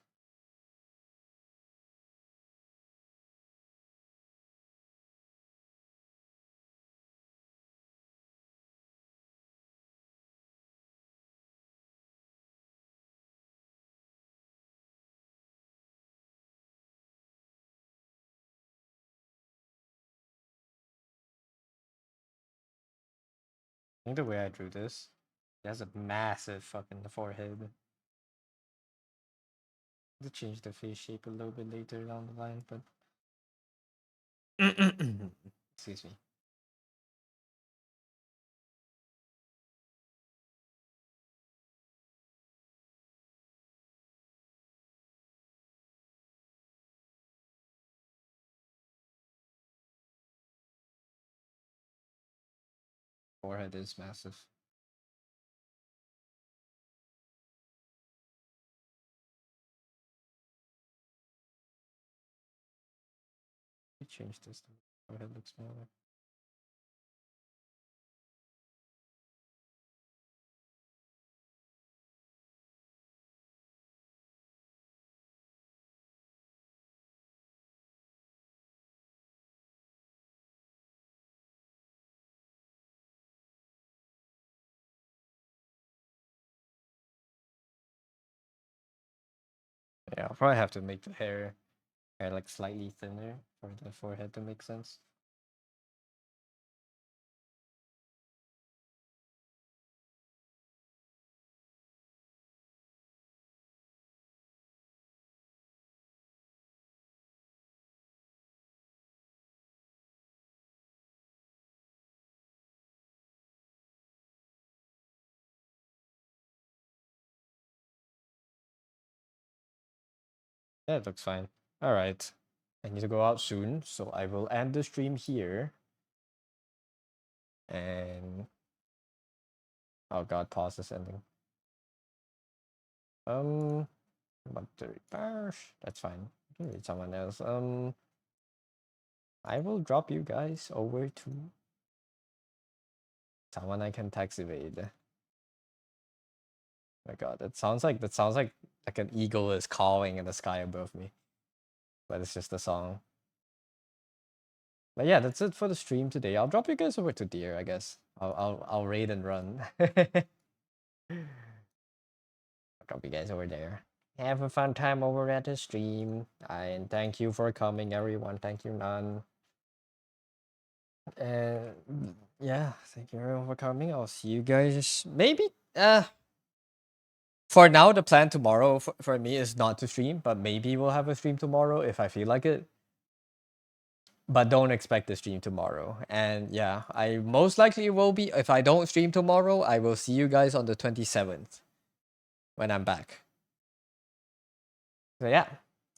I think the way I drew this, it has a massive fucking forehead. To change the face shape a little bit later down the line, but excuse me. Forehead is massive. We change this to forehead looks smaller. Yeah, I'll probably have to make the hair like slightly thinner for the forehead to make sense. Yeah, it looks fine. All right. I need to go out soon, so I will end the stream here. And oh god, pause is ending. About 30 bars. That's fine. I can read someone else. I will drop you guys over to someone I can text evade. Oh my god, that sounds like an eagle is calling in the sky above me. But it's just a song. But yeah, that's it for the stream today. I'll drop you guys over to Deer, I guess. I'll raid and run. I'll drop you guys over there. Have a fun time over at the stream. And thank you for coming, everyone. Thank you, Nan. Yeah, thank you everyone for coming. I'll see you guys maybe for now the plan tomorrow for me is not to stream, but maybe we'll have a stream tomorrow if I feel like it. But don't expect the stream tomorrow. And yeah, I most likely will be if I don't stream tomorrow, I will see you guys on the 27th when I'm back. So yeah,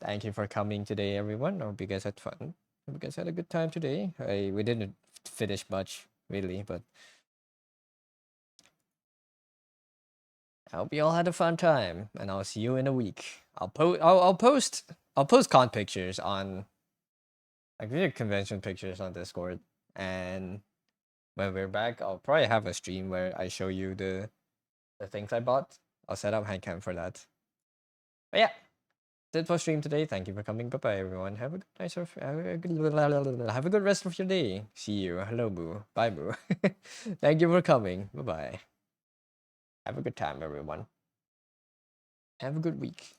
thank you for coming today, everyone. I hope you guys had fun. Hope you guys had a good time today. We didn't finish much really, but I hope you all had a fun time, and I'll see you in a week. I'll post con pictures on like video convention pictures on Discord, and when we're back, I'll probably have a stream where I show you the things I bought. I'll set up Handcam for that. But yeah, that's it for stream today. Thank you for coming. Bye bye, everyone. Have a have a good rest of your day. See you. Hello, Boo. Bye, Boo. Thank you for coming. Bye bye. Have a good time, everyone. Have a good week.